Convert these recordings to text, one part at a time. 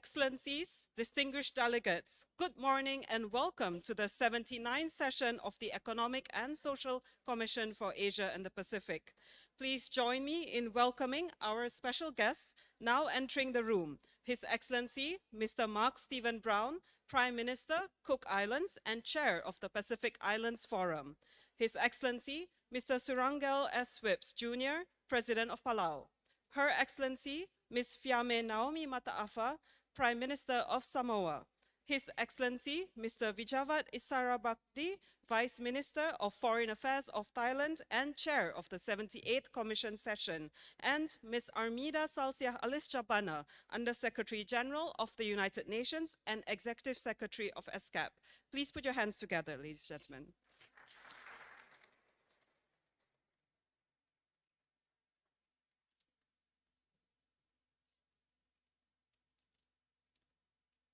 Excellencies, distinguished delegates, good morning and welcome to the 79th session of the Economic and Social Commission for Asia and the Pacific. Please join me in welcoming our special guest now entering the room, His Excellency Mr. Mark Stephen Brown, Prime Minister, Cook Islands and Chair of the Pacific Islands Forum. His Excellency Mr. Surangel S. Whips Jr., President of Palau. Her Excellency Ms. Fiame Naomi Mataafa, Prime Minister of Samoa. His Excellency Mr. Vijavat Isarabakdi, Vice Minister of Foreign Affairs of Thailand and Chair of the 78th Commission Session, and Ms. Armida Salsiah Alisjabana, Under Secretary General of the United Nations and Executive Secretary of ESCAP. Please put your hands together, ladies and gentlemen.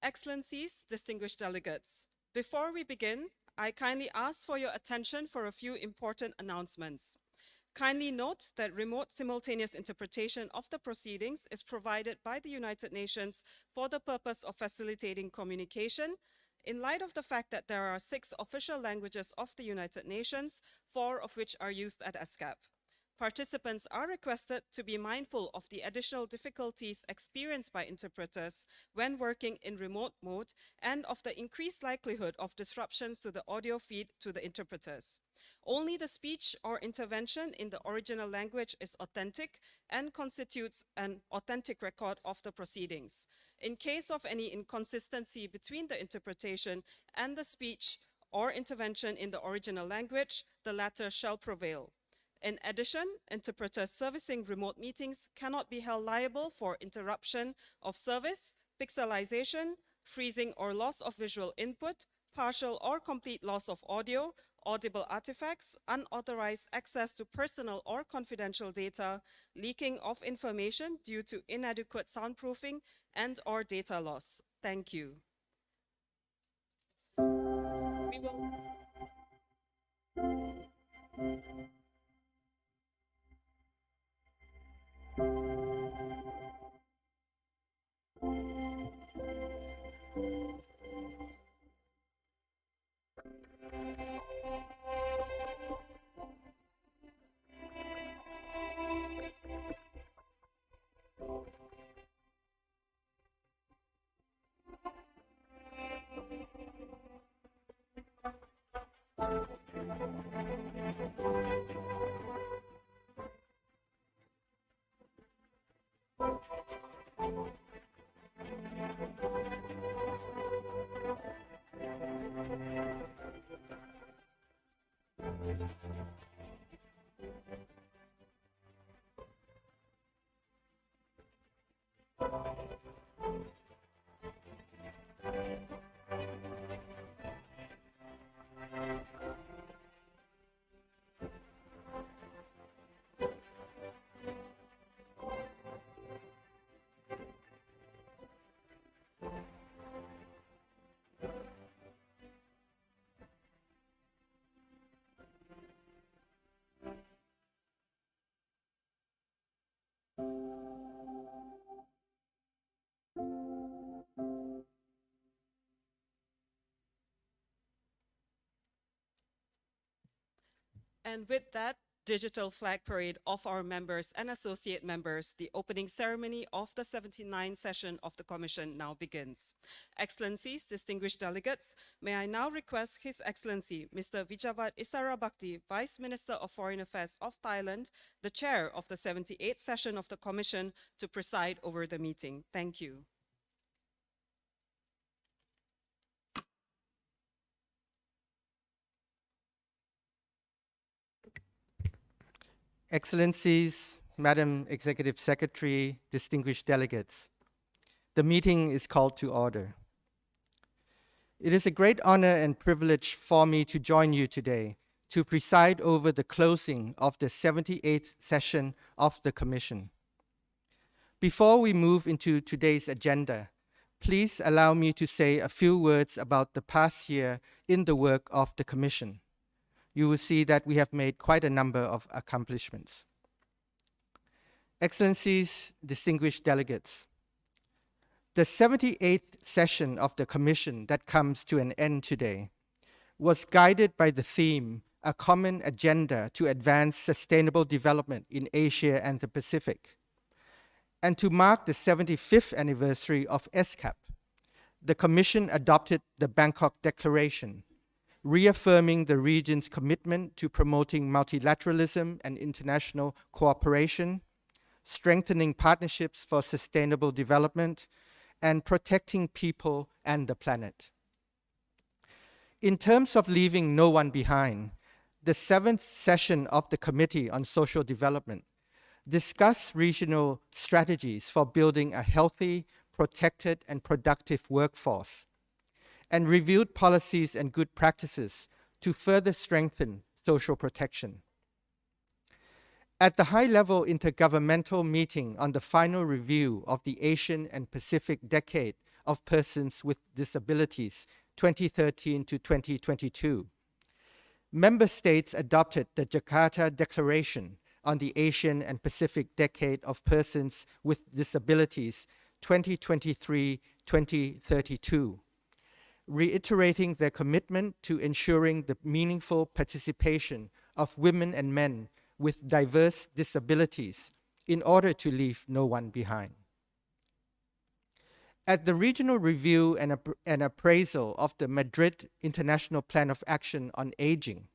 Excellencies, distinguished delegates, before we begin, I kindly ask for your attention for a few important announcements. Kindly note that remote simultaneous interpretation of the proceedings is provided by the United Nations for the purpose of facilitating communication. In light of the fact that there are 6 official languages of the United Nations, 4 of which are used at ESCAP. Participants are requested to be mindful of the additional difficulties experienced by interpreters when working in remote mode and of the increased likelihood of disruptions to the audio feed to the interpreters. Only the speech or intervention in the original language is authentic and constitutes an authentic record of the proceedings. In case of any inconsistency between the interpretation and the speech or intervention in the original language, the latter shall prevail. In addition, interpreters servicing remote meetings cannot be held liable for interruption of service, pixelization, freezing or loss of visual input, partial or complete loss of audio, audible artifacts, unauthorized access to personal or confidential data, leaking of information due to inadequate soundproofing, and or data loss. Thank you. We will And with that digital flag parade of our members and associate members, the opening ceremony of the 79th session of the Commission now begins. Excellencies, distinguished delegates, may I now request His Excellency Mr. Vijavat Isarabakdi, Vice Minister of Foreign Affairs of Thailand, the chair of the 78th session of the Commission, to preside over the meeting. Thank you. Excellencies, Madam Executive Secretary, distinguished delegates, the meeting is called to order. It is a great honor and privilege for me to join you today to preside over the closing of the 78th session of the Commission. Before we move into today's agenda, please allow me to say a few words about the past year in the work of the Commission. You will see that we have made quite a number of accomplishments. Excellencies, distinguished delegates, The 78th session of the Commission that comes to an end today was guided by the theme, A Common Agenda to Advance Sustainable Development in Asia and the Pacific. And to mark the 75th anniversary of ESCAP, the Commission adopted the Bangkok Declaration, reaffirming the region's commitment to promoting multilateralism and international cooperation, strengthening partnerships for sustainable development, and protecting people and the planet. In terms of leaving no one behind, the 7th session of the Committee on Social Development discussed regional strategies for building a healthy, protected, and productive workforce, and reviewed policies and good practices to further strengthen social protection. At the high-level intergovernmental meeting on the final review of the Asian and Pacific Decade of Persons with Disabilities 2013 to 2022, member states adopted the Jakarta Declaration on the Asian and Pacific Decade of Persons with Disabilities 2023-2032, reiterating their commitment to ensuring the meaningful participation of women and men with diverse disabilities in order to leave no one behind. At the regional review and appraisal of the Madrid International Plan of Action on Aging,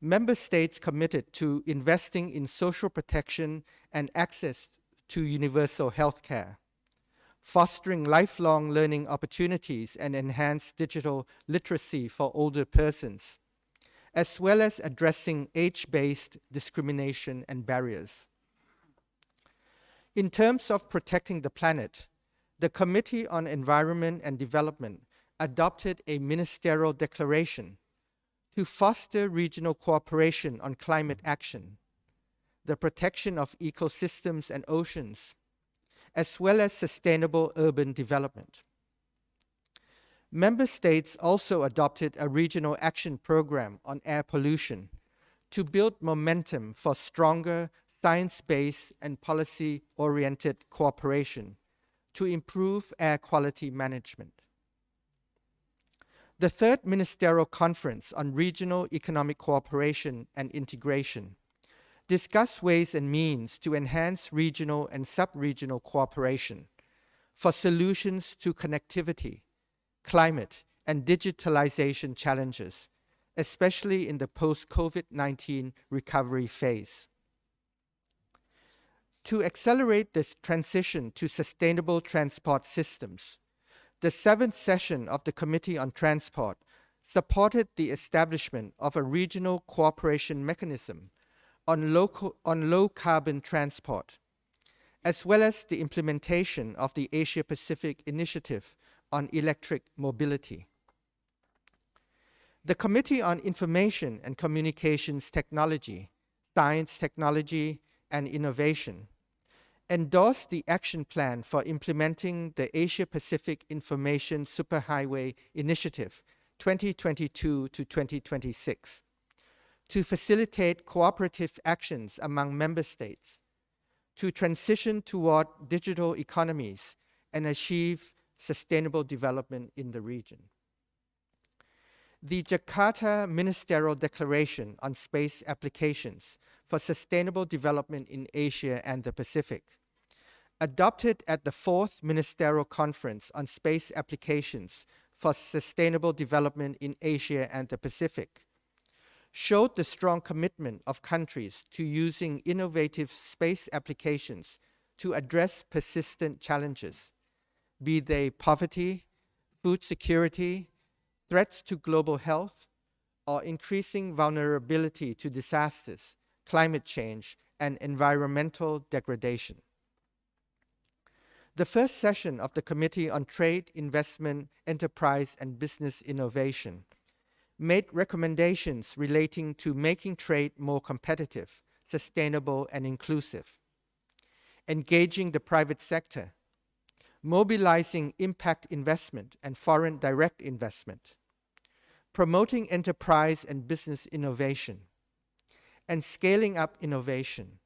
member states committed to investing in social protection and access to universal health care, fostering lifelong learning opportunities and enhanced digital literacy for older persons, as well as addressing age-based discrimination and barriers. In terms of protecting the planet, the Committee on Environment and Development adopted a ministerial declaration to foster regional cooperation on climate action, the protection of ecosystems and oceans, as well as sustainable urban development. Member states also adopted a regional action program on air pollution to build momentum for stronger science-based and policy-oriented cooperation to improve air quality management. The third Ministerial Conference on Regional Economic Cooperation and Integration discussed ways and means to enhance regional and sub-regional cooperation for solutions to connectivity, climate, and digitalization challenges, especially in the post-COVID-19 recovery phase. To accelerate this transition to sustainable transport systems, the 7th session of the Committee on Transport supported the establishment of a regional cooperation mechanism on low-carbon transport, as well as the implementation of the Asia-Pacific Initiative on electric mobility. The Committee on Information and Communications Technology, Science, Technology, and Innovation endorsed the action plan for implementing the Asia-Pacific Information Superhighway Initiative 2022 to 2026 to facilitate cooperative actions among member states to transition toward digital economies and achieve sustainable development in the region. The Jakarta Ministerial Declaration on Space Applications for Sustainable Development in Asia and the Pacific, adopted at the 4th Ministerial Conference on Space Applications for Sustainable Development in Asia and the Pacific, showed the strong commitment of countries to using innovative space applications to address persistent challenges, be they poverty, food security, threats to global health, or increasing vulnerability to disasters, climate change, and environmental degradation. The first session of the Committee on Trade, Investment, Enterprise, and Business Innovation made recommendations relating to making trade more competitive, sustainable, and inclusive, engaging the private sector, mobilizing impact investment and foreign direct investment, promoting enterprise and business innovation, and scaling up innovation,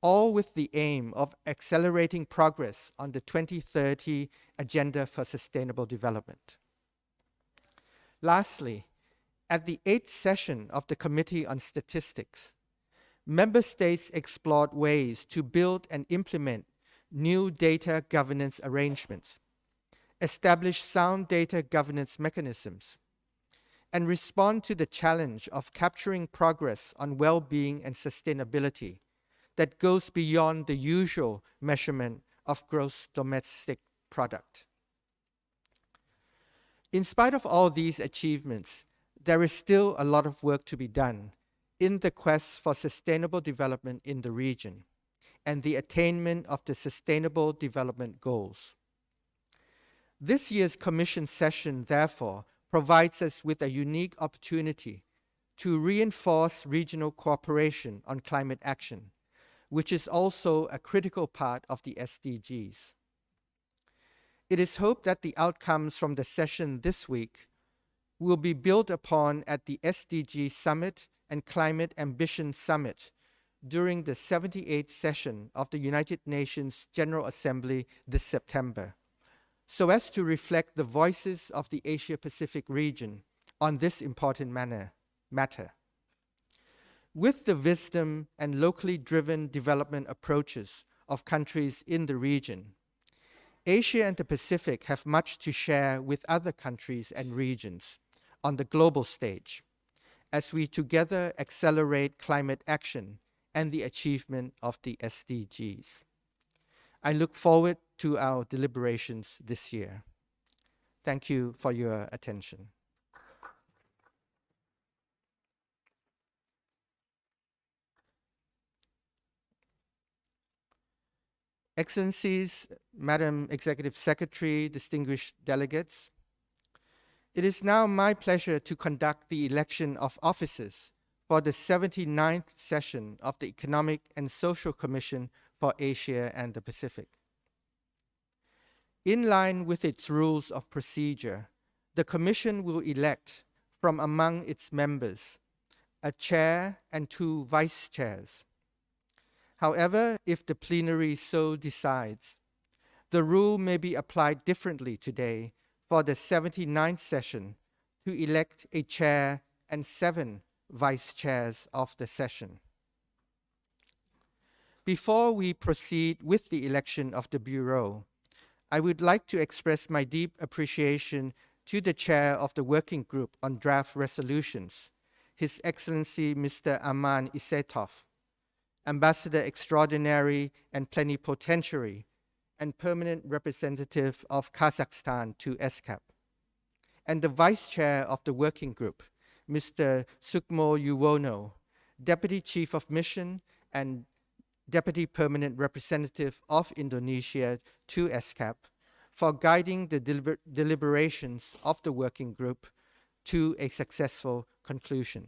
all with the aim of accelerating progress on the 2030 Agenda for Sustainable Development. Lastly, at the 8th session of the Committee on Statistics, member states explored ways to build and implement new data governance arrangements, establish sound data governance mechanisms, and respond to the challenge of capturing progress on well-being and sustainability that goes beyond the usual measurement of gross domestic product. In spite of all these achievements, there is still a lot of work to be done in the quest for sustainable development in the region and the attainment of the Sustainable Development Goals. This year's Commission session, therefore, provides us with a unique opportunity to reinforce regional cooperation on climate action, which is also a critical part of the SDGs. It is hoped that the outcomes from the session this week will be built upon at the SDG Summit and Climate Ambition Summit during the 78th session of the United Nations General Assembly this September, so as to reflect the voices of the Asia-Pacific region on this important matter. With the wisdom and locally driven development approaches of countries in the region, Asia and the Pacific have much to share with other countries and regions on the global stage as we together accelerate climate action and the achievement of the SDGs. I look forward to our deliberations this year. Thank you for your attention. Excellencies, Madam Executive Secretary, distinguished delegates, it is now my pleasure to conduct the election of officers for the 79th session of the Economic and Social Commission for Asia and the Pacific. In line with its rules of procedure, the Commission will elect from among its members a chair and 2 vice chairs. However, if the plenary so decides, the rule may be applied differently today for the 79th session to elect a chair and 7 vice chairs of the session. Before we proceed with the election of the Bureau, I would like to express my deep appreciation to the chair of the Working Group on Draft Resolutions, His Excellency Mr. Aman Isetov, Ambassador Extraordinary and Plenipotentiary and Permanent Representative of Kazakhstan to ESCAP, and the Vice Chair of the Working Group, Mr. Sukmo Yuwono, Deputy Chief of Mission and Deputy Permanent Representative of Indonesia to ESCAP, for guiding the deliberations of the Working Group to a successful conclusion.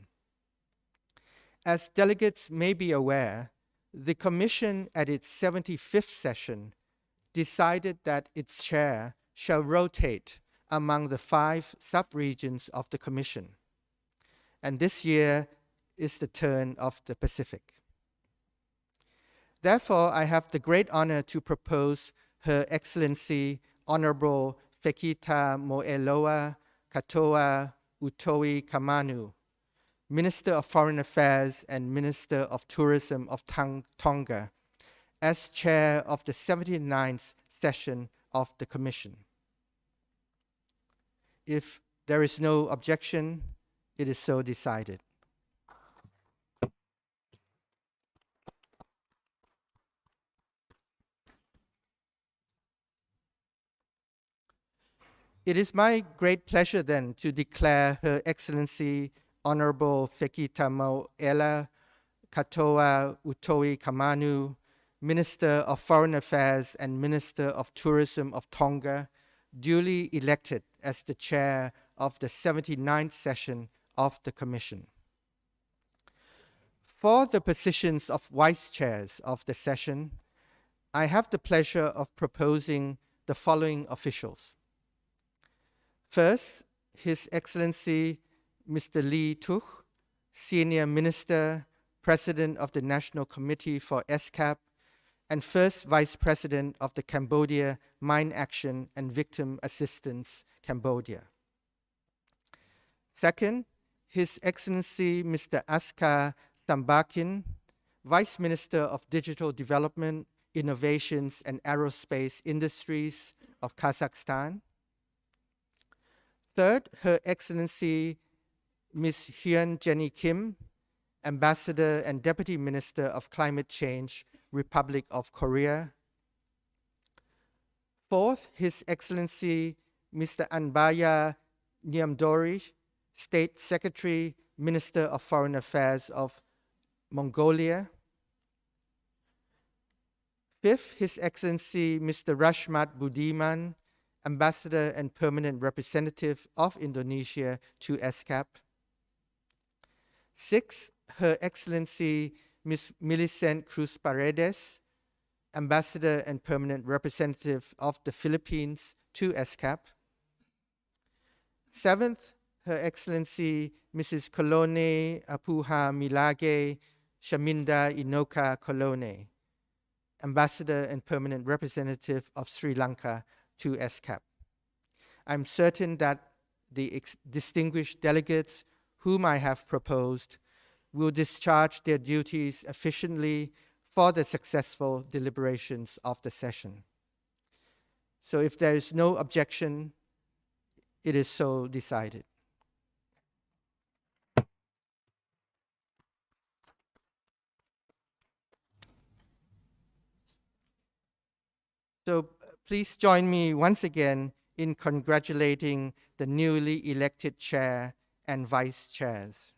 As delegates may be aware, the Commission at its 75th session decided that its chair shall rotate among the 5 sub-regions of the Commission. And this year is the turn of the Pacific. Therefore, I have the great honor to propose Her Excellency Honorable Fekita Moeloa Katoa Utoi Kamanu, Minister of Foreign Affairs and Minister of Tourism of Tonga, as chair of the 79th session of the Commission. If there is no objection, it is so decided. It is my great pleasure then to declare Her Excellency Honorable Fekita Moeloa Katoa Utoi Kamanu, Minister of Foreign Affairs and Minister of Tourism of Tonga, duly elected as the chair of the 79th session of the Commission. For the positions of vice chairs of the session, I have the pleasure of proposing the following officials. First, His Excellency Mr. Lee Tuch, Senior Minister, President of the National Committee for ESCAP, and first Vice President of the Cambodia Mine Action and Victim Assistance Cambodia. Second, His Excellency Mr. Askar Sambakin, Vice Minister of Digital Development, Innovations and Aerospace Industries of Kazakhstan. Third, Her Excellency Ms. Hyun Jenny Kim, Ambassador and Deputy Minister of Climate Change, Republic of Korea. Fourth, His Excellency Mr. Anbaya Nyamdori, State Secretary, Minister of Foreign Affairs of Mongolia. Fifth, His Excellency Mr. Rashmat Budiman, Ambassador and Permanent Representative of Indonesia to ESCAP. Sixth, Her Excellency Ms. Millicent Cruz Paredes, Ambassador and Permanent Representative of the Philippines to ESCAP. Seventh, Her Excellency Mrs. Colone Apuha Milage Shaminda Inoka Colone, Ambassador and Permanent Representative of Sri Lanka to ESCAP. I'm certain that the distinguished delegates whom I have proposed will discharge their duties efficiently for the successful deliberations of the session. So if there is no objection, it is so decided. So please join me once again in congratulating the newly elected chair and vice chairs.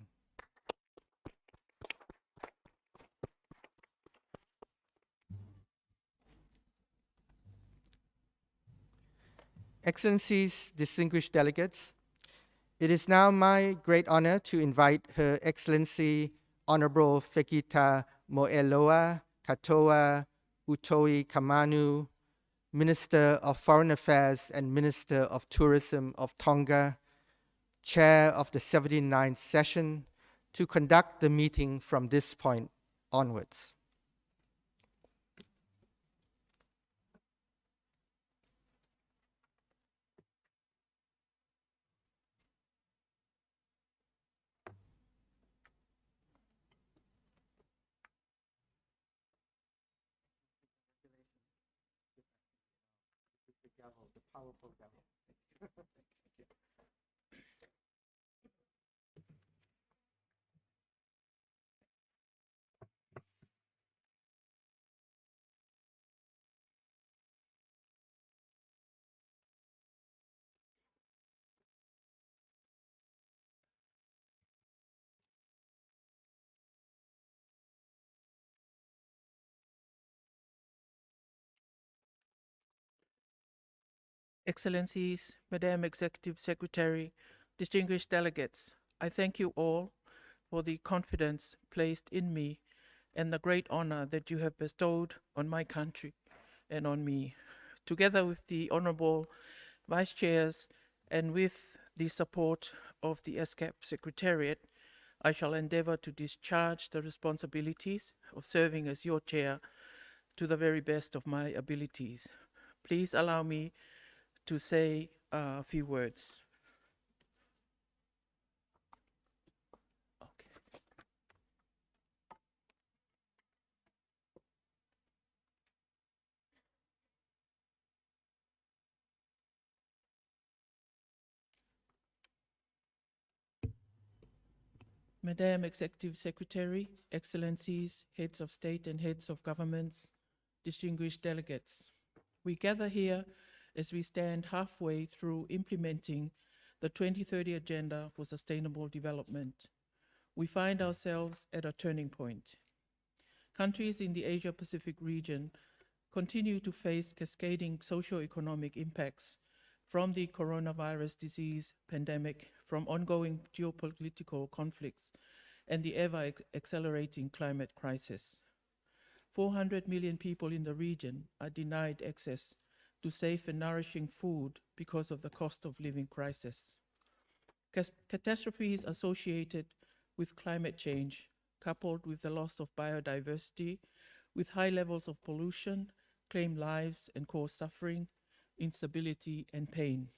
Excellencies, distinguished delegates, it is now my great honor to invite Her Excellency Honorable Fekita Moeloa Katoa Utoi Kamanu, Minister of Foreign Affairs and Minister of Tourism of Tonga, Chair of the 79th session, to conduct the meeting from this point onwards. The powerful gavel. Excellencies, Madam Executive Secretary, distinguished delegates, I thank you all for the confidence placed in me and the great honor that you have bestowed on my country and on me. Together with the Honorable Vice Chairs and with the support of the ESCAP Secretariat, I shall endeavor to discharge the responsibilities of serving as your chair to the very best of my abilities. Please allow me to say a few words. Okay. Madam Executive Secretary, Excellencies, Heads of State and Heads of Governments, distinguished delegates, we gather here as we stand halfway through implementing the 2030 Agenda for Sustainable Development. We find ourselves at a turning point. Countries in the Asia-Pacific region continue to face cascading socio-economic impacts from the coronavirus disease pandemic, from ongoing geopolitical conflicts, and the ever-accelerating climate crisis. 400 million people in the region are denied access to safe and nourishing food because of the cost of living crisis. Catastrophes associated with climate change coupled with the loss of biodiversity, with high levels of pollution, claim lives and cause suffering, instability, and pain.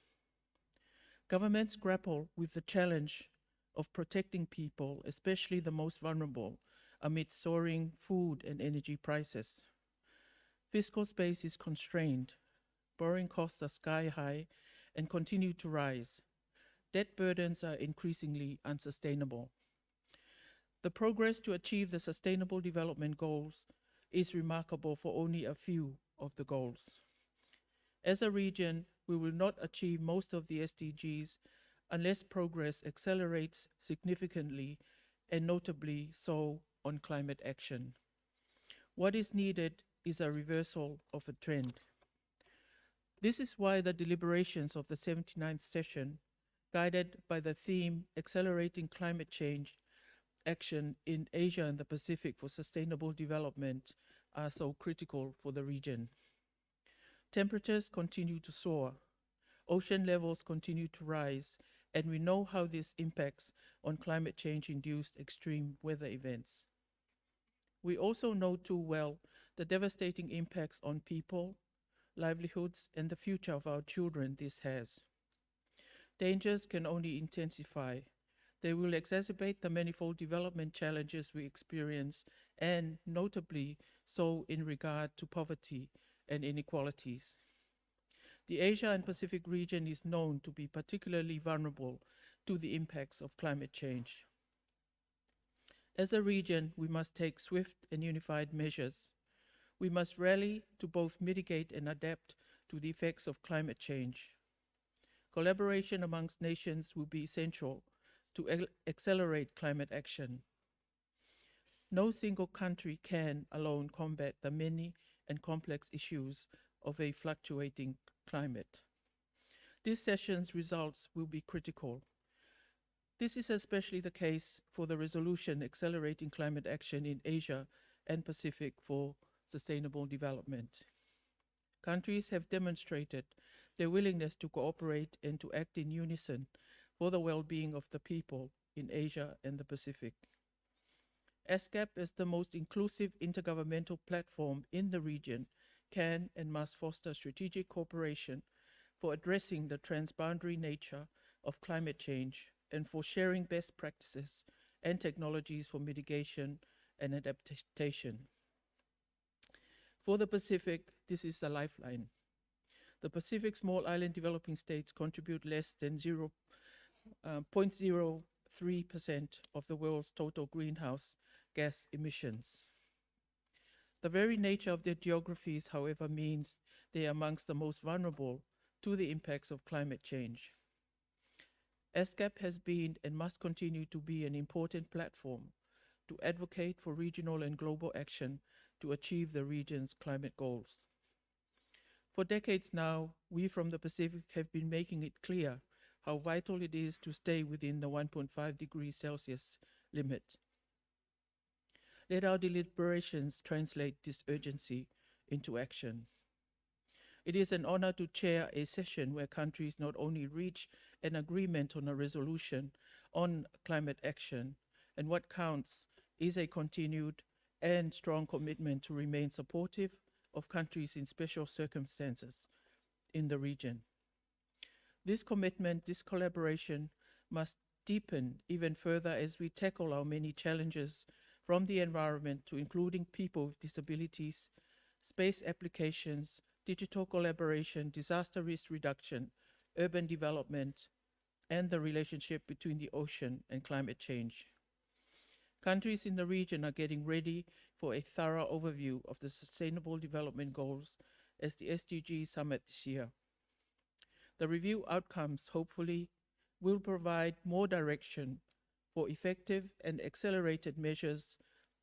Governments grapple with the challenge of protecting people, especially the most vulnerable, amid soaring food and energy prices. Fiscal space is constrained, borrowing costs are sky high and continue to rise. Debt burdens are increasingly unsustainable. The progress to achieve the Sustainable Development Goals is remarkable for only a few of the goals. As a region, we will not achieve most of the SDGs unless progress accelerates significantly, and notably so on climate action. What is needed is a reversal of a trend. This is why the deliberations of the 79th session, guided by the theme Accelerating Climate Change Action in Asia and the Pacific for Sustainable Development, are so critical for the region. Temperatures continue to soar, ocean levels continue to rise, and we know how this impacts on climate change-induced extreme weather events. We also know too well the devastating impacts on people, livelihoods, and the future of our children this has. Dangers can only intensify. They will exacerbate the manifold development challenges we experience, and notably so in regard to poverty and inequalities. The Asia and Pacific region is known to be particularly vulnerable to the impacts of climate change. As a region, we must take swift and unified measures. We must rally to both mitigate and adapt to the effects of climate change. Collaboration amongst nations will be essential to accelerate climate action. No single country can alone combat the many and complex issues of a fluctuating climate. This session's results will be critical. This is especially the case for the resolution Accelerating Climate Action in Asia and Pacific for Sustainable Development. Countries have demonstrated their willingness to cooperate and to act in unison for the well-being of the people in Asia and the Pacific. ESCAP, as the most inclusive intergovernmental platform in the region, can and must foster strategic cooperation for addressing the transboundary nature of climate change and for sharing best practices and technologies for mitigation and adaptation. For the Pacific, this is a lifeline. The Pacific small island developing states contribute less than 0.03% of the world's total greenhouse gas emissions. The very nature of their geographies, however, means they are amongst the most vulnerable to the impacts of climate change. ESCAP has been and must continue to be an important platform to advocate for regional and global action to achieve the region's climate goals. For decades now, we from the Pacific have been making it clear how vital it is to stay within the 1.5 degrees Celsius limit. Let our deliberations translate this urgency into action. It is an honor to chair a session where countries not only reach an agreement on a resolution on climate action, and what counts is a continued and strong commitment to remain supportive of countries in special circumstances in the region. This commitment, this collaboration must deepen even further as we tackle our many challenges, from the environment to including people with disabilities, space applications, digital collaboration, disaster risk reduction, urban development, and the relationship between the ocean and climate change. Countries in the region are getting ready for a thorough overview of the Sustainable Development Goals as the SDG Summit this year. The review outcomes, hopefully, will provide more direction for effective and accelerated measures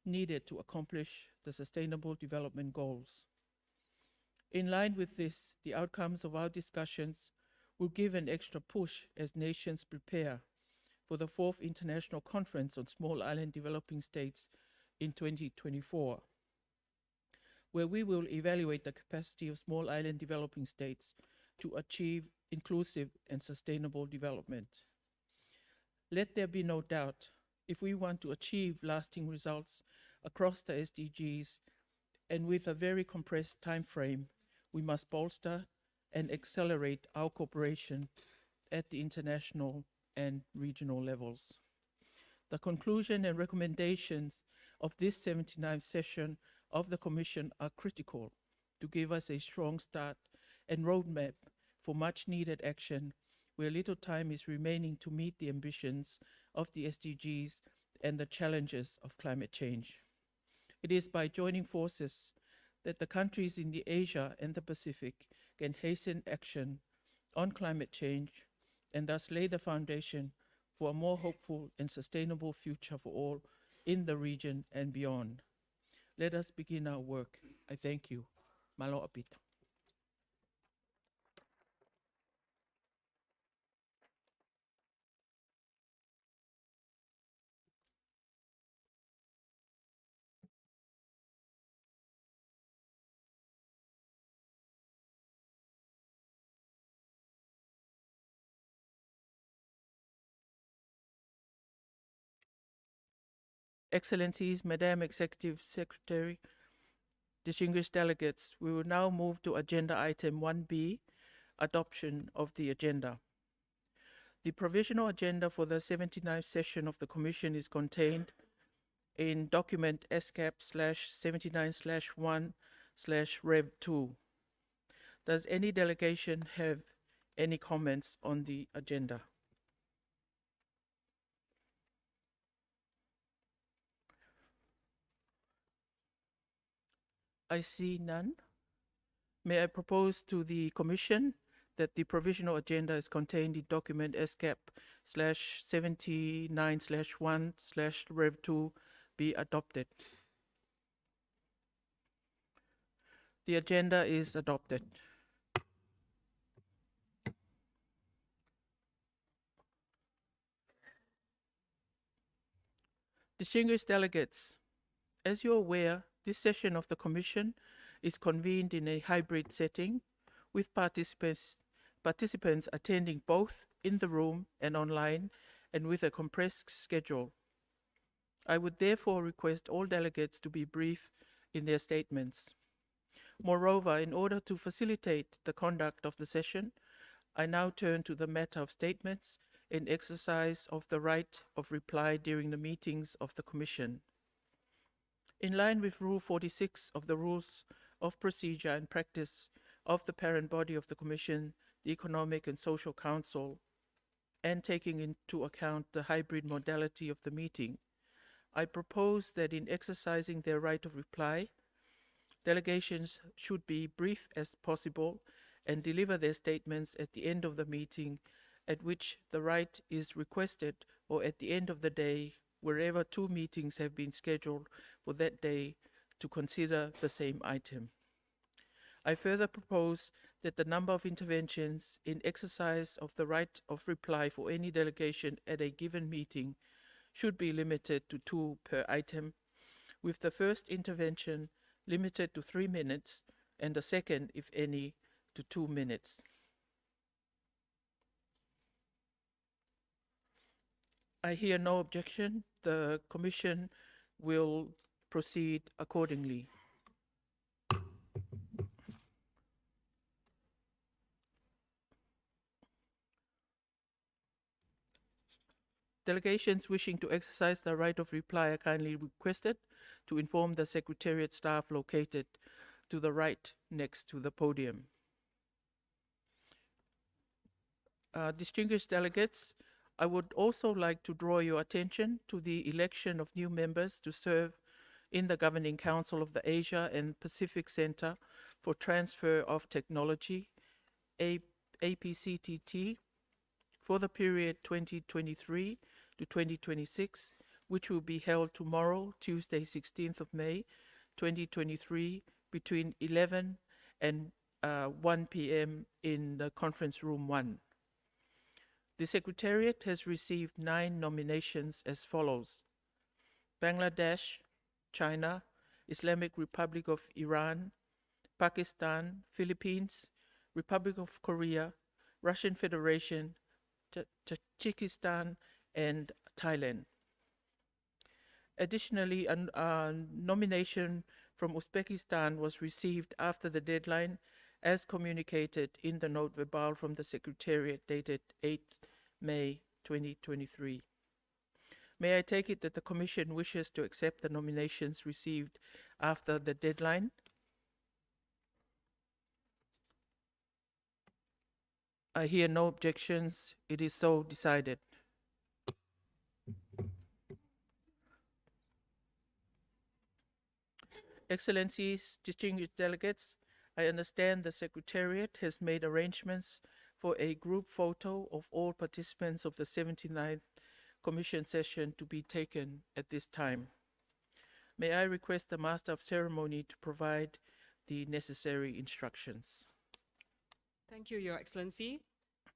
needed to accomplish the Sustainable Development Goals. In line with this, the outcomes of our discussions will give an extra push as nations prepare for the 4th International Conference on Small Island Developing States in 2024, where we will evaluate the capacity of small island developing states to achieve inclusive and sustainable development. Let there be no doubt, If we want to achieve lasting results across the SDGs and with a very compressed time frame, we must bolster and accelerate our cooperation at the international and regional levels. The conclusion and recommendations of this 79th session of the Commission are critical to give us a strong start and roadmap for much needed action where little time is remaining to meet the ambitions of the SDGs and the challenges of climate change. It is by joining forces that the countries in the Asia and the Pacific can hasten action on climate change and thus lay the foundation for a more hopeful and sustainable future for all in the region and beyond. Let us begin our work. I thank you. Malo apito. Excellencies, Madam Executive Secretary, distinguished delegates, we will now move to agenda item 1B, adoption of the agenda. The provisional agenda for the 79th session of the Commission is contained in document ESCAP/79/1/Rev2. Does any delegation have any comments on the agenda? I see none. May I propose to the Commission that the provisional agenda is contained in document ESCAP/79/1/Rev2 be adopted. The agenda is adopted. Distinguished delegates, as you're aware, this session of the Commission is convened in a hybrid setting with participants attending both in the room and online and with a compressed schedule. I would therefore request all delegates to be brief in their statements. Moreover, in order to facilitate the conduct of the session, I now turn to the matter of statements in exercise of the right of reply during the meetings of the Commission. In line with Rule 46 of the Rules of Procedure and Practice of the parent body of the Commission, the Economic and Social Council, and taking into account the hybrid modality of the meeting, I propose that in exercising their right of reply, delegations should be brief as possible and deliver their statements at the end of the meeting, at which the right is requested, or at the end of the day, wherever two meetings have been scheduled for that day to consider the same item. I further propose that the number of interventions in exercise of the right of reply for any delegation at a given meeting should be limited to 2 per item, with the first intervention limited to 3 minutes and the second, if any, to 2 minutes. I hear no objection. The Commission will proceed accordingly. Delegations wishing to exercise the right of reply are kindly requested to inform the Secretariat staff located to the right next to the podium. Distinguished delegates, I would also like to draw your attention to the election of new members to serve in the Governing Council of the Asia and Pacific Center for Transfer of Technology, APCTT, for the period 2023 to 2026, which will be held tomorrow, Tuesday, 16th of May, 2023, between 11 and 1 p.m. in the Conference Room 1. The Secretariat has received 9 nominations as follows: Bangladesh, China, Islamic Republic of Iran, Pakistan, Philippines, Republic of Korea, Russian Federation, Tajikistan, and Thailand. Additionally, a nomination from Uzbekistan was received after the deadline, as communicated in the note verbal from the Secretariat dated 8 May 2023. May I take it that the Commission wishes to accept the nominations received after the deadline? I hear no objections. It is so decided. Excellencies, distinguished delegates, I understand the Secretariat has made arrangements for a group photo of all participants of the 79th Commission session to be taken at this time. May I request the Master of Ceremony to provide the necessary instructions. Thank you, Your Excellency.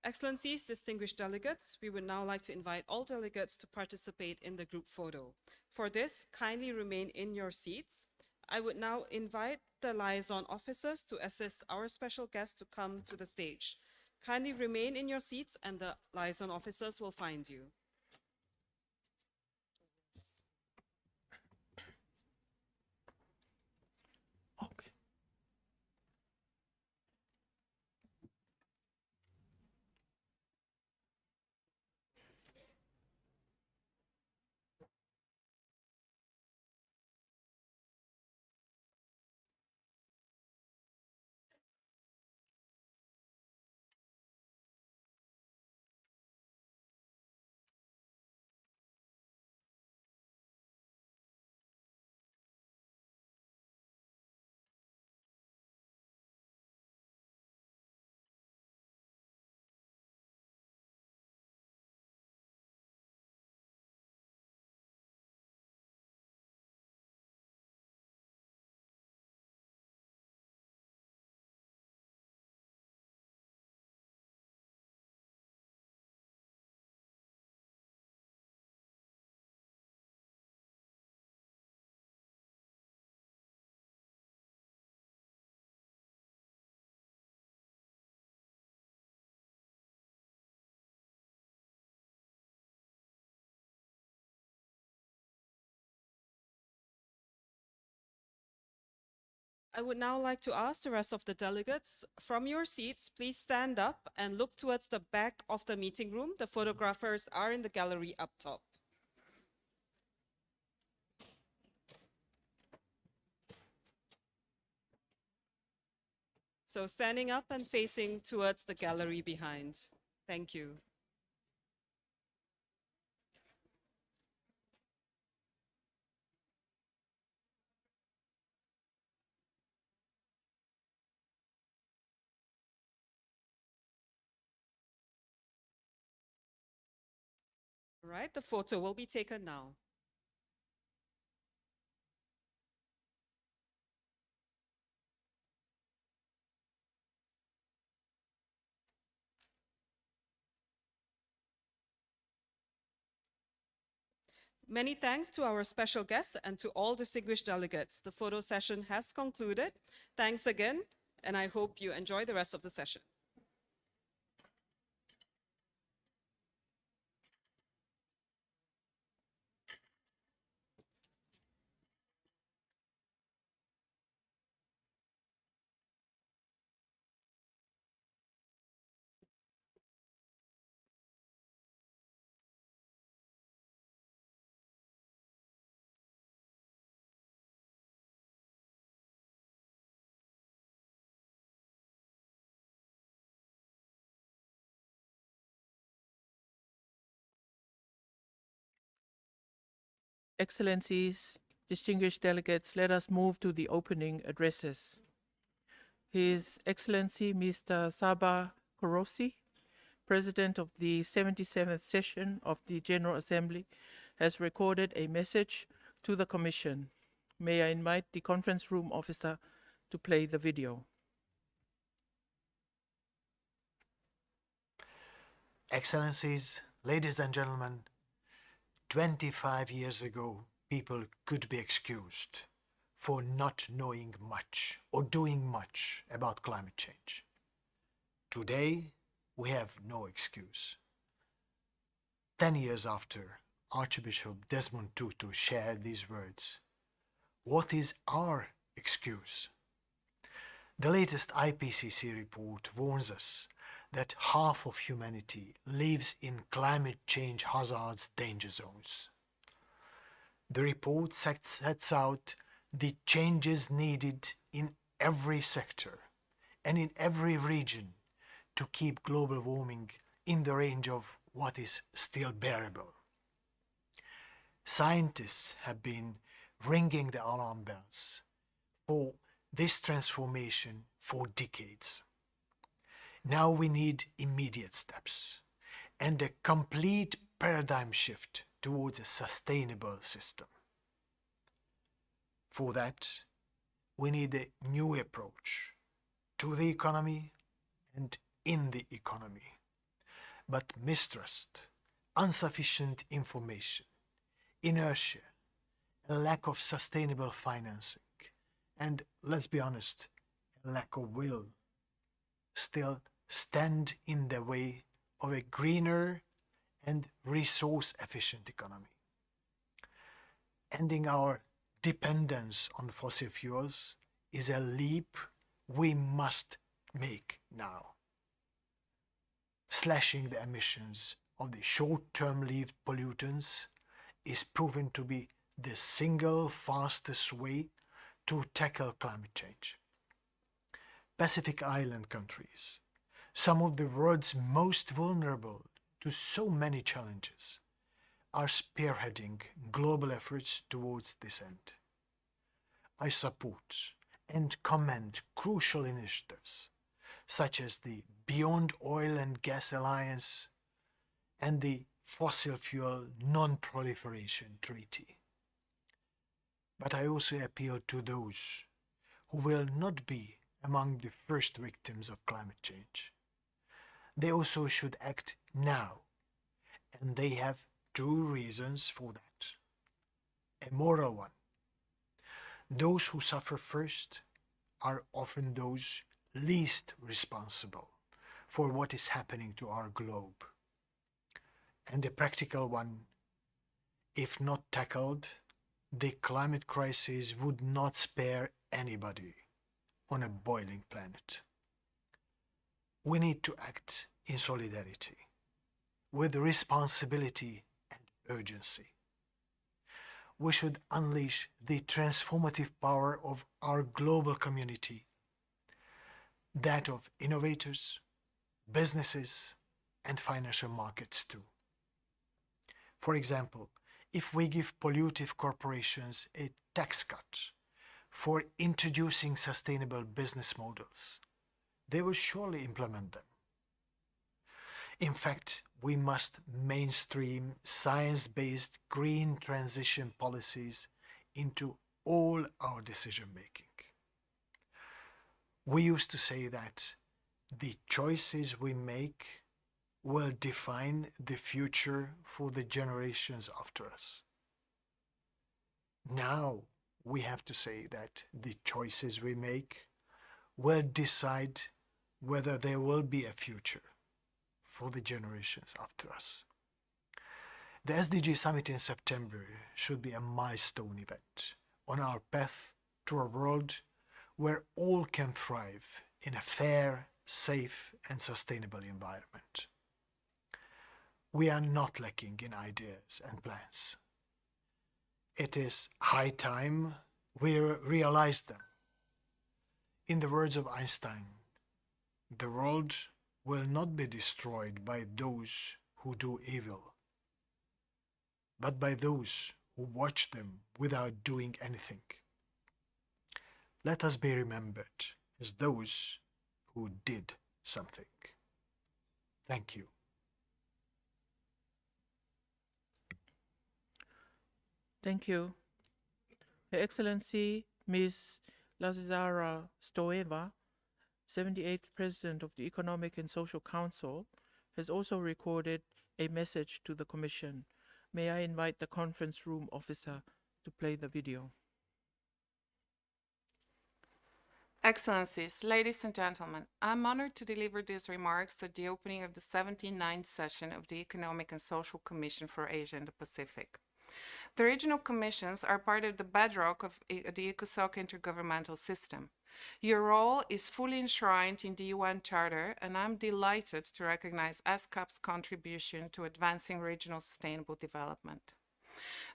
Excellencies, distinguished delegates, we would now like to invite all delegates to participate in the group photo. For this, kindly remain in your seats. I would now invite the liaison officers to assist our special guest to come to the stage. Kindly remain in your seats and the liaison officers will find you. Okay. I would now like to ask the rest of the delegates, from your seats, please stand up and look towards the back of the meeting room. The photographers are in the gallery up top. So standing up and facing towards the gallery behind. Thank you. All right, the photo will be taken now. Many thanks to our special guests and to all distinguished delegates. The photo session has concluded. Thanks again, and I hope you enjoy the rest of the session. Excellencies, distinguished delegates, let us move to the opening addresses. His Excellency Mr. Saba Korosi, President of the 77th session of the General Assembly, has recorded a message to the Commission. May I invite the conference room officer to play the video. Excellencies, ladies and gentlemen, 25 years ago, people could be excused for not knowing much or doing much about climate change. Today, we have no excuse. 10 years after, Archbishop Desmond Tutu shared these words. What is our excuse? The latest IPCC report warns us that half of humanity lives in climate change hazards danger zones. The report sets out the changes needed in every sector and in every region to keep global warming in the range of what is still bearable. Scientists have been ringing the alarm bells for this transformation for decades. Now we need immediate steps and a complete paradigm shift towards a sustainable system. For that, we need a new approach to the economy and in the economy. But mistrust, insufficient information, inertia, a lack of sustainable financing, and let's be honest, a lack of will still stand in the way of a greener and resource-efficient economy. Ending our dependence on fossil fuels is a leap we must make now. Slashing the emissions of the short-term lived pollutants is proven to be the single fastest way to tackle climate change. Pacific Island countries, some of the world's most vulnerable to so many challenges, are spearheading global efforts towards this end. I support and commend crucial initiatives such as the Beyond Oil and Gas Alliance and the Fossil Fuel Non-Proliferation Treaty. But I also appeal to those who will not be among the first victims of climate change. They also should act now, and they have two reasons for that. A moral one. Those who suffer first are often those least responsible for what is happening to our globe. And a practical one. If not tackled, the climate crisis would not spare anybody on a boiling planet. We need to act in solidarity, with responsibility and urgency. We should unleash the transformative power of our global community, that of innovators, businesses, and financial markets too. For example, if we give pollutive corporations a tax cut for introducing sustainable business models, they will surely implement them. In fact, we must mainstream science-based green transition policies into all our decision-making. We used to say that the choices we make will define the future for the generations after us. Now we have to say that the choices we make will decide whether there will be a future for the generations after us. The SDG Summit in September should be a milestone event on our path to a world where all can thrive in a fair, safe, and sustainable environment. We are not lacking in ideas and plans. It is high time we realize them. In the words of Einstein, the world will not be destroyed by those who do evil, but by those who watch them without doing anything. Let us be remembered as those who did something. Thank you. Thank you. Her Excellency Ms. Lazizara Stoeva, 78th President of the Economic and Social Council, has also recorded a message to the Commission. May I invite the conference room officer to play the video. Excellencies, ladies and gentlemen, I'm honored to deliver these remarks at the opening of the 79th session of the Economic and Social Commission for Asia and the Pacific. The regional commissions are part of the bedrock of the ECOSOC intergovernmental system. Your role is fully enshrined in the UN Charter, and I'm delighted to recognize ESCAP's contribution to advancing regional sustainable development.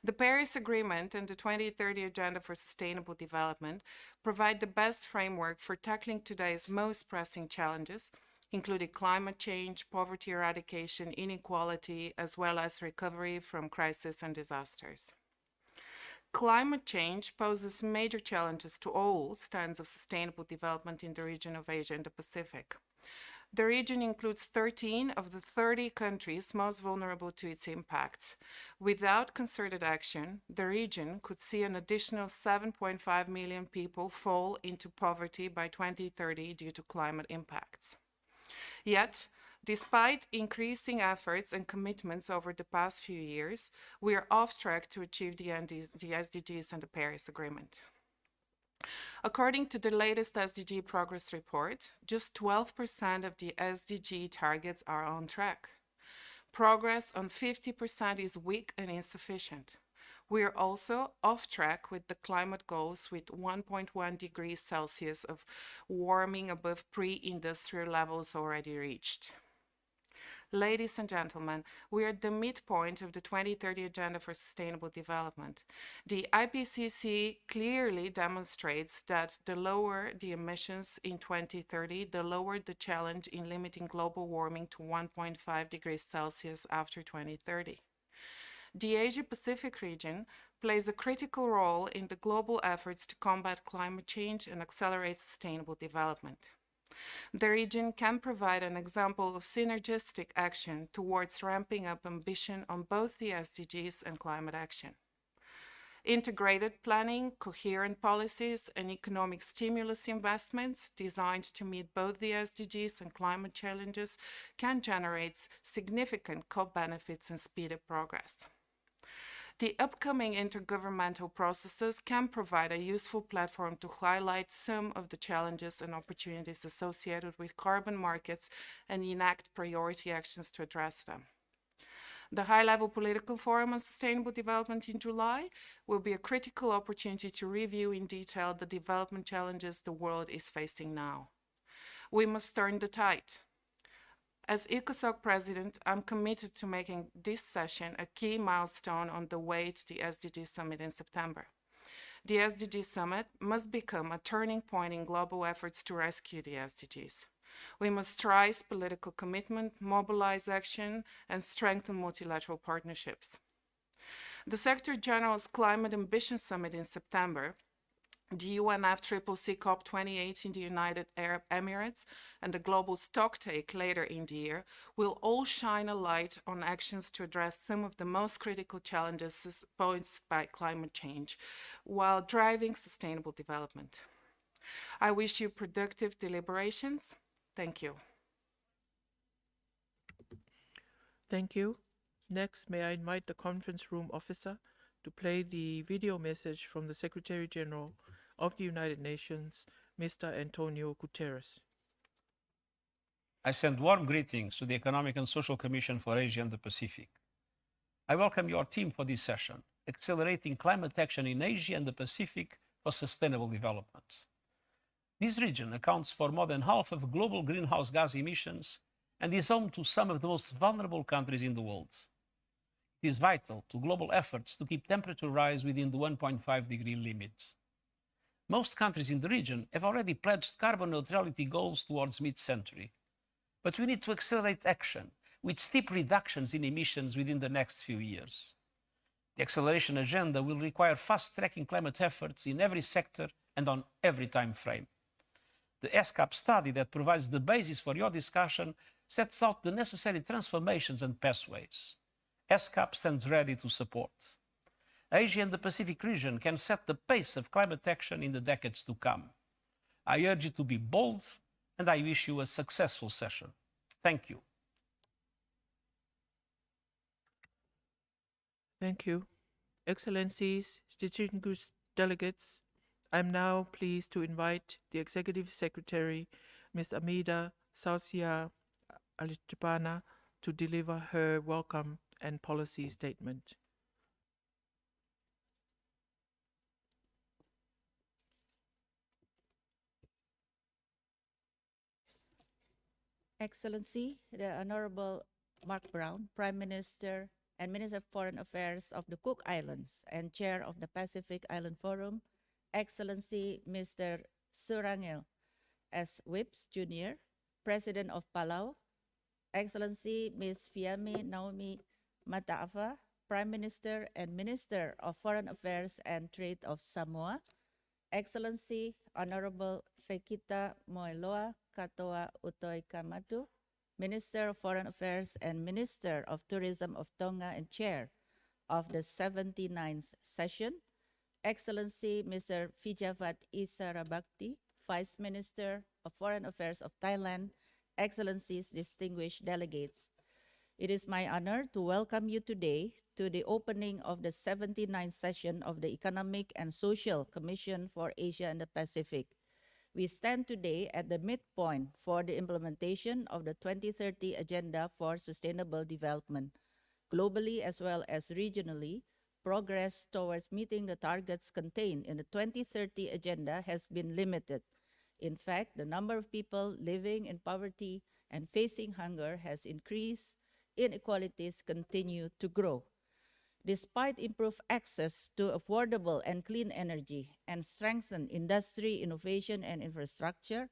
The Paris Agreement and the 2030 Agenda for Sustainable Development provide the best framework for tackling today's most pressing challenges, including climate change, poverty eradication, inequality, as well as recovery from crises and disasters. Climate change poses major challenges to all stands of sustainable development in the region of Asia and the Pacific. The region includes 13 of the 30 countries most vulnerable to its impacts. Without concerted action, the region could see an additional 7.5 million people fall into poverty by 2030 due to climate impacts. Yet, despite increasing efforts and commitments over the past few years, we are off track to achieve the SDGs and the Paris Agreement. According to the latest SDG progress report, just 12% of the SDG targets are on track. Progress on 50% is weak and insufficient. We are also off track with the climate goals, with 1.1 degrees Celsius of warming above pre-industrial levels already reached. Ladies and gentlemen, we are at the midpoint of the 2030 Agenda for Sustainable Development. The IPCC clearly demonstrates that the lower the emissions in 2030, the lower the challenge in limiting global warming to 1.5 degrees Celsius after 2030. The Asia-Pacific region plays a critical role in the global efforts to combat climate change and accelerate sustainable development. The region can provide an example of synergistic action towards ramping up ambition on both the SDGs and climate action. Integrated planning, coherent policies, and economic stimulus investments designed to meet both the SDGs and climate challenges can generate significant co-benefits and speed up progress. The upcoming intergovernmental processes can provide a useful platform to highlight some of the challenges and opportunities associated with carbon markets and enact priority actions to address them. The high-level political forum on sustainable development in July will be a critical opportunity to review in detail the development challenges the world is facing now. We must turn the tide. As ECOSOC President, I'm committed to making this session a key milestone on the way to the SDG Summit in September. The SDG Summit must become a turning point in global efforts to rescue the SDGs. We must strive political commitment, mobilize action, and strengthen multilateral partnerships. The Secretary General's Climate Ambition Summit in September, the UNFCCC COP28 in the United Arab Emirates, and the global stocktake later in the year will all shine a light on actions to address some of the most critical challenges posed by climate change while driving sustainable development. I wish you productive deliberations. Thank you. Thank you. Next, may I invite the conference room officer to play the video message from the Secretary General of the United Nations, Mr. Antonio Guterres. I send warm greetings to the Economic and Social Commission for Asia and the Pacific. I welcome your team for this session, Accelerating Climate Action in Asia and the Pacific for Sustainable Development. This region accounts for more than half of global greenhouse gas emissions and is home to some of the most vulnerable countries in the world. It is vital to global efforts to keep temperature rise within the 1.5 degree limit. Most countries in the region have already pledged carbon neutrality goals towards mid-century, but we need to accelerate action with steep reductions in emissions within the next few years. The acceleration agenda will require fast-tracking climate efforts in every sector and on every time frame. The ESCAP study that provides the basis for your discussion sets out the necessary transformations and pathways. ESCAP stands ready to support. Asia and the Pacific region can set the pace of climate action in the decades to come. I urge you to be bold, and I wish you a successful session. Thank you. Thank you. Excellencies, distinguished delegates, I'm now pleased to invite the Executive Secretary, Ms. Amida Saucia Alitjapana, to deliver her welcome and policy statement. Excellency, the Honorable Mark Brown, Prime Minister and Minister of Foreign Affairs of the Cook Islands and Chair of the Pacific Island Forum, Excellency Mr. Surangil S. Whips Jr., President of Palau, Excellency Ms. Fiame Naomi Mataafa, Prime Minister and Minister of Foreign Affairs and Trade of Samoa, Excellency Honorable Fekita Moeloa Katoa Utoi Kamatu, Minister of Foreign Affairs and Minister of Tourism of Tonga and Chair of the 79th session, Excellency Mr. Fijavat Isarabakti, Vice Minister of Foreign Affairs of Thailand, Excellencies, distinguished delegates. It is my honor to welcome you today to the opening of the 79th session of the Economic and Social Commission for Asia and the Pacific. We stand today at the midpoint for the implementation of the 2030 Agenda for Sustainable Development. Globally as well as regionally, progress towards meeting the targets contained in the 2030 Agenda has been limited. In fact, the number of people living in poverty and facing hunger has increased. Inequalities continue to grow. Despite improved access to affordable and clean energy and strengthened industry, innovation, and infrastructure,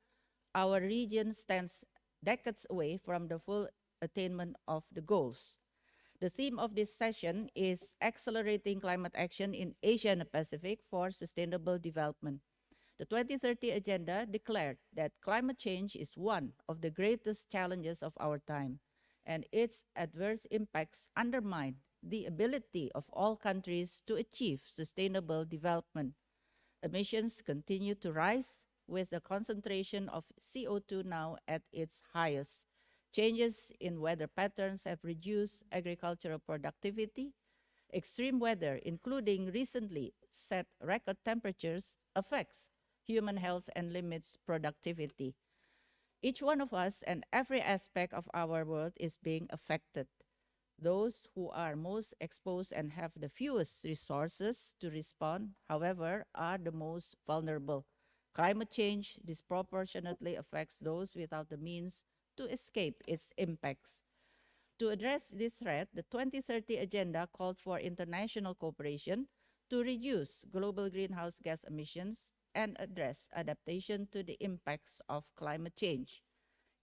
our region stands decades away from the full attainment of the goals. The theme of this session is Accelerating Climate Action in Asia and the Pacific for Sustainable Development. The 2030 Agenda declared that climate change is one of the greatest challenges of our time, and its adverse impacts undermine the ability of all countries to achieve sustainable development. Emissions continue to rise, with the concentration of CO2 now at its highest. Changes in weather patterns have reduced agricultural productivity. Extreme weather, including recently set record temperatures, affects human health and limits productivity. Each one of us and every aspect of our world is being affected. Those who are most exposed and have the fewest resources to respond, however, are the most vulnerable. Climate change disproportionately affects those without the means to escape its impacts. To address this threat, the 2030 Agenda called for international cooperation to reduce global greenhouse gas emissions and address adaptation to the impacts of climate change.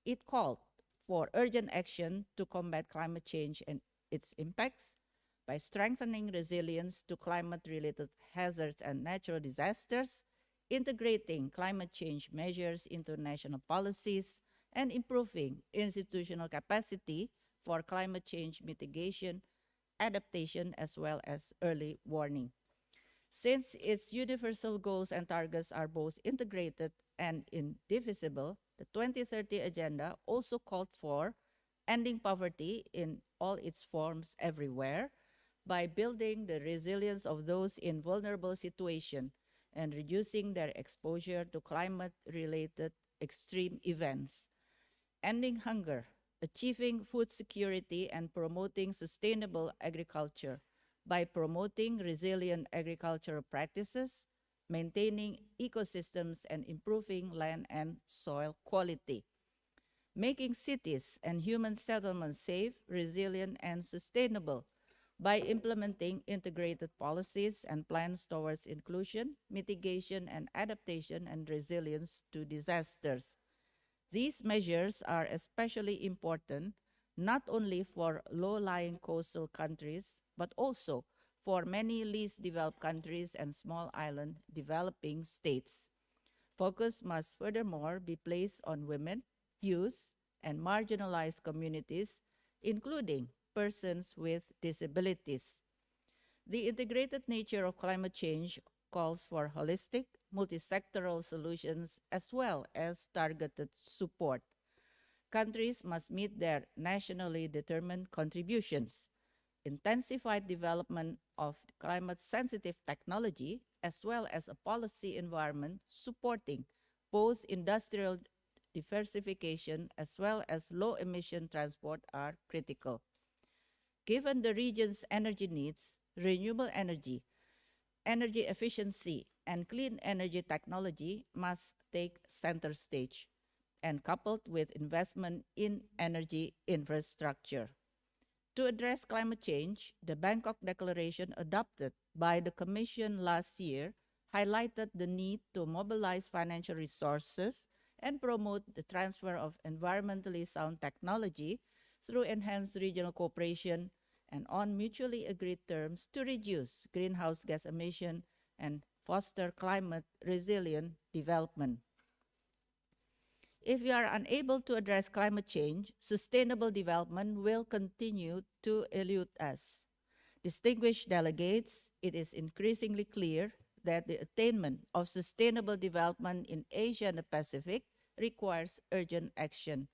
It called for urgent action to combat climate change and its impacts by strengthening resilience to climate-related hazards and natural disasters, integrating climate change measures into national policies, and improving institutional capacity for climate change mitigation, adaptation, as well as early warning. Since its universal goals and targets are both integrated and indivisible, the 2030 Agenda also called for ending poverty in all its forms everywhere by building the resilience of those in vulnerable situations and reducing their exposure to climate-related extreme events, ending hunger, achieving food security, and promoting sustainable agriculture by promoting resilient agricultural practices, maintaining ecosystems, and improving land and soil quality, making cities and human settlements safe, resilient, and sustainable by implementing integrated policies and plans towards inclusion, mitigation, and adaptation and resilience to disasters. These measures are especially important not only for low-lying coastal countries, but also for many least developed countries and small island developing states. Focus must furthermore be placed on women, youth, and marginalized communities, including persons with disabilities. The integrated nature of climate change calls for holistic, multi-sectoral solutions as well as targeted support. Countries must meet their nationally determined contributions. Intensified development of climate-sensitive technology, as well as a policy environment supporting both industrial diversification as well as low-emission transport are critical. Given the region's energy needs, renewable energy, energy efficiency, and clean energy technology must take center stage, and coupled with investment in energy infrastructure. To address climate change, the Bangkok Declaration adopted by the Commission last year highlighted the need to mobilize financial resources and promote the transfer of environmentally sound technology through enhanced regional cooperation and on mutually agreed terms to reduce greenhouse gas emission and foster climate resilient development. If we are unable to address climate change, sustainable development will continue to elude us. Distinguished delegates, it is increasingly clear that the attainment of sustainable development in Asia and the Pacific requires urgent action.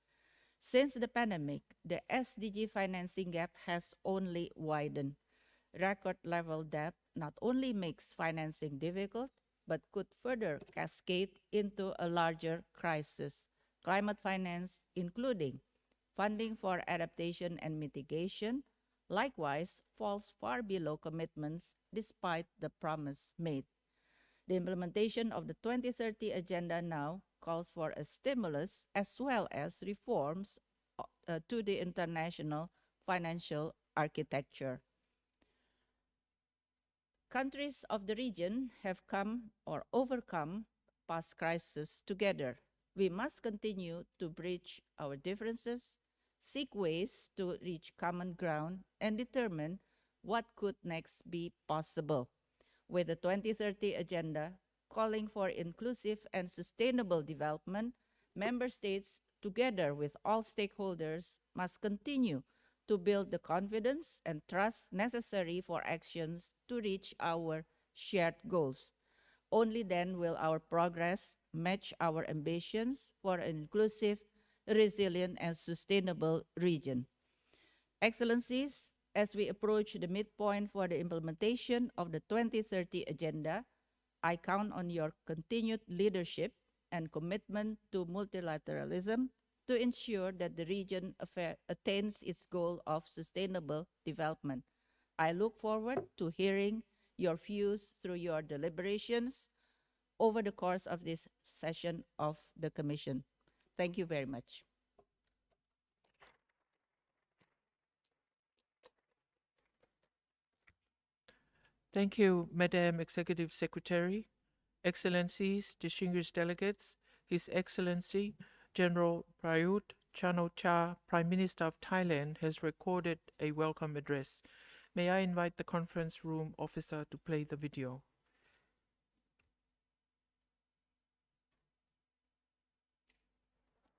Since the pandemic, the SDG financing gap has only widened. Record level debt not only makes financing difficult, but could further cascade into a larger crisis. Climate finance, including funding for adaptation and mitigation, likewise falls far below commitments despite the promise made. The implementation of the 2030 Agenda now calls for a stimulus as well as reforms to the international financial architecture. Countries of the region have come or overcome past crises together. We must continue to bridge our differences, seek ways to reach common ground, and determine what could next be possible. With the 2030 Agenda calling for inclusive and sustainable development, member states, together with all stakeholders, must continue to build the confidence and trust necessary for actions to reach our shared goals. Only then will our progress match our ambitions for an inclusive, resilient, and sustainable region. Excellencies, as we approach the midpoint for the implementation of the 2030 Agenda, I count on your continued leadership and commitment to multilateralism to ensure that the region attains its goal of sustainable development. I look forward to hearing your views through your deliberations over the course of this session of the Commission. Thank you very much. Thank you, Madam Executive Secretary. Excellencies, distinguished delegates, His Excellency General Prayut Chan-o-cha, Prime Minister of Thailand, has recorded a welcome address. May I invite the conference room officer to play the video.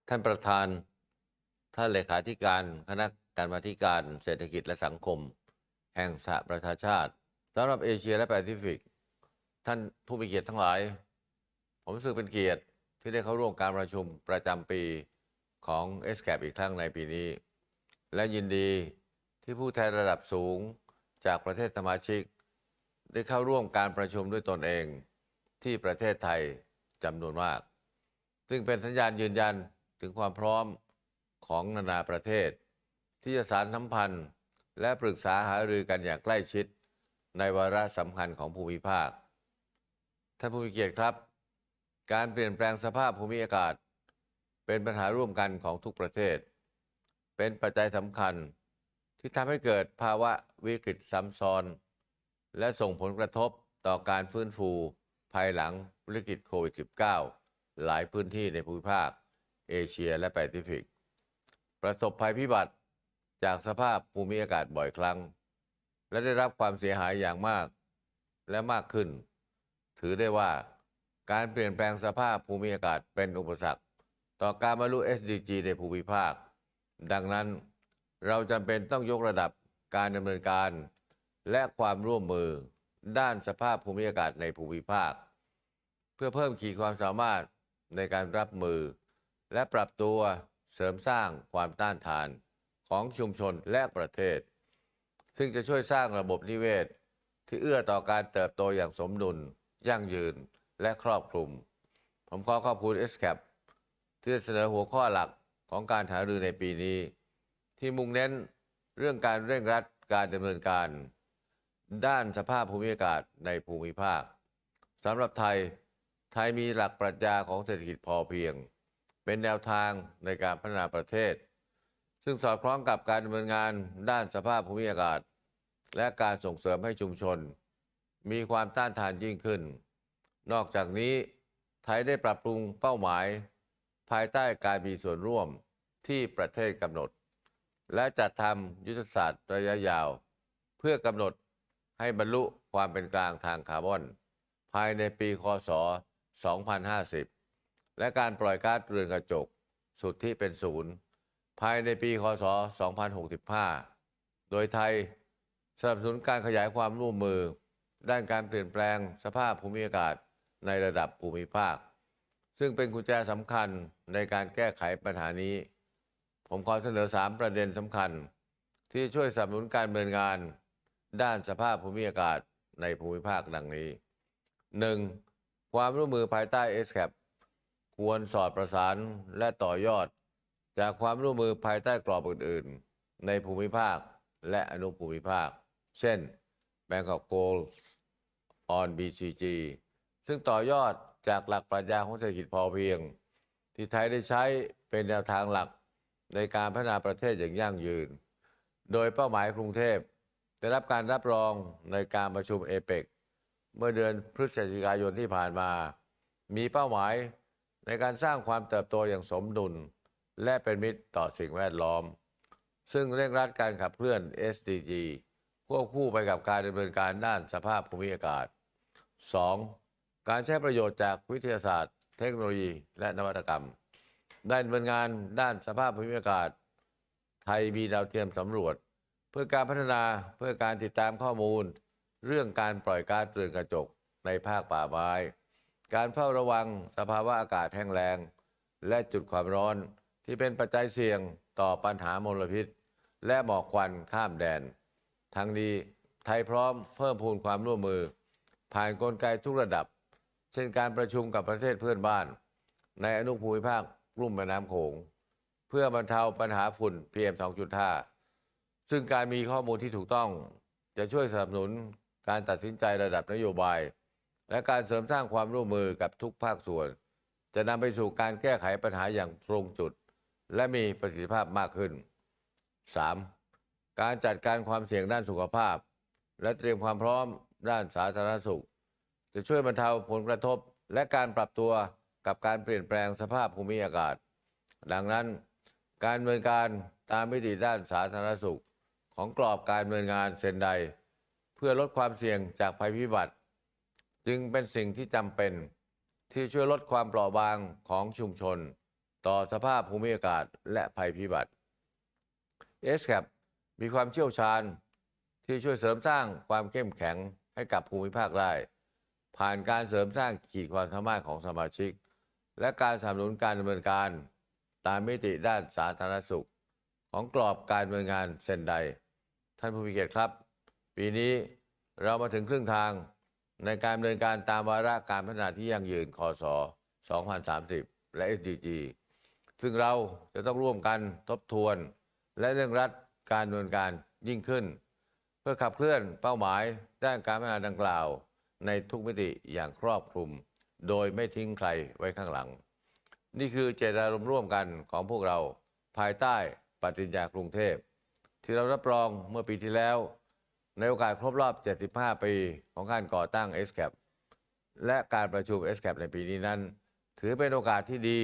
ท่านประธาน ท่านเลขาธิการคณะกรรมาธิการเศรษฐกิจและสังคม แห่งสหประชาชาติสำหรับเอเชียและแปซิฟิก ท่านผู้มีเกียรติทั้งหลาย ผมรู้สึกเป็นเกียรติที่ได้เข้าร่วมการประชุมประจำปีของ ESCAP อีกครั้งในปีนี้ และยินดีที่ผู้แทนระดับสูงจากประเทศสมาชิก ได้เข้าร่วมการประชุมด้วยตนเองที่ประเทศไทยจำนวนมาก ซึ่งเป็นสัญญาณยืนยันถึงความพร้อมของนานาประเทศ ที่จะสานสัมพันธ์และปรึกษาหารือกันอย่างใกล้ชิดในวาระสำคัญของภูมิภาค ท่านผู้มีเกียรติครับ การเปลี่ยนแปลงสภาพภูมิอากาศเป็นปัญหาร่วมกันของทุกประเทศ เป็นปัจจัยสำคัญที่ทำให้เกิดภาวะวิกฤตซ้ำซ้อน และส่งผลกระทบต่อการฟื้นฟูภายหลังวิกฤตโควิด -19 หลายพื้นที่ในภูมิภาคเอเชียและแปซิฟิก ประสบภัยพิบัติจากสภาพภูมิอากาศบ่อยครั้ง และได้รับความเสียหายอย่างมากและมากขึ้น ถือได้ว่าการเปลี่ยนแปลงสภาพภูมิอากาศเป็นอุปสรรคต่อการบรรลุ SDG ในภูมิภาค ดังนั้นเราจำเป็นต้องยกระดับการดำเนินการและความร่วมมือด้านสภาพภูมิอากาศในภูมิภาค เพื่อเพิ่มขีดความสามารถในการรับมือและปรับตัวเสริมสร้างความต้านทานของชุมชนและประเทศ ซึ่งจะช่วยสร้างระบบนิเวศ ที่เอื้อต่อการเติบโตอย่างสมดุลยั่งยืนและครอบคลุมผมขอขอบคุณ ESCAP ที่ได้เสนอหัวข้อหลักของการหารือในปีนี้ที่มุ่งเน้นเรื่องการเร่งรัดการดำเนินการด้านสภาพภูมิอากาศในภูมิภาคสำหรับไทยมีหลักปรัชญาของเศรษฐกิจพอเพียงเป็นแนวทางในการพัฒนาประเทศซึ่งสอดคล้องกับการดำเนินงานด้านสภาพภูมิอากาศและการส่งเสริมให้ชุมชนมีความต้านทานยิ่งขึ้นนอกจากนี้ไทยได้ปรับปรุงเป้าหมายภายใต้การมีส่วนร่วมที่ประเทศกำหนดและจัดทำยุทธศาสตร์ระยะยาวเพื่อกำหนดให้บรรลุความเป็นกลางทางคาร์บอนภายในปีค.ศ. 2050และการปล่อยก๊าซเรือนกระจกสุทธิเป็นศูนย์ภายในปีค.ศ. 2065โดยไทยสนับสนุนการขยายความร่วมมือด้านการเปลี่ยนแปลงสภาพภูมิอากาศในระดับภูมิภาคซึ่งเป็นกุญแจสำคัญในการแก้ไขปัญหานี้ผมขอเสนอ3ประเด็นสำคัญที่ช่วยสนับสนุนการดำเนินงานด้านสภาพภูมิอากาศในภูมิภาคดังนี้ 1. ความร่วมมือภายใต้ ESCAP ควรสอดประสานและต่อยอดจากความร่วมมือภายใต้กรอบอื่นๆในภูมิภาคและอนุภูมิภาคเช่น Bangkok Goals on BCG ซึ่งต่อยอดจากหลักปรัชญาของเศรษฐกิจพอเพียงที่ไทยได้ใช้เป็นแนวทางหลักในการพัฒนาประเทศอย่างยั่งยืนโดยเป้าหมายกรุงเทพได้รับการรับรองในการประชุมเอเปกเมื่อเดือนพฤศจิกายนที่ผ่านมามีเป้าหมายในการสร้างความเติบโตอย่างสมดุลและเป็นมิตรต่อสิ่งแวดล้อมซึ่งเร่งรัดการขับเคลื่อน SDG ควบคู่ไปกับการดำเนินการด้านสภาพภูมิอากาศ 2. การใช้ประโยชน์จากวิทยาศาสตร์เทคโนโลยีและนวัตกรรมได้ดำเนินงานด้านสภาพภูมิอากาศไทยมีดาวเทียมสำรวจเพื่อการพัฒนาเพื่อการติดตามข้อมูลเรื่องการปล่อยก๊าซเรือนกระจกในภาคป่าไม้การเฝ้าระวังสภาวะอากาศแห้งแล้งและจุดความร้อนที่เป็นปัจจัยเสี่ยงต่อปัญหามลพิษและหมอกควันข้ามแดนทั้งนี้ไทยพร้อมเพิ่มพูนความร่วมมือผ่านกลไกทุกระดับเช่นการประชุมกับประเทศเพื่อนบ้านในอนุภูมิภาคลุ่มแม่น้ำโขงเพื่อบรรเทาปัญหาฝุ่น PM 2.5 ซึ่งการมีข้อมูลที่ถูกต้องจะช่วยสนับสนุนการตัดสินใจระดับนโยบายและการเสริมสร้างความร่วมมือกับทุกภาคส่วนจะนำไปสู่การแก้ไขปัญหาอย่างตรงจุดและมีประสิทธิภาพมากขึ้น 3. การจัดการความเสี่ยงด้านสุขภาพและเตรียมความพร้อมด้านสาธารณสุขจะช่วยบรรเทาผลกระทบและการปรับตัวกับการเปลี่ยนแปลงสภาพภูมิอากาศดังนั้นการดำเนินการตามมิติด้านสาธารณสุขของกรอบการดำเนินงานเซนไดเพื่อลดความเสี่ยงจากภัยพิบัติจึงเป็นสิ่งที่จำเป็นที่ช่วยลดความเปราะบางของชุมชนต่อสภาพภูมิอากาศและภัยพิบัติ ESCAP มีความเชี่ยวชาญที่ช่วยเสริมสร้างความเข้มแข็งให้กับภูมิภาคได้ผ่านการเสริมสร้างขีดความสามารถของสมาชิกและการสนับสนุนการดำเนินการตามมิติด้านสาธารณสุขของกรอบการดำเนินงานเซนไดท่านผู้มีเกียรติครับปีนี้เรามาถึงครึ่งทางในการดำเนินการตามวาระการพัฒนาที่ยั่งยืนค.ศ. 2030 และ SDG ซึ่งเราจะต้องร่วมกันทบทวนและเร่งรัดการดำเนินการยิ่งขึ้นเพื่อขับเคลื่อนเป้าหมายด้านการพัฒนาดังกล่าวในทุกมิติอย่างครอบคลุมโดยไม่ทิ้งใครไว้ข้างหลังนี่คือเจตนารมณ์ร่วมกันของพวกเราภายใต้ปฏิญญากรุงเทพที่เรารับรองเมื่อปีที่แล้วในโอกาสครบรอบ 75 ปีของการก่อตั้ง ESCAP และการประชุม ESCAP ในปีนี้นั้นถือเป็นโอกาสที่ดี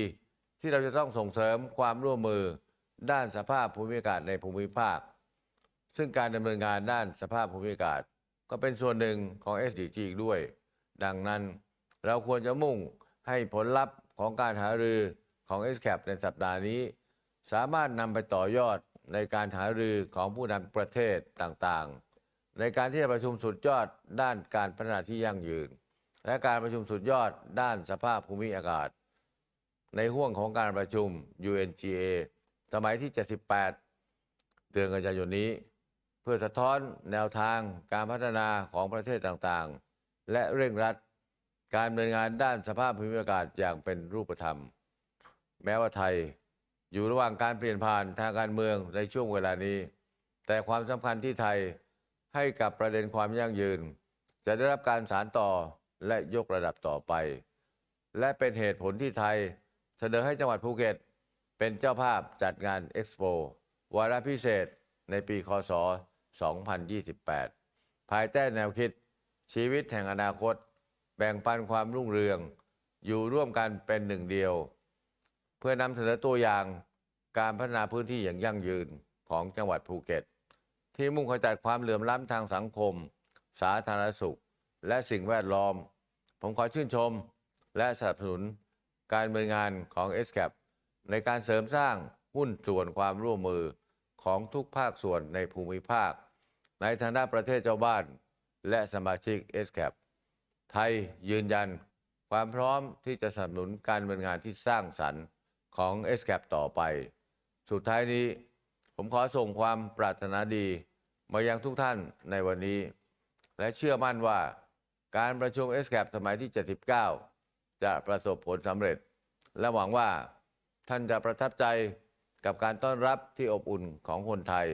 ที่เราจะต้องส่งเสริมความร่วมมือด้านสภาพภูมิอากาศในภูมิภาคซึ่งการดำเนินงานด้านสภาพภูมิอากาศก็เป็นส่วนหนึ่งของ SDG อีกด้วยดังนั้นเราควรจะมุ่งให้ผลลัพธ์ของการหารือของ ESCAP ในสัปดาห์นี้สามารถนำไปต่อยอดในการหารือของผู้นำประเทศต่างๆในการที่จะประชุมสุดยอดด้านการพัฒนาที่ยั่งยืนและการประชุมสุดยอดด้านสภาพภูมิอากาศในห้วงของการประชุม UNGA สมัยที่ 78 เดือนกันยายนนี้ เพื่อสะท้อนแนวทางการพัฒนาของประเทศต่างๆ และเร่งรัดการดำเนินงานด้านสภาพภูมิอากาศอย่างเป็นรูปธรรม แม้ว่าไทยอยู่ระหว่างการเปลี่ยนผ่านทางการเมืองในช่วงเวลานี้ แต่ความสำคัญที่ไทยให้กับประเด็นความยั่งยืน จะได้รับการสานต่อและยกระดับต่อไป และเป็นเหตุผลที่ไทยเสนอให้จังหวัดภูเก็ตเป็นเจ้าภาพจัดงานเอ็กซ์โปวาระพิเศษในปีคศ 2028 ภายใต้แนวคิดชีวิตแห่งอนาคต แบ่งปันความรุ่งเรือง อยู่ร่วมกันเป็นหนึ่งเดียว เพื่อนำเสนอตัวอย่างการพัฒนาพื้นที่อย่างยั่งยืนของจังหวัดภูเก็ต ที่มุ่งขจัดความเหลื่อมล้ำทางสังคม สาธารณสุข และสิ่งแวดล้อม ผมขอชื่นชมและสนับสนุนการดำเนินงานของ ESCAP ในการเสริมสร้างหุ้นส่วนความร่วมมือของทุกภาคส่วนในภูมิภาค ในฐานะประเทศเจ้าบ้านและสมาชิก ESCAP ไทยยืนยันความพร้อมที่จะสนับสนุนการดำเนินงานที่สร้างสรรค์ของ ESCAP ต่อไป สุดท้ายนี้ผมขอส่งความปรารถนาดีมายังทุกท่านในวันนี้ และเชื่อมั่นว่าการประชุม ESCAP สมัยที่ 79 จะประสบผลสำเร็จ และหวังว่าท่านจะประทับใจกับการต้อนรับที่อบอุ่นของคนไทย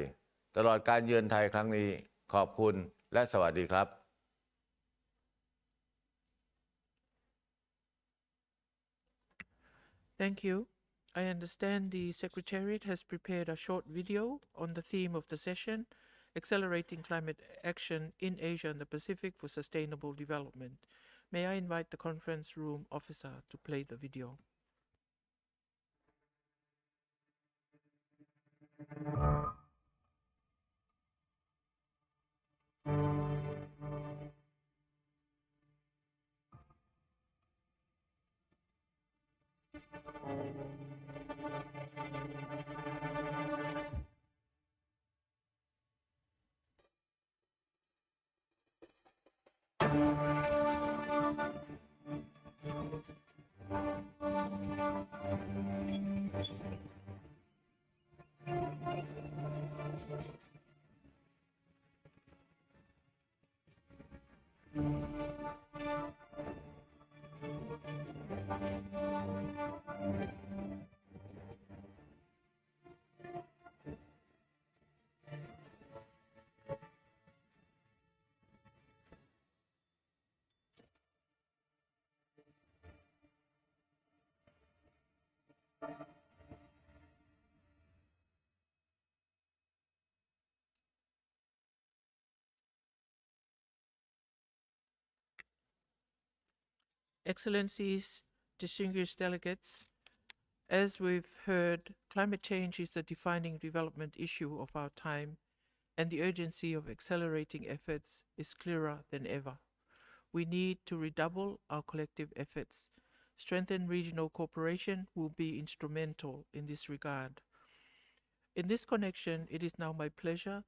ตลอดการเยือนไทยครั้งนี้ขอบคุณและสวัสดีครับ Thank you. I understand the Secretariat has prepared a short video on the theme of the session, Accelerating Climate Action in Asia and the Pacific for Sustainable Development. May I invite the conference room officer to play the video. Excellencies, distinguished delegates, as we've heard, climate change is the defining development issue of our time, and the urgency of accelerating efforts is clearer than ever. We need to redouble our collective efforts. Strengthened regional cooperation will be instrumental in this regard. In this connection, it is now my pleasure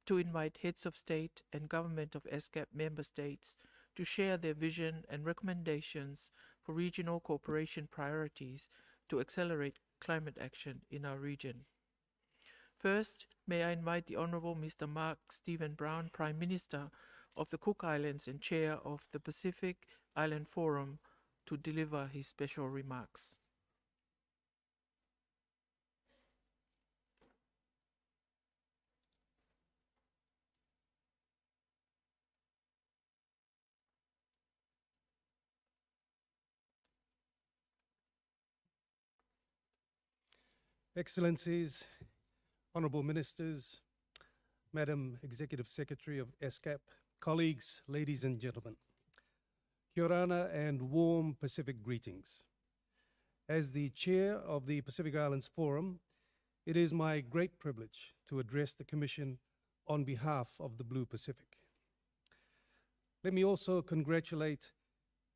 to invite heads of state and government of ESCAP member states to share their vision and recommendations for regional cooperation priorities to accelerate climate action in our region. First, may I invite the Honorable Mr. Mark Stephen Brown, Prime Minister of the Cook Islands and Chair of the Pacific Island Forum, to deliver his special remarks. Excellencies, Honourable Ministers, Madam Executive Secretary of ESCAP, colleagues, ladies and gentlemen, Kia ora and warm Pacific greetings. As the Chair of the Pacific Islands Forum, it is my great privilege to address the Commission on behalf of the Blue Pacific. Let me also congratulate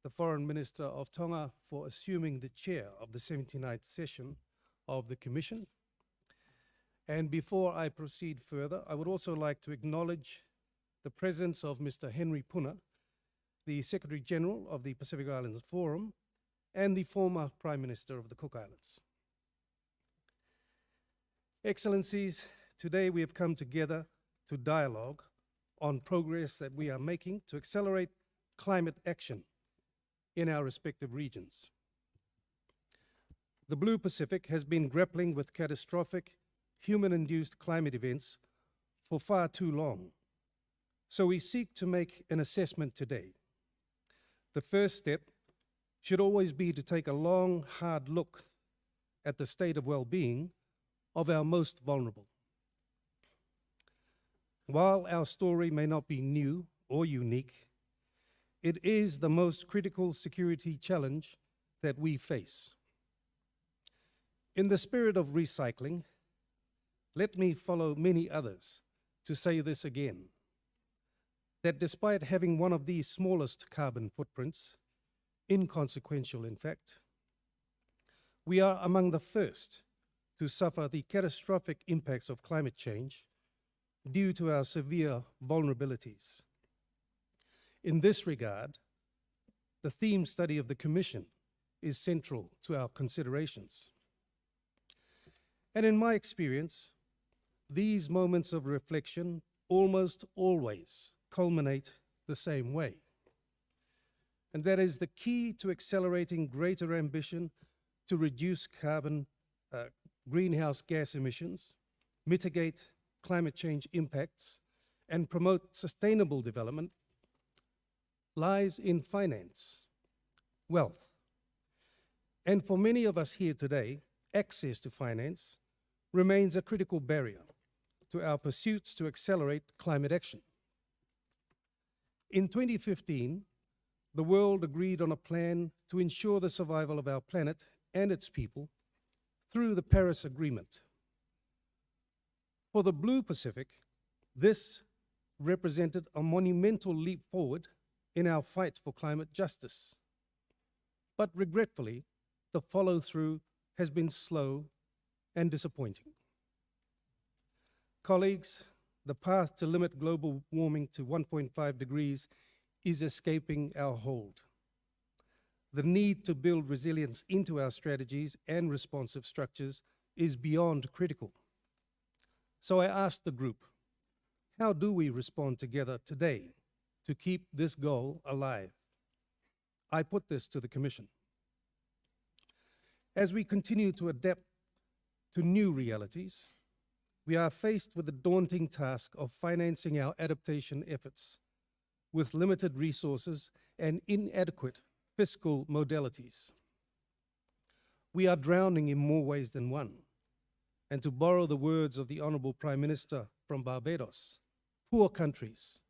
the Foreign Minister of Tonga for assuming the chair of the 79th session of the Commission. And before I proceed further, I would also like to acknowledge the presence of Mr. Henry Puna, the Secretary General of the Pacific Islands Forum, and the former Prime Minister of the Cook Islands. Excellencies, today we have come together to dialogue on progress that we are making to accelerate climate action in our respective regions. The Blue Pacific has been grappling with catastrophic human-induced climate events for far too long, so we seek to make an assessment today. The first step should always be to take a long, hard look at the state of well-being of our most vulnerable. While our story may not be new or unique, it is the most critical security challenge that we face. In the spirit of recycling, let me follow many others to say this again, that despite having one of the smallest carbon footprints, inconsequential in fact, we are among the first to suffer the catastrophic impacts of climate change due to our severe vulnerabilities. In this regard, the theme study of the Commission is central to our considerations. And in my experience, these moments of reflection almost always culminate the same way. And that is the key to accelerating greater ambition to reduce greenhouse gas emissions, mitigate climate change impacts, and promote sustainable development lies in finance, wealth. And for many of us here today, access to finance remains a critical barrier to our pursuits to accelerate climate action. In 2015, the world agreed on a plan to ensure the survival of our planet and its people through the Paris Agreement. For the Blue Pacific, this represented a monumental leap forward in our fight for climate justice. But regretfully, the follow-through has been slow and disappointing. Colleagues, the path to limit global warming to 1.5 degrees is escaping our hold. The need to build resilience into our strategies and responsive structures is beyond critical. So I asked the group, how do we respond together today to keep this goal alive? I put this to the Commission. As we continue to adapt to new realities, we are faced with the daunting task of financing our adaptation efforts with limited resources and inadequate fiscal modalities. We are drowning in more ways than one. And to borrow the words of the Honourable Prime Minister from Barbados, poor countries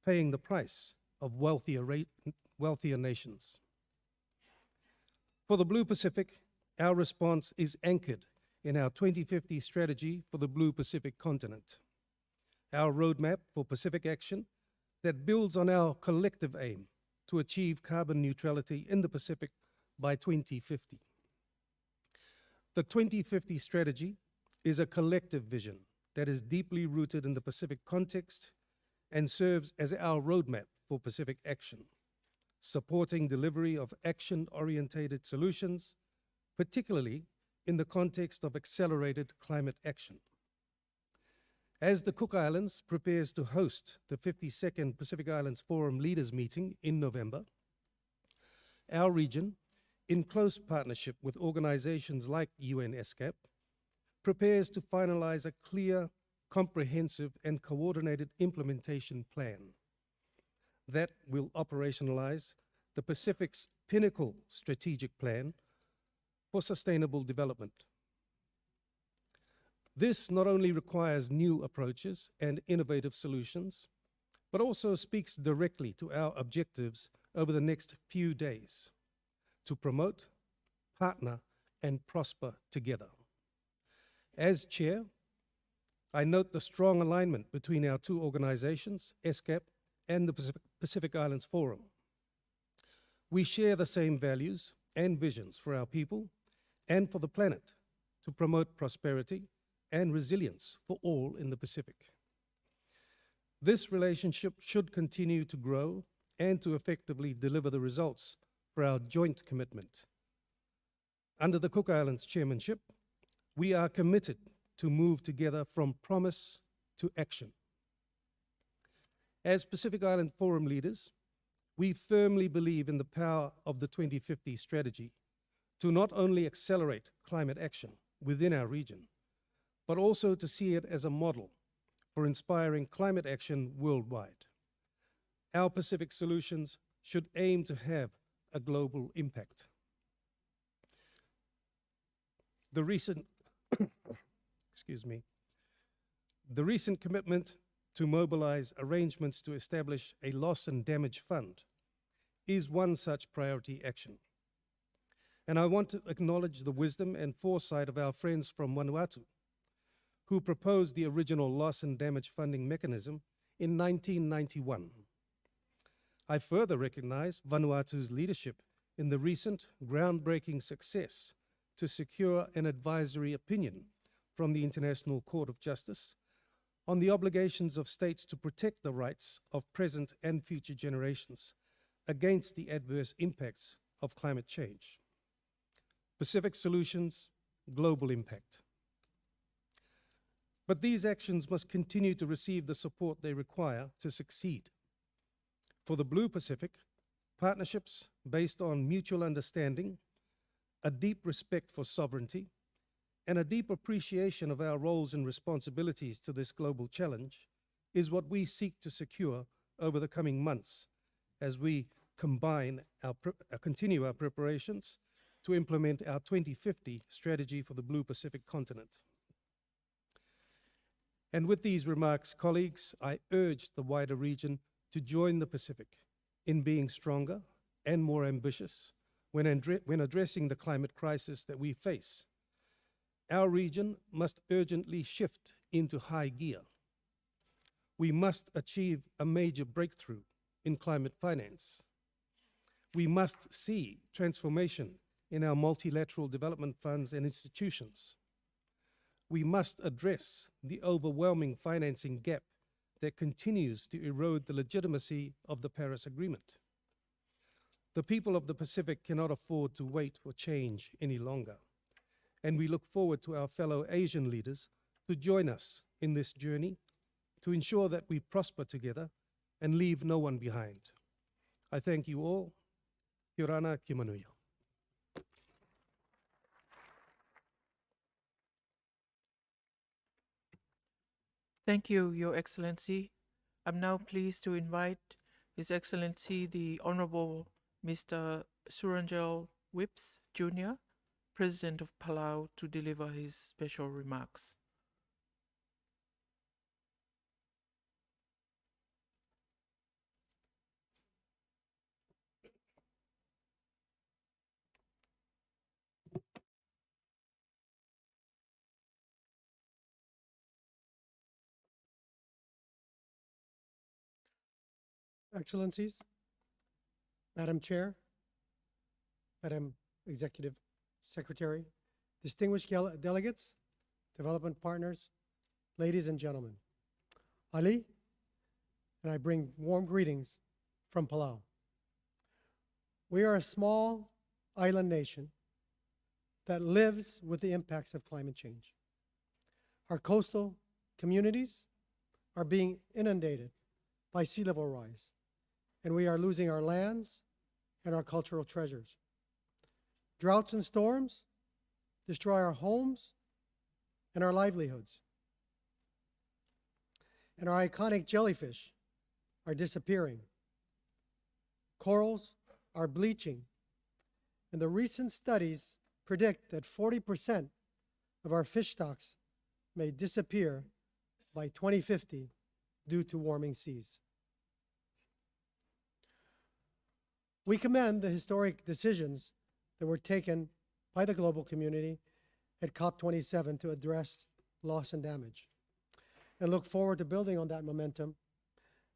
paying the price of wealthier nations. For the Blue Pacific, our response is anchored in our 2050 strategy for the Blue Pacific continent, our roadmap for Pacific action that builds on our collective aim to achieve carbon neutrality in the Pacific by 2050. The 2050 strategy is a collective vision that is deeply rooted in the Pacific context and serves as our roadmap for Pacific action, supporting delivery of action-orientated solutions, particularly in the context of accelerated climate action. As the Cook Islands prepares to host the 52nd Pacific Islands Forum Leaders Meeting in November, our region, in close partnership with organizations like UN ESCAP, prepares to finalize a clear, comprehensive, and coordinated implementation plan that will operationalize the Pacific's pinnacle strategic plan for sustainable development. This not only requires new approaches and innovative solutions, but also speaks directly to our objectives over the next few days to promote, partner, and prosper together. As chair, I note the strong alignment between our two organizations, ESCAP and the Pacific Islands Forum. We share the same values and visions for our people and for the planet to promote prosperity and resilience for all in the Pacific. This relationship should continue to grow and to effectively deliver the results for our joint commitment. Under the Cook Islands chairmanship, we are committed to move together from promise to action, As Pacific Island Forum leaders, we firmly believe in the power of the 2050 strategy to not only accelerate climate action within our region, but also to see it as a model for inspiring climate action worldwide. Our Pacific solutions should aim to have a global impact. The recent, the recent commitment to mobilize arrangements to establish a loss and damage fund is one such priority action. And I want to acknowledge the wisdom and foresight of our friends from Vanuatu, who proposed the original loss and damage funding mechanism in 1991. I further recognize Vanuatu's leadership in the recent groundbreaking success to secure an advisory opinion from the International Court of Justice on the obligations of states to protect the rights of present and future generations against the adverse impacts of climate change. Pacific solutions, global impact. But these actions must continue to receive the support they require to succeed. For the Blue Pacific, partnerships based on mutual understanding, a deep respect for sovereignty, and a deep appreciation of our roles and responsibilities to this global challenge is what we seek to secure over the coming months as we continue our preparations to implement our 2050 strategy for the Blue Pacific continent. And with these remarks, colleagues, I urge the wider region to join the Pacific in being stronger and more ambitious when addressing the climate crisis that we face. Our region must urgently shift into high gear. We must achieve a major breakthrough in climate finance. We must see transformation in our multilateral development funds and institutions. We must address the overwhelming financing gap that continues to erode the legitimacy of the Paris Agreement. The people of the Pacific cannot afford to wait for change any longer, and we look forward to our fellow Asian leaders to join us in this journey to ensure that we prosper together and leave no one behind. I thank you all. Kia ora, ki manuia. Thank you, Your Excellency. I'm now pleased to invite His Excellency the Honorable Mr. Surangel Whips Jr., President of Palau, to deliver his special remarks. Excellencies, Madam Chair, Madam Executive Secretary, distinguished delegates, development partners, ladies and gentlemen. Ali, and I bring warm greetings from Palau. We are a small island nation that lives with the impacts of climate change. Our coastal communities are being inundated by sea level rise, and we are losing our lands and our cultural treasures. Droughts and storms destroy our homes and our livelihoods. And our iconic jellyfish are disappearing. Corals are bleaching, and the recent studies predict that 40% of our fish stocks may disappear by 2050 due to warming seas. We commend the historic decisions that were taken by the global community at COP27 to address loss and damage, and look forward to building on that momentum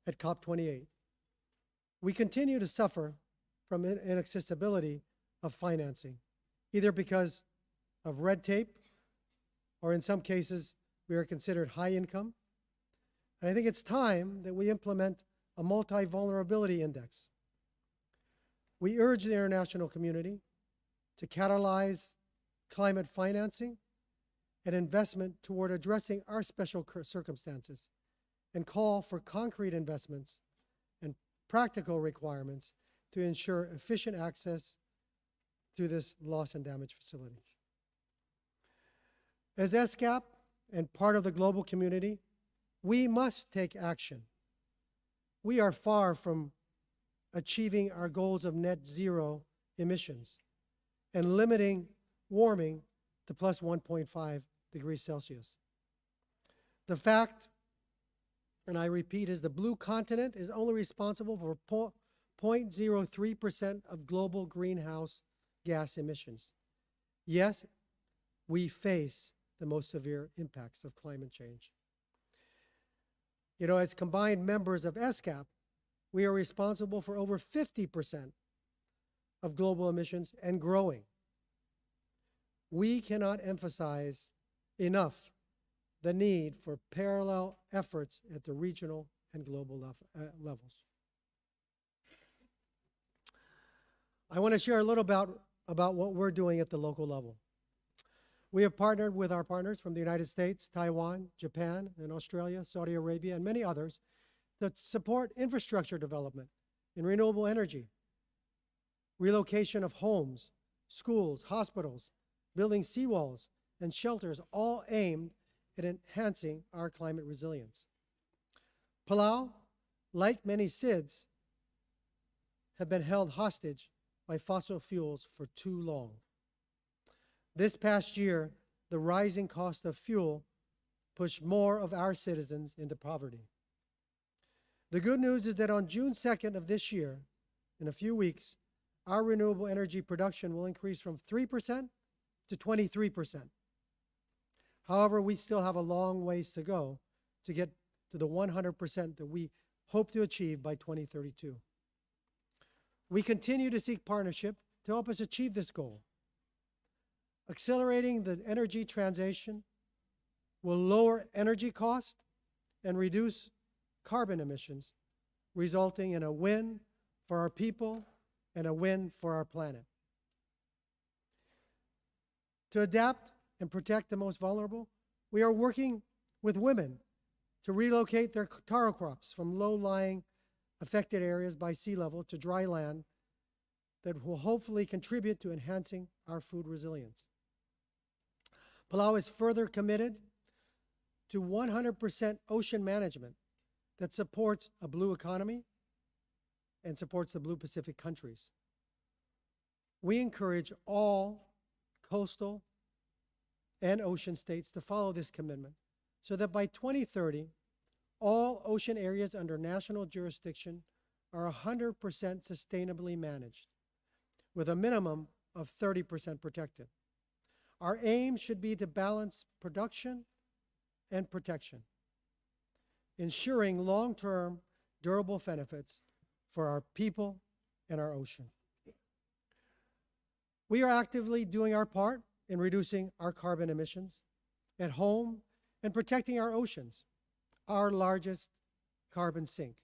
at COP28. We continue to suffer from inaccessibility of financing, either because of red tape, or in some cases, we are considered high income. And I think it's time that we implement a multi-vulnerability index. We urge the international community to catalyze climate financing and investment toward addressing our special circumstances and call for concrete investments and practical requirements to ensure efficient access to this loss and damage facility. As ESCAP and part of the global community, we must take action. We are far from achieving our goals of net zero emissions and limiting warming to plus 1.5 degrees Celsius. The fact, and I repeat, is the blue continent is only responsible for 0.03% of global greenhouse gas emissions. Yes, we face the most severe impacts of climate change. You know, as combined members of ESCAP, we are responsible for over 50% of global emissions and growing. We cannot emphasize enough the need for parallel efforts at the regional and global levels. I want to share a little about what we're doing at the local level. We have partnered with our partners from the United States, Taiwan, Japan, and Australia, Saudi Arabia, and many others to support infrastructure development in renewable energy, relocation of homes, schools, hospitals, building seawalls and shelters, all aimed at enhancing our climate resilience. Palau, like many SIDS, have been held hostage by fossil fuels for too long. This past year, the rising cost of fuel pushed more of our citizens into poverty. The good news is that on June 2nd of this year, in a few weeks, our renewable energy production will increase from 3% to 23%. However, we still have a long ways to go to get to the 100% that we hope to achieve by 2032. We continue to seek partnership to help us achieve this goal. Accelerating the energy transition will lower energy costs and reduce carbon emissions, resulting in a win for our people and a win for our planet. To adapt and protect the most vulnerable, we are working with women to relocate their taro crops from low-lying affected areas by sea level to dry land that will hopefully contribute to enhancing our food resilience. Palau is further committed to 100% ocean management that supports a blue economy and supports the Blue Pacific countries. We encourage all coastal and ocean states to follow this commitment so that by 2030, all ocean areas under national jurisdiction are 100% sustainably managed, with a minimum of 30% protected. Our aim should be to balance production and protection, ensuring long-term durable benefits for our people and our ocean. We are actively doing our part in reducing our carbon emissions at home and protecting our oceans, our largest carbon sink.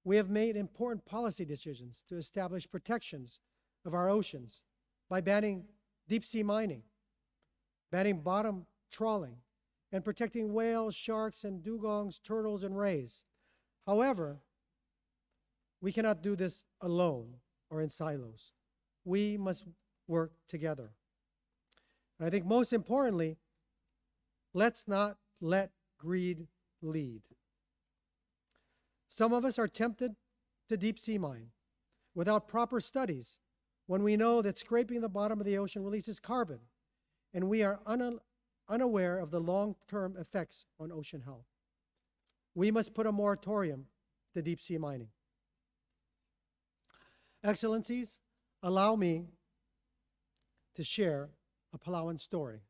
We have made important policy decisions to establish protections of our oceans by banning deep-sea mining, banning bottom trawling, and protecting whales, sharks, and dugongs, turtles, and rays. However, we cannot do this alone or in silos. We must work together. And I think most importantly, let's not let greed lead. Some of us are tempted to deep-sea mine without proper studies when we know that scraping the bottom of the ocean releases carbon, and we are unaware of the long-term effects on ocean health. We must put a moratorium to deep-sea mining. Excellencies, allow me to share a Palauan story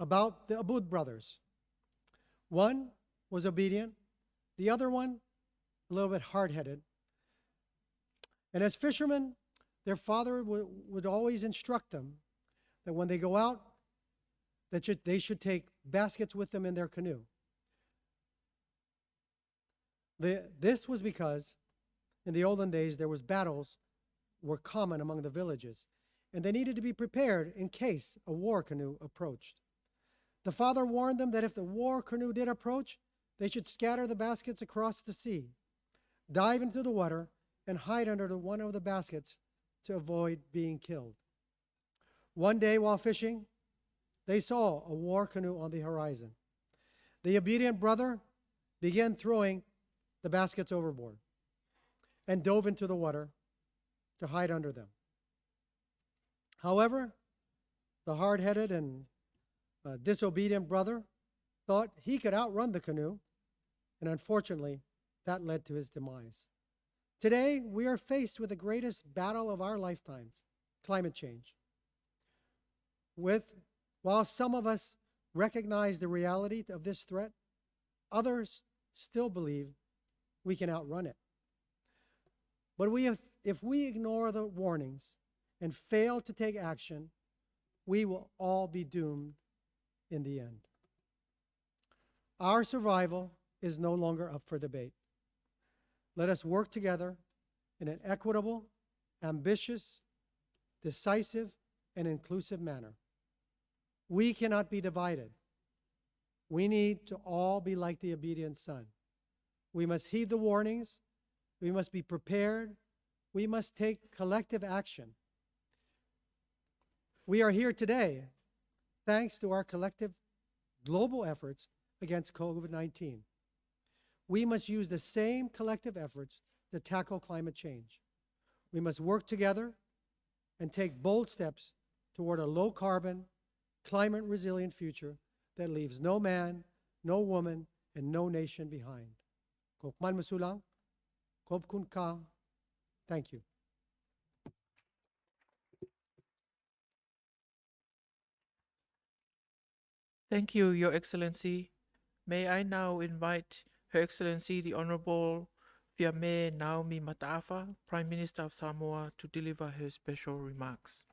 about the Abud brothers. One was obedient, the other one a little bit hard-headed. And as fishermen, their father would always instruct them that when they go out, that they should take baskets with them in their canoe. This was because in the olden days there was battles were common among the villages, and they needed to be prepared in case a war canoe approached. The father warned them that if the war canoe did approach, they should scatter the baskets across the sea, dive into the water, and hide under one of the baskets to avoid being killed. One day while fishing, they saw a war canoe on the horizon. The obedient brother began throwing the baskets overboard and dove into the water to hide under them. However, the hard-headed and disobedient brother thought he could outrun the canoe, and unfortunately, that led to his demise. Today, we are faced with the greatest battle of our lifetimes, climate change. While some of us recognize the reality of this threat, others still believe we can outrun it. But if we ignore the warnings and fail to take action, we will all be doomed in the end. Our survival is no longer up for debate. Let us work together in an equitable, ambitious, decisive, and inclusive manner. We cannot be divided. We need to all be like the obedient son. We must heed the warnings. We must be prepared. We must take collective action. We are here today thanks to our collective global efforts against COVID-19. We must use the same collective efforts to tackle climate change. We must work together and take bold steps toward a low-carbon, climate-resilient future that leaves no man, no woman, and no nation behind. Kopman masulang, kop kun ka. Thank you. Thank you, Your Excellency. May I now invite Her Excellency the Honorable Fiame Naomi Mataafa, Prime Minister of Samoa, to deliver her special remarks.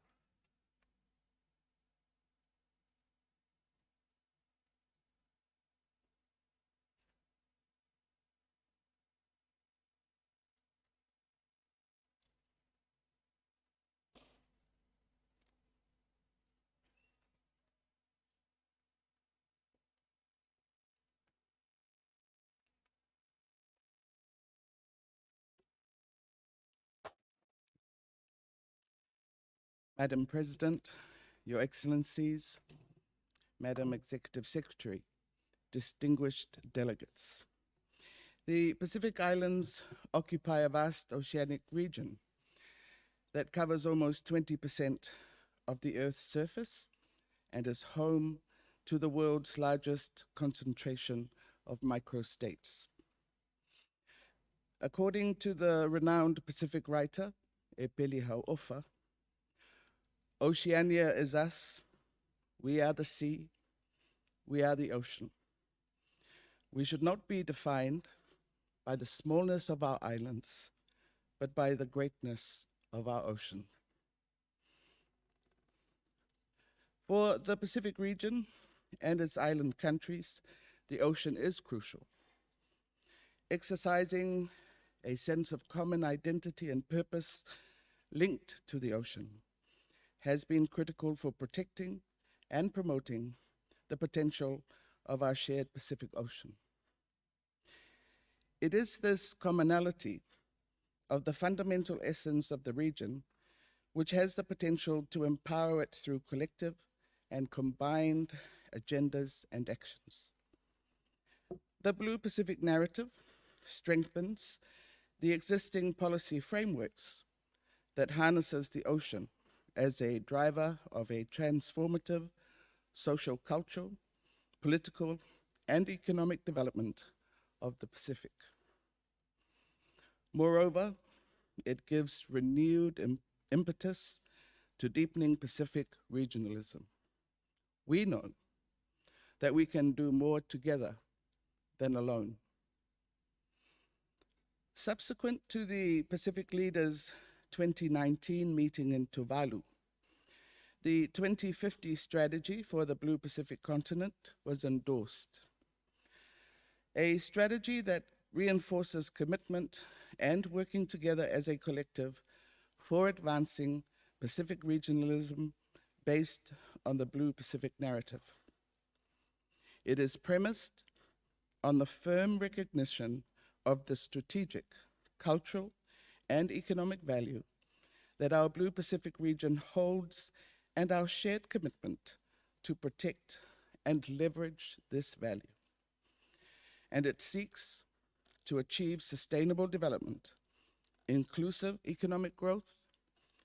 Madam President, Your Excellencies, Madam Executive Secretary, distinguished delegates. The Pacific Islands occupy a vast oceanic region that covers almost 20% of the Earth's surface and is home to the world's largest concentration of microstates. According to the renowned Pacific writer, Epeli Hau'ofa, Oceania is us, we are the sea, we are the ocean. We should not be defined by the smallness of our islands, but by the greatness of our oceans. For the Pacific region and its island countries, the ocean is crucial. Exercising a sense of common identity and purpose linked to the ocean has been critical for protecting and promoting the potential of our shared Pacific Ocean. It is this commonality of the fundamental essence of the region which has the potential to empower it through collective and combined agendas and actions. The Blue Pacific narrative strengthens the existing policy frameworks that harnesses the ocean as a driver of a transformative social, cultural, political, and economic development of the Pacific. Moreover, it gives renewed impetus to deepening Pacific regionalism. We know that we can do more together than alone. Subsequent to the Pacific Leaders 2019 meeting in Tuvalu, the 2050 strategy for the Blue Pacific continent was endorsed. A strategy that reinforces commitment and working together as a collective for advancing Pacific regionalism based on the Blue Pacific narrative. It is premised on the firm recognition of the strategic, cultural, and economic value that our Blue Pacific region holds and our shared commitment to protect and leverage this value. And it seeks to achieve sustainable development, inclusive economic growth,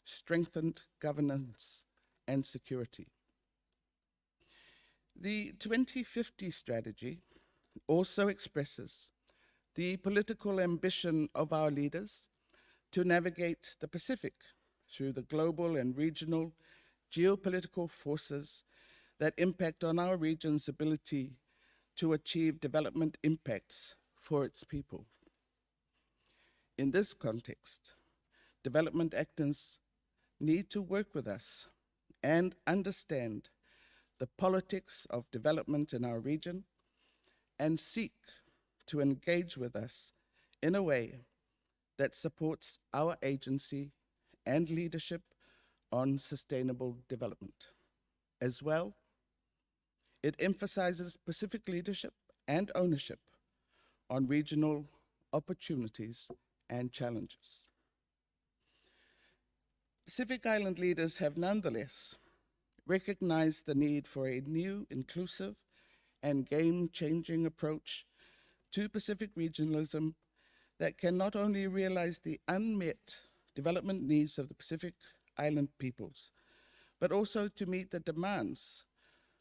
strengthened governance, and security. The 2050 strategy also expresses the political ambition of our leaders to navigate the Pacific through the global and regional geopolitical forces that impact on our region's ability to achieve development impacts for its people. In this context, development actors need to work with us and understand the politics of development in our region and seek to engage with us in a way that supports our agency and leadership on sustainable development. As well, it emphasizes Pacific leadership and ownership on regional opportunities and challenges. Pacific Island leaders have nonetheless recognized the need for a new, inclusive, and game-changing approach to Pacific regionalism that can not only realize the unmet development needs of the Pacific Island peoples, but also to meet the demands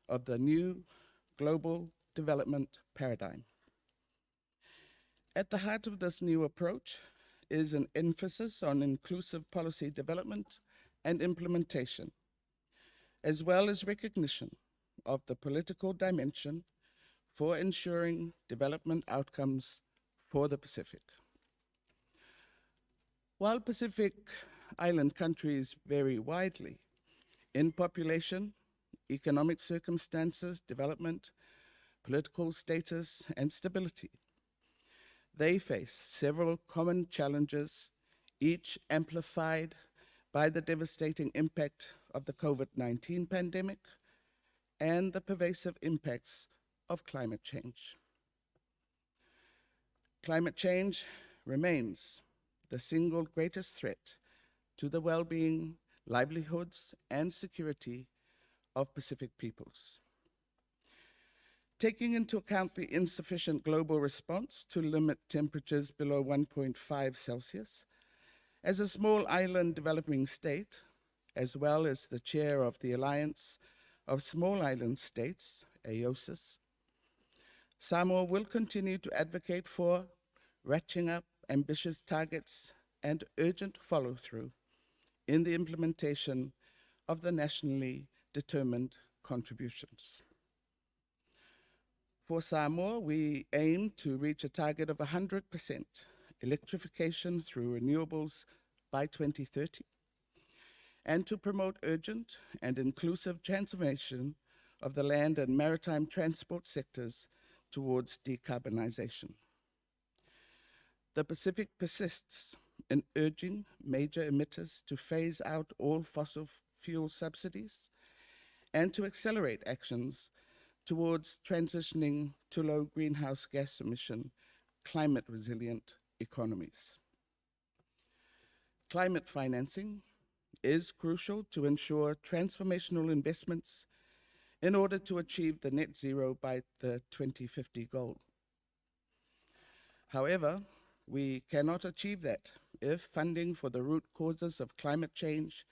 of the new global development paradigm. At the heart of this new approach is an emphasis on inclusive policy development and implementation, as well as recognition of the political dimension for ensuring development outcomes for the Pacific. While Pacific Island countries vary widely in population, economic circumstances, development, political status, and stability, they face several common challenges, each amplified by the devastating impact of the COVID-19 pandemic and the pervasive impacts of climate change. Climate change remains the single greatest threat to the well-being, livelihoods, and security of Pacific peoples. Taking into account the insufficient global response to limit temperatures below 1.5 Celsius, as a small island developing state, as well as the chair of the Alliance of Small Island States, AOSIS, Samoa will continue to advocate for ratcheting up ambitious targets and urgent follow-through in the implementation of the nationally determined contributions. For Samoa, we aim to reach a target of 100% electrification through renewables by 2030, and to promote urgent and inclusive transformation of the land and maritime transport sectors towards decarbonization. The Pacific persists in urging major emitters to phase out all fossil fuel subsidies and to accelerate actions towards transitioning to low greenhouse gas emission, climate resilient economies. Climate financing is crucial to ensure transformational investments in order to achieve the net zero by the 2050 goal. However, we cannot achieve that if funding for the root causes of climate change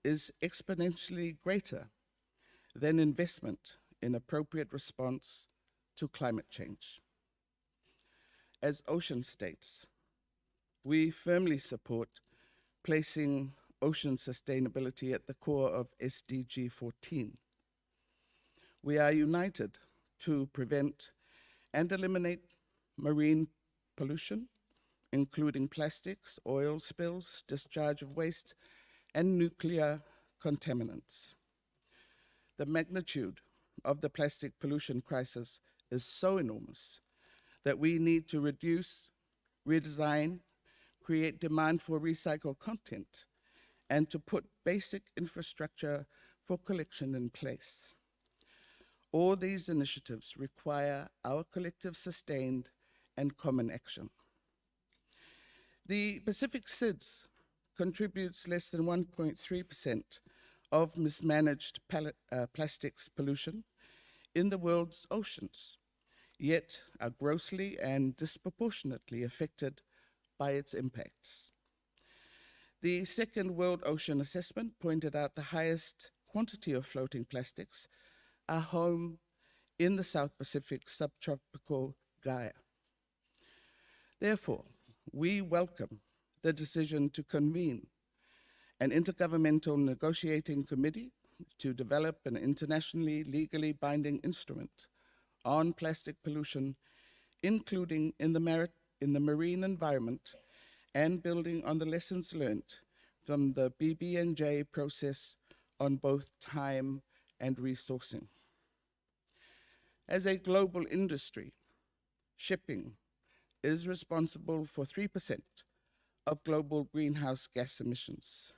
is exponentially greater than investment in appropriate response to climate change. As ocean states, we firmly support placing ocean sustainability at the core of SDG 14. We are united to prevent and eliminate marine pollution, including plastics, oil spills, discharge of waste, and nuclear contaminants. The magnitude of the plastic pollution crisis is so enormous that we need to reduce, redesign, create demand for recycled content, and to put basic infrastructure for collection in place. All these initiatives require our collective, sustained, and common action. The Pacific SIDS contributes less than 1.3% of mismanaged plastics pollution in the world's oceans, yet are grossly and disproportionately affected by its impacts. The second World Ocean Assessment pointed out the highest quantity of floating plastics are home in the South Pacific subtropical Gaia. Therefore, we welcome the decision to convene an intergovernmental negotiating committee to develop an internationally legally binding instrument on plastic pollution, including in the marine environment, and building on the lessons learned from the BB&J process on both time and resourcing. As a global industry, shipping is responsible for 3% of global greenhouse gas emissions.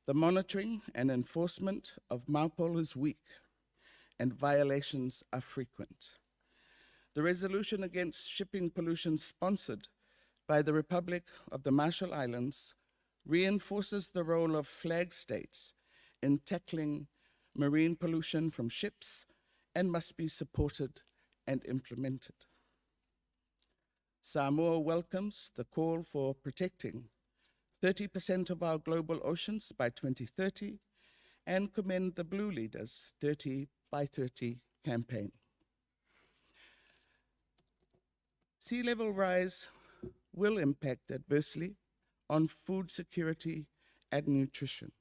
The monitoring and enforcement of MARPOL is weak, and violations are frequent. The resolution against shipping pollution sponsored by the Republic of the Marshall Islands reinforces the role of flag states in tackling marine pollution from ships and must be supported and implemented. Samoa welcomes the call for protecting 30% of our global oceans by 2030 and commend the Blue Leaders 30 by 30 campaign. Sea level rise will impact adversely on food security and nutrition,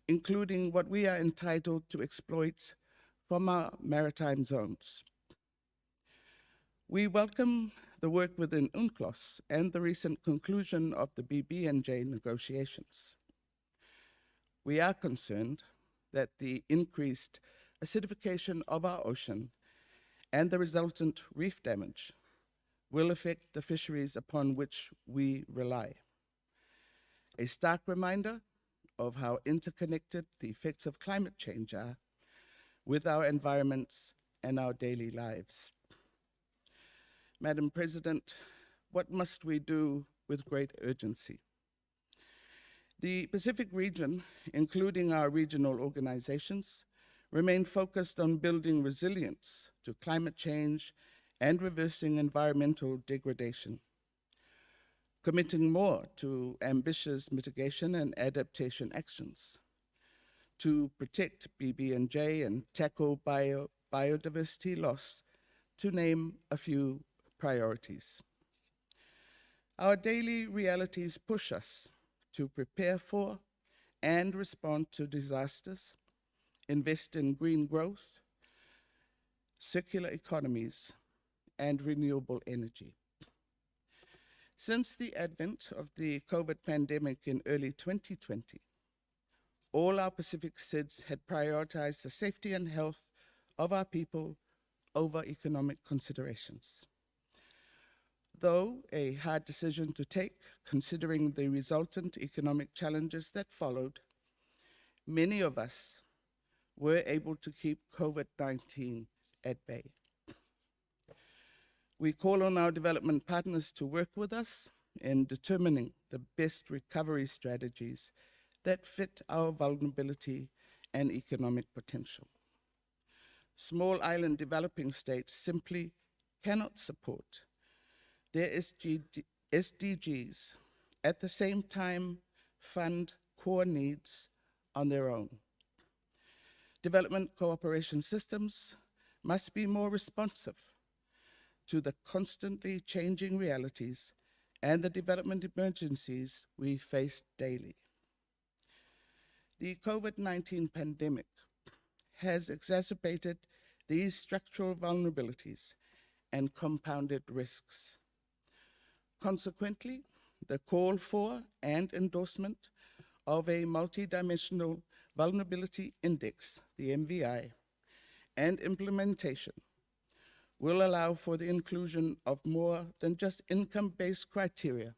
including what we are entitled to exploit from our maritime zones. We welcome the work within UNCLOS and the recent conclusion of the BB&J negotiations. We are concerned that the increased acidification of our ocean and the resultant reef damage will affect the fisheries upon which we rely. A stark reminder of how interconnected the effects of climate change are with our environments and our daily lives. Madam President, what must we do with great urgency? The Pacific region, including our regional organizations, remain focused on building resilience to climate change and reversing environmental degradation, committing more to ambitious mitigation and adaptation actions, to protect BB&J and tackle biodiversity loss, to name a few priorities. Our daily realities push us to prepare for and respond to disasters, invest in green growth, circular economies, and renewable energy. Since the advent of the COVID pandemic in early 2020, all our Pacific SIDS had prioritized the safety and health of our people over economic considerations. Though a hard decision to take, considering the resultant economic challenges that followed, many of us were able to keep COVID-19 at bay. We call on our development partners to work with us in determining the best recovery strategies that fit our vulnerability and economic potential. Small island developing states simply cannot support their SDGs at the same time fund core needs on their own. Development cooperation systems must be more responsive to the constantly changing realities and the development emergencies we face daily. The COVID-19 pandemic has exacerbated these structural vulnerabilities and compounded risks. Consequently, the call for and endorsement of a multidimensional vulnerability index, the MVI, and implementation will allow for the inclusion of more than just income-based criteria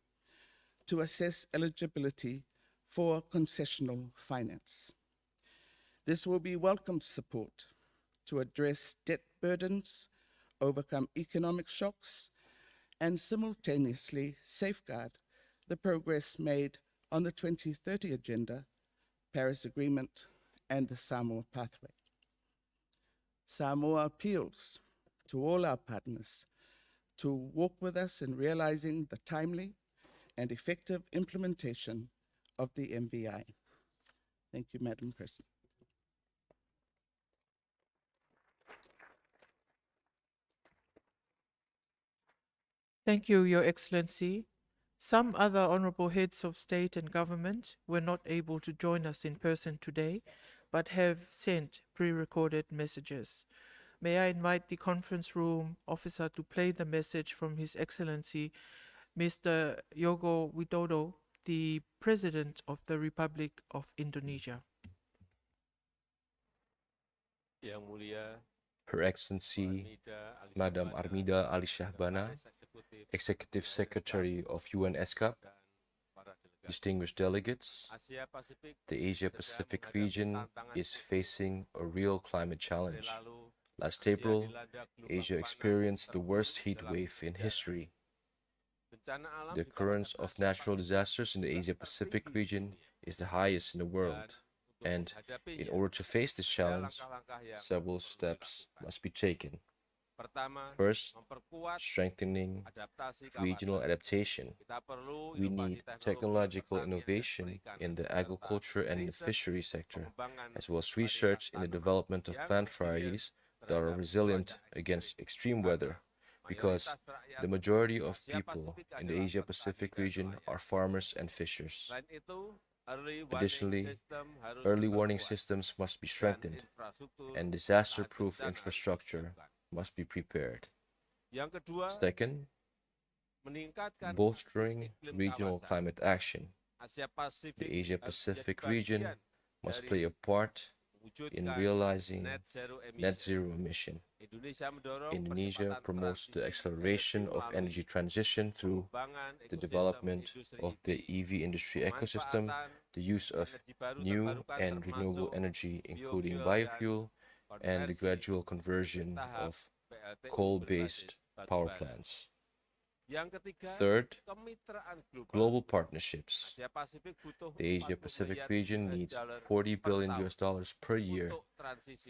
to assess eligibility for concessional finance. This will be welcome support to address debt burdens, overcome economic shocks, and simultaneously safeguard the progress made on the 2030 Agenda, Paris Agreement, and the Samoa Pathway. Samoa appeals to all our partners to walk with us in realizing the timely and effective implementation of the MVI. Thank you, Madam President. Thank you, Your Excellency. Some other honorable heads of state and government were not able to join us in person today, but have sent pre-recorded messages. May I invite the conference room officer to play the message from His Excellency, Mr. Joko Widodo, the President of the Republic of Indonesia. Her Excellency, Madam Armida Ali Shahbana, Executive Secretary of UN ESCAP, distinguished delegates, the Asia-Pacific region is facing a real climate challenge. Last April, Asia experienced the worst heat wave in history. The occurrence of natural disasters in the Asia-Pacific region is the highest in the world. And in order to face this challenge, several steps must be taken. First, strengthening regional adaptation. We need technological innovation in the agriculture and the fishery sector, as well as research in the development of plant varieties that are resilient against extreme weather, because the majority of people in the Asia-Pacific region are farmers and fishers. Additionally, early warning systems must be strengthened, and disaster-proof infrastructure must be prepared. Second, bolstering regional climate action. The Asia-Pacific region must play a part in realizing net zero emission. Indonesia promotes the acceleration of energy transition through the development of the EV industry ecosystem, the use of new and renewable energy, including biofuel, and the gradual conversion of coal-based power plants. Third, global partnerships. The Asia-Pacific region needs $40 billion per year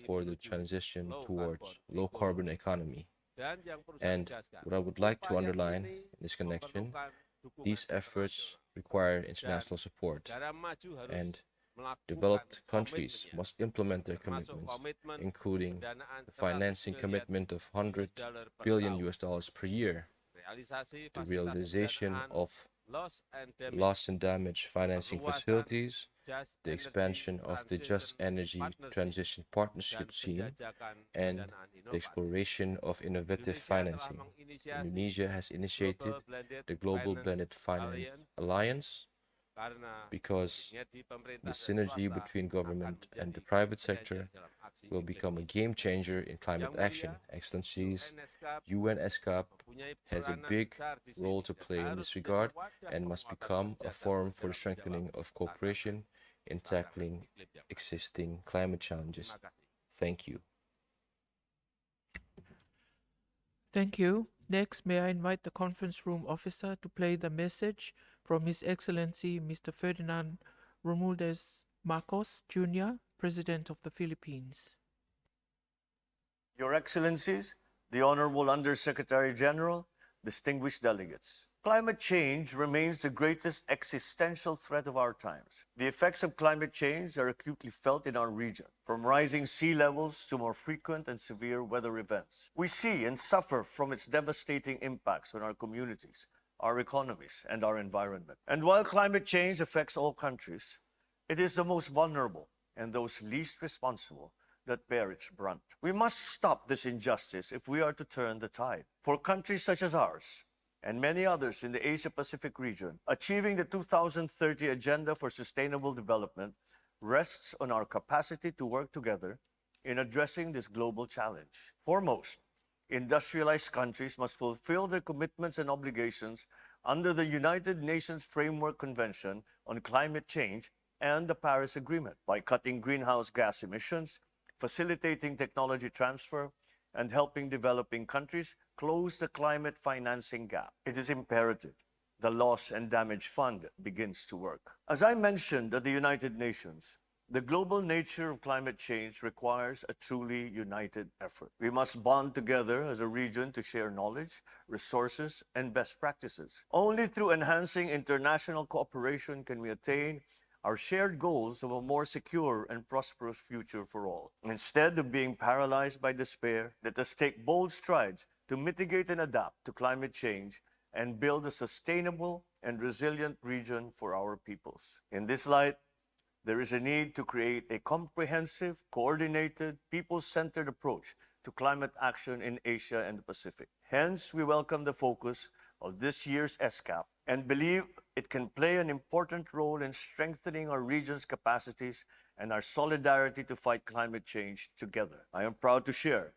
for the transition towards low-carbon economy. And what I would like to underline in this connection, these efforts require international support, and developed countries must implement their commitments, including the financing commitment of $100 billion per year, the realization of loss and damage financing facilities, the expansion of the Just Energy Transition Partnership Scheme, and the exploration of innovative financing. Indonesia has initiated the Global Blended Finance Alliance because the synergy between government and the private sector will become a game changer in climate action. Excellencies, UN ESCAP has a big role to play in this regard and must become a forum for the strengthening of cooperation in tackling existing climate challenges. Thank you. Thank you. Next, may I invite the conference room officer to play the message from His Excellency Mr. Ferdinand Romualdez Marcos, Jr., President of the Philippines. Your Excellencies, the Honorable Undersecretary General, distinguished delegates. Climate change remains the greatest existential threat of our times. The effects of climate change are acutely felt in our region, from rising sea levels to more frequent and severe weather events. We see and suffer from its devastating impacts on our communities, our economies, and our environment. And while climate change affects all countries, it is the most vulnerable and those least responsible that bear its brunt. We must stop this injustice if we are to turn the tide. For countries such as ours, and many others in the Asia-Pacific region, achieving the 2030 Agenda for Sustainable Development rests on our capacity to work together in addressing this global challenge. Foremost, industrialized countries must fulfill their commitments and obligations under the United Nations Framework Convention on Climate Change and the Paris Agreement by cutting greenhouse gas emissions, facilitating technology transfer, and helping developing countries close the climate financing gap. It is imperative the Loss and Damage Fund begins to work. As I mentioned at the United Nations, the global nature of climate change requires a truly united effort. We must bond together as a region to share knowledge, resources, and best practices. Only through enhancing international cooperation can we attain our shared goals of a more secure and prosperous future for all. Instead of being paralyzed by despair, let us take bold strides to mitigate and adapt to climate change and build a sustainable and resilient region for our peoples. In this light, there is a need to create a comprehensive, coordinated, people-centered approach to climate action in Asia and the Pacific. Hence, we welcome the focus of this year's ESCAP and believe it can play an important role in strengthening our region's capacities and our solidarity to fight climate change together. I am proud to share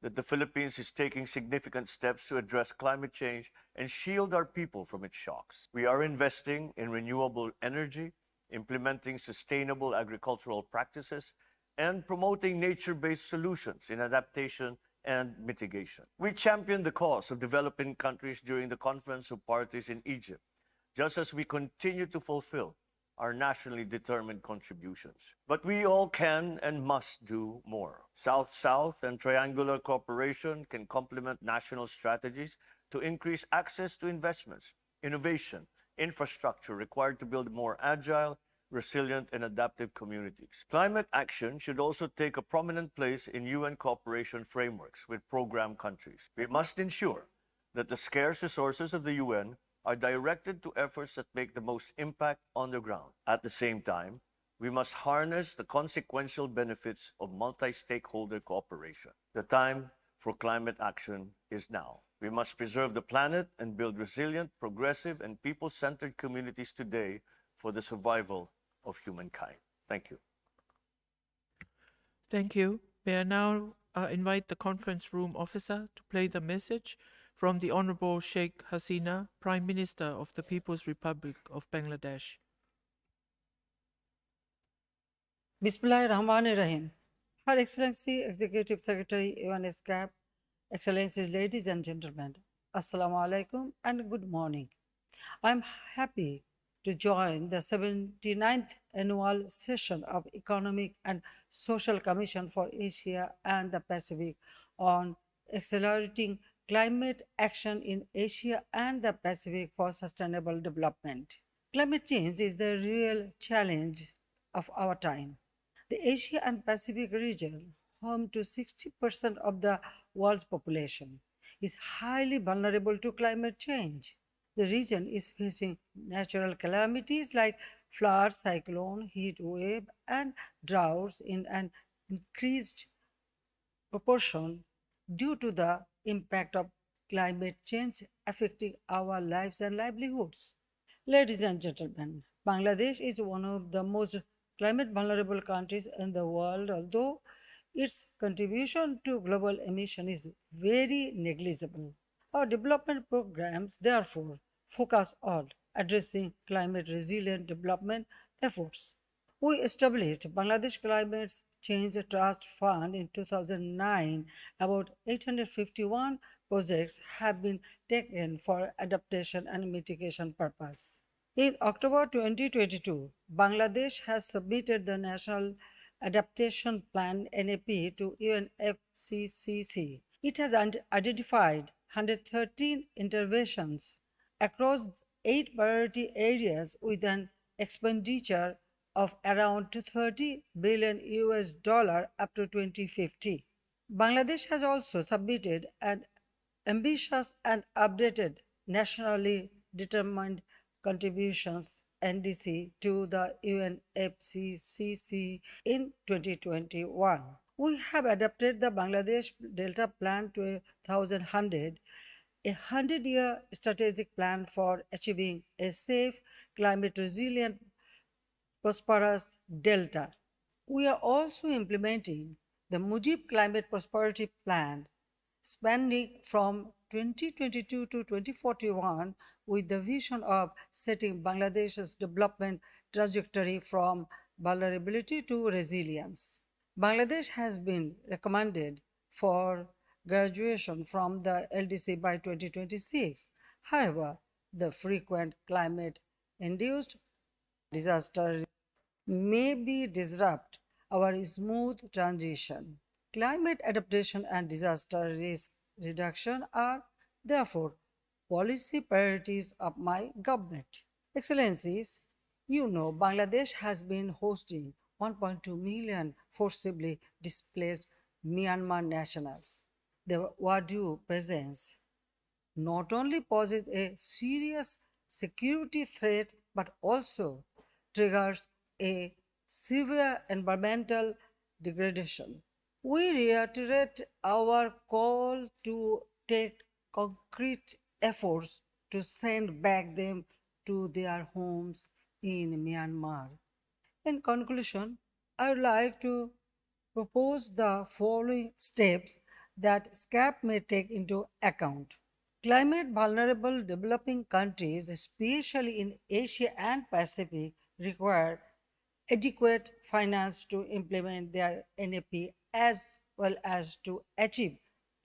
that the Philippines is taking significant steps to address climate change and shield our people from its shocks. We are investing in renewable energy, implementing sustainable agricultural practices, and promoting nature-based solutions in adaptation and mitigation. We championed the cause of developing countries during the Conference of Parties in Egypt, just as we continue to fulfill our nationally determined contributions. But we all can and must do more. South-South and triangular cooperation can complement national strategies to increase access to investments, innovation, infrastructure required to build more agile, resilient, and adaptive communities. Climate action should also take a prominent place in UN cooperation frameworks with program countries. We must ensure that the scarce resources of the UN are directed to efforts that make the most impact on the ground. At the same time, we must harness the consequential benefits of multi-stakeholder cooperation. The time for climate action is now. We must preserve the planet and build resilient, progressive, and people-centered communities today for the survival of humankind. Thank you. Thank you. May I now invite the conference room officer to play the message from the Honorable Sheikh Hasina, Prime Minister of the People's Republic of Bangladesh. Bismillahirrahmanirrahim. Her Excellency Executive Secretary ESCAP, Excellencies, ladies and gentlemen, Assalamu alaikum and good morning. I'm happy to join the 79th annual session of Economic and Social Commission for Asia and the Pacific on accelerating climate action in Asia and the Pacific for sustainable development. Climate change is the real challenge of our time. The Asia and Pacific region, home to 60% of the world's population, is highly vulnerable to climate change. The region is facing natural calamities like floods, cyclone, heat wave, and droughts in an increased proportion due to the impact of climate change affecting our lives and livelihoods. Ladies and gentlemen, Bangladesh is one of the most climate vulnerable countries in the world, although its contribution to global emission is very negligible. Our development programs, therefore, focus on addressing climate resilient development efforts. We established Bangladesh Climate Change Trust Fund in 2009. About 851 projects have been taken for adaptation and mitigation purpose. In October 2022, Bangladesh has submitted the National Adaptation Plan NAP to UNFCCC. It has identified 113 interventions across 8 priority areas with an expenditure of around 230 billion US dollar up to 2050. Bangladesh has also submitted an ambitious and updated nationally determined contributions NDC to the UNFCCC in 2021. We have adapted the Bangladesh Delta Plan 2100, a 100-year strategic plan for achieving a safe, climate-resilient, prosperous delta. We are also implementing the Mujib Climate Prosperity Plan, spanning from 2022 to 2041 with the vision of setting Bangladesh's development trajectory from vulnerability to resilience. Bangladesh has been recommended for graduation from the LDC by 2026. However, the frequent climate-induced disaster may disrupt our smooth transition. Climate adaptation and disaster risk reduction are therefore policy priorities of my government. Excellencies, you know Bangladesh has been hosting 1.2 million forcibly displaced Myanmar nationals. Their Wadu presence not only poses a serious security threat but also triggers a severe environmental degradation. We reiterate our call to take concrete efforts to send back them to their homes in Myanmar. In conclusion, I would like to propose the following steps that SCAP may take into account. Climate vulnerable developing countries, especially in Asia and Pacific, require adequate finance to implement their NAP as well as to achieve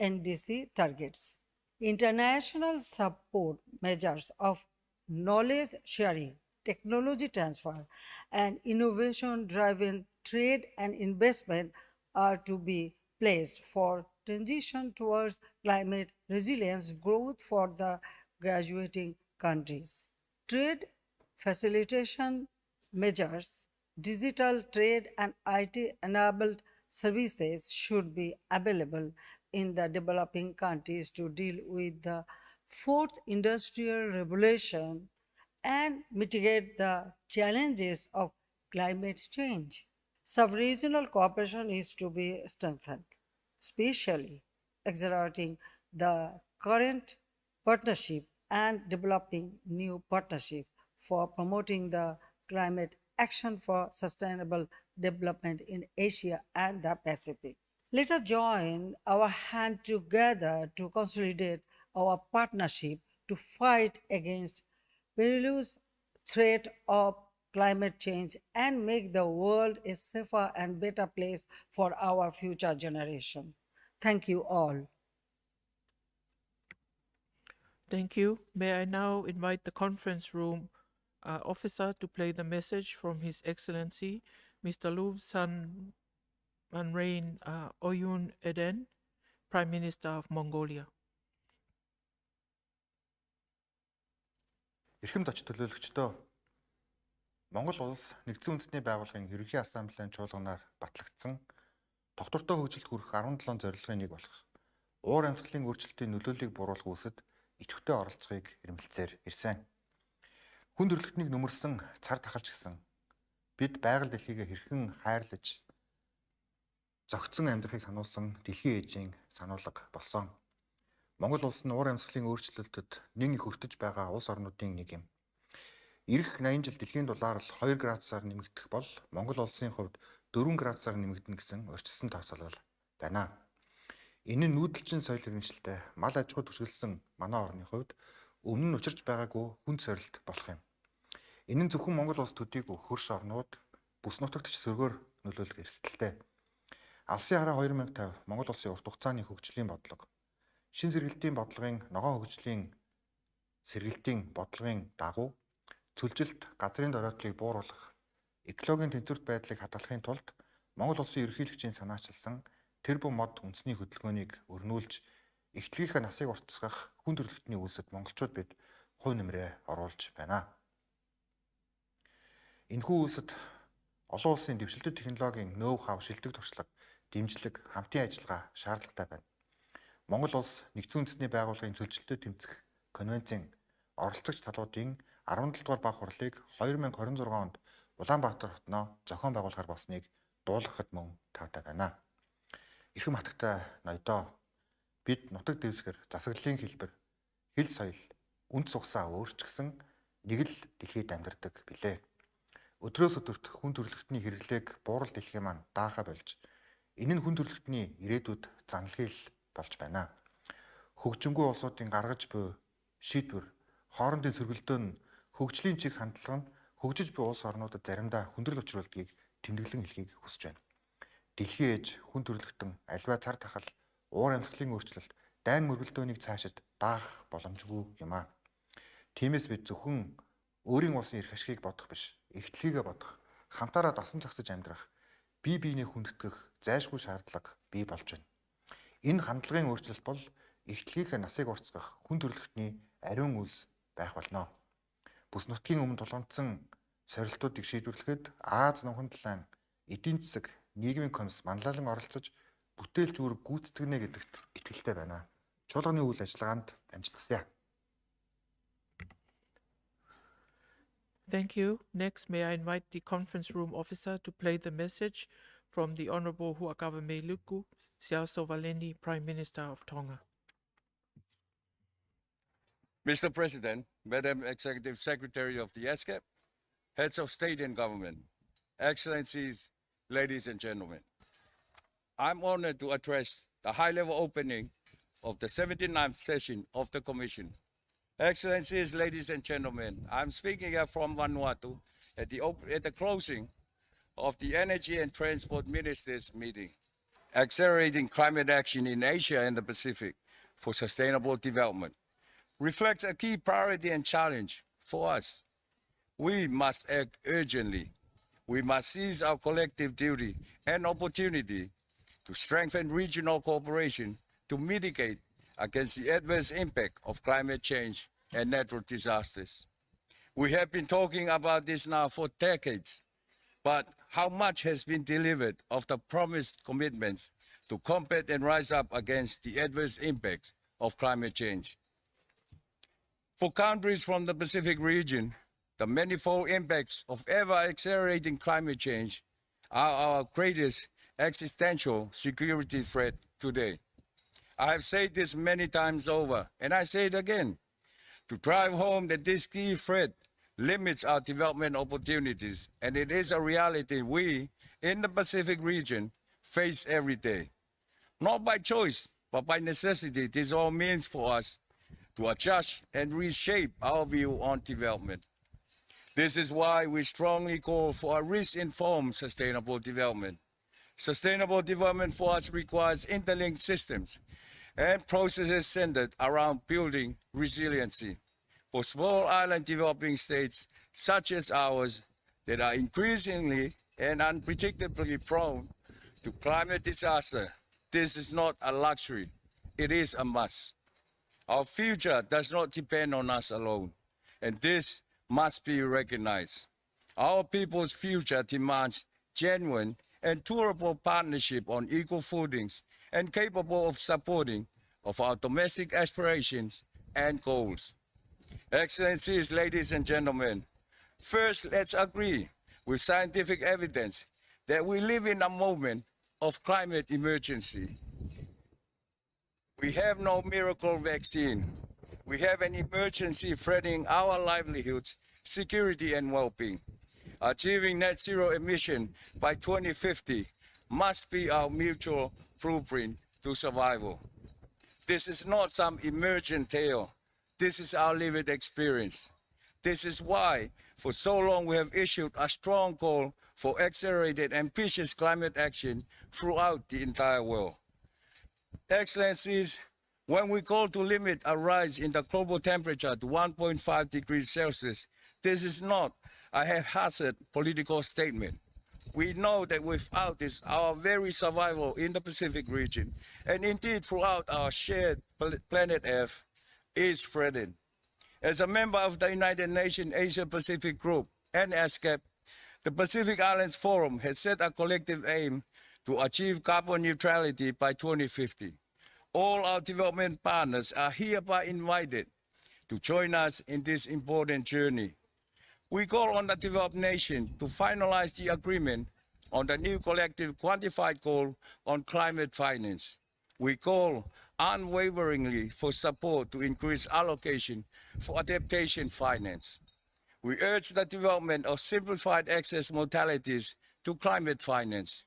NDC targets. International support measures of knowledge sharing, technology transfer, and innovation driven trade and investment are to be placed for transition towards climate resilience growth for the graduating countries. Trade facilitation measures, digital trade and IT enabled services should be available in the developing countries to deal with the fourth industrial revolution and mitigate the challenges of climate change. Sub-regional cooperation is to be strengthened, especially accelerating the current partnership and developing new partnership for promoting the climate action for sustainable development in Asia and the Pacific. Let us join our hand together to consolidate our partnership to fight against perilous threat of climate change and make the world a safer and better place for our future generation. Thank you all. Thank you. May I now invite the conference room officer to play the message from His Excellency, Mr. Luv San Manrain Oyun Eden, Prime Minister of Mongolia. Эрхэм зоч төлөөлөгчдөө Монгол улс нэгдсэн үндэсний байгууллагын ерөнхий ассамблеийн чуулганаар батлагдсан тогтвортой хөгжилд хүрэх 17 зорилгын нэг болох уур амьсгалын өөрчлөлтийн нөлөөллийг бууруулах үүсэд идэвхтэй оролцохыг эрмэлзээр ирсэн. Хүн төрөлхтнийг нөмөрсөн цар тахалч гисэн бид байгаль дэлхийгээ хэрхэн хайрлаж зохицон амьдрахыг сануулсан дэлхийн ээжийн сануулга болсон. Монгол улс нь уур амьсгалын өөрчлөлтөд нэн их өртөж байгаа улс орнуудын нэг юм. Ирэх 80 жил дэлхийн дулаалал 2 градусаар нэмэгдэх бол Монгол улсын хувьд 4 градусаар нэмэгдэнэ гэсэн орчилсон тооцоолол байна. Энэ нь нүүдэлчин соёл иргэншилтэй мал аж ахуй түшиглсэн манай орны хувьд өмнө нь учирч байгаагүй хүнд сорилт болох юм. Энэ нь зөвхөн Монгол улс төдийгүй хөрш орнууд бүс нутагт ч сөргөөр нөлөөлөх эрсдэлтэй. Алсын хараа 2050 Монгол улсын урт хугацааны хөгжлийн бодлого шин сэргэлтийн бодлогын ногоон хөгжлийн сэргэлтийн бодлогын дагуу цөлжилт газрын доройтлыг бууруулах экологийн тэнцвэрт байдлыг хадгалахын тулд Монгол улсын ерөнхийлөгчийн санаачилсан тэр бум мод үндэсний хөдөлгөөнийг өрнүүлж эхтлгийнхээ насыг уртасгах хүн төрөлхтний үйлсэд монголчууд бид хувь нэмрээ оруулж байна. Энэхүү үйлсэд олон улсын дэвшилтэт технологийн ноу-хау шилдэг туршлага, дэмжлэг, хамтын ажиллагаа шаардлагатай байна. Монгол улс нэгдсэн үндэсний байгууллагын цөлжилтөд тэмцэх конвенцийн оролцогч талуудын 17 дугаар баг хурлыг 2026 онд Улаанбаатар хотноо зохион байгуулахар болсныг дуулгахад мөн таатай байна. Эрхэм хатагтай ноёдоо бид нутаг дэвсгэр засаглалын хэлбэр, хэл соёл, үнд сугсаа өөрчгсөн нэг л дэлхийд амьдардаг билээ. Өдрөөс өдөрт хүн төрөлхтний хэрэглээг буурал дэлхий маань даахаа болж энэ нь хүн төрөлхтний ирээдүйд занлагыг болж байна. Хөгжингүй улсуудын гаргаж буй шийдвэр, хоорондын сөргөлдөө нь хөгжлийн чиг хандлага нь хөгжиж буй улс орнуудад заримдаа хүндрэл учруулдгийг тэмдэглэн хэлхийг хүсэж байна. Дэлхийн ээж, хүн төрөлхтөн, альва цар тахал, уур амьсгалын өөрчлөлт, дайн мөргөлдөөнийг цаашид даах боломжгүй юм аа. Тиймээс бид зөвхөн өөрийн улсын эрх ашигыг бодох биш, эгтлэгээ бодох, хамтаараа дасан зогсож амьдрах, бие биенээ хүндэтгэх зайлшгүй шаардлага бий болж байна. Энэ хандлагын өөрчлөлт бол эгтлэгийн насыг уртасгах хүн төрөлхтний ариун үйлс байх болно. Бүс нутгийн өмнө тулгамдсан сорилтуудыг шийдвэрлэхэд Аз нухан талайн эдийн засаг, нийгмийн комисс манлайлан оролцож бүтээлч үүрэг гүйцэтгэнэ гэдэгт итгэлтэй байна. Чуулганы үйл ажиллагаанд амжилт хүсье. Thank you. Next, may I invite the conference room officer to play the message from the Honorable Huakava Luku, Siaso Valeni, Prime Minister of Tonga. Mr. President, Madam Executive Secretary of the ESCAP, heads of state and government, Excellencies, ladies and gentlemen, I'm honored to address the high-level opening of the 79th session of the Commission. Excellencies, ladies and gentlemen, I'm speaking here from Vanuatu at the closing of the Energy and Transport Ministers meeting, accelerating climate action in Asia and the Pacific for sustainable development, reflects a key priority and challenge for us. We must act urgently. We must seize our collective duty and opportunity to strengthen regional cooperation to mitigate against the adverse impact of climate change and natural disasters. We have been talking about this now for decades, but how much has been delivered of the promised commitments to combat and rise up against the adverse impacts of climate change? For countries from the Pacific region, the manifold impacts of ever-accelerating climate change are our greatest existential security threat today. I have said this many times over, and I say it again, to drive home that this key threat limits our development opportunities, and it is a reality we, in the Pacific region, face every day. Not by choice, but by necessity, this all means for us to adjust and reshape our view on development. This is why we strongly call for a risk-informed sustainable development. Sustainable development for us requires interlinked systems and processes centered around building resiliency. For small island developing states such as ours that are increasingly and unpredictably prone to climate disaster, this is not a luxury, it is a must. Our future does not depend on us alone, and this must be recognized. Our people's future demands genuine and durable partnership on equal footings and capable of supporting of our domestic aspirations and goals. Excellencies, ladies and gentlemen, first let's agree with scientific evidence that we live in a moment of climate emergency. We have no miracle vaccine. We have an emergency threatening our livelihoods, security, and well-being. Achieving net zero emission by 2050 must be our mutual blueprint to survival. This is not some emergent tale. This is our lived experience. This is why, for so long, we have issued a strong call for accelerated, ambitious climate action throughout the entire world. Excellencies, when we call to limit a rise in the global temperature to 1.5 degrees Celsius, this is not a haphazard political statement. We know that without this, our very survival in the Pacific region, and indeed throughout our shared planet Earth, is threatened. As a member of the United Nations Asia-Pacific Group and ESCAP, the Pacific Islands Forum has set a collective aim to achieve carbon neutrality by 2050. All our development partners are hereby invited to join us in this important journey. We call on the developed nation to finalize the agreement on the new collective quantified goal on climate finance. We call unwaveringly for support to increase allocation for adaptation finance. We urge the development of simplified access modalities to climate finance.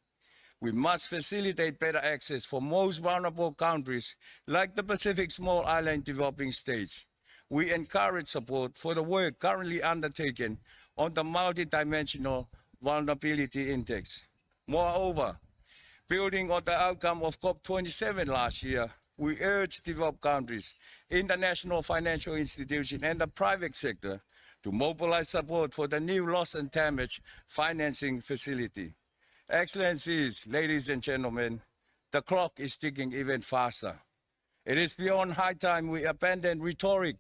We must facilitate better access for most vulnerable countries like the Pacific Small Island Developing States. We encourage support for the work currently undertaken on the Multidimensional Vulnerability Index. Moreover, Building on the outcome of COP27 last year, we urge developed countries, international financial institutions, and the private sector to mobilize support for the new loss and damage financing facility. Excellencies, ladies and gentlemen, the clock is ticking even faster. It is beyond high time we abandon rhetoric.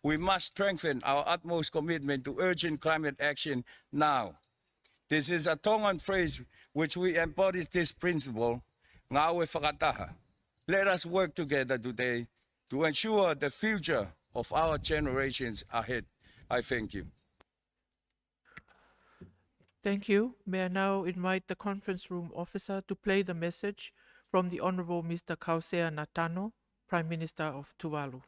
We must strengthen our utmost commitment to urgent climate action now. This is a Tongan phrase which we embodies this principle, ngawe whakataha. Let us work together today to ensure the future of our generations ahead. I thank you. Thank you. May I now invite the conference room officer to play the message from the Honorable Mr. Kausea Natano, Prime Minister of Tuvalu.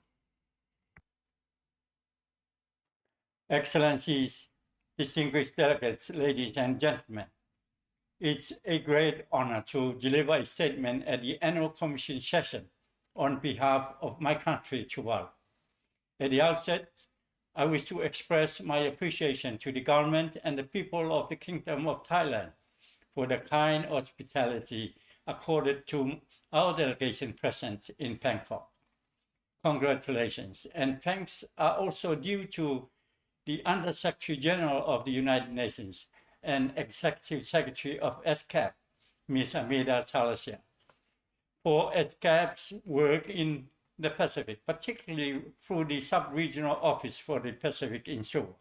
Excellencies, distinguished delegates, ladies and gentlemen, it's a great honor to deliver a statement at the annual commission session on behalf of my country, Tuvalu. At the outset, I wish to express my appreciation to the government and the people of the Kingdom of Thailand for the kind hospitality accorded to our delegation present in Bangkok. Congratulations, and thanks are also due to the Under Secretary General of the United Nations and Executive Secretary of ESCAP, Ms. Amida Salazar, for ESCAP's work in the Pacific, particularly through the Sub-Regional Office for the Pacific in Seoul.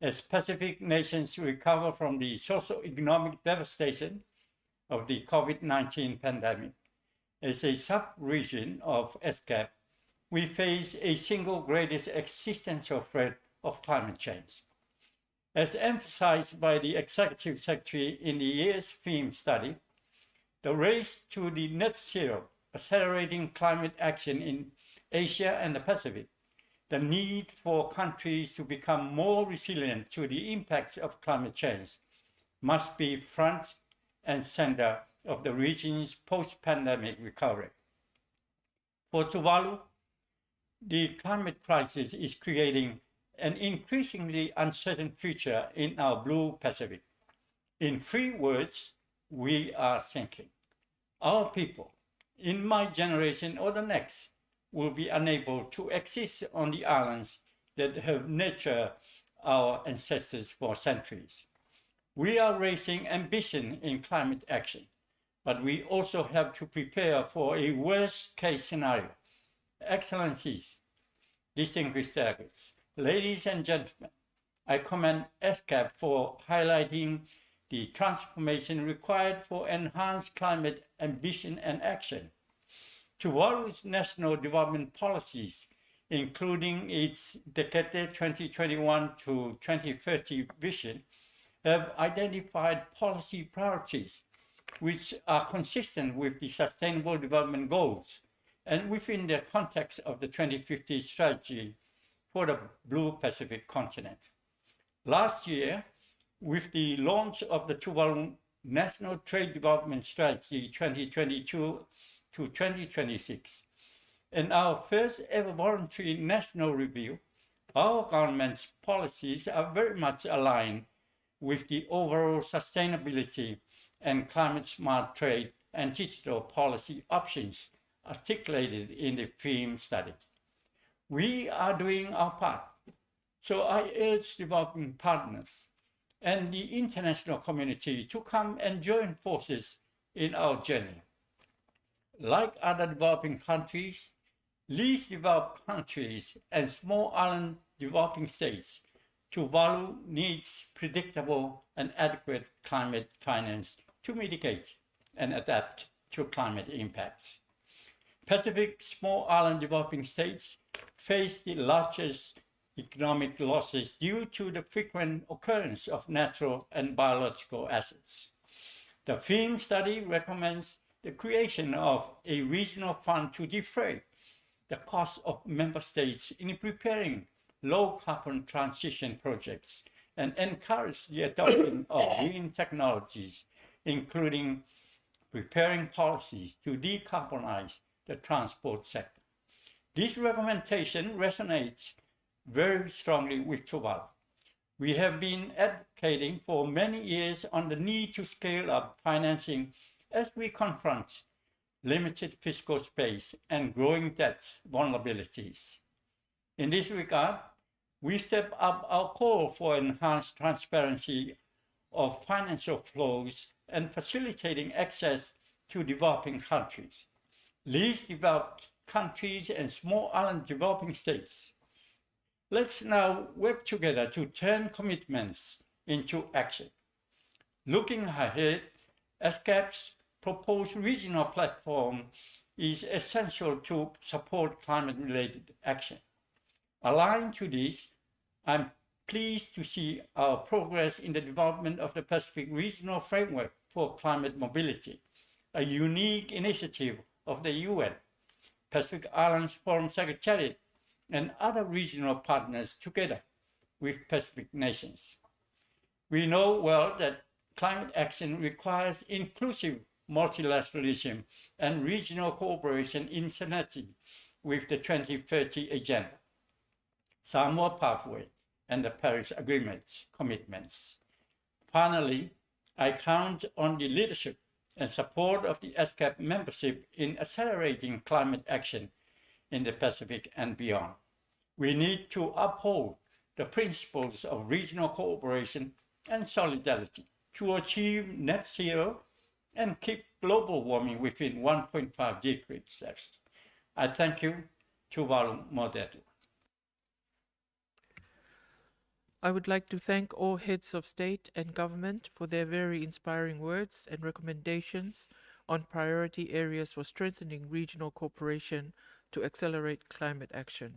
As Pacific nations recover from the socio-economic devastation of the COVID-19 pandemic, as a sub-region of ESCAP, we face a single greatest existential threat of climate change. As emphasized by the Executive Secretary in the year's theme study, the race to the net zero, accelerating climate action in Asia and the Pacific, the need for countries to become more resilient to the impacts of climate change must be front and center of the region's post-pandemic recovery. For Tuvalu, the climate crisis is creating an increasingly uncertain future in our blue Pacific. In 3 words, we are sinking. Our people, in my generation or the next, will be unable to exist on the islands that have nurtured our ancestors for centuries. We are raising ambition in climate action, but we also have to prepare for a worst-case scenario. Excellencies, distinguished delegates, ladies and gentlemen, I commend ESCAP for highlighting the transformation required for enhanced climate ambition and action. Tuvalu's national development policies, including its Decade 2021 to 2030 vision, have identified policy priorities which are consistent with the Sustainable Development Goals and within the context of the 2050 strategy for the Blue Pacific continent. Last year, with the launch of the Tuvalu National Trade Development Strategy 2022 to 2026, and our first ever voluntary national review, our government's policies are very much aligned with the overall sustainability and climate-smart trade and digital policy options articulated in the theme study. We are doing our part, so I urge developing partners and the international community to come and join forces in our journey. Like other developing countries, least developed countries and small island developing states, Tuvalu needs predictable and adequate climate finance to mitigate and adapt to climate impacts. Pacific small island developing states face the largest economic losses due to the frequent occurrence of natural and biological assets. The theme study recommends the creation of a regional fund to defray the cost of member states in preparing low-carbon transition projects and encourage the adoption of green technologies, including preparing policies to decarbonize the transport sector. This recommendation resonates very strongly with Tuvalu. We have been advocating for many years on the need to scale up financing as we confront limited fiscal space and growing debt vulnerabilities. In this regard, we step up our call for enhanced transparency of financial flows and facilitating access to developing countries, least developed countries and small island developing states. Let's now work together to turn commitments into action. Looking ahead, ESCAP's proposed regional platform is essential to support climate-related action. Aligned to this, I'm pleased to see our progress in the development of the Pacific Regional Framework for Climate Mobility, a unique initiative of the UN, Pacific Islands Forum Secretariat, and other regional partners together with Pacific nations. We know well that climate action requires inclusive multilateralism and regional cooperation in synergy with the 2030 Agenda, Samoa Pathway, and the Paris Agreement commitments. Finally, I count on the leadership and support of the ESCAP membership in accelerating climate action in the Pacific and beyond. We need to uphold the principles of regional cooperation and solidarity to achieve net zero and keep global warming within 1.5 degrees Celsius. I thank you. Tuvalu Modetu. I would like to thank all heads of state and government for their very inspiring words and recommendations on priority areas for strengthening regional cooperation to accelerate climate action.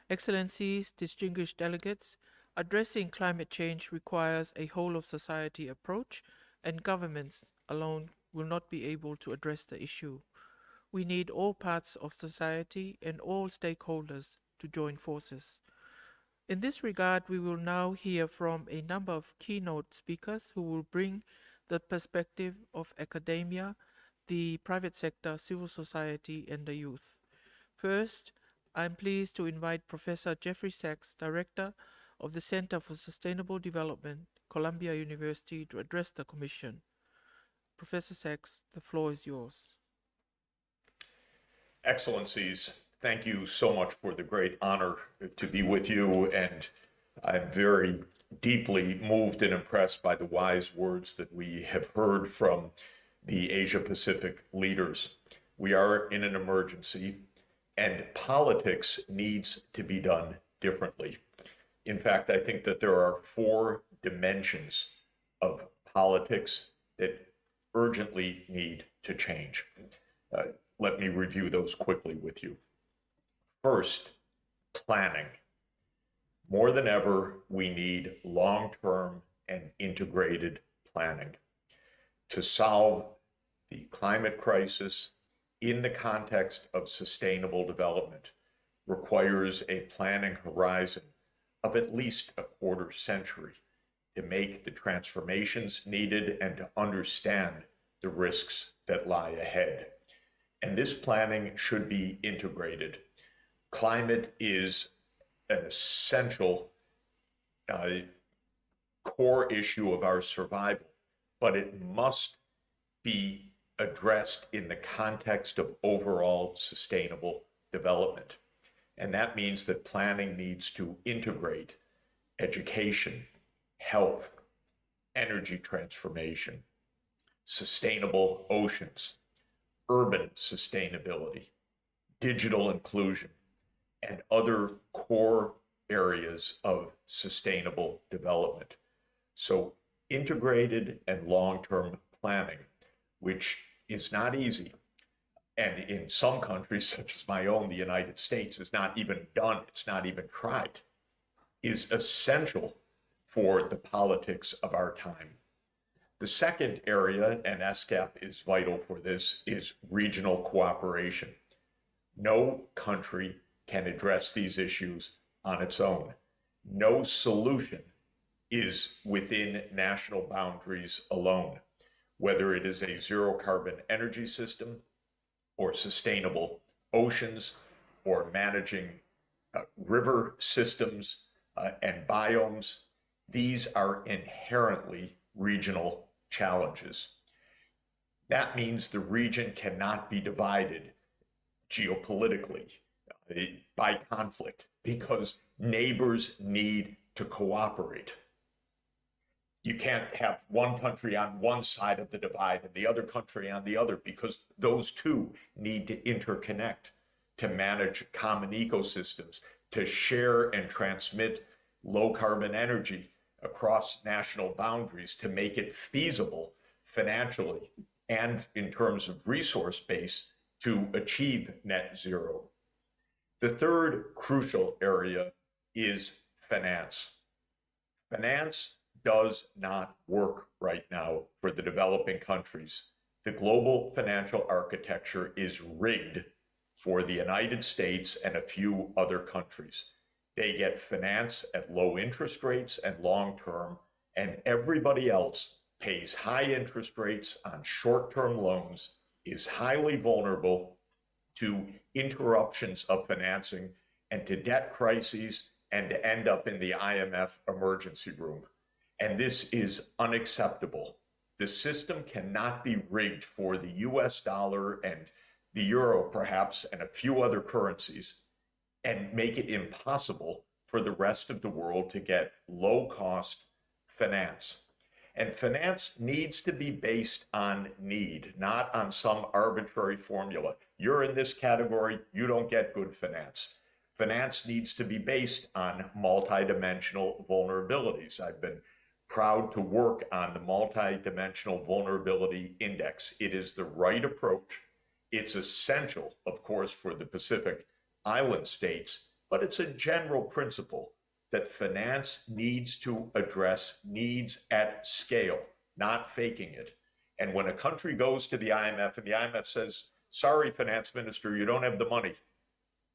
Excellencies, distinguished delegates, addressing climate change requires a whole-of-society approach, and governments alone will not be able to address the issue. We need all parts of society and all stakeholders to join forces. In this regard, we will now hear from a number of keynote speakers who will bring the perspective of academia, the private sector, civil society, and the youth. First, I'm pleased to invite Professor Jeffrey Sachs, Director of the Center for Sustainable Development, Columbia University, to address the Commission. Professor Sachs, the floor is yours. Excellencies, thank you so much for the great honor to be with you, and I'm very deeply moved and impressed by the wise words that we have heard from the Asia-Pacific leaders. We are in an emergency, and politics needs to be done differently. In fact, I think that there are 4 dimensions of politics that urgently need to change. Let me review those quickly with you. First, planning. More than ever, we need long-term and integrated planning to solve the climate crisis in the context of sustainable development. Requires a planning horizon of at least a quarter century to make the transformations needed and to understand the risks that lie ahead. And this planning should be integrated. Climate is an essential core issue of our survival, but it must be addressed in the context of overall sustainable development. And that means that planning needs to integrate education, health, energy transformation, sustainable oceans, urban sustainability, digital inclusion, and other core areas of sustainable development. So integrated and long-term planning, which is not easy, and in some countries, such as my own, the United States, is not even done, it's not even tried, is essential for the politics of our time. The second area, and ESCAP is vital for this, is regional cooperation. No country can address these issues on its own. No solution is within national boundaries alone, whether it is a zero carbon energy system, or sustainable oceans, or managing river systems and biomes. These are inherently regional challenges. That means the region cannot be divided geopolitically by conflict because neighbors need to cooperate. You can't have one country on one side of the divide and the other country on the other because those two need to interconnect to manage common ecosystems, to share and transmit low carbon energy across national boundaries, to make it feasible financially and in terms of resource base to achieve net zero. The third crucial area is finance. Finance does not work right now for the developing countries. The global financial architecture is rigged for the United States and a few other countries. They get finance at low interest rates and long term, and everybody else pays high interest rates on short-term loans, is highly vulnerable to interruptions of financing and to debt crises and to end up in the IMF emergency room. And this is unacceptable. The system cannot be rigged for the US dollar and the euro, perhaps, and a few other currencies, and make it impossible for the rest of the world to get low-cost finance. And finance needs to be based on need, not on some arbitrary formula. You're in this category, you don't get good finance. Finance needs to be based on multidimensional vulnerabilities. I've been proud to work on the multidimensional vulnerability index. It is the right approach. It's essential, of course, for the Pacific Island states, but it's a general principle that finance needs to address needs at scale, not faking it. And when a country goes to the IMF and the IMF says, sorry, finance minister, you don't have the money,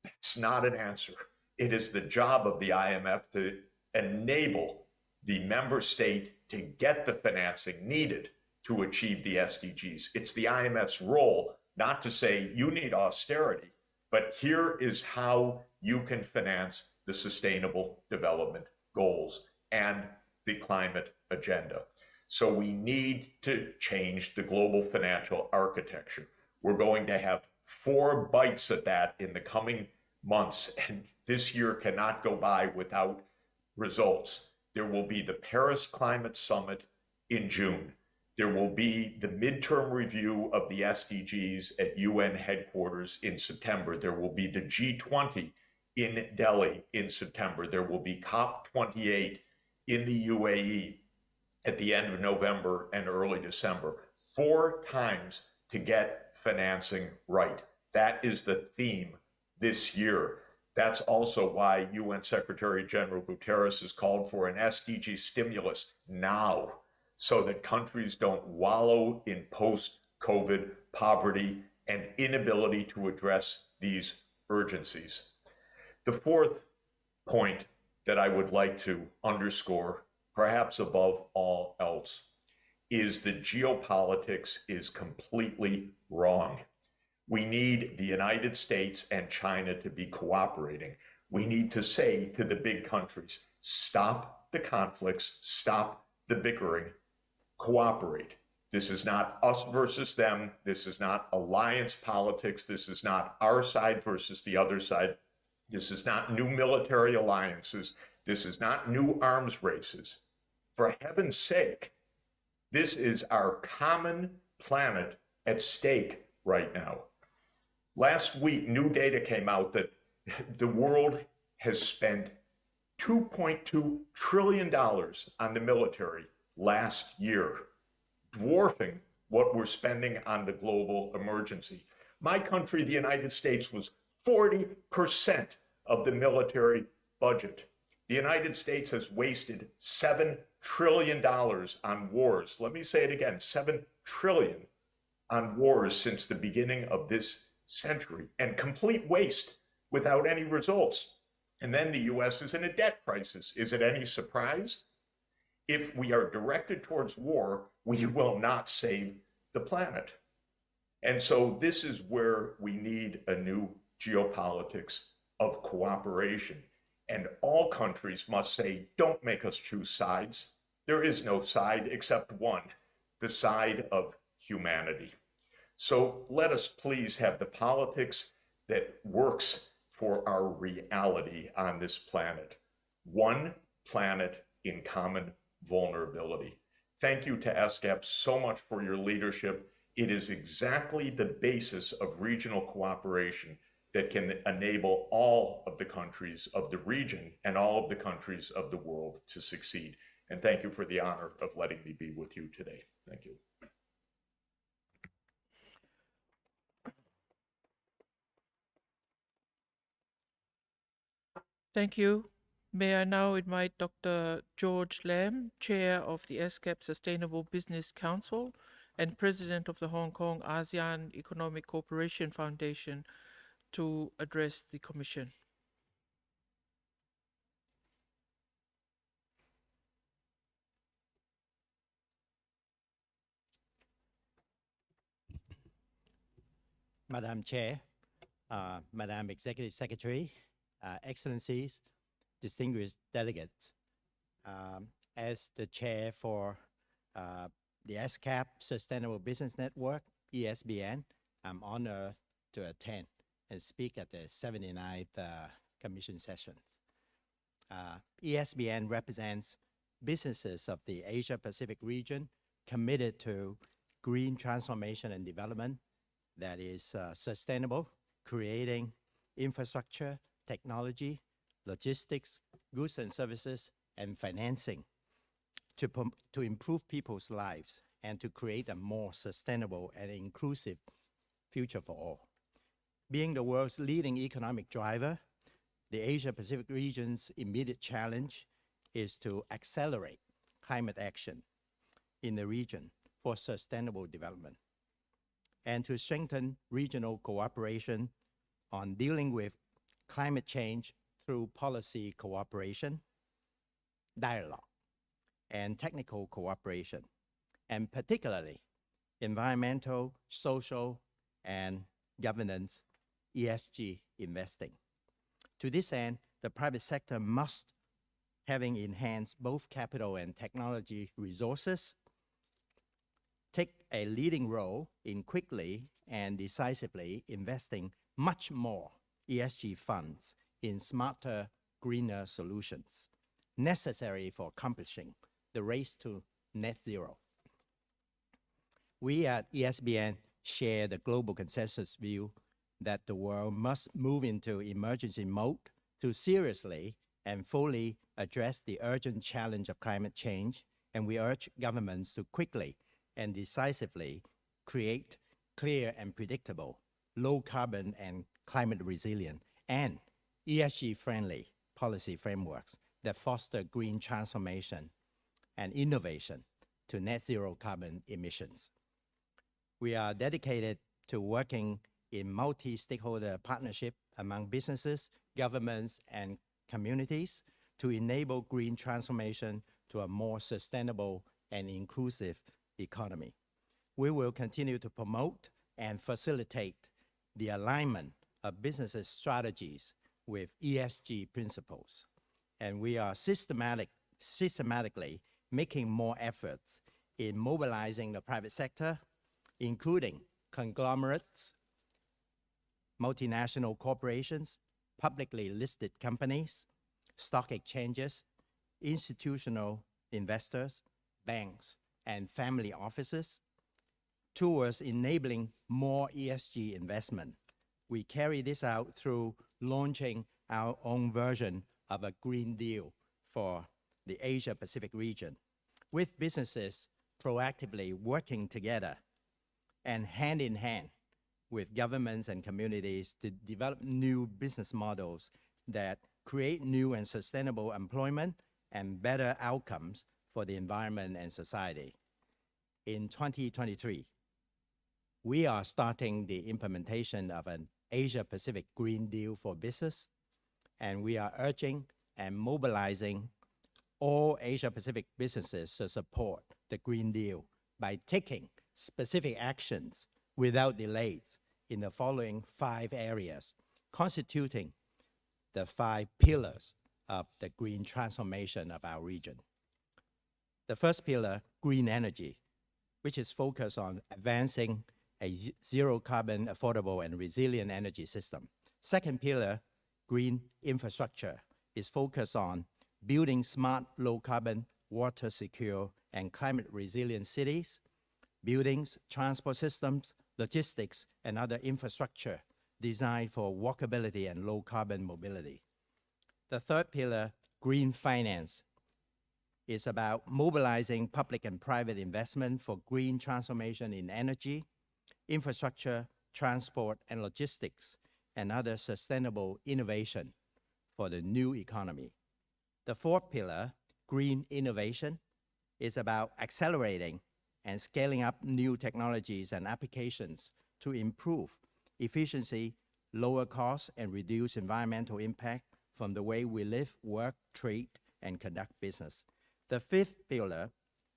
that's not an answer. It is the job of the IMF to enable the member state to get the financing needed to achieve the SDGs. It's the IMF's role not to say you need austerity, but here is how you can finance the Sustainable Development Goals and the climate agenda. So we need to change the global financial architecture. We're going to have 4 bites at that in the coming months, and this year cannot go by without results. There will be the Paris Climate Summit in June. There will be the midterm review of the SDGs at UN headquarters in September. There will be the G20 in Delhi in September. There will be COP28 in the UAE at the end of November and early December. 4 times to get financing right. That is the theme this year. That's also why UN Secretary General Guterres has called for an SDG stimulus now, so that countries don't wallow in post-COVID poverty and inability to address these urgencies. The fourth point that I would like to underscore, perhaps above all else, is that geopolitics is completely wrong. We need the United States and China to be cooperating. We need to say to the big countries, stop the conflicts, stop the bickering, cooperate. This is not us versus them. This is not alliance politics. This is not our side versus the other side. This is not new military alliances. This is not new arms races. For heaven's sake, this is our common planet at stake right now. Last week, new data came out that the world has spent $2.2 trillion on the military last year, dwarfing what we're spending on the global emergency. My country, the United States, was 40% of the military budget. The United States has wasted $7 trillion on wars. Let me say it again, $7 trillion on wars since the beginning of this century, and complete waste without any results. And then the US is in a debt crisis. Is it any surprise? If we are directed towards war, we will not save the planet. And so this is where we need a new geopolitics of cooperation. And all countries must say, don't make us choose sides. There is no side except one, the side of humanity. So let us please have the politics that works for our reality on this planet. One planet in common vulnerability. Thank you to ESCAP so much for your leadership. It is exactly the basis of regional cooperation that can enable all of the countries of the region and all of the countries of the world to succeed. And thank you for the honor of letting me be with you today. Thank you. Thank you. May I now invite Dr. George Lam, Chair of the ESCAP Sustainable Business Council and President of the Hong Kong ASEAN Economic Cooperation Foundation, to address the Commission. Madam Chair, Madam Executive Secretary, Excellencies, distinguished delegates. As the chair for the ESCAP Sustainable Business Network, ESBN, I'm honored to attend and speak at the 79th Commission sessions. ESBN represents businesses of the Asia-Pacific region committed to green transformation and development that is sustainable, creating infrastructure, technology, logistics, goods and services, and financing to improve people's lives and to create a more sustainable and inclusive future for all. Being the world's leading economic driver, the Asia-Pacific region's immediate challenge is to accelerate climate action in the region for sustainable development and to strengthen regional cooperation on dealing with climate change through policy cooperation, dialogue, and technical cooperation, and particularly environmental, social, and governance, ESG investing. To this end, the private sector must, having enhanced both capital and technology resources, take a leading role in quickly and decisively investing much more ESG funds in smarter, greener solutions necessary for accomplishing the race to net zero. We at ESBN share the global consensus view that the world must move into emergency mode to seriously and fully address the urgent challenge of climate change, and we urge governments to quickly and decisively create clear and predictable, low carbon and climate resilient and ESG-friendly policy frameworks that foster green transformation and innovation to net zero carbon emissions. We are dedicated to working in multi-stakeholder partnership among businesses, governments, and communities to enable green transformation to a more sustainable and inclusive economy. We will continue to promote and facilitate the alignment of businesses' strategies with ESG principles. And we are systematically making more efforts in mobilizing the private sector, including conglomerates, multinational corporations, publicly listed companies, stock exchanges, institutional investors, banks, and family offices, towards enabling more ESG investment. We carry this out through launching our own version of a Green Deal for the Asia-Pacific region, with businesses proactively working together and hand in hand with governments and communities to develop new business models that create new and sustainable employment and better outcomes for the environment and society. In 2023, we are starting the implementation of an Asia-Pacific Green Deal for business, and we are urging and mobilizing all Asia-Pacific businesses to support the Green Deal by taking specific actions without delays in the following 5 areas, constituting the 5 pillars of the green transformation of our region. The first pillar, green energy, which is focused on advancing a zero carbon, affordable, and resilient energy system. Second pillar, green infrastructure, is focused on building smart, low carbon, water secure, and climate resilient cities, buildings, transport systems, logistics, and other infrastructure designed for walkability and low carbon mobility. The third pillar, green finance, is about mobilizing public and private investment for green transformation in energy, infrastructure, transport, and logistics, and other sustainable innovation for the new economy. The fourth pillar, green innovation, is about accelerating and scaling up new technologies and applications to improve efficiency, lower costs, and reduce environmental impact from the way we live, work, trade, and conduct business. The fifth pillar,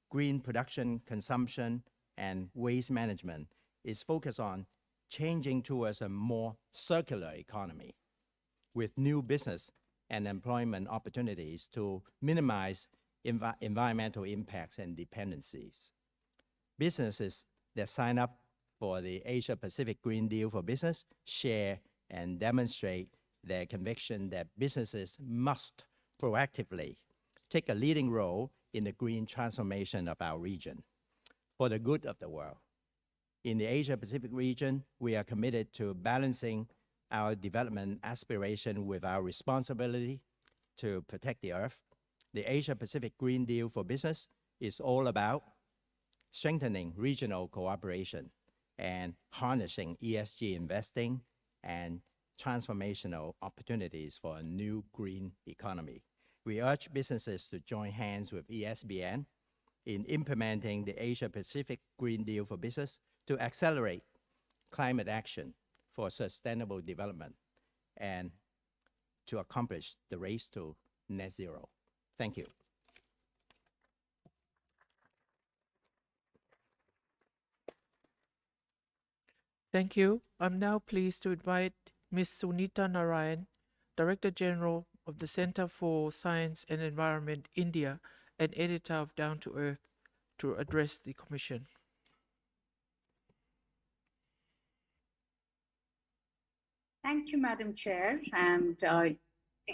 green production, consumption, and waste management, is focused on changing towards a more circular economy with new business and employment opportunities to minimize environmental impacts and dependencies. Businesses that sign up for the Asia-Pacific Green Deal for Business share and demonstrate their conviction that businesses must proactively take a leading role in the green transformation of our region for the good of the world. In the Asia-Pacific region, we are committed to balancing our development aspiration with our responsibility to protect the Earth. The Asia-Pacific Green Deal for Business is all about strengthening regional cooperation and harnessing ESG investing and transformational opportunities for a new green economy. We urge businesses to join hands with ESBN in implementing the Asia-Pacific Green Deal for Business to accelerate climate action for sustainable development and to accomplish the race to net zero. Thank you. Thank you. I'm now pleased to invite Ms. Sunita Narayan, Director General of the Center for Science and Environment, India, and editor of Down to Earth, to address the Commission. Thank you, Madam Chair, and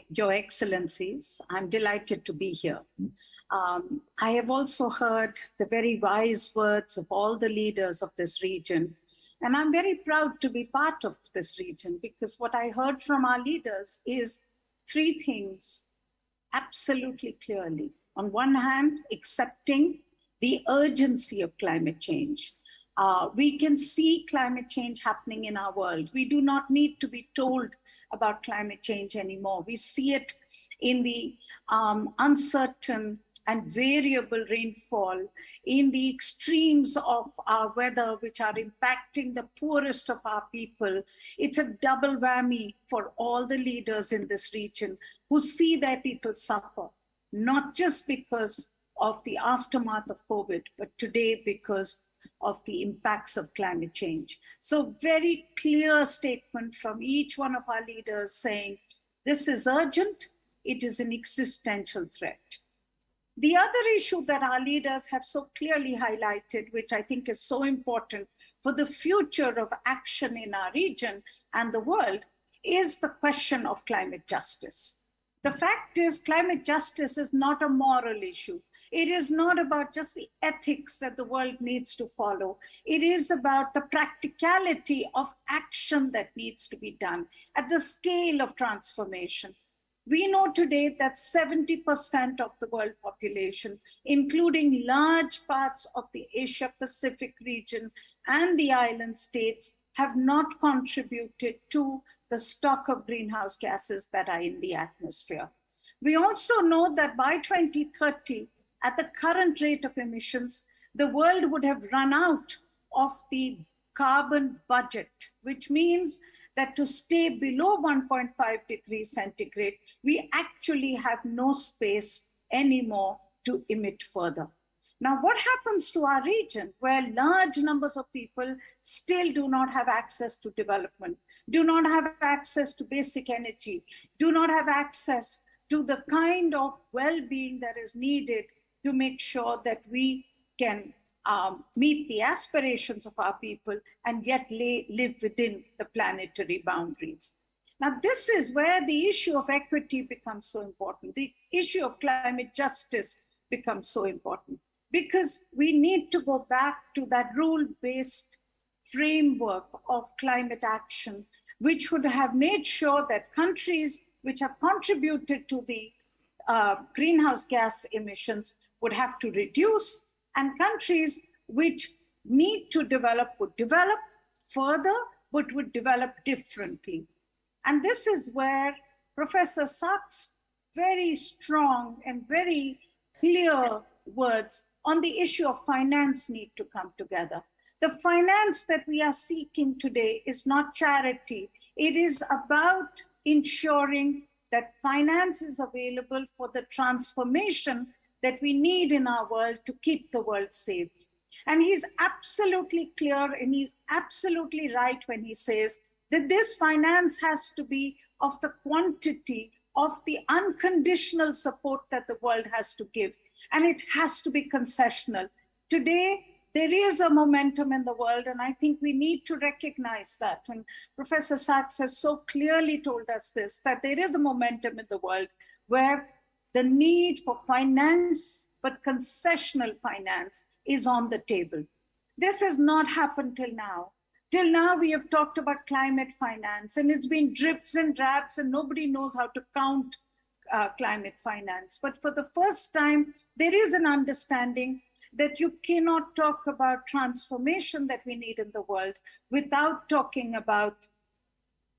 Your Excellencies. I'm delighted to be here. I have also heard the very wise words of all the leaders of this region, and I'm very proud to be part of this region because what I heard from our leaders is three things absolutely clearly. On one hand, accepting the urgency of climate change. We can see climate change happening in our world. We do not need to be told about climate change anymore. We see it in the uncertain and variable rainfall, in the extremes of our weather, which are impacting the poorest of our people. It's a double whammy for all the leaders in this region who see their people suffer, not just because of the aftermath of COVID, but today because of the impacts of climate change. So very clear statement from each one of our leaders saying, this is urgent, it is an existential threat. The other issue that our leaders have so clearly highlighted, which I think is so important for the future of action in our region and the world, is the question of climate justice. The fact is, climate justice is not a moral issue. It is not about just the ethics that the world needs to follow. It is about the practicality of action that needs to be done at the scale of transformation. We know today that 70% of the world population, including large parts of the Asia-Pacific region and the island states, have not contributed to the stock of greenhouse gases that are in the atmosphere. We also know that by 2030, at the current rate of emissions, the world would have run out of the carbon budget, which means that to stay below 1.5 degrees centigrade, we actually have no space anymore to emit further. Now, what happens to our region where large numbers of people still do not have access to development, do not have access to basic energy, do not have access to the kind of well-being that is needed to make sure that we can meet the aspirations of our people, and yet live within the planetary boundaries. Now, this is where the issue of equity becomes so important. The issue of climate justice becomes so important, because we need to go back to that rule-based framework of climate action, which would have made sure that countries which have contributed to the greenhouse gas emissions would have to reduce, and countries which need to develop would develop further, but would develop differently. And this is where Professor Sachs' very strong and very clear words on the issue of finance need to come together. The finance that we are seeking today is not charity. It is about ensuring that finance is available for the transformation that we need in our world to keep the world safe. And he's absolutely clear, and he's absolutely right when he says that this finance has to be of the quantity of the unconditional support that the world has to give. And it has to be concessional. Today, there is a momentum in the world, and I think we need to recognize that. And Professor Sachs has so clearly told us this, that there is a momentum in the world where the need for finance, but concessional finance, is on the table. This has not happened till now. Till now, we have talked about climate finance, and it's been drips and drabs, and nobody knows how to count climate finance. But for the first time, there is an understanding that you cannot talk about transformation that we need in the world without talking about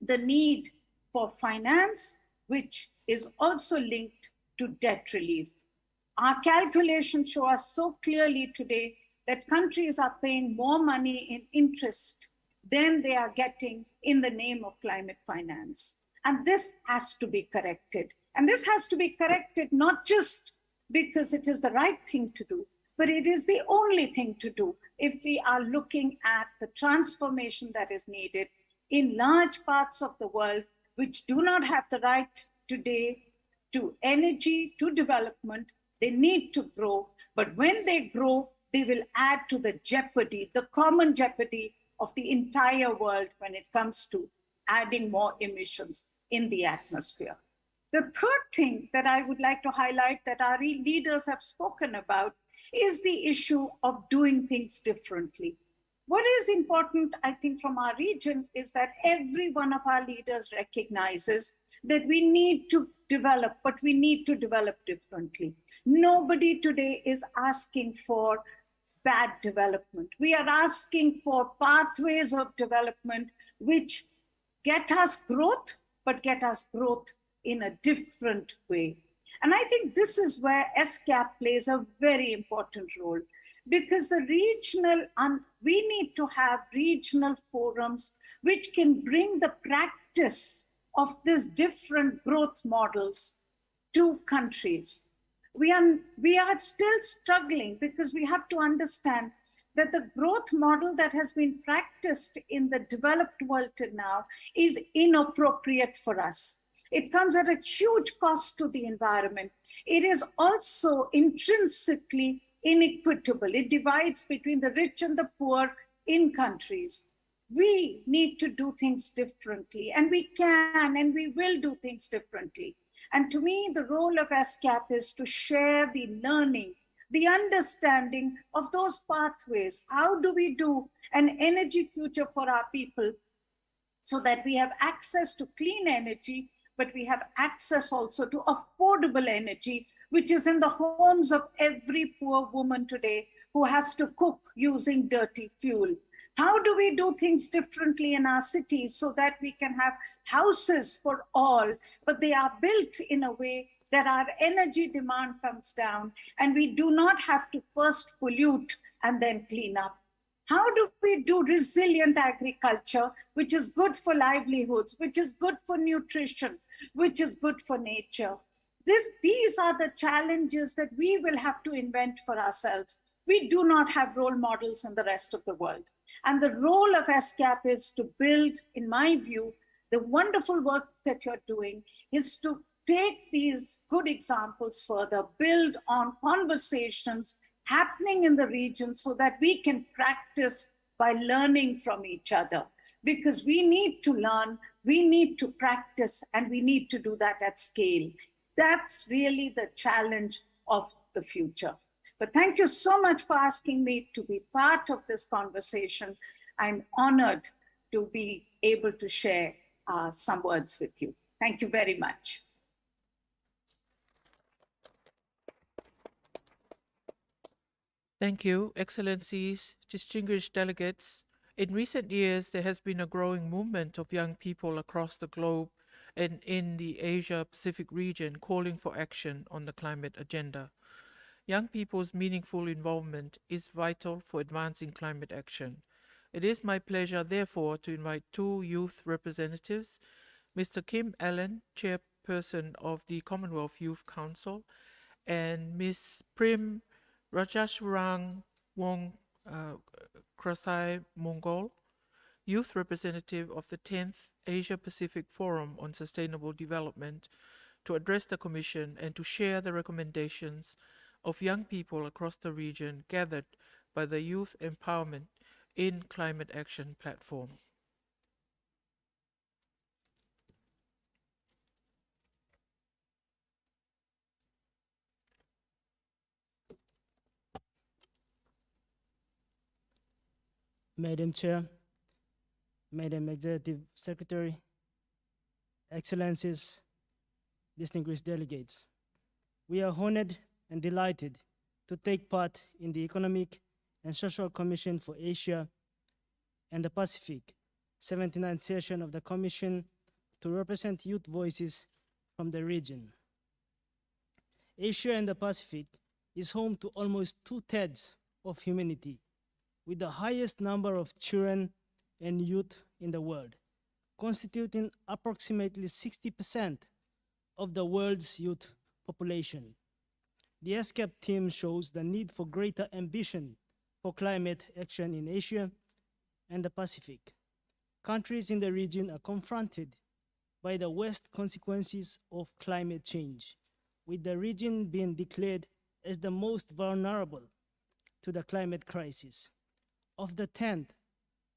the need for finance, which is also linked to debt relief. Our calculations show us so clearly today that countries are paying more money in interest than they are getting in the name of climate finance. And this has to be corrected. And this has to be corrected not just because it is the right thing to do, but it is the only thing to do if we are looking at the transformation that is needed in large parts of the world which do not have the right today to energy, to development. They need to grow, but when they grow, they will add to the jeopardy, the common jeopardy of the entire world when it comes to adding more emissions in the atmosphere. The third thing that I would like to highlight that our leaders have spoken about is the issue of doing things differently. What is important, I think, from our region is that every one of our leaders recognizes that we need to develop, but we need to develop differently. Nobody today is asking for bad development. We are asking for pathways of development which get us growth, but get us growth in a different way. And I think this is where ESCAP plays a very important role, because the regional, we need to have regional forums which can bring the practice of these different growth models to countries. We are still struggling because we have to understand that the growth model that has been practiced in the developed world till now is inappropriate for us. It comes at a huge cost to the environment. It is also intrinsically inequitable. It divides between the rich and the poor in countries. We need to do things differently, and we can and we will do things differently. And to me, the role of ESCAP is to share the learning, the understanding of those pathways. How do we do an energy future for our people so that we have access to clean energy, but we have access also to affordable energy, which is in the homes of every poor woman today who has to cook using dirty fuel? How do we do things differently in our cities so that we can have houses for all, but they are built in a way that our energy demand comes down and we do not have to first pollute and then clean up? How do we do resilient agriculture, which is good for livelihoods, which is good for nutrition, which is good for nature? These are the challenges that we will have to invent for ourselves. We do not have role models in the rest of the world. And the role of ESCAP is to build, in my view, the wonderful work that you're doing is to take these good examples further, build on conversations, happening in the region so that we can practice by learning from each other. Because we need to learn, we need to practice, and we need to do that at scale. That's really the challenge of the future. But thank you so much for asking me to be part of this conversation. I'm honored to be able to share some words with you. Thank you very much. Thank you, Excellencies, distinguished delegates. In recent years, there has been a growing movement of young people across the globe and in the Asia-Pacific region calling for action on the climate agenda. Young people's meaningful involvement is vital for advancing climate action. It is my pleasure, therefore, to invite two youth representatives, Mr. Kim Allen, Chairperson of the Commonwealth Youth Council, and Ms. Prim Rajashwarang Wong Krasai Mongol, Youth Representative of the 10th Asia-Pacific Forum on Sustainable Development, to address the Commission and to share the recommendations of young people across the region gathered by the Youth Empowerment in Climate Action platform. Madam Chair, Madam Executive Secretary, Excellencies, distinguished delegates, we are honored and delighted to take part in the Economic and Social Commission for Asia and the Pacific 79th session of the Commission to represent youth voices from the region. Asia and the Pacific is home to almost 2/3 of humanity, with the highest number of children and youth in the world, constituting approximately 60% of the world's youth population. The ESCAP theme shows the need for greater ambition for climate action in Asia and the Pacific. Countries in the region are confronted by the worst consequences of climate change, with the region being declared as the most vulnerable to the climate crisis. Of the 10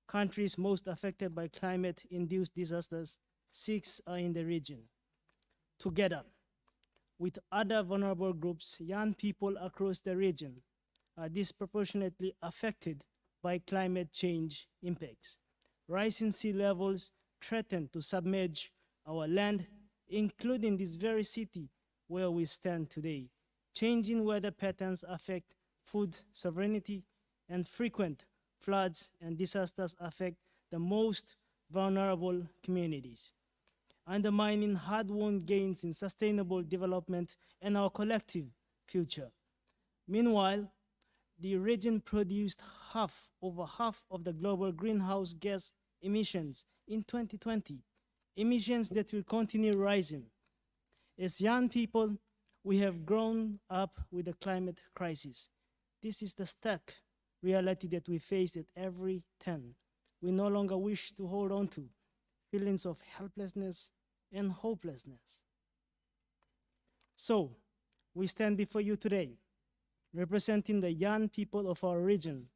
countries most affected by climate-induced disasters, 6 are in the region. Together with other vulnerable groups, young people across the region are disproportionately affected by climate change impacts. Rising sea levels threaten to submerge our land, including this very city where we stand today. Changing weather patterns affect food sovereignty, and frequent floods and disasters affect the most vulnerable communities, undermining hard-won gains in sustainable development and our collective future. Meanwhile, the region produced over half of the global greenhouse gas emissions in 2020, emissions that will continue rising. As young people, we have grown up with the climate crisis. This is the stark reality that we face at every turn. We no longer wish to hold on to feelings of helplessness and hopelessness. So, we stand before you today, representing the young people of our region,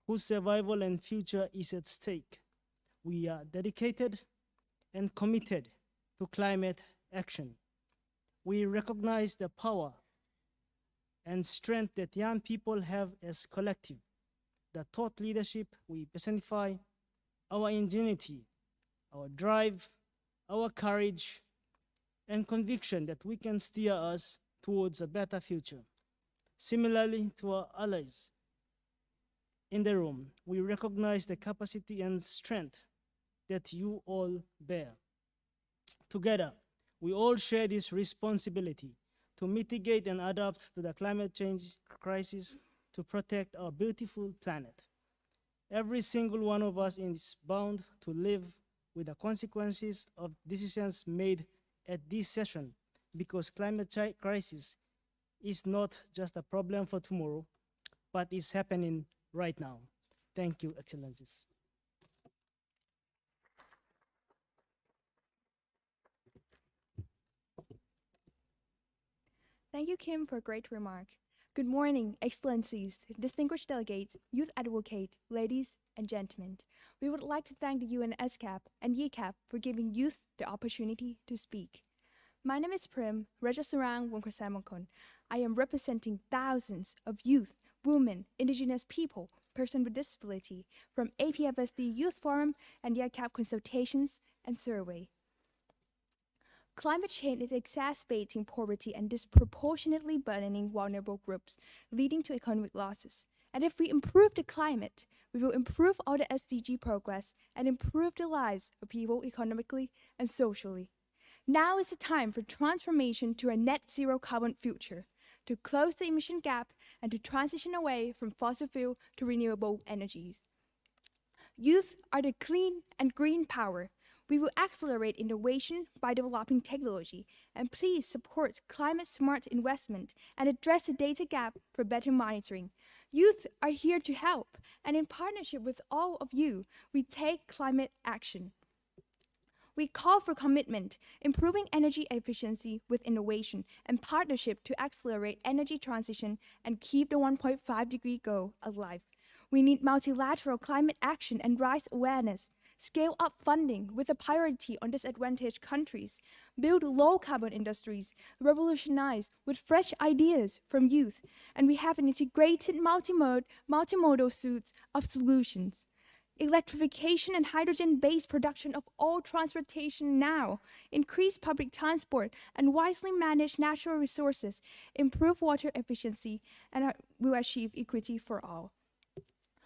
whose survival and future is at stake. We are dedicated and committed to climate action. We recognize the power and strength that young people have as collective, the thought leadership we personify, our ingenuity, our drive, our courage, and conviction that we can steer us towards a better future. Similarly to our allies in the room, we recognize the capacity and strength that you all bear. Together, we all share this responsibility to mitigate and adapt to the climate change crisis to protect our beautiful planet. Every single one of us is bound to live with the consequences of decisions made at this session, because climate crisis is not just a problem for tomorrow, but is happening right now. Thank you, Excellencies. Thank you, Kim, for a great remark. Good morning, Excellencies, distinguished delegates, youth advocate, ladies and gentlemen. We would like to thank the UN ESCAP and ECAP for giving youth the opportunity to speak. My name is Prim Rajasarang Wongkosamongkon. I am representing thousands of youth, women, indigenous people, persons with disability from APFSD Youth Forum and ECAP consultations and survey. Climate change is exacerbating poverty and disproportionately burdening vulnerable groups, leading to economic losses. And if we improve the climate, we will improve all the SDG progress and improve the lives of people economically and socially. Now is the time for transformation to a net zero carbon future, to close the emission gap and to transition away from fossil fuel to renewable energies. Youth are the clean and green power. We will accelerate innovation by developing technology, and please support climate-smart investment and address the data gap for better monitoring. Youth are here to help, and in partnership with all of you, we take climate action. We call for commitment, improving energy efficiency with innovation and partnership to accelerate energy transition and keep the 1.5-degree goal alive. We need multilateral climate action and raise awareness. Scale up funding with a priority on disadvantaged countries, build low-carbon industries, revolutionize with fresh ideas from youth, and we have an integrated multimodal suite of solutions. Electrification and hydrogen-based production of all transportation now, increase public transport and wisely manage natural resources, improve water efficiency, and will achieve equity for all.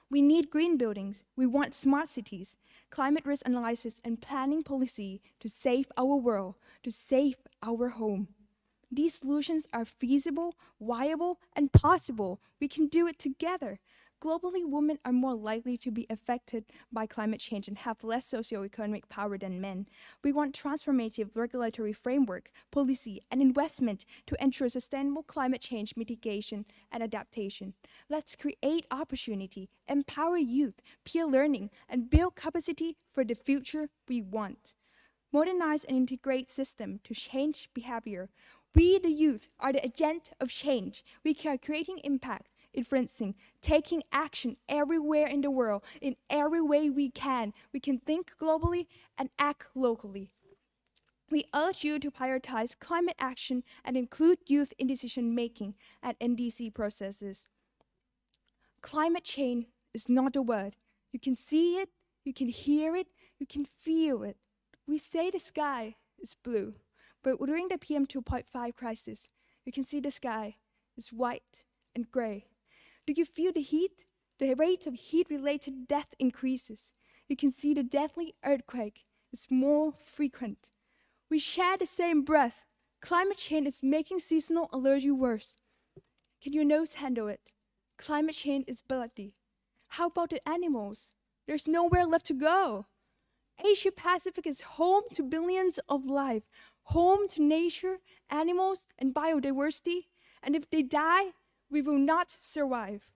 We need green buildings, we want smart cities, climate risk analysis and planning policy to save our world, to save our home. These solutions are feasible, viable, and possible. We can do it together. Globally, women are more likely to be affected by climate change and have less socioeconomic power than men. We want transformative regulatory framework, policy, and investment to ensure sustainable climate change mitigation and adaptation. Let's create opportunity, empower youth, peer learning, and build capacity for the future we want. Modernize and integrate system to change behavior. We, the youth, are the agent of change. We are creating impact, influencing, taking action everywhere in the world, in every way we can. We can think globally and act locally. We urge you to prioritize climate action and include youth in decision-making and NDC processes. Climate change is not a word. You can see it, you can hear it, you can feel it. We say the sky is blue, but during the PM 2.5 crisis, you can see the sky is white and gray. Do you feel the heat? The rate of heat-related death increases. You can see the deadly earthquake is more frequent. We share the same breath. Climate change is making seasonal allergy worse. Can your nose handle it? Climate change is bloody. How about the animals? There's nowhere left to go. Asia Pacific is home to billions of life, home to nature, animals, and biodiversity. And if they die, we will not survive.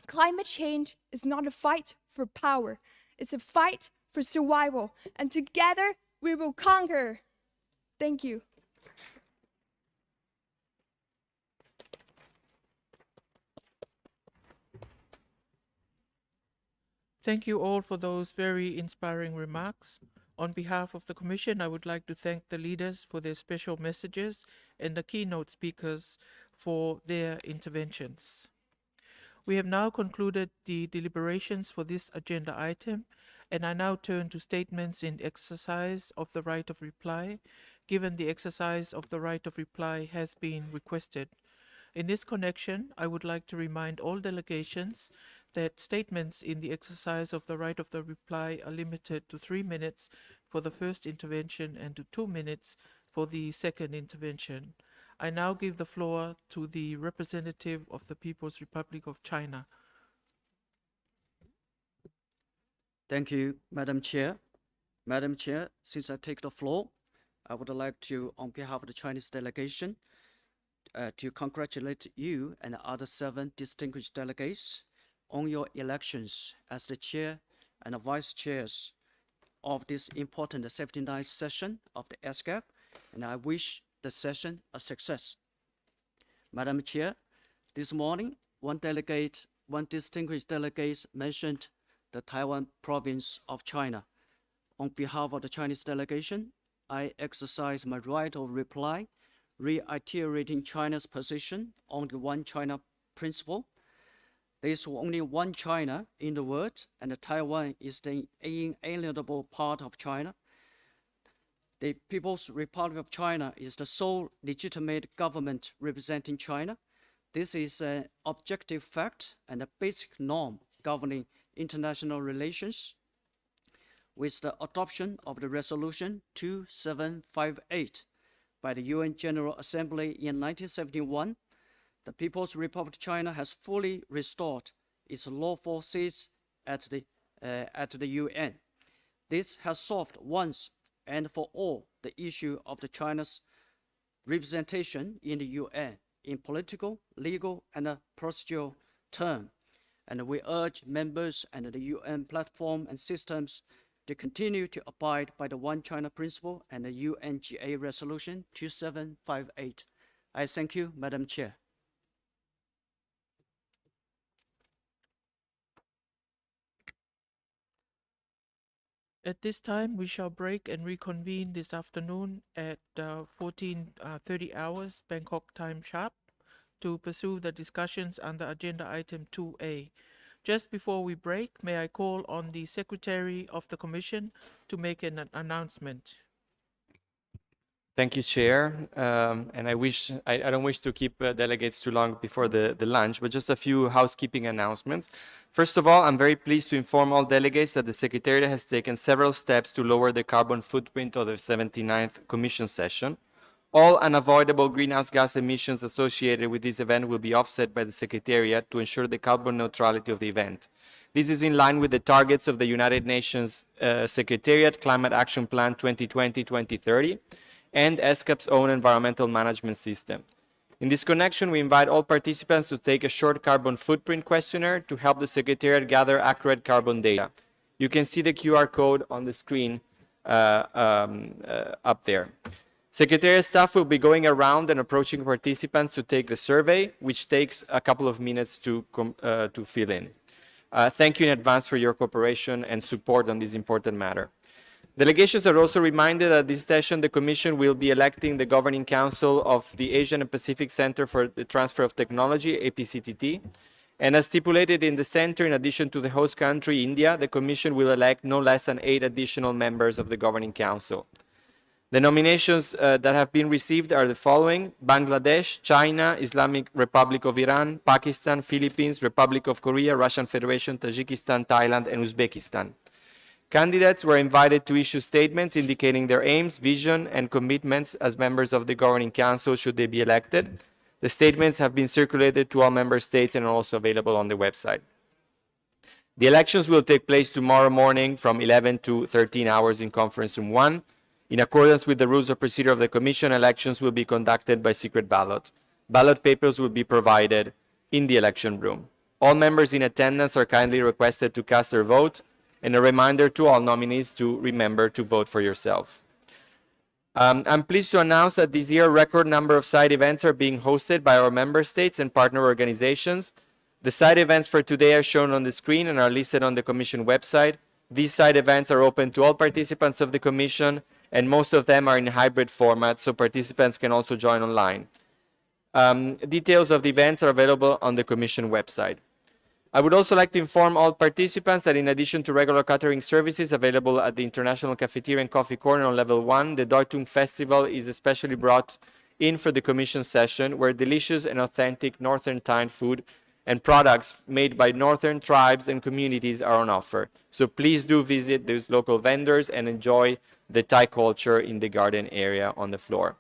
Climate change is not a fight for power. It's a fight for survival. And together, we will conquer. Thank you. Thank you all for those very inspiring remarks. On behalf of the Commission, I would like to thank the leaders for their special messages and the keynote speakers for their interventions. We have now concluded the deliberations for this agenda item, and I now turn to statements in exercise of the right of reply, given the exercise of the right of reply has been requested. In this connection, I would like to remind all delegations that statements in the exercise of the right of the reply are limited to 3 minutes for the first intervention and to 2 minutes for the second intervention. I now give the floor to the representative of the People's Republic of China. Thank you, Madam Chair. Madam Chair, since I take the floor, I would like to, on behalf of the Chinese delegation, to congratulate you and the other 7 distinguished delegates on your elections as the chair and the vice chairs of this important 79th session of the ESCAP, and I wish the session a success. Madam Chair, This morning, one distinguished delegate mentioned the Taiwan province of China. On behalf of the Chinese delegation, I exercise my right of reply, reiterating China's position on the One China principle. There is only one China in the world, and Taiwan is the inalienable part of China. The People's Republic of China is the sole legitimate government representing China. This is an objective fact and a basic norm governing international relations. With the adoption of the Resolution 2758 by the UN General Assembly in 1971, the People's Republic of China has fully restored its lawful seats at the UN. This has solved once and for all the issue of China's representation in the UN in political, legal, and procedural terms. And we urge members and the UN platform and systems to continue to abide by the One China principle and the UNGA Resolution 2758. I thank you, Madam Chair. At this time, we shall break and reconvene this afternoon at 14:30 hours Bangkok time sharp to pursue the discussions under agenda item 2A. Just before we break, may I call on the Secretary of the Commission to make an announcement. Thank you, Chair. And I don't wish to keep delegates too long before the lunch, but just a few housekeeping announcements. First of all, I'm very pleased to inform all delegates that the Secretariat has taken several steps to lower the carbon footprint of the 79th Commission session. All unavoidable greenhouse gas emissions associated with this event will be offset by the Secretariat to ensure the carbon neutrality of the event. This is in line with the targets of the United Nations Secretariat Climate Action Plan 2020-2030 and ESCAP's own environmental management system. In this connection, we invite all participants to take a short carbon footprint questionnaire to help the Secretariat gather accurate carbon data. You can see the QR code on the screen up there. Secretariat staff will be going around and approaching participants to take the survey, which takes a couple of minutes to fill in. Thank you in advance for your cooperation and support on this important matter. Delegations are also reminded that this session the Commission will be electing the Governing Council of the Asian and Pacific Center for the Transfer of Technology, APCTT. And as stipulated in the center, in addition to the host country, India, the Commission will elect no less than 8 additional members of the Governing Council. The nominations that have been received are the following: Bangladesh, China, Islamic Republic of Iran, Pakistan, Philippines, Republic of Korea, Russian Federation, Tajikistan, Thailand, and Uzbekistan. Candidates were invited to issue statements indicating their aims, vision, and commitments as members of the Governing Council should they be elected. The statements have been circulated to all member states and are also available on the website. The elections will take place tomorrow morning from 11 to 13 hours in Conference Room 1. In accordance with the rules of procedure of the Commission, elections will be conducted by secret ballot. Ballot papers will be provided in the election room. All members in attendance are kindly requested to cast their vote, and a reminder to all nominees to remember to vote for yourself. I'm pleased to announce that this year a record number of side events are being hosted by our member states and partner organizations. The side events for today are shown on the screen and are listed on the Commission website. These side events are open to all participants of the Commission, and most of them are in hybrid format, so participants can also join online. Details of the events are available on the Commission website. I would also like to inform all participants that in addition to regular catering services available at the International Cafeteria and Coffee Corner on level 1, the Deutung Festival is especially brought in for the Commission session, where delicious and authentic Northern Thai food and products made by Northern tribes and communities are on offer. So please do visit those local vendors and enjoy the Thai culture in the garden area on the floor.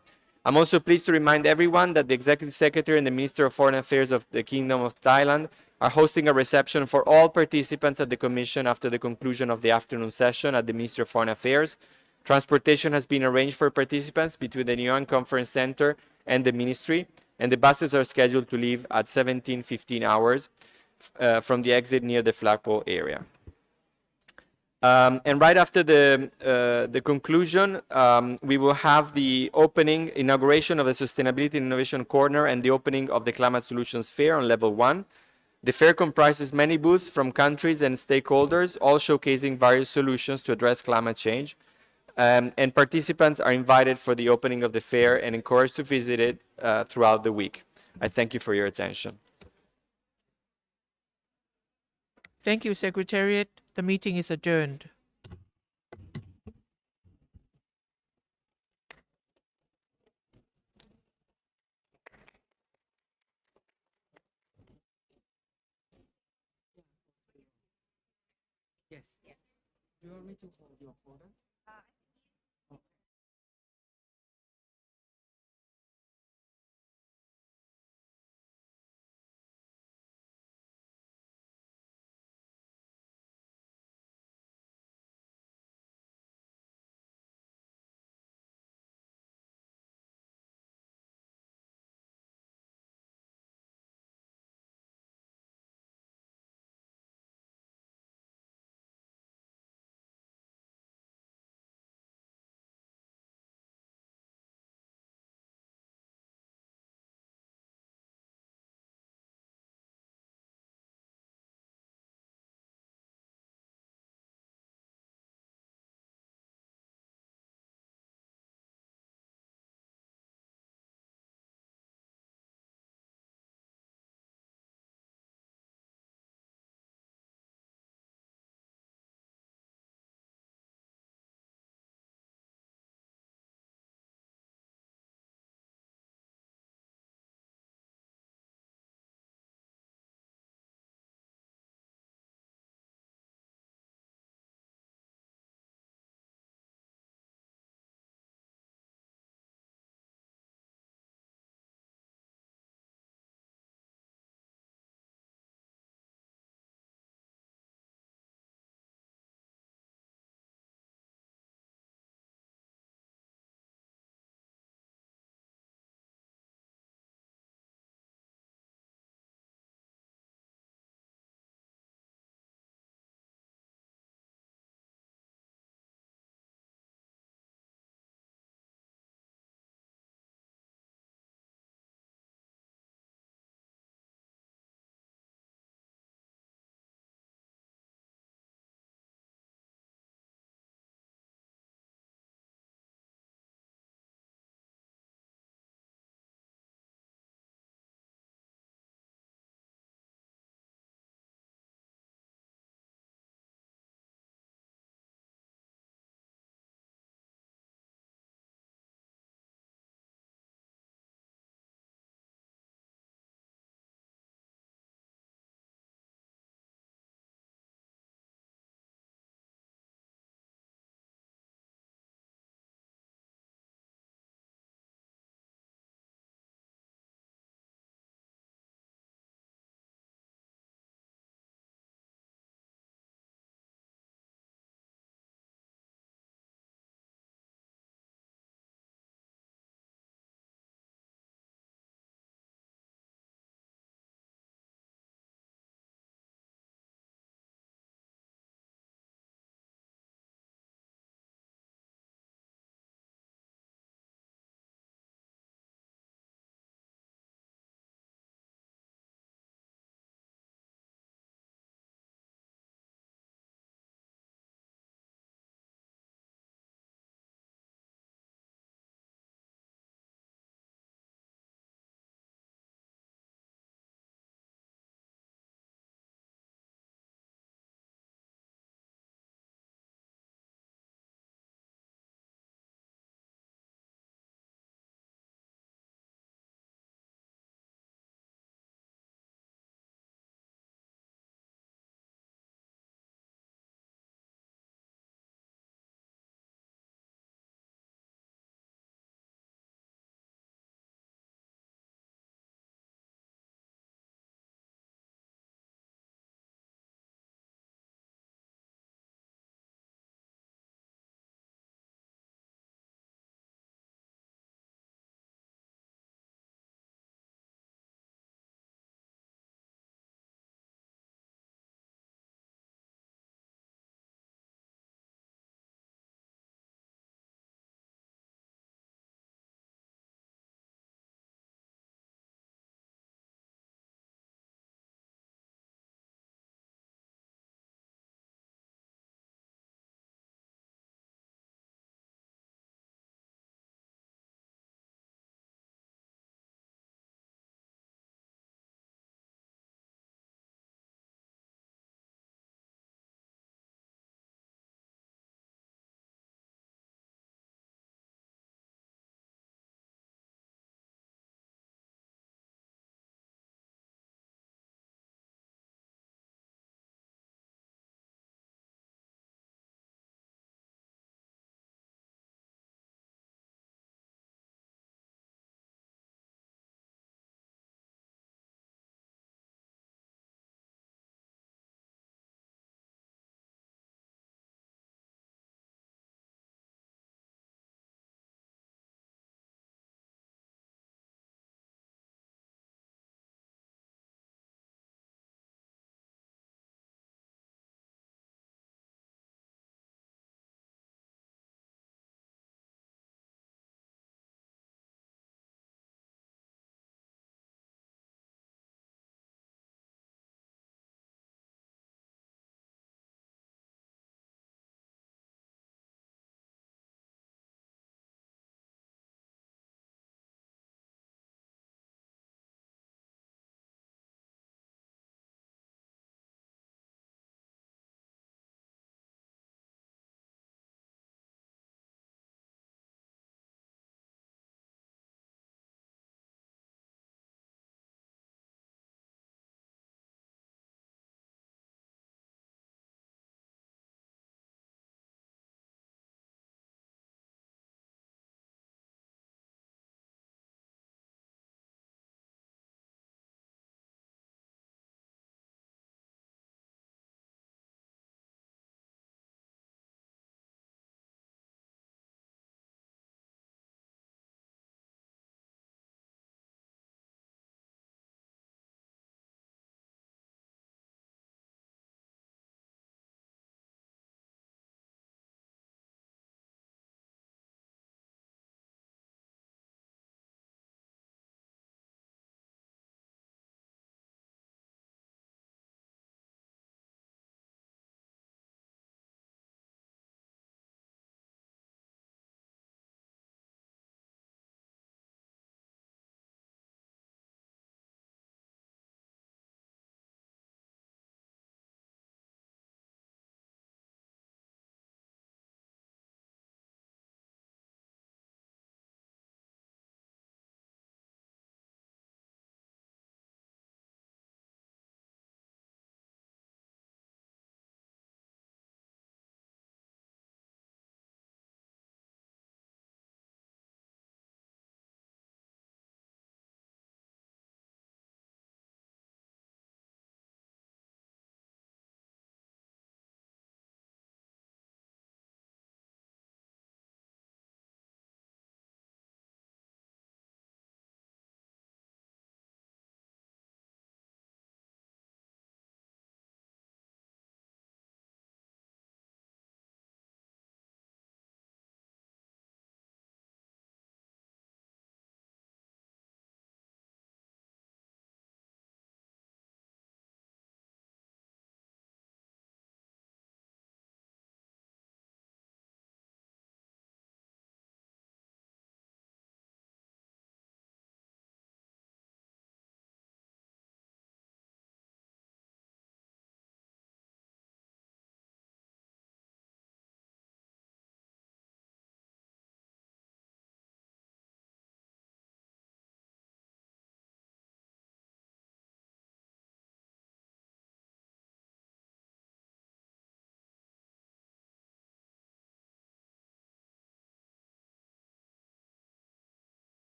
I'm also pleased to remind everyone that the Executive Secretary and the Minister of Foreign Affairs of the Kingdom of Thailand are hosting a reception for all participants at the Commission after the conclusion of the afternoon session at the Ministry of Foreign Affairs. Transportation has been arranged for participants between the Nguyen Conference Center and the Ministry, and the buses are scheduled to leave at 17:15 hours from the exit near the flagpole area. And right after the conclusion, we will have the inauguration of the Sustainability and Innovation Corner and the opening of the Climate Solutions Fair on level 1. The fair comprises many booths from countries and stakeholders, all showcasing various solutions to address climate change. And participants are invited for the opening of the fair and encouraged to visit it throughout the week. I thank you for your attention. Thank you, Secretariat. The meeting is adjourned. Yes. Do you want me to hold your folder?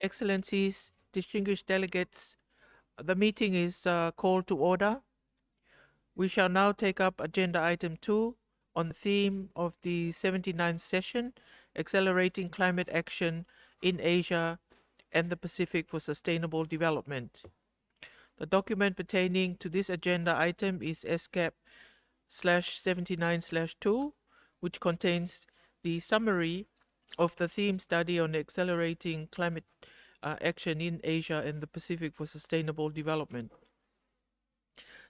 Excellencies, distinguished delegates, the meeting is called to order. We shall now take up Agenda Item 2 on the theme of the 79th session, Accelerating Climate Action in Asia and the Pacific for Sustainable Development. The document pertaining to this agenda item is ESCAP/79/2, which contains the summary of the theme study on accelerating climate action in Asia and the Pacific for sustainable development.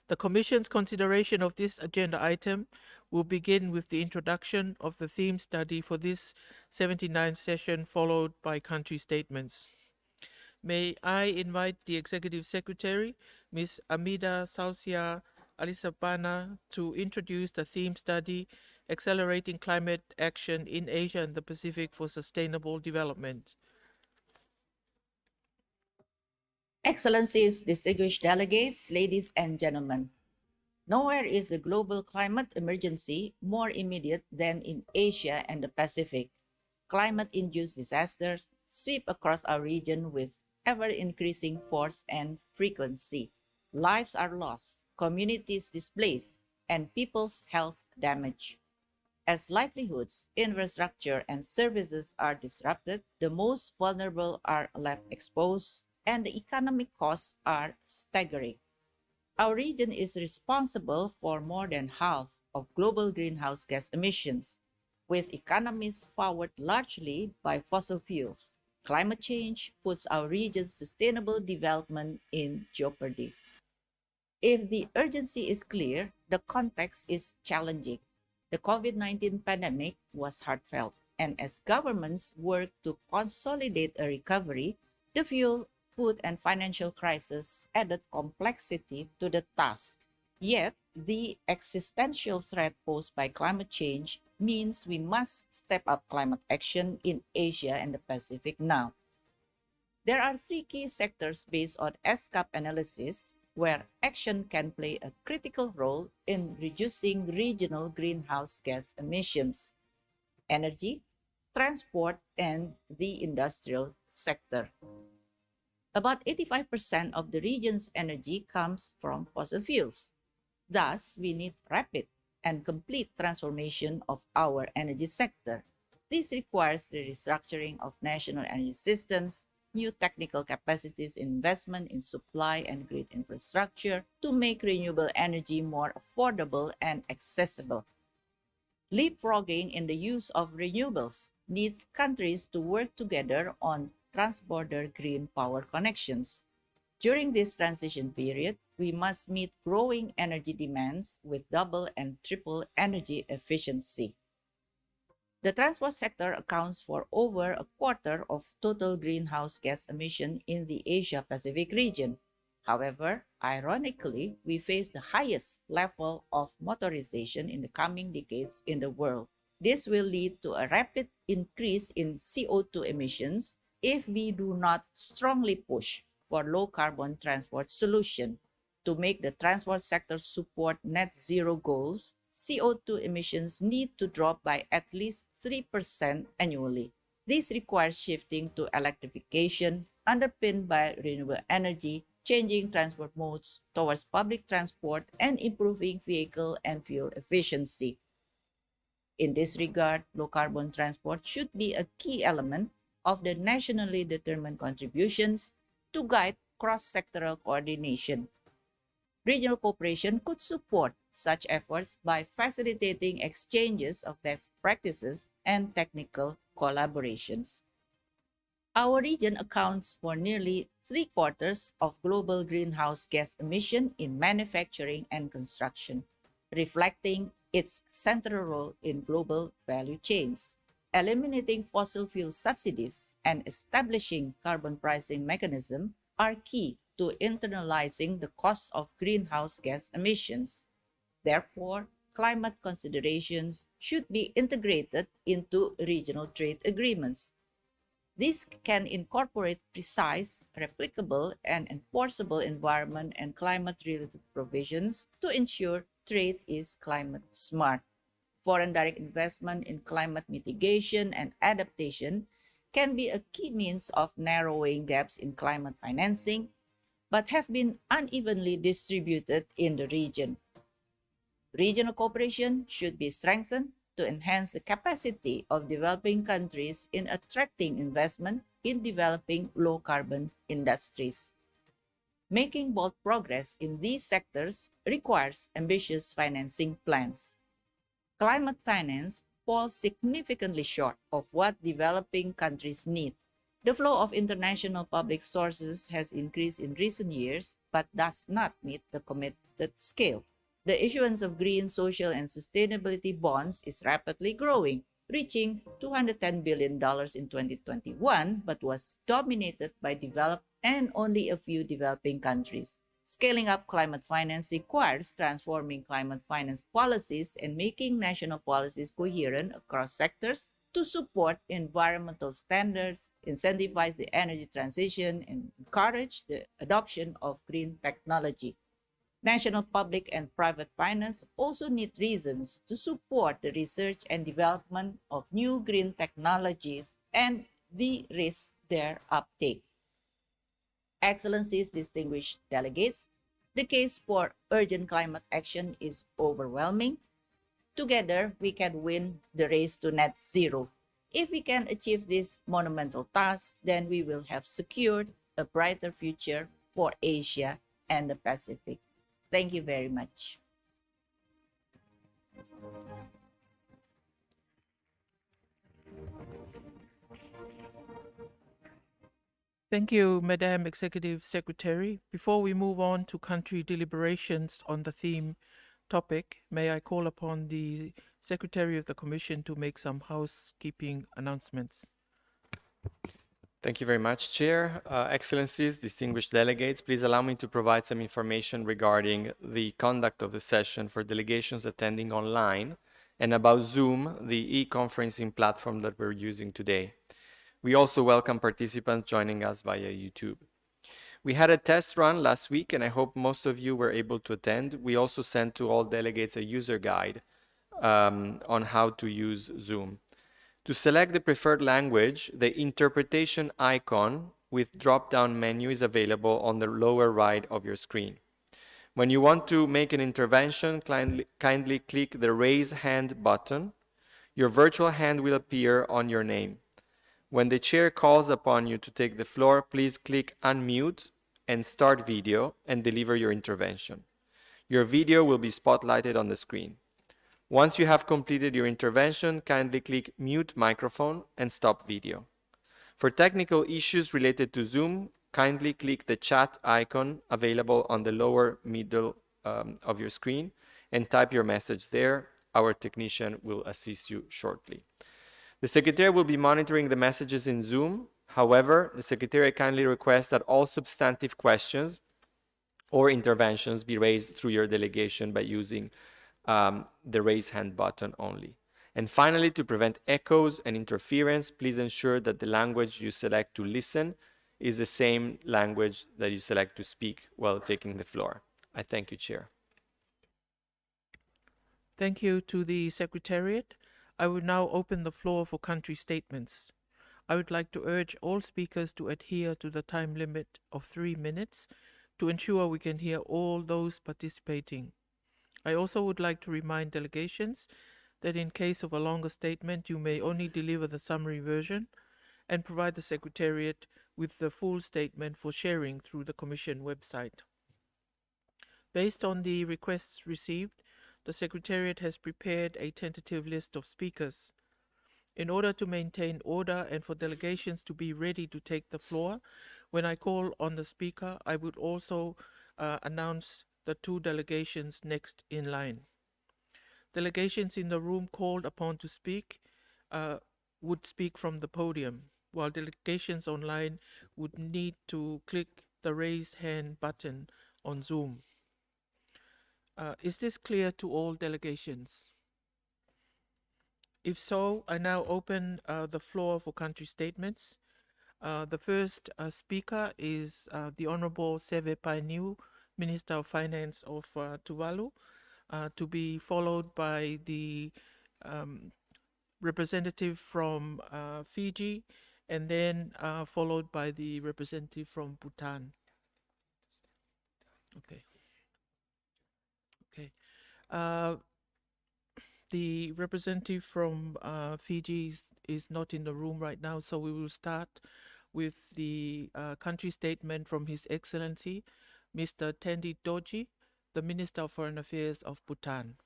The Commission's consideration of this agenda item will begin with the introduction of the theme study for this 79th session, followed by country statements. May I invite the Executive Secretary, Ms. Amida Sausia Alisabana, to introduce the theme study, Accelerating Climate Action in Asia and the Pacific for Sustainable Development. Excellencies, distinguished delegates, ladies and gentlemen, nowhere is the global climate emergency more immediate than in Asia and the Pacific. Climate-induced disasters sweep across our region with ever-increasing force and frequency. Lives are lost, communities displaced, and people's health damaged. As livelihoods, infrastructure, and services are disrupted, the most vulnerable are left exposed, and the economic costs are staggering. Our region is responsible for more than half of global greenhouse gas emissions, with economies powered largely by fossil fuels. Climate change puts our region's sustainable development in jeopardy. If the urgency is clear, the context is challenging. The COVID-19 pandemic was heartfelt, and as governments work to consolidate a recovery, the fuel, food, and financial crisis added complexity to the task. Yet, the existential threat posed by climate change means we must step up climate action in Asia and the Pacific now. There are three key sectors based on ESCAP analysis where action can play a critical role in reducing regional greenhouse gas emissions: energy, transport, and the industrial sector. About 85% of the region's energy comes from fossil fuels. Thus, we need rapid and complete transformation of our energy sector. This requires the restructuring of national energy systems, new technical capacities, investment in supply and grid infrastructure to make renewable energy more affordable and accessible. Leapfrogging in the use of renewables needs countries to work together on transborder green power connections. During this transition period, we must meet growing energy demands with double and triple energy efficiency. The transport sector accounts for over a quarter of total greenhouse gas emission in the Asia-Pacific region. However, ironically, we face the highest level of motorization in the coming decades in the world. This will lead to a rapid increase in CO2 emissions if we do not strongly push for low-carbon transport solution. To make the transport sector support net zero goals, CO2 emissions need to drop by at least 3% annually. This requires shifting to electrification, underpinned by renewable energy, changing transport modes towards public transport, and improving vehicle and fuel efficiency. In this regard, low-carbon transport should be a key element of the nationally determined contributions to guide cross-sectoral coordination. Regional cooperation could support such efforts by facilitating exchanges of best practices and technical collaborations. Our region accounts for nearly 3/4 of global greenhouse gas emission in manufacturing and construction, reflecting its central role in global value chains. Eliminating fossil fuel subsidies and establishing carbon pricing mechanism are key to internalizing the cost of greenhouse gas emissions. Therefore, climate considerations should be integrated into regional trade agreements. This can incorporate precise, replicable, and enforceable environment and climate-related provisions to ensure trade is climate smart. Foreign direct investment in climate mitigation and adaptation can be a key means of narrowing gaps in climate financing, but have been unevenly distributed in the region. Regional cooperation should be strengthened to enhance the capacity of developing countries in attracting investment in developing low-carbon industries. Making bold progress in these sectors requires ambitious financing plans. Climate finance falls significantly short of what developing countries need. The flow of international public sources has increased in recent years, but does not meet the committed scale. The issuance of green, social, and sustainability bonds is rapidly growing, reaching $210 billion in 2021, but was dominated by developed and only a few developing countries. Scaling up climate finance requires transforming climate finance policies and making national policies coherent across sectors to support environmental standards, incentivize the energy transition, and encourage the adoption of green technology. National public and private finance also need reasons to support the research and development of new green technologies and de-risk their uptake. Excellencies, distinguished delegates, the case for urgent climate action is overwhelming. Together, we can win the race to net zero. If we can achieve this monumental task, then we will have secured a brighter future for Asia and the Pacific. Thank you very much. Thank you, Madam Executive Secretary. Before we move on to country deliberations on the theme topic, may I call upon the Secretary of the Commission to make some housekeeping announcements. Thank you very much, Chair. Excellencies, distinguished delegates, please allow me to provide some information regarding the conduct of the session for delegations attending online and about Zoom, the e-conferencing platform that we're using today. We also welcome participants joining us via YouTube. We had a test run last week, and I hope most of you were able to attend. We also sent to all delegates a user guide on how to use Zoom. To select the preferred language, the interpretation icon with drop-down menu is available on the lower right of your screen. When you want to make an intervention, kindly click the raise hand button. Your virtual hand will appear on your name. When the chair calls upon you to take the floor, please click unmute and start video and deliver your intervention. Your video will be spotlighted on the screen. Once you have completed your intervention, kindly click mute microphone and stop video. For technical issues related to Zoom, kindly click the chat icon available on the lower middle of your screen and type your message there. Our technician will assist you shortly. The Secretary will be monitoring the messages in Zoom. However, the Secretary kindly requests that all substantive questions or interventions be raised through your delegation by using the raise hand button only. And finally, to prevent echoes and interference, please ensure that the language you select to listen is the same language that you select to speak while taking the floor. I thank you, Chair. Thank you to the Secretariat. I will now open the floor for country statements. I would like to urge all speakers to adhere to the time limit of 3 minutes to ensure we can hear all those participating. I also would like to remind delegations that in case of a longer statement, you may only deliver the summary version and provide the Secretariat with the full statement for sharing through the Commission website. Based on the requests received, the Secretariat has prepared a tentative list of speakers. In order to maintain order and for delegations to be ready to take the floor, when I call on the speaker, I would also announce the 2 delegations next in line. Delegations in the room called upon to speak would speak from the podium, while delegations online would need to click the raise hand button on Zoom. Is this clear to all delegations? If so, I now open the floor for country statements. The first speaker is the Honorable Seve Painiu, Minister of Finance of Tuvalu, to be followed by the representative from Fiji and then followed by the representative from Bhutan. Okay. Okay. The representative from Fiji is not in the room right now, so we will start with the country statement from His Excellency, Mr. Tendi Doji, the Minister of Foreign Affairs of Bhutan.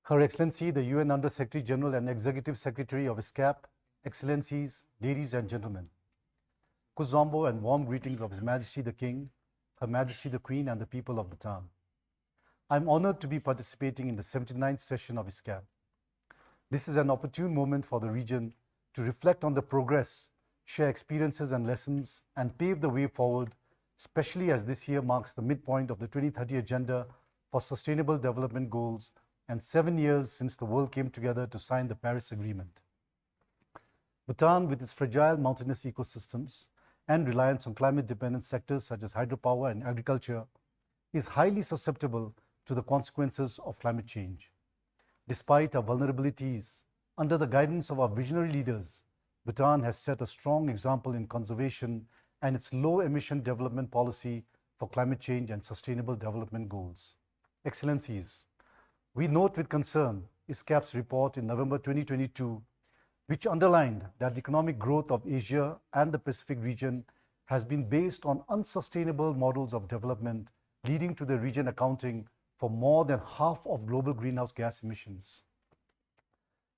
Her Excellency, the UN Under Secretary General and Executive Secretary of ESCAP, Excellencies, ladies and gentlemen, Kuzombo and warm greetings of His Majesty the King, Her Majesty the Queen, and the people of Bhutan. I'm honored to be participating in the 79th session of ESCAP. This is an opportune moment for the region to reflect on the progress, share experiences and lessons, and pave the way forward, especially as this year marks the midpoint of the 2030 Agenda for Sustainable Development Goals and 7 years since the world came together to sign the Paris Agreement. Bhutan, with its fragile mountainous ecosystems and reliance on climate-dependent sectors such as hydropower and agriculture, is highly susceptible to the consequences of climate change. Despite our vulnerabilities, under the guidance of our visionary leaders, Bhutan has set a strong example in conservation and its low-emission development policy for climate change and sustainable development goals. Excellencies, we note with concern ESCAP's report in November 2022, which underlined that the economic growth of Asia and the Pacific region has been based on unsustainable models of development, leading to the region accounting for more than half of global greenhouse gas emissions.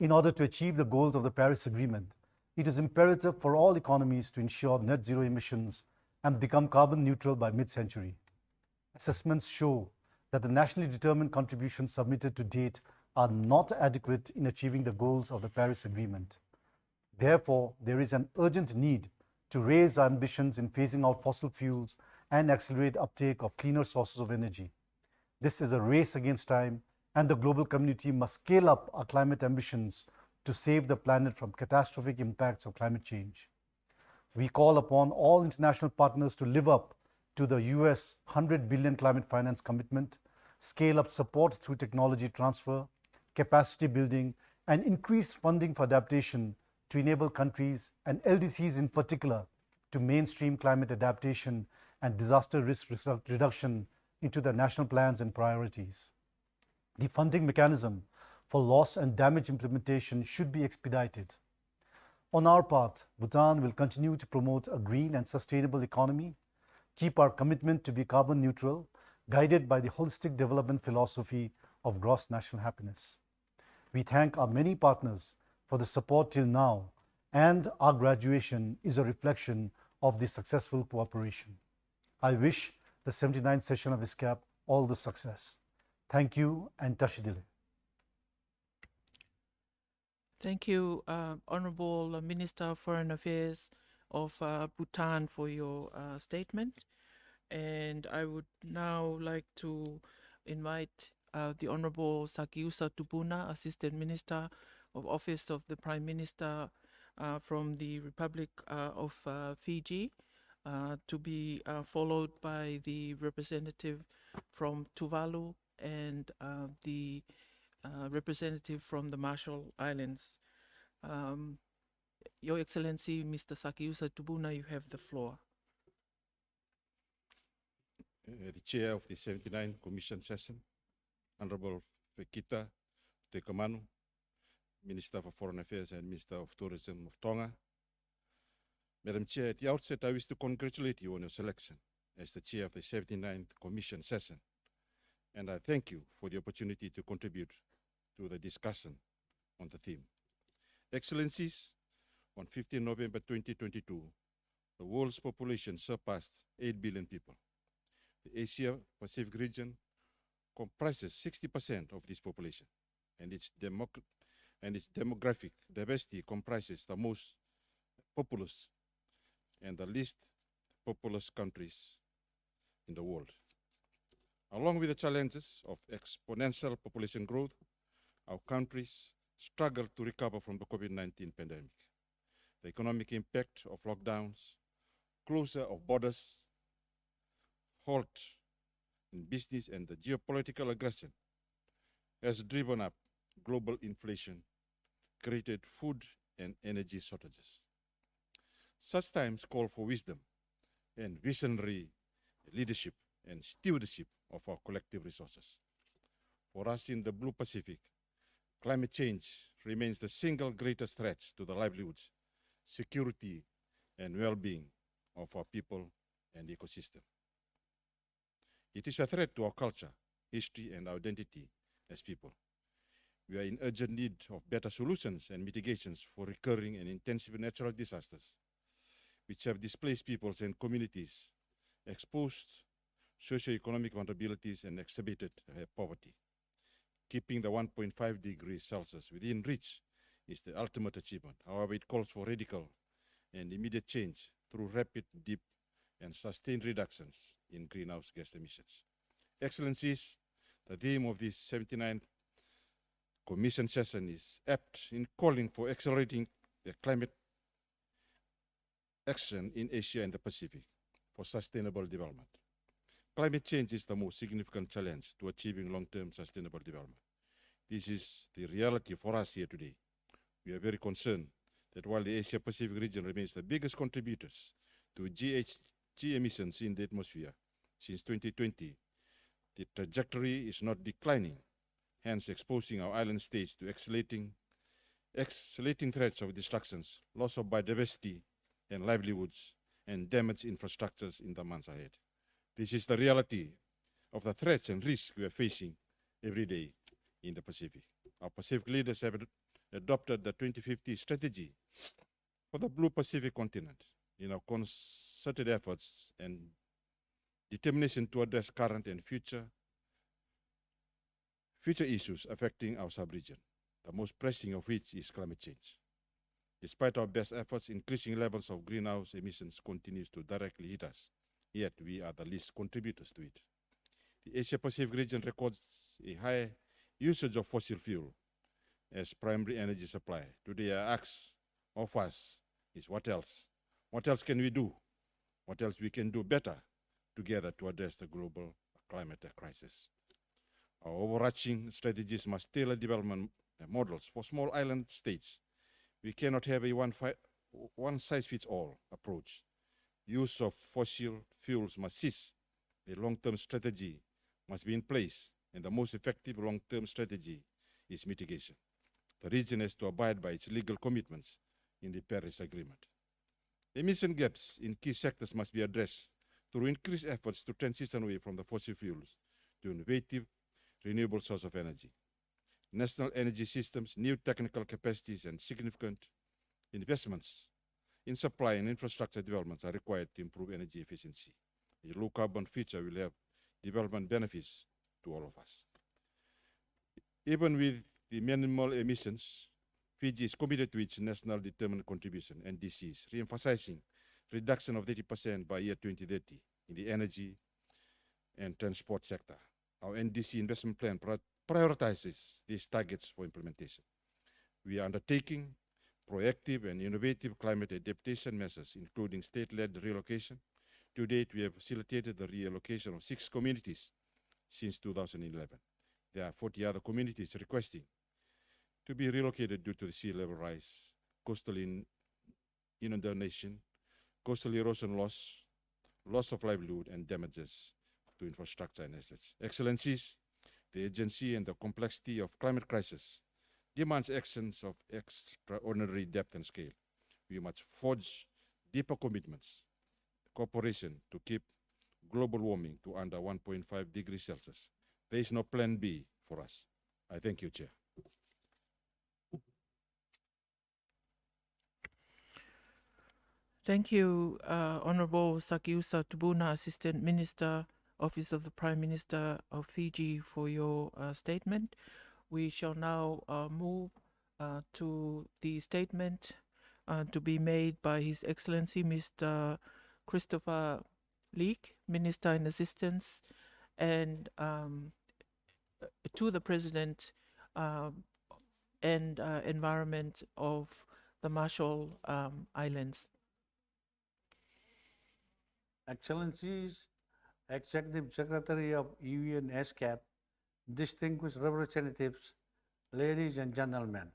In order to achieve the goals of the Paris Agreement, it is imperative for all economies to ensure net zero emissions and become carbon neutral by mid-century. Assessments show that the nationally determined contributions submitted to date are not adequate in achieving the goals of the Paris Agreement. Therefore, there is an urgent need to raise our ambitions in phasing out fossil fuels and accelerate uptake of cleaner sources of energy. This is a race against time, and the global community must scale up our climate ambitions to save the planet from catastrophic impacts of climate change. We call upon all international partners to live up to the US $100 billion climate finance commitment, scale up support through technology transfer, capacity building, and increased funding for adaptation to enable countries, and LDCs in particular, to mainstream climate adaptation and disaster risk reduction into the national plans and priorities. The funding mechanism for loss and damage implementation should be expedited. On our part, Bhutan will continue to promote a green and sustainable economy, keep our commitment to be carbon neutral, guided by the holistic development philosophy of gross national happiness. We thank our many partners for the support till now, and our graduation is a reflection of this successful cooperation. I wish the 79th session of ESCAP all the success. Thank you, and Tashidile. Thank you, Honorable Minister of Foreign Affairs of Bhutan, for your statement. And I would now like to invite the Honorable Sakiusa Tubuna, Assistant Minister of Office of the Prime Minister from the Republic of Fiji, to be followed by the representative from Tuvalu and the representative from the Marshall Islands. Your Excellency, Mr. Sakiusa Tubuna, you have the floor. The Chair of the 79th Commission Session, Honorable Fekita Tekamanu, Minister for Foreign Affairs and Minister of Tourism of Tonga. Madam Chair, at the outset, I wish to congratulate you on your selection as the Chair of the 79th Commission Session, and I thank you for the opportunity to contribute to the discussion on the theme. Excellencies, on 15 November 2022, the world's population surpassed 8 billion people. The Asia-Pacific region comprises 60% of this population, and its demographic diversity comprises the most populous and the least populous countries in the world. Along with the challenges of exponential population growth, our countries struggle to recover from the COVID-19 pandemic. The economic impact of lockdowns, closure of borders, halt in business, and the geopolitical aggression has driven up global inflation, created food and energy shortages. Such times call for wisdom and visionary leadership and stewardship of our collective resources. For us in the Blue Pacific, climate change remains the single greatest threat to the livelihoods, security, and well-being of our people and ecosystem. It is a threat to our culture, history, and identity as people. We are in urgent need of better solutions and mitigations for recurring and intensive natural disasters, which have displaced peoples and communities, exposed socioeconomic vulnerabilities, and exacerbated poverty. Keeping the 1.5 degrees Celsius within reach is the ultimate achievement. However, it calls for radical and immediate change through rapid, deep, and sustained reductions in greenhouse gas emissions. Excellencies, the theme of this 79th Commission session is apt in calling for accelerating the climate action in Asia and the Pacific for sustainable development. Climate change is the most significant challenge to achieving long-term sustainable development. This is the reality for us here today. We are very concerned that while the Asia-Pacific region remains the biggest contributors to GHG emissions in the atmosphere since 2020, the trajectory is not declining, hence exposing our island states to escalating threats of destructions, loss of biodiversity and livelihoods, and damaged infrastructures in the months ahead. This is the reality of the threats and risks we are facing every day in the Pacific. Our Pacific leaders have adopted the 2050 strategy for the Blue Pacific continent in our concerted efforts and determination to address current and future issues affecting our sub-region, the most pressing of which is climate change. Despite our best efforts, increasing levels of greenhouse emissions continues to directly hit us, yet we are the least contributors to it. The Asia-Pacific region records a high usage of fossil fuel as primary energy supply. Today, I ask of us is what else? What else can we do? What else we can do better together to address the global climate crisis? Our overarching strategies must tailor development models for small island states. We cannot have a one-size-fits-all approach. Use of fossil fuels must cease. A long-term strategy must be in place, and the most effective long-term strategy is mitigation. The region has to abide by its legal commitments in the Paris Agreement. Emission gaps in key sectors must be addressed through increased efforts to transition away from the fossil fuels to innovative, renewable source of energy. National energy systems, new technical capacities, and significant investments in supply and infrastructure developments are required to improve energy efficiency. A low-carbon future will have development benefits to all of us. Even with the minimal emissions, Fiji is committed to its national determined contribution, NDCs, re-emphasizing reduction of 30% by year 2030 in the energy and transport sector. Our NDC investment plan prioritizes these targets for implementation. We are undertaking proactive and innovative climate adaptation measures, including state-led relocation. To date, we have facilitated the reallocation of 6 communities since 2011. There are 40 other communities requesting to be relocated due to the sea level rise, coastal inundation, coastal erosion loss, loss of livelihood, and damages to infrastructure and assets. Excellencies, the urgency and the complexity of climate crisis demands actions of extraordinary depth and scale. We must forge deeper commitments, cooperation to keep global warming to under 1.5 degrees Celsius. There is no plan B for us. I thank you, Chair. Thank you, Honorable Sakiusa Tubuna, Assistant Minister, Office of the Prime Minister of Fiji, for your statement. We shall now move to the statement to be made by His Excellency Mr. Christopher Leek, Minister in Assistance, and to the President and Environment of the Marshall Islands. Excellencies, Executive Secretary of UN ESCAP, distinguished representatives, ladies and gentlemen.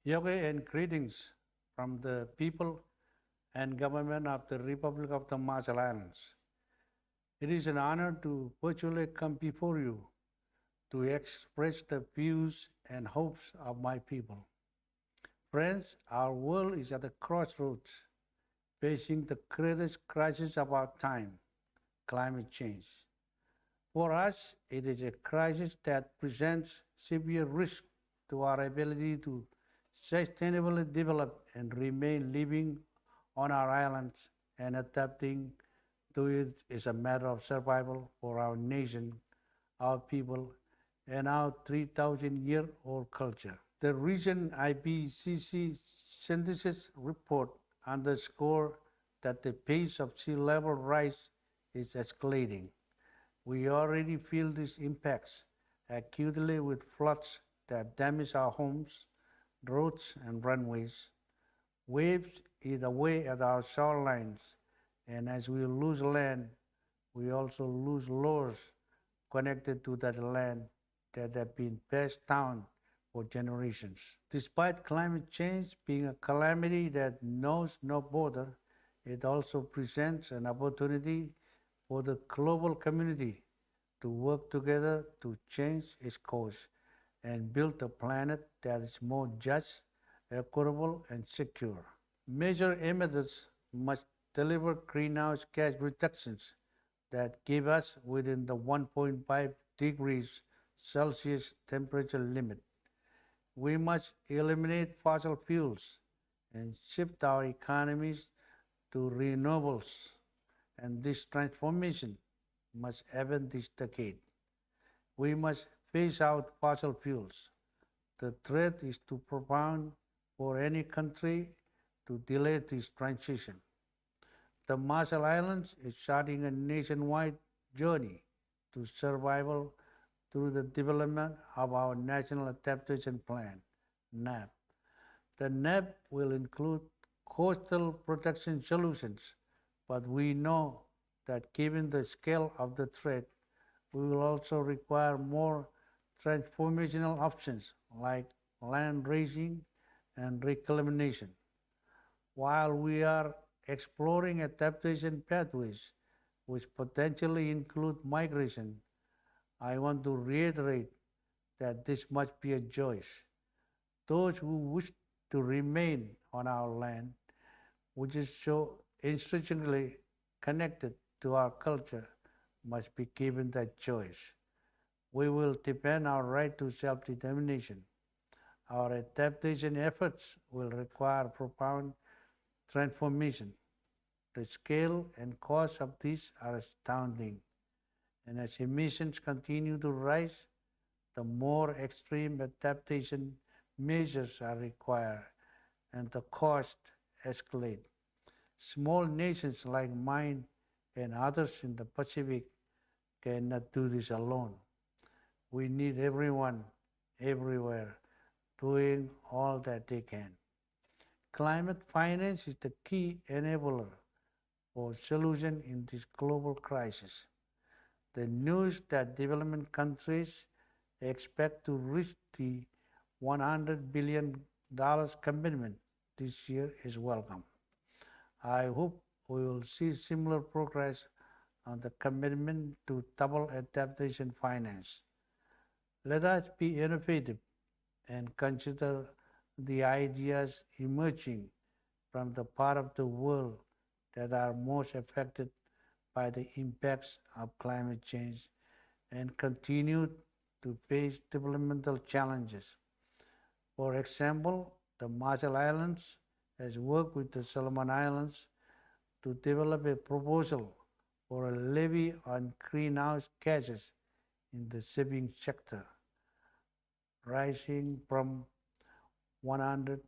Yoga and greetings from the people and government of the Republic of the Marshall Islands. It is an honor to virtually come before you to express the views and hopes of my people. Friends, our world is at a crossroads, facing the greatest crisis of our time, climate change. For us, it is a crisis that presents severe risk to our ability to sustainably develop and remain living on our islands, and adapting to it is a matter of survival for our nation, our people, and our 3,000-year-old culture. The recent IPCC synthesis report underscores that the pace of sea level rise is escalating. We already feel these impacts acutely with floods that damage our homes, roads, and runways. Waves eat away at our shorelines, and as we lose land, we also lose laws connected to that land that have been passed down for generations. Despite climate change being a calamity that knows no border, it also presents an opportunity for the global community to work together to change its course and build a planet that is more just, equitable, and secure. Major emitters must deliver greenhouse gas reductions that keep us within the 1.5 degrees Celsius temperature limit. We must eliminate fossil fuels and shift our economies to renewables, and this transformation must happen this decade. We must phase out fossil fuels. The threat is too profound for any country to delay this transition. The Marshall Islands is charting a nationwide journey to survival through the development of our National Adaptation Plan, NAP. The NAP will include coastal protection solutions, but we know that given the scale of the threat, we will also require more transformational options like land raising and reclamation. While we are exploring adaptation pathways, which potentially include migration, I want to reiterate that this must be a choice. Those who wish to remain on our land, which is so intrinsically connected to our culture, must be given that choice. We will defend our right to self-determination. Our adaptation efforts will require profound transformation. The scale and cost of this are astounding. And as emissions continue to rise, the more extreme adaptation measures are required and the cost escalate. Small nations like mine and others in the Pacific cannot do this alone. We need everyone, everywhere, doing all that they can. Climate finance is the key enabler for solution in this global crisis. The news that development countries expect to reach the $100 billion commitment this year is welcome. I hope we will see similar progress on the commitment to double adaptation finance. Let us be innovative and consider the ideas emerging from the part of the world that are most affected by the impacts of climate change and continue to face developmental challenges. For example, the Marshall Islands has worked with the Solomon Islands to develop a proposal for a levy on greenhouse gases in the shipping sector, rising from $100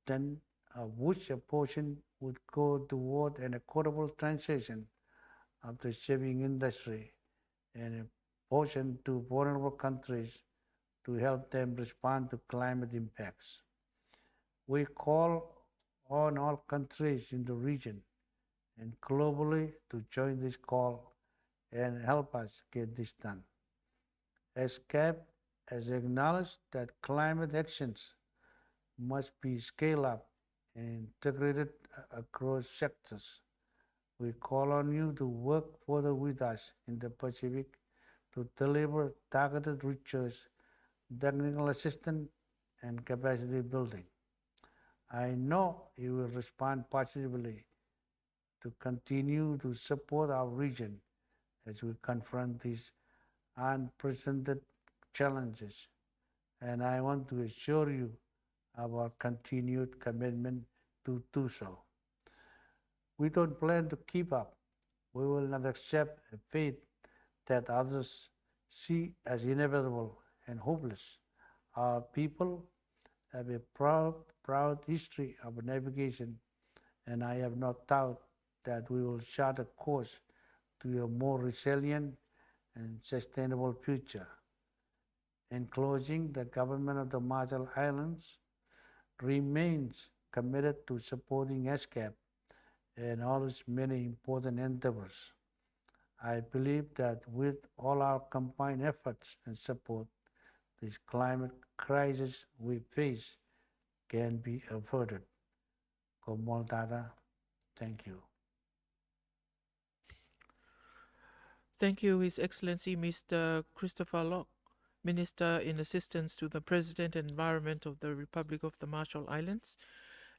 ton, of which a portion would go toward an equitable transition of the shipping industry and a portion to vulnerable countries to help them respond to climate impacts. We call on all countries in the region and globally to join this call and help us get this done. ESCAP has acknowledged that climate actions must be scaled up and integrated across sectors. We call on you to work further with us in the Pacific to deliver targeted research, technical assistance, and capacity building. I know you will respond positively to continue to support our region as we confront these unprecedented challenges. And I want to assure you of our continued commitment to do so. We don't plan to keep up. We will not accept a fate that others see as inevitable and hopeless. Our people have a proud history of navigation, and I have no doubt that we will chart a course to a more resilient and sustainable future. In closing, the government of the Marshall Islands remains committed to supporting ESCAP and all its many important endeavors. I believe that with all our combined efforts and support, this climate crisis we face can be averted. Komol Dada, thank you. Thank you, His Excellency Mr. Christopher Locke, Minister in Assistance to the President and Environment of the Republic of the Marshall Islands.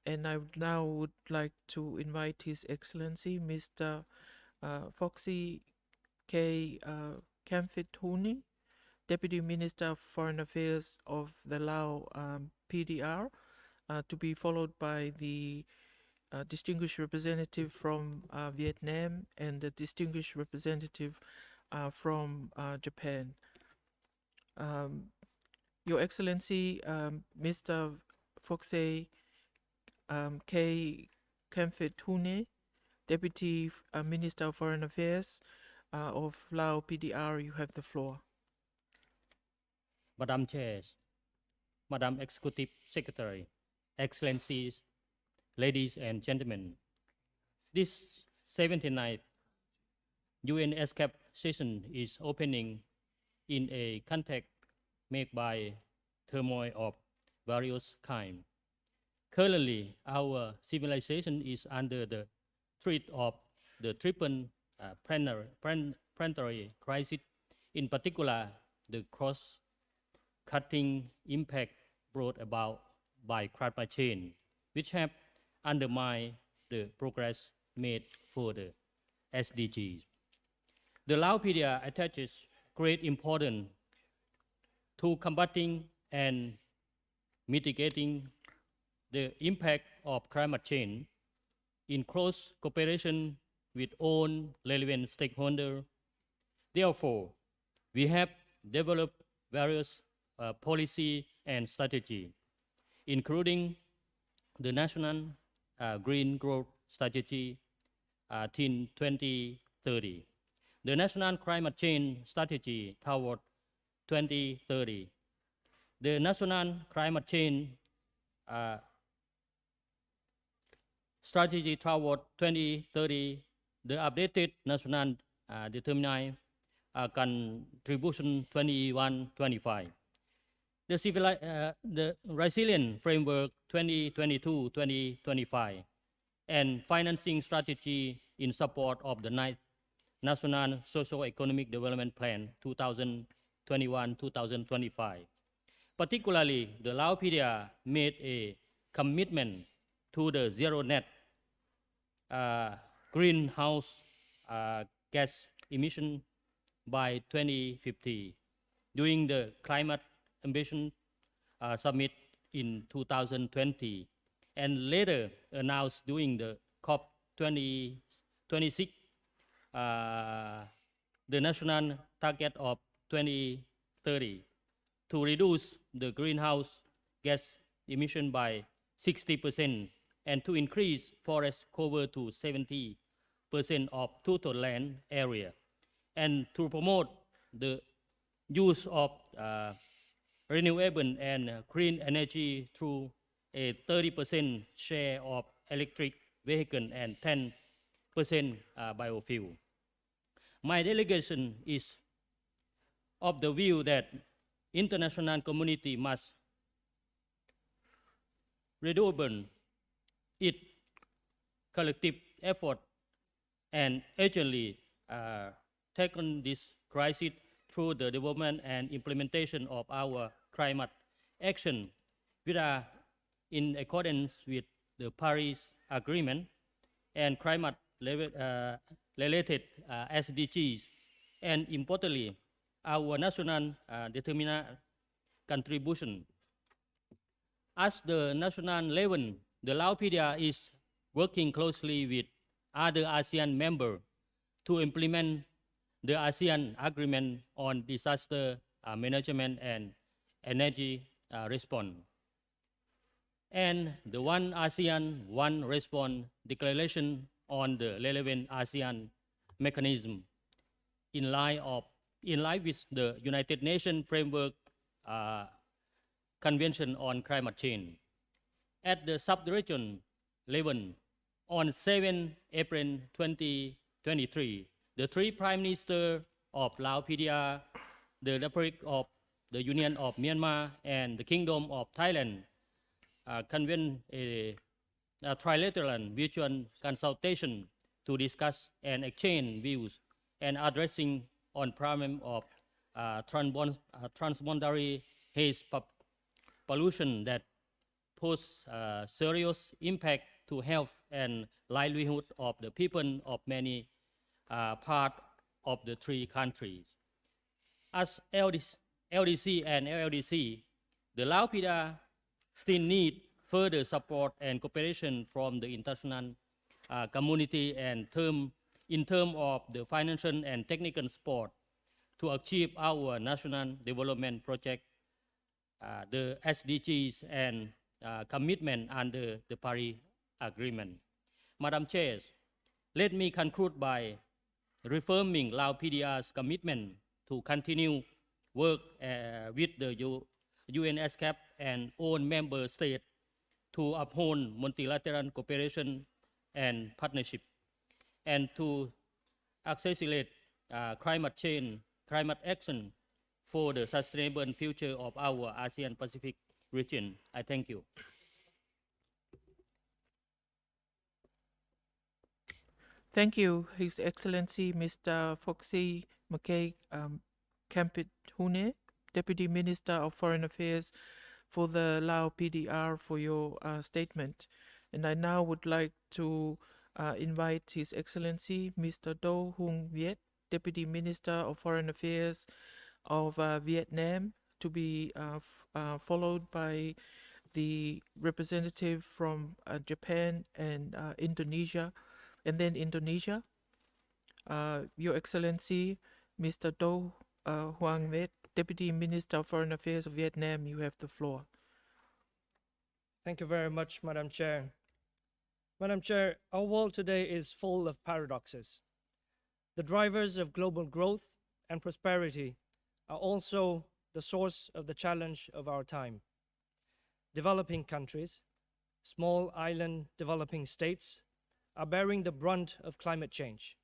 And I now would like to invite His Excellency Mr. Foxy K. Kamfit-Huni, Deputy Minister of Foreign Affairs of the Lao PDR, to be followed by the distinguished representative from Vietnam and the distinguished representative from Japan. Your Excellency, Mr. Foxy K. Kamfit-Huni, Deputy Minister of Foreign Affairs of Lao PDR, you have the floor. Madam Chair, Madam Executive Secretary, Excellencies, ladies and gentlemen, this 79th UN ESCAP session is opening in a context made by turmoil of various kinds. Currently, our civilization is under the threat of the triple planetary crisis, in particular the cross-cutting impact brought about by climate change, which have undermined the progress made for the SDGs. The Laopedia attaches great importance to combating and mitigating the impact of climate change in close cooperation with all relevant stakeholders. Therefore, we have developed various policy and strategy, including the National Green Growth Strategy till 2030, the National Climate Change Strategy toward 2030, the National Climate Change Strategy toward 2030, the updated National Determined Contribution 21-25, the Resilient Framework 2022-2025, and financing strategy in support of the 9th National Socio-Economic Development Plan 2021-2025. Particularly, the Laopedia made a commitment to the zero net greenhouse gas emission by 2050 during the Climate Ambition Summit in 2020, and later announced during the COP26 the national target of 2030 to reduce the greenhouse gas emission by 60% and to increase forest cover to 70% of total land area, and to promote the use of renewable and clean energy through a 30% share of electric vehicle and 10% biofuel. My delegation is of the view that international community must redouble its collective effort and urgently tackle this crisis through the development and implementation of our climate action, which are in accordance with the Paris Agreement and climate-related SDGs, and importantly, our national determined contribution. At the national level, the Laopedia is working closely with other ASEAN members to implement the ASEAN Agreement on Disaster Management and Energy Response, and the One ASEAN, One Response Declaration on the relevant ASEAN mechanism in line with the United Nations Framework Convention on Climate Change. At the sub-region level, on 7 April 2023, the three Prime Ministers of Laopedia, the Republic of the Union of Myanmar, and the Kingdom of Thailand convened a trilateral virtual consultation to discuss and exchange views and addressing on problem of transboundary haze pollution that pose serious impact to health and livelihood of the people of many parts of the three countries. As LDC and LLDC, the Laopedia still need further support and cooperation from the international community and in terms of the financial and technical support to achieve our national development project, the SDGs and commitment under the Paris Agreement. Madam Chair, let me conclude by reaffirming Laopedia's commitment to continue work with the UN ESCAP and all member states to uphold multilateral cooperation and partnership, and to accelerate climate change, climate action for the sustainable future of our ASEAN Pacific region. I thank you. Thank you, His Excellency Mr. Foxy McKay Kampit-Hune, Deputy Minister of Foreign Affairs for the Lao PDR, for your statement. And I now would like to invite His Excellency Mr. Do Hung Viet, Deputy Minister of Foreign Affairs of Vietnam, to be followed by the representative from Japan and Indonesia, and then Indonesia. Your Excellency, Mr. Do Hoang Viet, Deputy Minister of Foreign Affairs of Vietnam, you have the floor. Thank you very much, Madam Chair. Madam Chair, our world today is full of paradoxes. The drivers of global growth and prosperity are also the source of the challenge of our time. Developing countries, small island developing states, are bearing the brunt of climate change.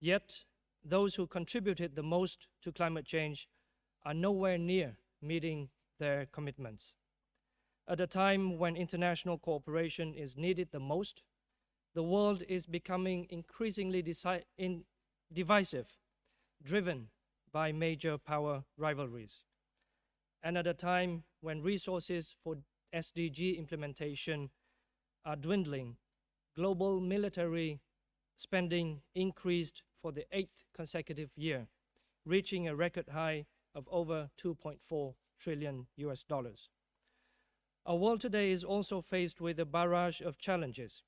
Yet, those who contributed the most to climate change are nowhere near meeting their commitments. At a time when international cooperation is needed the most, the world is becoming increasingly divisive, driven by major power rivalries. And at a time when resources for SDG implementation are dwindling, global military spending increased for the 8th consecutive year, reaching a record high of over $2.4 trillion. Our world today is also faced with a barrage of challenges: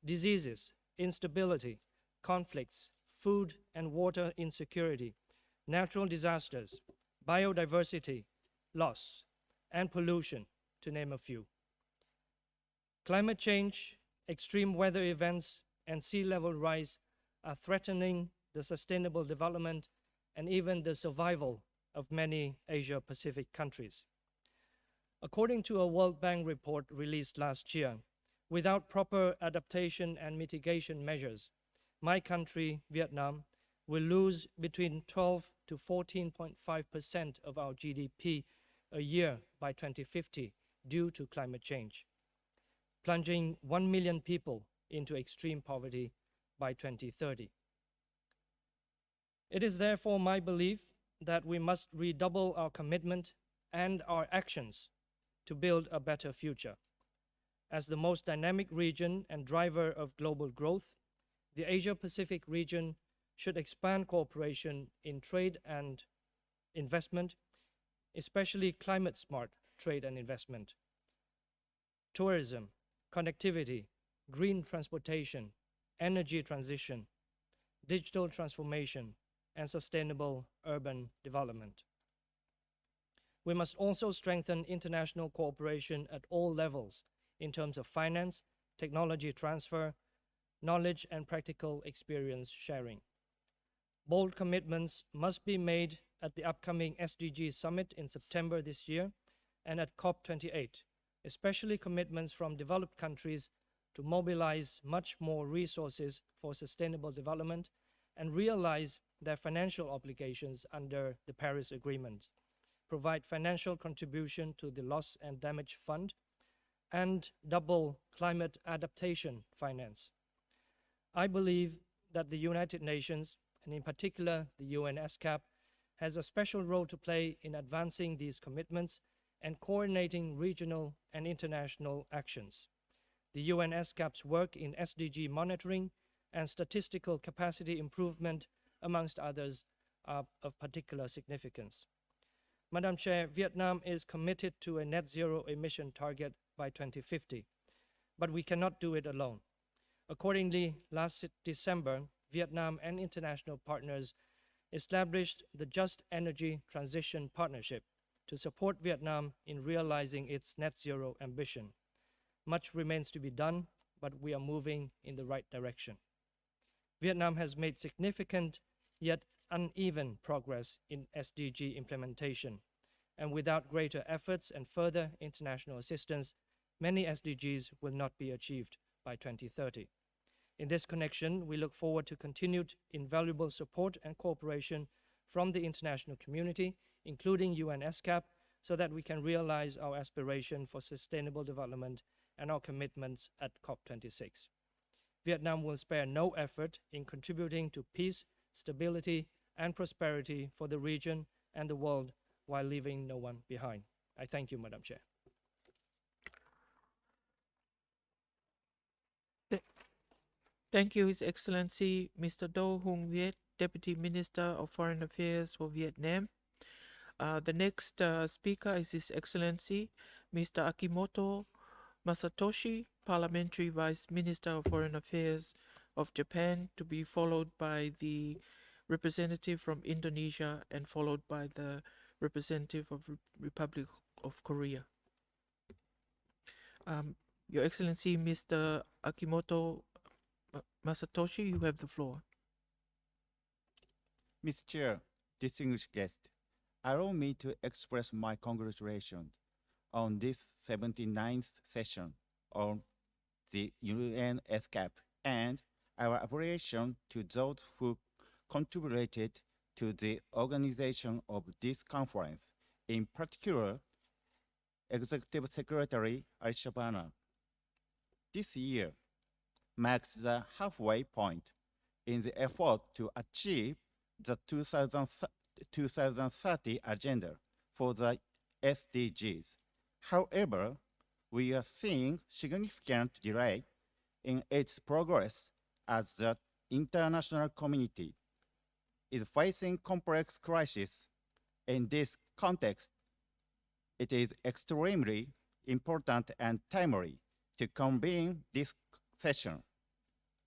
diseases, instability, conflicts, food and water insecurity, natural disasters, biodiversity loss, and pollution, to name a few. Climate change, extreme weather events, and sea level rise are threatening the sustainable development and even the survival of many Asia-Pacific countries. According to a World Bank report released last year, without proper adaptation and mitigation measures, my country, Vietnam, will lose between 12 to 14.5% of our GDP a year by 2050 due to climate change. plunging 1 million people into extreme poverty by 2030. It is therefore my belief that we must redouble our commitment and our actions to build a better future. As the most dynamic region and driver of global growth, the Asia-Pacific region should expand cooperation in trade and investment, especially climate-smart trade and investment, tourism, connectivity, green transportation, energy transition, digital transformation, and sustainable urban development. We must also strengthen international cooperation at all levels in terms of finance, technology transfer, knowledge, and practical experience sharing. Bold commitments must be made at the upcoming SDG Summit in September this year and at COP28, especially commitments from developed countries to mobilize much more resources for sustainable development and realize their financial obligations under the Paris Agreement, provide financial contribution to the Loss and Damage Fund, and double climate adaptation finance. I believe that the United Nations, and in particular the UN ESCAP, has a special role to play in advancing these commitments and coordinating regional and international actions. The UN ESCAP's work in SDG monitoring and statistical capacity improvement, amongst others, are of particular significance. Madam Chair, Vietnam is committed to a net zero emission target by 2050, but we cannot do it alone. Accordingly, last December, Vietnam and international partners established the Just Energy Transition Partnership to support Vietnam in realizing its net zero ambition. Much remains to be done, but we are moving in the right direction. Vietnam has made significant yet uneven progress in SDG implementation, and without greater efforts and further international assistance, many SDGs will not be achieved by 2030. In this connection, we look forward to continued invaluable support and cooperation from the international community, including UN ESCAP, so that we can realize our aspiration for sustainable development and our commitments at COP26. Vietnam will spare no effort in contributing to peace, stability, and prosperity for the region and the world while leaving no one behind. I thank you, Madam Chair. Thank you, His Excellency Mr. Do Hung Viet, Deputy Minister of Foreign Affairs for Vietnam. The next speaker is His Excellency Mr. Akimoto Masatoshi, Parliamentary Vice Minister of Foreign Affairs of Japan, to be followed by the representative from Indonesia and followed by the representative of Republic of Korea. Your Excellency Mr. Akimoto Masatoshi, you have the floor. Mr. Chair, distinguished guests, allow me to express my congratulations on this 79th session of the UN ESCAP and our appreciation to those who contributed to the organization of this conference, in particular, Executive Secretary Al-Shabana. This year marks the halfway point in the effort to achieve the 2030 agenda for the SDGs. However, we are seeing significant delay in its progress as the international community is facing complex crises. In this context, it is extremely important and timely to convene this session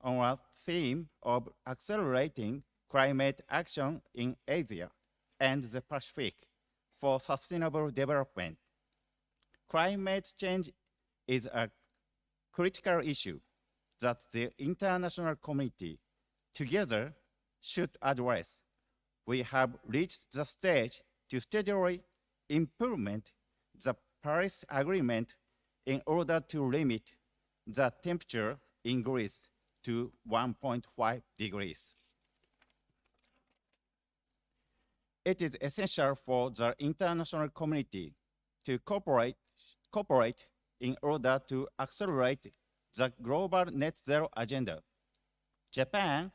on a theme of accelerating climate action in Asia and the Pacific for sustainable development. Climate change is a critical issue that the international community together should address. We have reached the stage to steadily implement the Paris Agreement in order to limit the temperature increase to 1.5 degrees. It is essential for the international community to cooperate in order to accelerate the global net zero agenda. Japan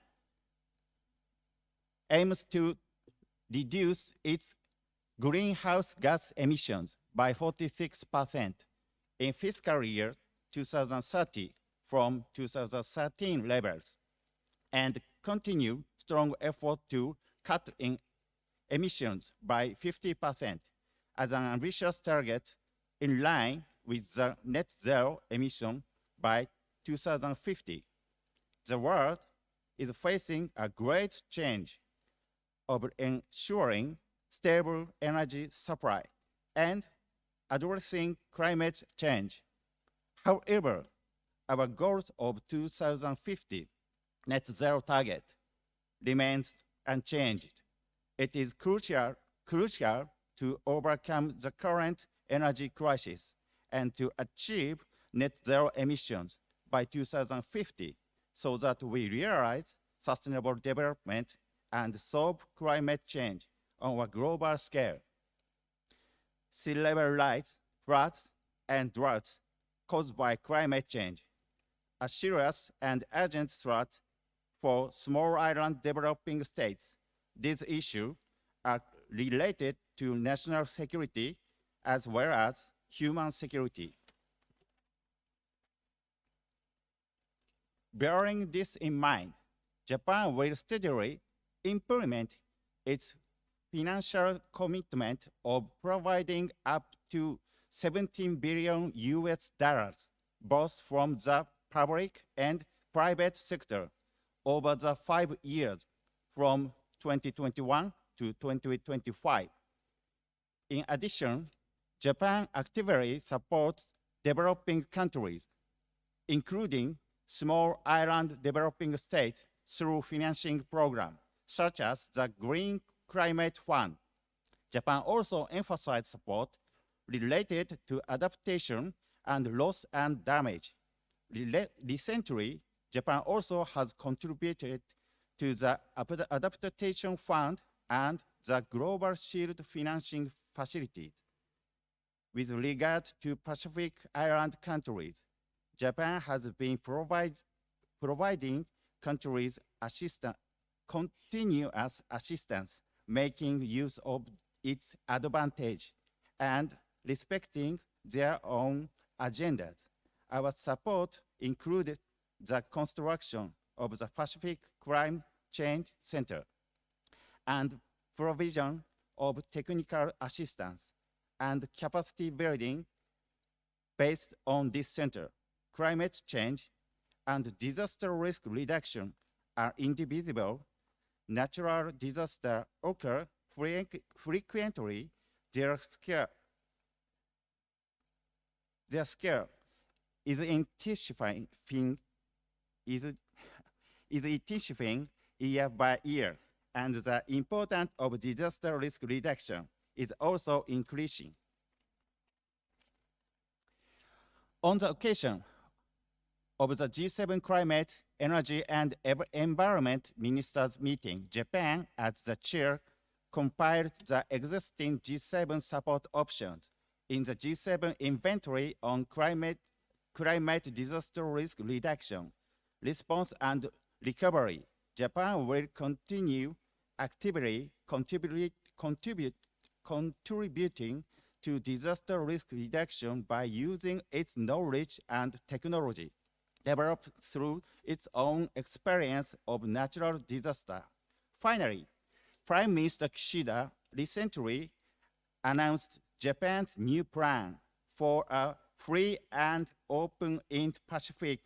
aims to reduce its greenhouse gas emissions by 46% in fiscal year 2030 from 2013 levels, and continue strong effort to cut in emissions by 50% as an ambitious target in line with the net zero emission by 2050. The world is facing a great change of ensuring stable energy supply and addressing climate change. However, our goals of 2050 net zero target remains unchanged. It is crucial to overcome the current energy crisis and to achieve net zero emissions by 2050 so that we realize sustainable development and solve climate change on a global scale. Sea level rise, floods, and droughts caused by climate change, a serious and urgent threat for small island developing states. These issues are related to national security as well as human security. Bearing this in mind, Japan will steadily implement its financial commitment of providing up to 17 billion US dollars, both from the public and private sector, over the 5 years from 2021 to 2025. In addition, Japan actively supports developing countries, including small island developing states, through financing programs such as the Green Climate Fund. Japan also emphasized support related to adaptation and loss and damage. Recently, Japan also has contributed to the Adaptation Fund and the Global Shield Financing Facility. With regard to Pacific Island countries, Japan has been providing countries continuous assistance, making use of its advantage and respecting their own agendas. Our support included the construction of the Pacific Climate Change Center and provision of technical assistance and capacity building based on this center. Climate change and disaster risk reduction are indivisible. Natural disasters occur frequently. Their scale is intensifying year by year, and the importance of disaster risk reduction is also increasing. On the occasion of the G7 Climate, Energy, and Environment Ministers meeting, Japan, as the chair, compiled the existing G7 support options in the G7 inventory on climate disaster risk reduction, response, and recovery. Japan will continue actively contributing to disaster risk reduction by using its knowledge and technology developed through its own experience of natural disaster. Finally, Prime Minister Kishida recently announced Japan's new plan for a free and open Indo-Pacific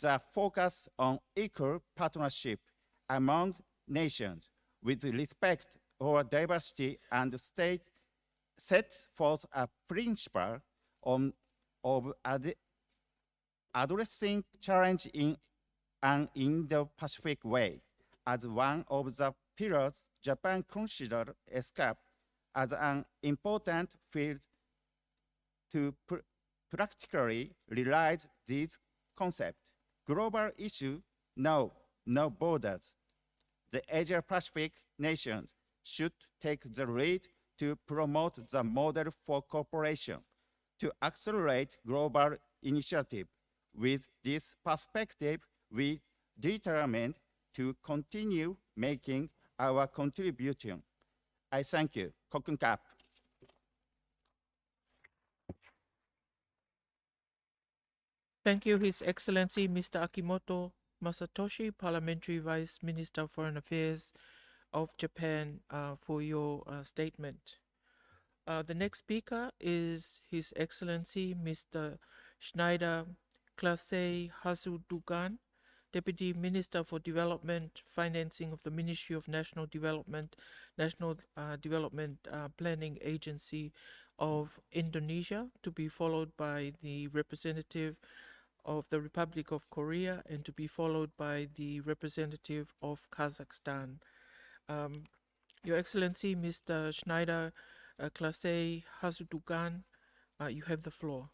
that focuses on equal partnership among nations with respect for diversity and state set forth a principle of addressing challenge in an Indo-Pacific way. As one of the pillars, Japan considers ESCAP as an important field to practically realize this concept. Global issues know no borders. The Asia-Pacific nations should take the lead to promote the model for cooperation to accelerate global initiative. With this perspective, we determined to continue making our contribution. I thank you. Kokun Kap. Thank you, His Excellency Mr. Akimoto Masatoshi, Parliamentary Vice Minister of Foreign Affairs of Japan, for your statement. The next speaker is His Excellency Mr. Schneider Clase Hasudugan, Deputy Minister for Development Financing of the Ministry of National Development, National Development Planning Agency of Indonesia, to be followed by the representative of the Republic of Korea and to be followed by the representative of Kazakhstan. Your Excellency, Mr. Schneider Clase Hasudugan, you have the floor.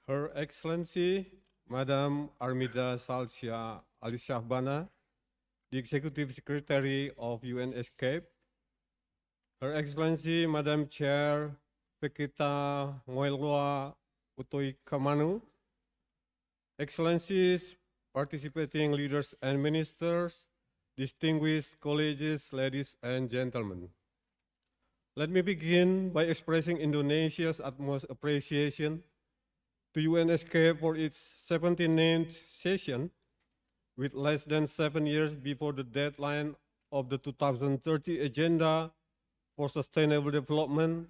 Her Excellency, Madam Armida Salsia Ali Shahbana, the Executive Secretary of UN ESCAP, Her Excellency, Madam Chair Pekita Ngoilwa Utoi Kamanu, Excellencies, participating leaders and ministers, distinguished colleagues, ladies and gentlemen. Let me begin by expressing Indonesia's utmost appreciation to UNSCAP for its 79th session, with less than 7 years before the deadline of the 2030 Agenda for Sustainable Development.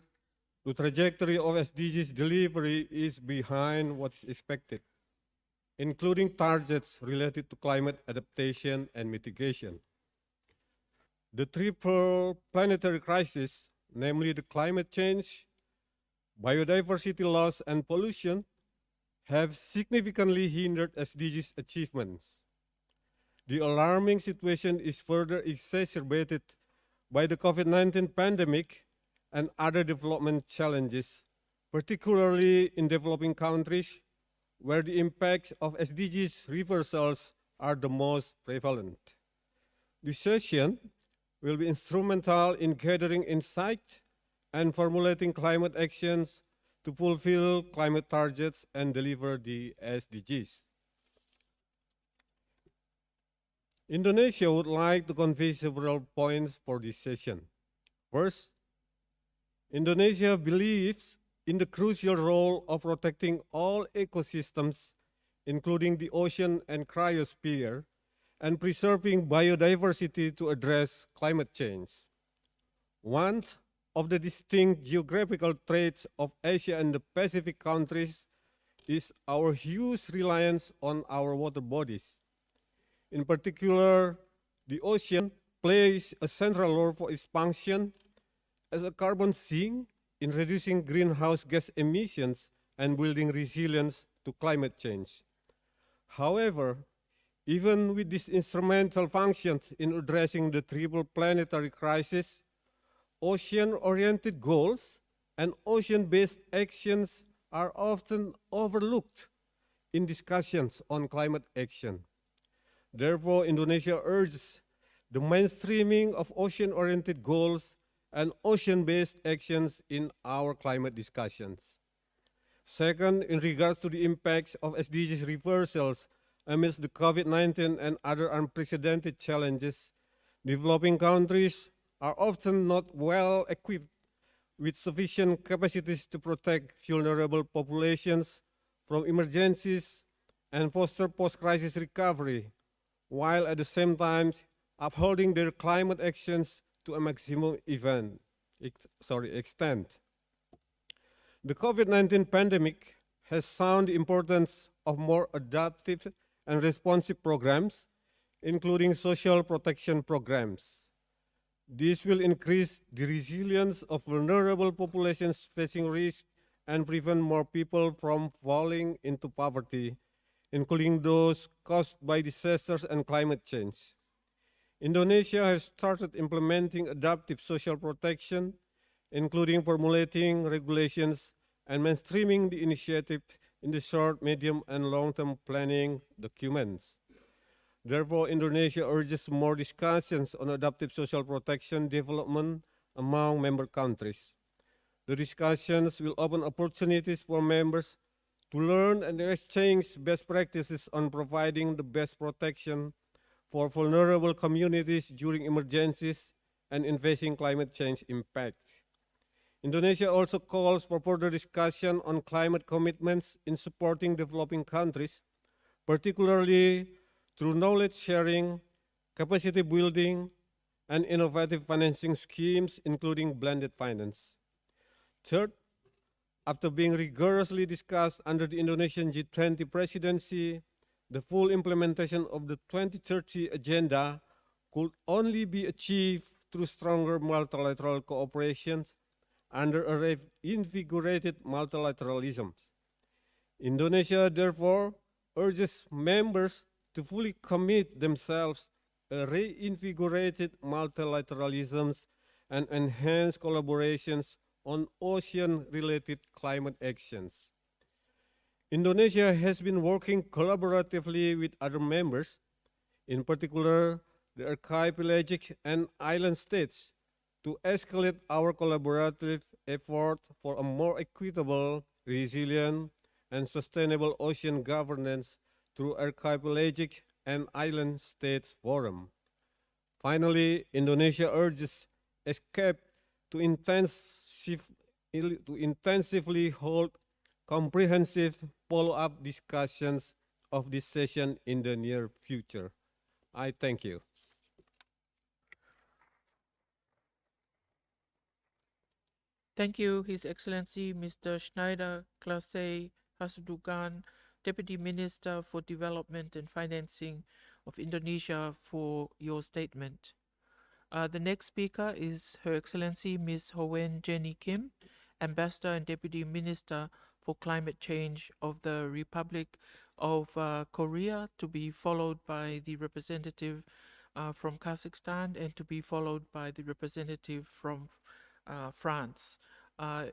The trajectory of SDGs delivery is behind what's expected, including targets related to climate adaptation and mitigation. The triple planetary crisis, namely the climate change, biodiversity loss, and pollution, have significantly hindered SDGs achievements. The alarming situation is further exacerbated by the COVID-19 pandemic and other development challenges, particularly in developing countries, where the impacts of SDGs reversals are the most prevalent. This session will be instrumental in gathering insight and formulating climate actions to fulfill climate targets and deliver the SDGs. Indonesia would like to convey several points for this session. First, Indonesia believes in the crucial role of protecting all ecosystems, including the ocean and cryosphere, and preserving biodiversity to address climate change. One of the distinct geographical traits of Asia and the Pacific countries is our huge reliance on our water bodies. In particular, the ocean plays a central role for its function as a carbon sink in reducing greenhouse gas emissions and building resilience to climate change. However, even with these instrumental functions in addressing the triple planetary crisis, ocean-oriented goals and ocean-based actions are often overlooked in discussions on climate action. Therefore, Indonesia urges the mainstreaming of ocean-oriented goals and ocean-based actions in our climate discussions. Second, in regards to the impacts of SDGs reversals amidst the COVID-19 and other unprecedented challenges, developing countries are often not well equipped with sufficient capacities to protect vulnerable populations from emergencies and foster post-crisis recovery, while at the same time upholding their climate actions to a maximum extent. The COVID-19 pandemic has shown the importance of more adaptive and responsive programs, including social protection programs. This will increase the resilience of vulnerable populations facing risk and prevent more people from falling into poverty, including those caused by disasters and climate change. Indonesia has started implementing adaptive social protection, including formulating regulations and mainstreaming the initiative in the short, medium, and long-term planning documents. Therefore, Indonesia urges more discussions on adaptive social protection development among member countries. The discussions will open opportunities for members to learn and exchange best practices on providing the best protection for vulnerable communities during emergencies and in facing climate change impact. Indonesia also calls for further discussion on climate commitments in supporting developing countries, particularly through knowledge sharing, capacity building, and innovative financing schemes, including blended finance. Third, after being rigorously discussed under the Indonesian G20 presidency, the full implementation of the 2030 agenda could only be achieved through stronger multilateral cooperation under a reinvigorated multilateralism. Indonesia therefore urges members to fully commit themselves to reinvigorated multilateralism and enhance collaborations on ocean-related climate actions. Indonesia has been working collaboratively with other members, in particular the archipelagic and island states, to escalate our collaborative effort for a more equitable, resilient, and sustainable ocean governance through archipelagic and island states forum. Finally, Indonesia urges ESCAP to intensively hold comprehensive follow-up discussions of this session in the near future. I thank you. Thank you, His Excellency Mr. Schneider Klausei Hasdugan, Deputy Minister for Development and Financing of Indonesia, for your statement. The next speaker is Her Excellency Ms. Hoen Jenny Kim, Ambassador and Deputy Minister for Climate Change of the Republic of Korea, to be followed by the representative from Kazakhstan and to be followed by the representative from France. Her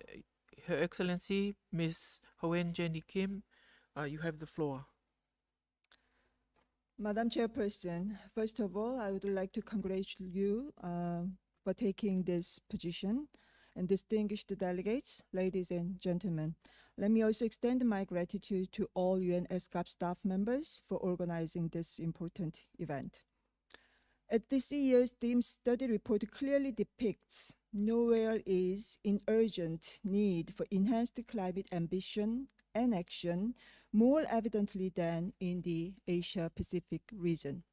Excellency Ms. Hoen Jenny Kim, you have the floor. Madam Chairperson, first of all, I would like to congratulate you for taking this position, and distinguished delegates, ladies and gentlemen. Let me also extend my gratitude to all UN ESCAP staff members for organizing this important event. At this year's theme study report clearly depicts nowhere is in urgent need for enhanced climate ambition and action more evidently than in the Asia-Pacific region.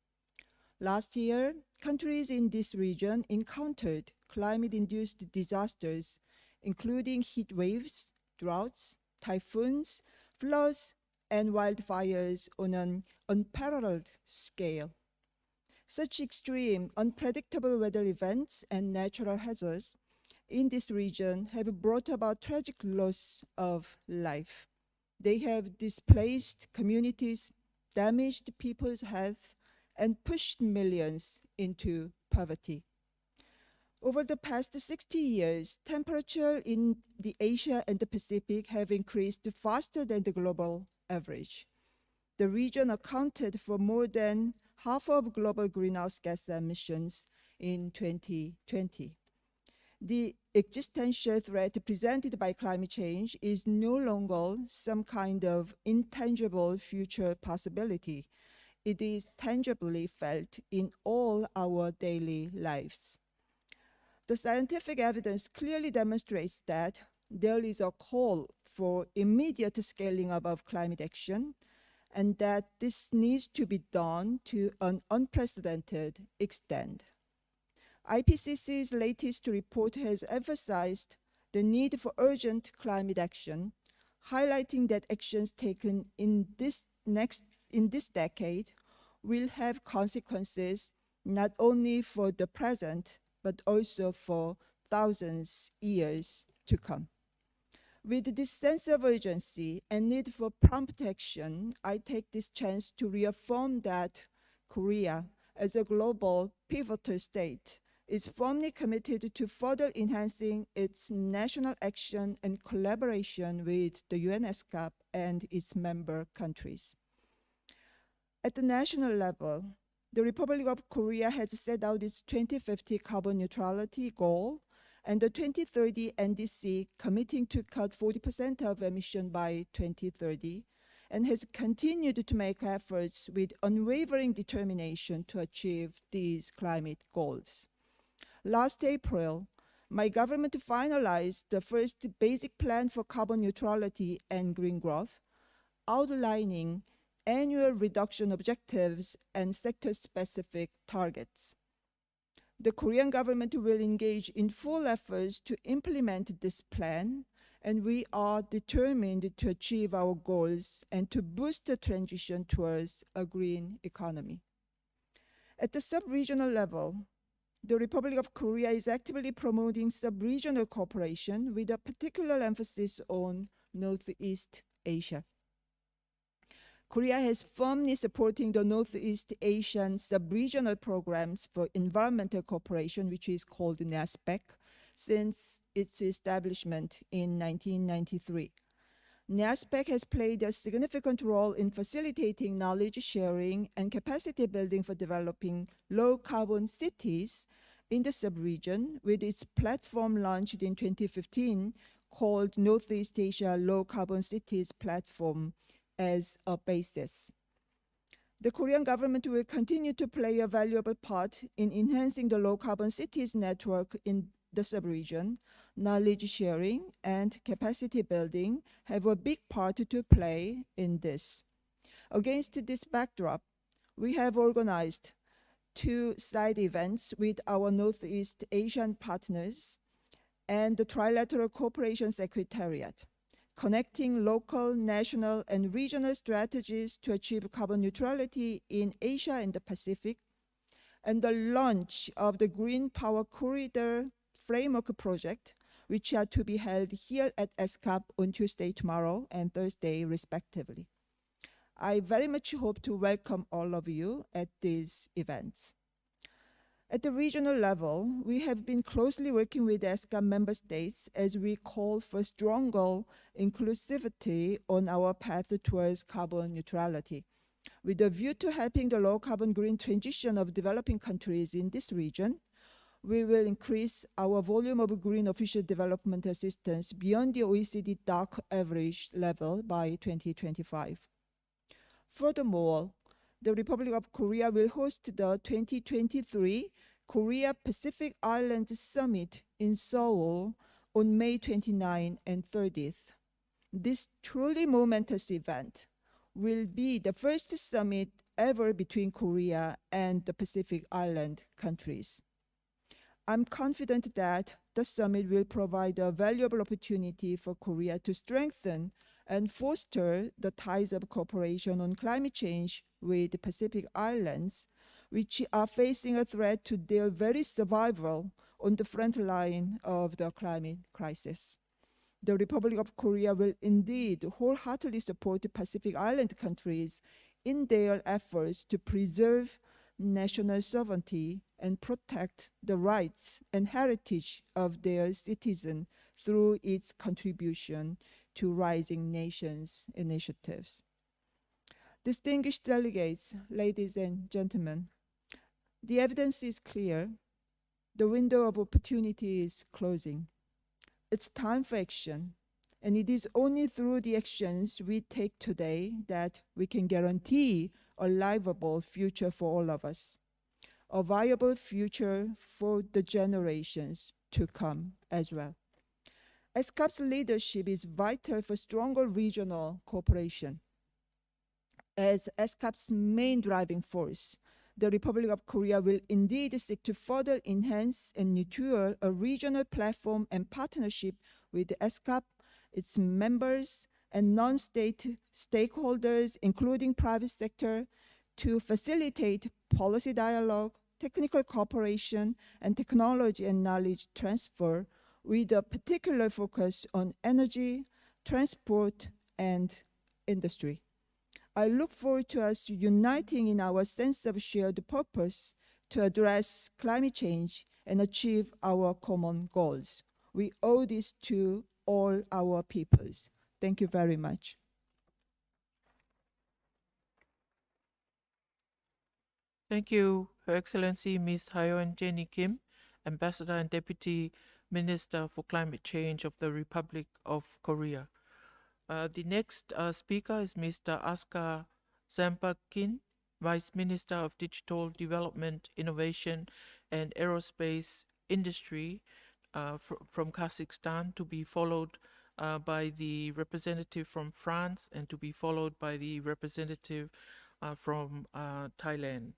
Last year, countries in this region encountered climate-induced disasters, including heat waves, droughts, typhoons, floods, and wildfires on an unparalleled scale. Such extreme, unpredictable weather events and natural hazards in this region have brought about tragic loss of life. They have displaced communities, damaged people's health, and pushed millions into poverty. Over the past 60 years, temperature in the Asia and the Pacific have increased faster than the global average. The region accounted for more than half of global greenhouse gas emissions in 2020. The existential threat presented by climate change is no longer some kind of intangible future possibility. It is tangibly felt in all our daily lives. The scientific evidence clearly demonstrates that there is a call for immediate scaling up of climate action, and that this needs to be done to an unprecedented extent. IPCC's latest report has emphasized the need for urgent climate action, highlighting that actions taken in this decade will have consequences not only for the present, but also for thousands of years to come. With this sense of urgency and need for prompt action, I take this chance to reaffirm that Korea, as a global pivotal state, is firmly committed to further enhancing its national action and collaboration with the UN ESCAP and its member countries. At the national level, the Republic of Korea has set out its 2050 carbon neutrality goal and the 2030 NDC committing to cut 40% of emission by 2030, and has continued to make efforts with unwavering determination to achieve these climate goals. Last April, my government finalized the first basic plan for carbon neutrality and green growth, outlining annual reduction objectives and sector-specific targets. The Korean government will engage in full efforts to implement this plan, and we are determined to achieve our goals and to boost the transition towards a green economy. At the sub-regional level, the Republic of Korea is actively promoting sub-regional cooperation with a particular emphasis on Northeast Asia. Korea has firmly supporting the Northeast Asian sub-regional programs for environmental cooperation, which is called NASPEC, since its establishment in 1993. NASPEC has played a significant role in facilitating knowledge sharing and capacity building for developing low-carbon cities in the sub-region, with its platform launched in 2015 called Northeast Asia Low-Carbon Cities Platform as a basis. The Korean government will continue to play a valuable part in enhancing the low-carbon cities network in the sub-region. Knowledge sharing and capacity building have a big part to play in this. Against this backdrop, we have organized 2 side events with our Northeast Asian partners and the Trilateral Cooperation Secretariat, connecting local, national, and regional strategies to achieve carbon neutrality in Asia and the Pacific, and the launch of the Green Power Corridor Framework Project, which are to be held here at ESCAP on Tuesday, tomorrow, and Thursday, respectively. I very much hope to welcome all of you at these events. At the regional level, we have been closely working with ESCAP member states as we call for stronger inclusivity on our path towards carbon neutrality. With a view to helping the low-carbon green transition of developing countries in this region, we will increase our volume of green official development assistance beyond the OECD DAC average level by 2025. Furthermore, the Republic of Korea will host the 2023 Korea Pacific Islands Summit in Seoul on May 29 and 30th. This truly momentous event will be the first summit ever between Korea and the Pacific Island countries. I'm confident that the summit will provide a valuable opportunity for Korea to strengthen and foster the ties of cooperation on climate change with the Pacific Islands, which are facing a threat to their very survival on the front line of the climate crisis. The Republic of Korea will indeed wholeheartedly support the Pacific Island countries in their efforts to preserve national sovereignty and protect the rights and heritage of their citizens through its contribution to Rising Nations initiatives. Distinguished delegates, ladies and gentlemen, the evidence is clear. The window of opportunity is closing. It's time for action, and it is only through the actions we take today that we can guarantee a livable future for all of us, a viable future for the generations to come as well. ESCAP's leadership is vital for stronger regional cooperation. As ESCAP's main driving force, the Republic of Korea will indeed seek to further enhance and nurture a regional platform and partnership with ESCAP, its members, and non-state stakeholders, including private sector, to facilitate policy dialogue, technical cooperation, and technology and knowledge transfer, with a particular focus on energy, transport, and industry. I look forward to us uniting in our sense of shared purpose to address climate change and achieve our common goals. We owe this to all our peoples. Thank you very much. Thank you, Her Excellency Ms. Hyo and Jenny Kim, Ambassador and Deputy Minister for Climate Change of the Republic of Korea. The next speaker is Mr. Askar Zampakin, Vice Minister of Digital Development, Innovation and Aerospace Industry from Kazakhstan, to be followed by the representative from France and to be followed by the representative from Thailand.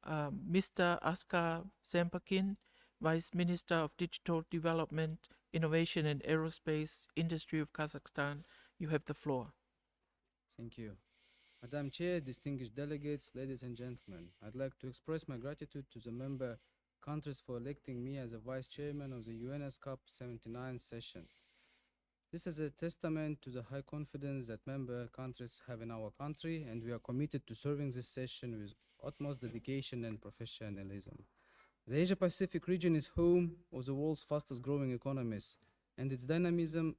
Mr. Askar Zampakin, Vice Minister of Digital Development, Innovation and Aerospace Industry of Kazakhstan, you have the floor. Thank you. Madam Chair, distinguished delegates, ladies and gentlemen, I'd like to express my gratitude to the member countries for electing me as a Vice Chairman of the UN ESCAP 79th session. This is a testament to the high confidence that member countries have in our country, and we are committed to serving this session with utmost dedication and professionalism. The Asia-Pacific region is home of the world's fastest growing economies, and its dynamism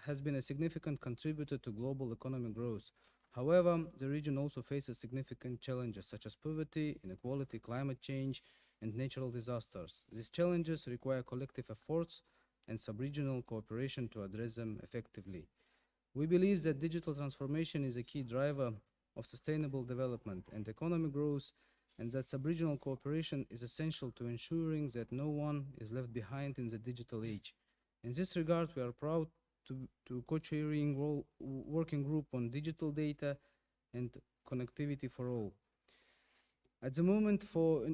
has been a significant contributor to global economic growth. However, the region also faces significant challenges such as poverty, inequality, climate change, and natural disasters. These challenges require collective efforts and sub-regional cooperation to address them effectively. We believe that digital transformation is a key driver of sustainable development and economic growth, and that sub-regional cooperation is essential to ensuring that no one is left behind in the digital age. In this regard, we are proud to co-chairing working group on digital data and connectivity for all. At the moment, for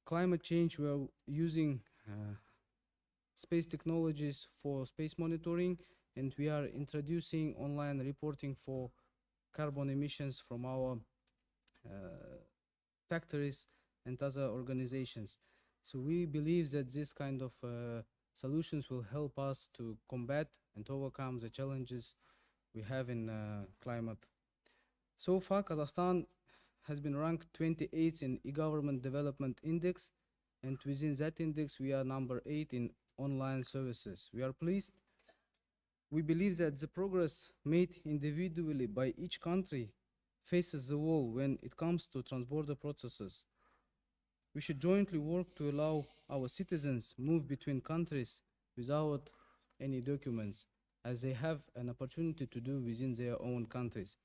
climate change, we are using space technologies for space monitoring, and we are introducing online reporting for carbon emissions from our factories and other organizations. So we believe that this kind of solutions will help us to combat and overcome the challenges we have in climate. So far, Kazakhstan has been ranked 28th in e-government development index, and within that index, we are number 8 in online services. We are pleased. We believe that the progress made individually by each country faces the wall when it comes to transborder processes. We should jointly work to allow our citizens move between countries without any documents, as they have an opportunity to do within their own countries.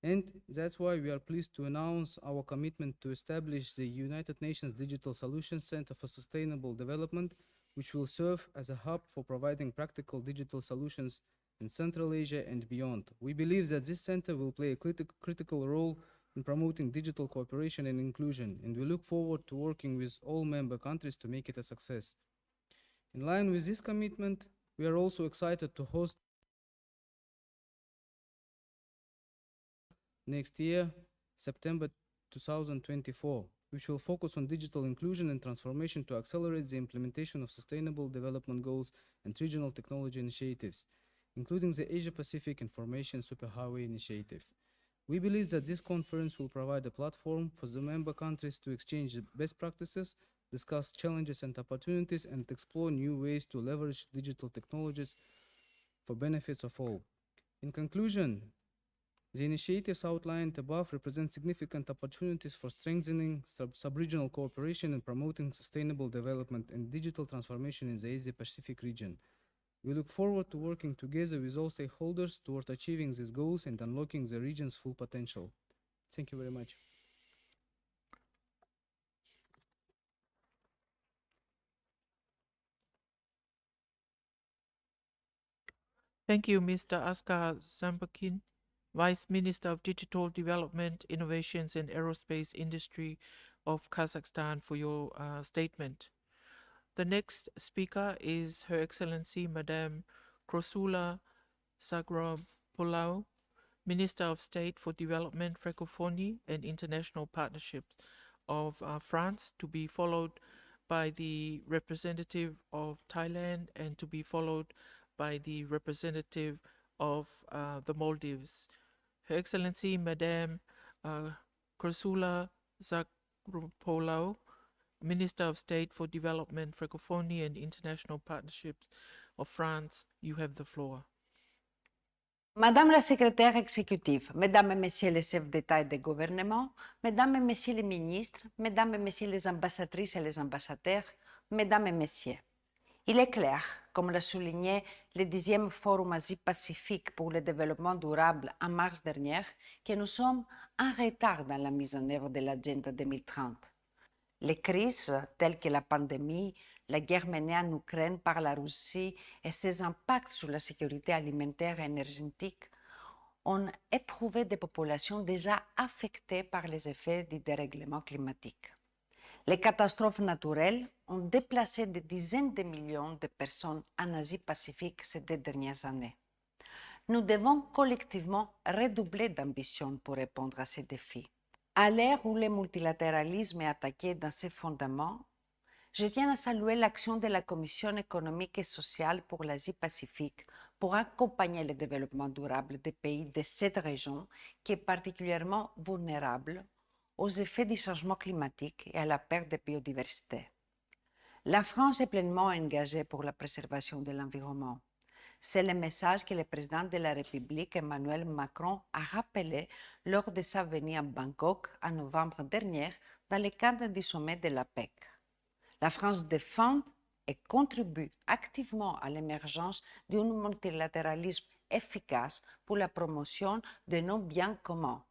And that's why we are pleased to announce our commitment to establish the United Nations Digital Solutions Center for Sustainable Development, which will serve as a hub for providing practical digital solutions in Central Asia and beyond. We believe that this center will play a critical role in promoting digital cooperation and inclusion, and we look forward to working with all member countries to make it a success. In line with this commitment, we are also excited to host next year, September 2024, which will focus on digital inclusion and transformation to accelerate the implementation of sustainable development goals and regional technology initiatives, including the Asia-Pacific Information Superhighway Initiative. We believe that this conference will provide a platform for the member countries to exchange best practices, discuss challenges and opportunities, and explore new ways to leverage digital technologies for benefits of all. In conclusion, the initiatives outlined above represent significant opportunities for strengthening sub-regional cooperation and promoting sustainable development and digital transformation in the Asia-Pacific region. We look forward to working together with all stakeholders toward achieving these goals and unlocking the region's full potential. Thank you very much. Thank you, Mr. Askar Zampakin, Vice Minister of Digital Development, Innovations and Aerospace Industry of Kazakhstan, for your statement. The next speaker is Her Excellency Madame Krosula Zagropoulou, Minister of State for Development, Francophonie and International Partnerships of France, to be followed by the representative of Thailand and to be followed by the representative of the Maldives. Her Excellency Madame Krosula Zagropoulou, Minister of State for Development, Francophonie and International Partnerships of France, you have the floor. Madame la secrétaire exécutive, Mesdames et Messieurs les chefs d'État et de gouvernement, Mesdames et Messieurs les ministres, Mesdames et Messieurs les ambassadrices et les ambassadeurs, Mesdames et Messieurs, il est clair comme l'a souligné le 10e Forum Asie-Pacifique pour le développement durable en mars dernier, que nous sommes en retard dans la mise en œuvre de l'agenda 2030. Les crises telles que la pandémie, la guerre menée en Ukraine par la Russie et ses impacts sur la sécurité alimentaire et énergétique ont éprouvé des populations déjà affectées par les effets du dérèglement climatique. Les catastrophes naturelles ont déplacé des dizaines de millions de personnes en Asie-Pacifique ces 2 dernières années. Nous devons collectivement redoubler d'ambition pour répondre à ces défis. À l'ère où le multilatéralisme est attaqué dans ses fondements, je tiens à saluer l'action de la Commission économique et sociale pour l'Asie-Pacifique pour accompagner le développement durable des pays de cette région qui est particulièrement vulnérable aux effets du changement climatique et à la perte de biodiversité. La France est pleinement engagée pour la préservation de l'environnement. C'est le message que le président de la République, Emmanuel Macron, a rappelé lors de sa venue à Bangkok en novembre dernier dans le cadre du sommet de la PEC. La France défend et contribue activement à l'émergence d'un multilatéralisme efficace pour la promotion de nos biens communs,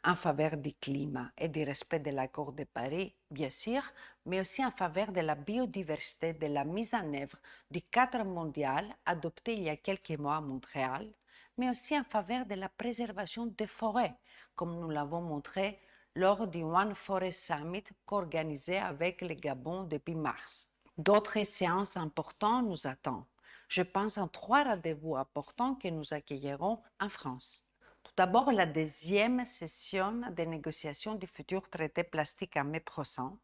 en faveur du climat et du respect de l'accord de Paris, bien sûr, mais aussi en faveur de la biodiversité, de la mise en œuvre du cadre mondial adopté il y a quelques mois à Montréal, mais aussi en faveur de la préservation des forêts, comme nous l'avons montré lors du One Forest Summit qu'organisé avec le Gabon depuis mars. D'autres séances importantes nous attendent. Je pense en 3 rendez-vous importants que nous accueillerons en France. Tout d'abord, la 2e session des négociations du futur traité plastique en mai prochain,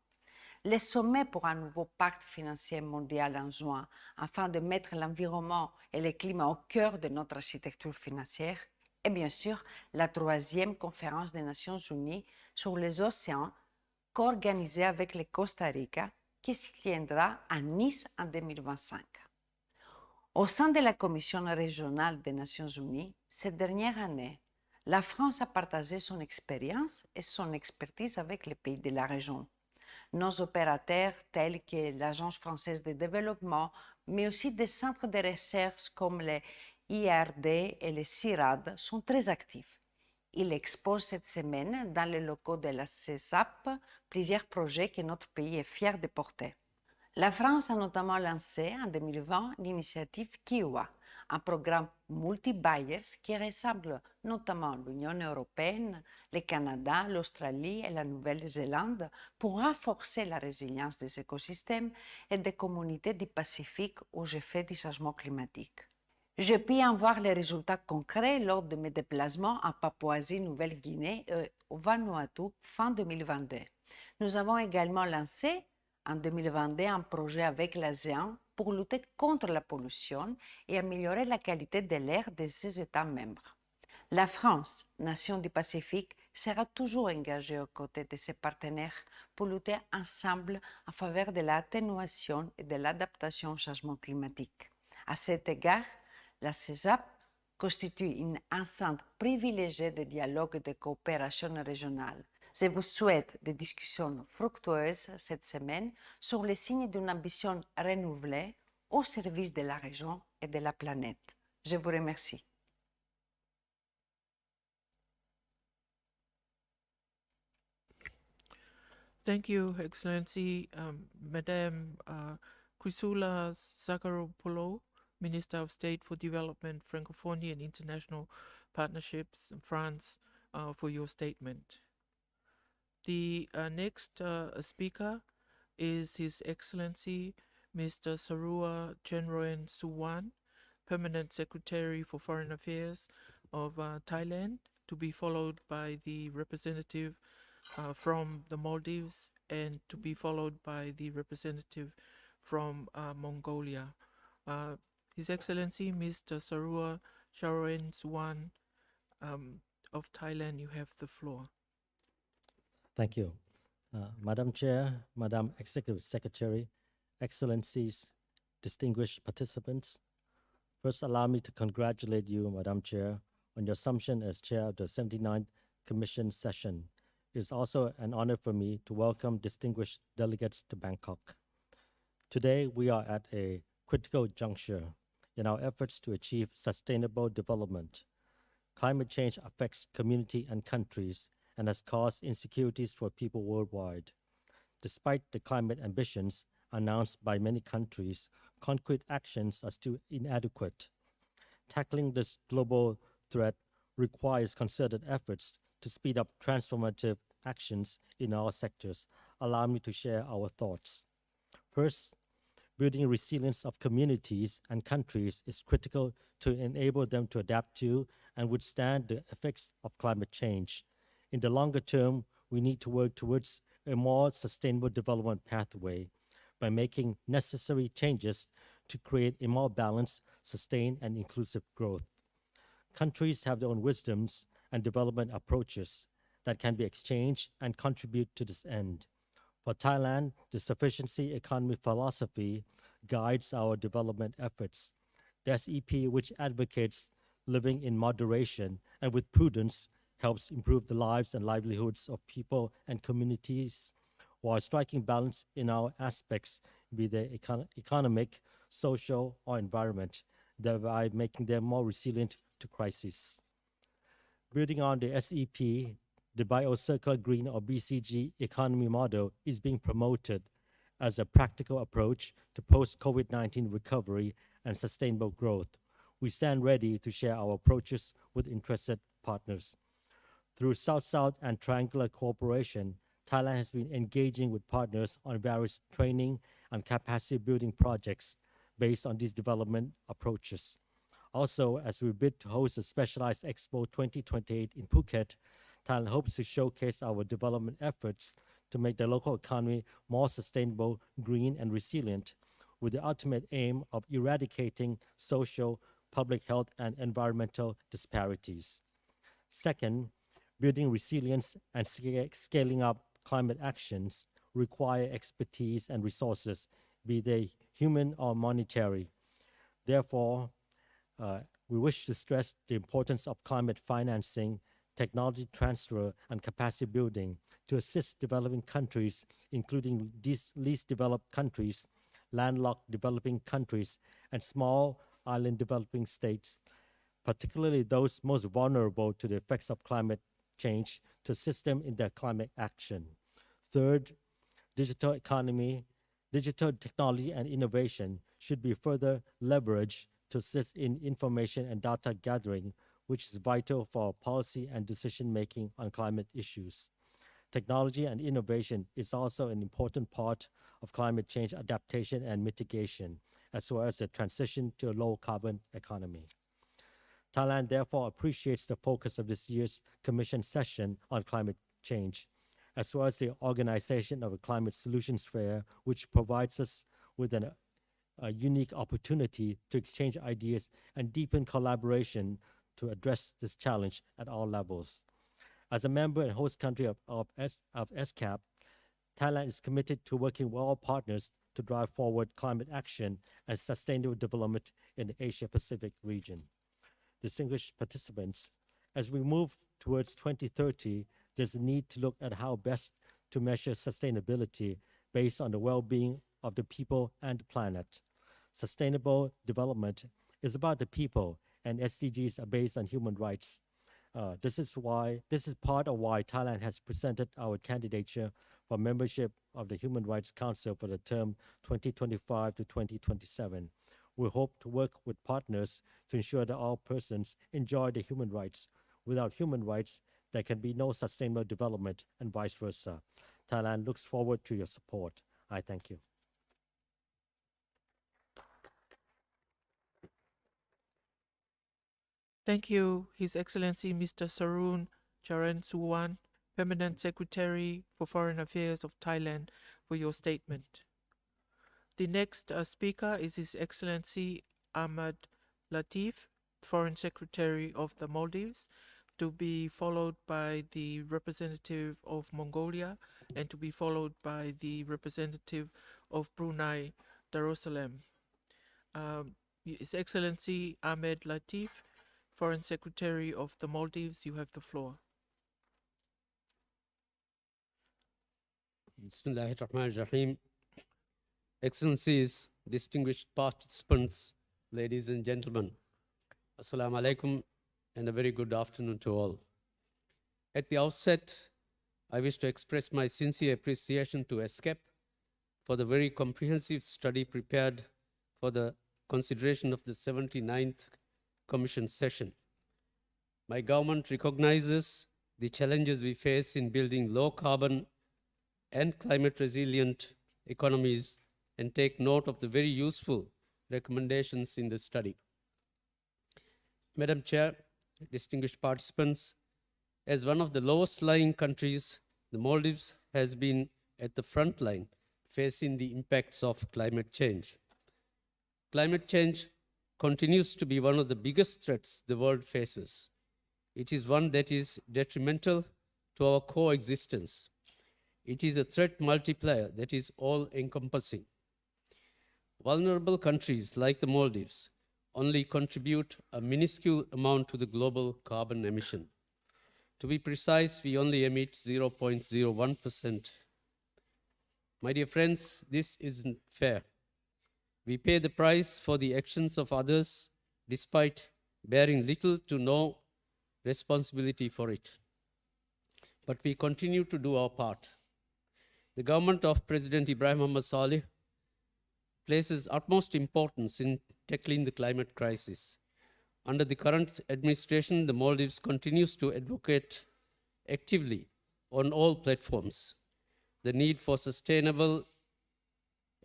le sommet pour un nouveau pacte financier mondial en juin, afin de mettre l'environnement et le climat au cœur de notre architecture financière, et bien sûr, la 3e conférence des Nations Unies sur les océans, co-organisée avec le Costa Rica, qui se tiendra à Nice en 2025. Au sein de la Commission régionale des Nations Unies, cette dernière année, la France a partagé son expérience et son expertise avec les pays de la région. Nos opérateurs tels que l'Agence française de développement, mais aussi des centres de recherche comme les IRD et les CIRAD sont très actifs. Ils exposent cette semaine dans les locaux de la CESAP plusieurs projets que notre pays est fier de porter. La France a notamment lancé en 2020 l'initiative Kiwa, un programme multi-buyers qui ressemble notamment l'Union européenne, le Canada, l'Australie et la Nouvelle-Zélande pour renforcer la résilience des écosystèmes et des communautés du Pacifique aux effets du changement climatique. J'ai pu en voir les résultats concrets lors de mes déplacements en Papouasie-Nouvelle-Guinée et au Vanuatu fin 2022. Nous avons également lancé en 2022 un projet avec l'ASEAN pour lutter contre la pollution et améliorer la qualité de l'air de ses États membres. La France, nation du Pacifique, sera toujours engagée aux côtés de ses partenaires pour lutter ensemble en faveur de l'atténuation et de l'adaptation au changement climatique. À cet égard, la CESAP constitue une enceinte privilégiée de dialogue et de coopération régionale. Je vous souhaite des discussions fructueuses cette semaine sur les signes d'une ambition renouvelée au service de la région et de la planète. Je vous remercie. Thank you, Excellency, Madame Chrysoula Zakharopoulou, Minister of State for Development, Francophonie and International Partnerships in France, for your statement. The next speaker is His Excellency Mr. Sarua Chenroen Suwan, Permanent Secretary for Foreign Affairs of Thailand, to be followed by the representative from the Maldives and to be followed by the representative from Mongolia. His Excellency Mr. Sarua Chenroen Suwan of Thailand, you have the floor. Thank you. Madam Chair, Madam Executive Secretary, Excellencies, distinguished participants, first allow me to congratulate you, Madam Chair, on your assumption as Chair of the 79th Commission session. It is also an honor for me to welcome distinguished delegates to Bangkok. Today, we are at a critical juncture in our efforts to achieve sustainable development. Climate change affects community and countries and has caused insecurities for people worldwide. Despite the climate ambitions announced by many countries, concrete actions are still inadequate. Tackling this global threat requires concerted efforts to speed up transformative actions in all sectors. Allow me to share our thoughts. First, building resilience of communities and countries is critical to enable them to adapt to and withstand the effects of climate change. In the longer term, we need to work towards a more sustainable development pathway by making necessary changes to create a more balanced, sustained, and inclusive growth. Countries have their own wisdoms and development approaches that can be exchanged and contribute to this end. For Thailand, the sufficiency economy philosophy guides our development efforts. The SEP, which advocates living in moderation and with prudence, helps improve the lives and livelihoods of people and communities while striking balance in our aspects, be they economic, social, or environment, thereby making them more resilient to crises. Building on the SEP, the Biocircular Green or BCG economy model is being promoted as a practical approach to post-COVID-19 recovery and sustainable growth. We stand ready to share our approaches with interested partners. Through South-South and triangular cooperation, Thailand has been engaging with partners on various training and capacity building projects based on these development approaches. Also, as we bid to host a specialized Expo 2028 in Phuket, Thailand hopes to showcase our development efforts to make the local economy more sustainable, green, and resilient, with the ultimate aim of eradicating social, public health, and environmental disparities. Second, building resilience and scaling up climate actions require expertise and resources, be they human or monetary. Therefore, we wish to stress the importance of climate financing, technology transfer, and capacity building to assist developing countries, including these least developed countries, landlocked developing countries, and small island developing states, particularly those most vulnerable to the effects of climate change, to assist them in their climate action. Third, digital economy, digital technology and innovation should be further leveraged to assist in information and data gathering, which is vital for policy and decision-making on climate issues. Technology and innovation is also an important part of climate change adaptation and mitigation, as well as the transition to a low-carbon economy. Thailand therefore appreciates the focus of this year's Commission session on climate change, as well as the organization of a Climate Solutions Fair, which provides us with a unique opportunity to exchange ideas and deepen collaboration to address this challenge at all levels. As a member and host country of ESCAP, Thailand is committed to working with all partners to drive forward climate action and sustainable development in the Asia-Pacific region. Distinguished participants, as we move towards 2030, there's a need to look at how best to measure sustainability based on the well-being of the people and the planet. Sustainable development is about the people, and SDGs are based on human rights. This is part of why Thailand has presented our candidature for membership of the Human Rights Council for the term 2025 to 2027. We hope to work with partners to ensure that all persons enjoy the human rights. Without human rights, there can be no sustainable development and vice versa. Thailand looks forward to your support. I thank you. Thank you, His Excellency Mr. Sarun Charansuwan, Permanent Secretary for Foreign Affairs of Thailand, for your statement. The next speaker is His Excellency Ahmad Latif, Foreign Secretary of the Maldives, to be followed by the representative of Mongolia, and to be followed by the representative of Brunei Darussalam. His Excellency Ahmed Latif, Foreign Secretary of the Maldives, you have the floor. Bismillahir Rahmanir Rahim. Excellencies, distinguished participants, ladies and gentlemen, Assalamu alaikum and a very good afternoon to all. At the outset, I wish to express my sincere appreciation to ESCAP for the very comprehensive study prepared for the consideration of the 79th Commission session. My government recognizes the challenges we face in building low carbon and climate resilient economies and take note of the very useful recommendations in the study. Madam Chair, distinguished participants, as one of the lowest lying countries, the Maldives has been at the front line facing the impacts of climate change. Climate change continues to be one of the biggest threats the world faces. It is one that is detrimental to our coexistence. It is a threat multiplier that is all-encompassing. Vulnerable countries like the Maldives only contribute a minuscule amount to the global carbon emission. To be precise, we only emit 0.01%. My dear friends, this isn't fair. We pay the price for the actions of others despite bearing little to no responsibility for it. But we continue to do our part. The government of President Ibrahim Muhammad Saleh places utmost importance in tackling the climate crisis. Under the current administration, the Maldives continues to advocate actively on all platforms the need for sustainable,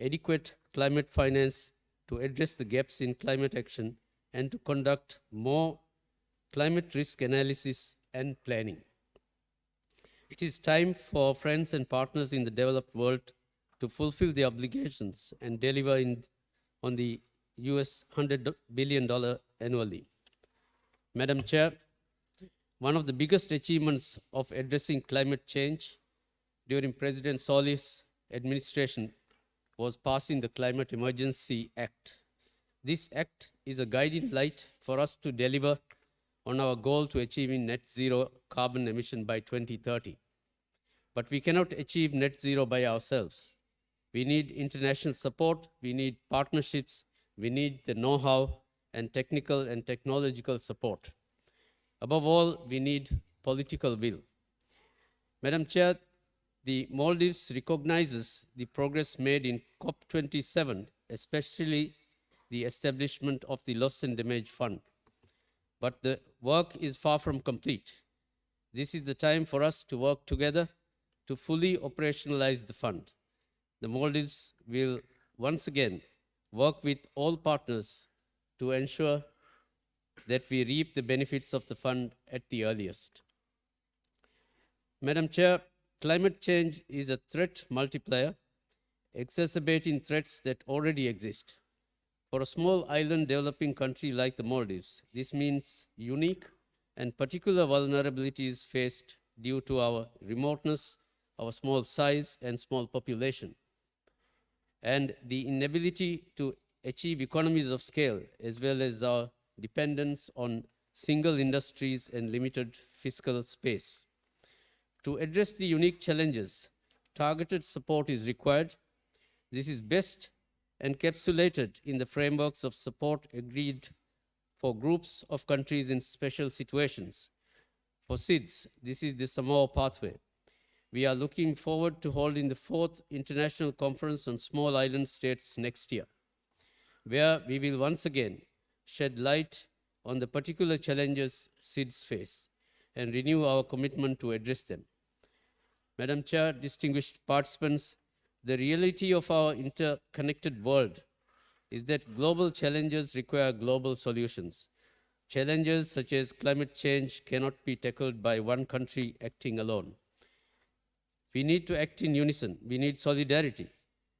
adequate climate finance to address the gaps in climate action and to conduct more climate risk analysis and planning. It is time for friends and partners in the developed world to fulfill their obligations and deliver on the US $100 billion annually. Madam Chair, one of the biggest achievements of addressing climate change during President Saleh's administration was passing the Climate Emergency Act. This act is a guiding light for us to deliver on our goal to achieving net zero carbon emission by 2030. But we cannot achieve net zero by ourselves. We need international support, we need partnerships, we need the know-how and technical and technological support. Above all, we need political will. Madam Chair, the Maldives recognizes the progress made in COP27, especially the establishment of the Loss and Damage Fund. But the work is far from complete. This is the time for us to work together to fully operationalize the fund. The Maldives will once again work with all partners to ensure that we reap the benefits of the fund at the earliest. Madam Chair, climate change is a threat multiplier, exacerbating threats that already exist. For a small island developing country like the Maldives, this means unique and particular vulnerabilities faced due to our remoteness, our small size and small population, and the inability to achieve economies of scale, as well as our dependence on single industries and limited fiscal space. To address the unique challenges, targeted support is required. This is best encapsulated in the frameworks of support agreed for groups of countries in special situations. For SIDS, this is the Samoa pathway. We are looking forward to holding the 4th International Conference on Small Island States next year, where we will once again shed light on the particular challenges SIDS face and renew our commitment to address them. Madam Chair, distinguished participants, the reality of our interconnected world is that global challenges require global solutions. Challenges such as climate change cannot be tackled by one country acting alone. We need to act in unison, we need solidarity,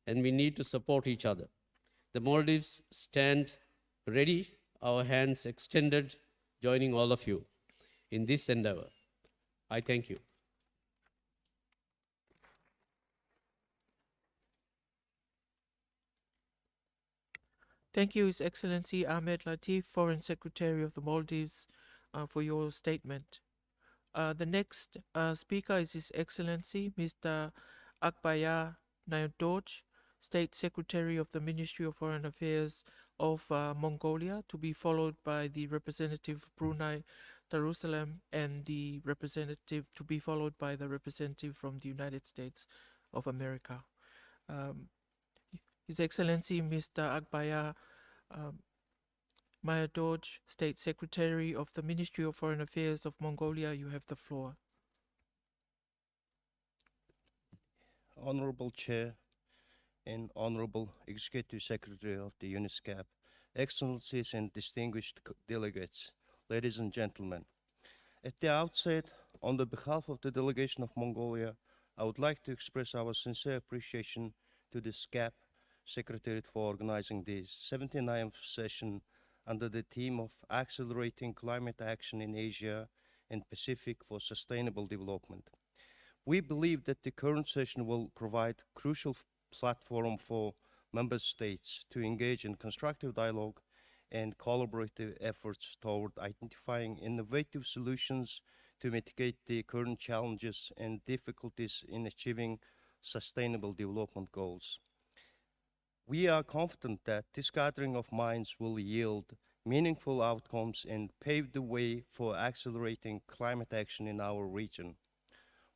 and we need to support each other. The Maldives stand ready, our hands extended, joining all of you in this endeavor. I thank you. Thank you, His Excellency Ahmed Latif, Foreign Secretary of the Maldives, for your statement. The next speaker is His Excellency Mr. Akbaya Nayodoj, State Secretary of the Ministry of Foreign Affairs of Mongolia, to be followed by the representative of Brunei Darussalam and the representative to be followed by the representative from the United States of America. His Excellency Mr. Akbaya Mayadoj, State Secretary of the Ministry of Foreign Affairs of Mongolia, you have the floor. Honorable Chair and Honorable Executive Secretary of the ESCAP, Excellencies and distinguished delegates, ladies and gentlemen. At the outset, on the behalf of the delegation of Mongolia, I would like to express our sincere appreciation to the ESCAP Secretariat for organizing the 79th session under the theme of Accelerating Climate Action in Asia and Pacific for Sustainable Development. We believe that the current session will provide crucial platform for member states to engage in constructive dialogue and collaborative efforts toward identifying innovative solutions to mitigate the current challenges and difficulties in achieving sustainable development goals. We are confident that this gathering of minds will yield meaningful outcomes and pave the way for accelerating climate action in our region.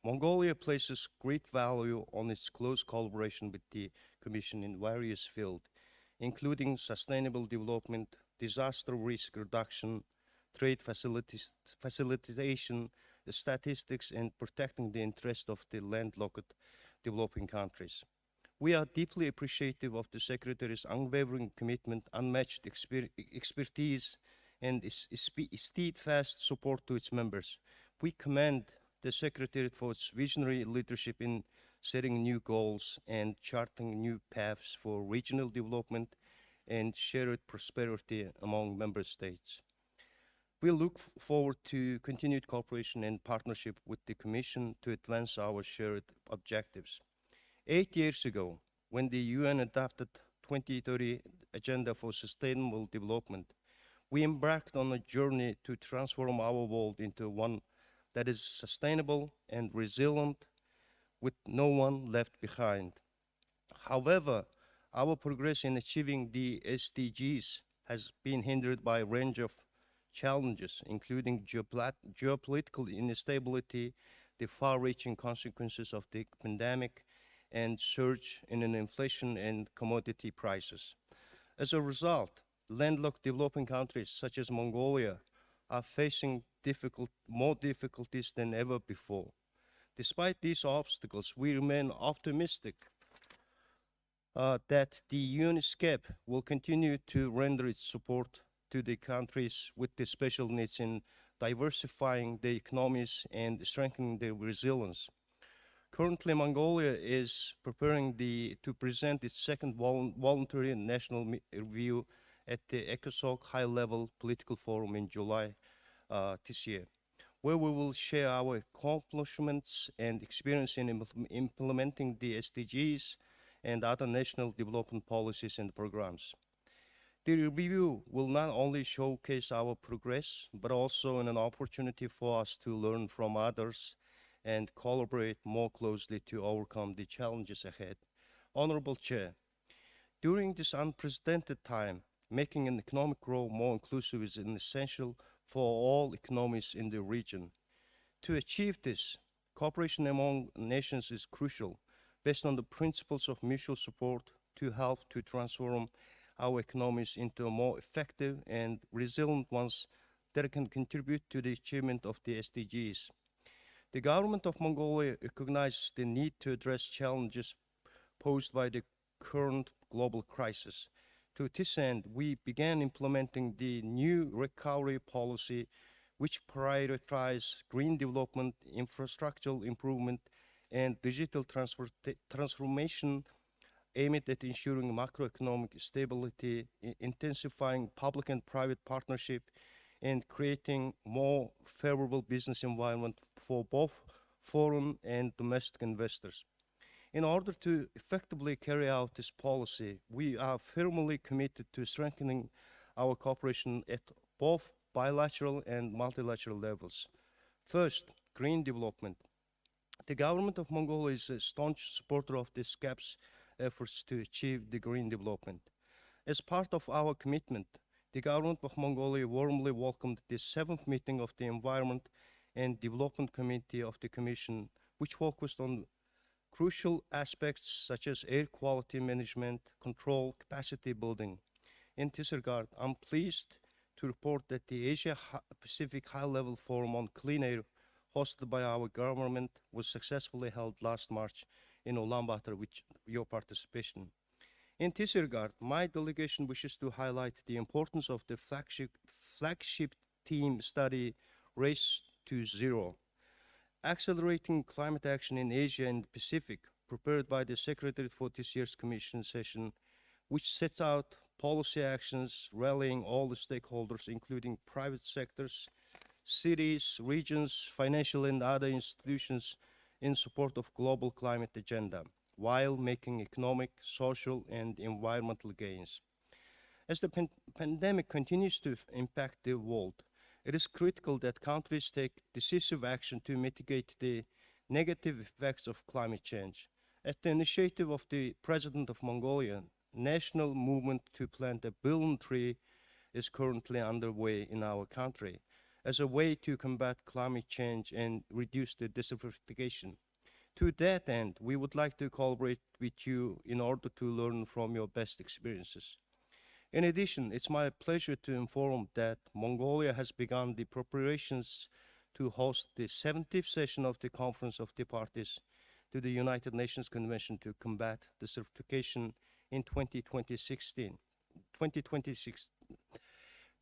Mongolia places great value on its close collaboration with the Commission in various fields, including sustainable development, disaster risk reduction, trade facilitation, statistics, and protecting the interests of the landlocked developing countries. We are deeply appreciative of the Secretary's unwavering commitment, unmatched expertise, and steadfast support to its members. We commend the Secretariat for its visionary leadership in setting new goals and charting new paths for regional development and shared prosperity among member states. We look forward to continued cooperation and partnership with the Commission to advance our shared objectives. 8 years ago, when the UN adopted 2030 Agenda for Sustainable Development, we embarked on a journey to transform our world into one that is sustainable and resilient, with no one left behind. However, our progress in achieving the SDGs has been hindered by a range of challenges, including geopolitical instability, the far-reaching consequences of the pandemic, and surge in inflation and commodity prices. As a result, landlocked developing countries such as Mongolia are facing more difficulties than ever before. Despite these obstacles, we remain optimistic that the ESCAP will continue to render its support to the countries with the special needs in diversifying the economies and strengthening their resilience. Currently, Mongolia is preparing to present its second voluntary national review at the ECOSOC High-Level Political Forum in July this year, where we will share our accomplishments and experience in implementing the SDGs and other national development policies and programs. The review will not only showcase our progress, but also an opportunity for us to learn from others and collaborate more closely to overcome the challenges ahead. Honorable Chair, during this unprecedented time, making an economic growth more inclusive is essential for all economies in the region. To achieve this, cooperation among nations is crucial, based on the principles of mutual support to help to transform our economies into more effective and resilient ones that can contribute to the achievement of the SDGs. The government of Mongolia recognizes the need to address challenges posed by the current global crisis. To this end, we began implementing the new recovery policy, which prioritizes green development, infrastructural improvement, and digital transformation aimed at ensuring macroeconomic stability, intensifying public and private partnership, and creating more favorable business environment for both foreign and domestic investors. In order to effectively carry out this policy, we are firmly committed to strengthening our cooperation at both bilateral and multilateral levels. First, green development. The government of Mongolia is a staunch supporter of the ESCAP's efforts to achieve the green development. As part of our commitment, the government of Mongolia warmly welcomed the 7th meeting of the Environment and Development Committee of the Commission, which focused on crucial aspects such as air quality management, control, capacity building. In this regard, I'm pleased to report that the Asia-Pacific High-Level Forum on Clean Air, hosted by our government, was successfully held last March in Ulaanbaatar with your participation. In this regard, my delegation wishes to highlight the importance of the flagship team study, Race to Zero, Accelerating Climate Action in Asia and the Pacific, prepared by the Secretariat for this year's Commission session, which sets out policy actions rallying all the stakeholders, including private sectors, cities, regions, financial and other institutions in support of global climate agenda, while making economic, social, and environmental gains. As the pandemic continues to impact the world, it is critical that countries take decisive action to mitigate the negative effects of climate change. At the initiative of the President of Mongolia, national movement to plant 1 billion trees is currently underway in our country as a way to combat climate change and reduce the desertification. To that end, we would like to collaborate with you in order to learn from your best experiences. In addition, it's my pleasure to inform that Mongolia has begun the preparations to host the 70th session of the Conference of the Parties to the United Nations Convention to Combat Desertification in 2026.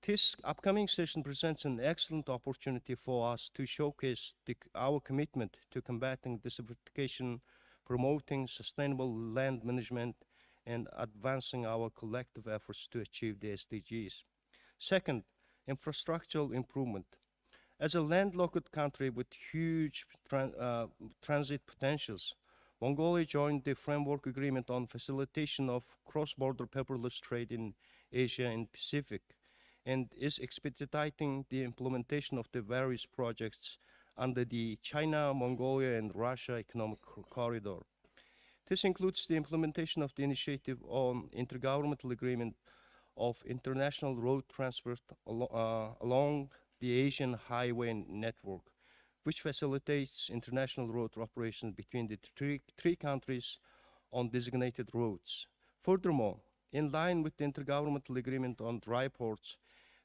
This upcoming session presents an excellent opportunity for us to showcase our commitment to combating desertification, promoting sustainable land management, and advancing our collective efforts to achieve the SDGs. Second, infrastructural improvement. As a landlocked country with huge transit potentials, Mongolia joined the Framework Agreement on Facilitation of Cross-Border Paperless Trade in Asia and Pacific, and is expediting the implementation of the various projects under the China, Mongolia, and Russia Economic Corridor. This includes the implementation of the initiative on intergovernmental agreement of international road transport along the Asian highway network, which facilitates international road operations between the three countries on designated roads. Furthermore, in line with the intergovernmental agreement on dry ports,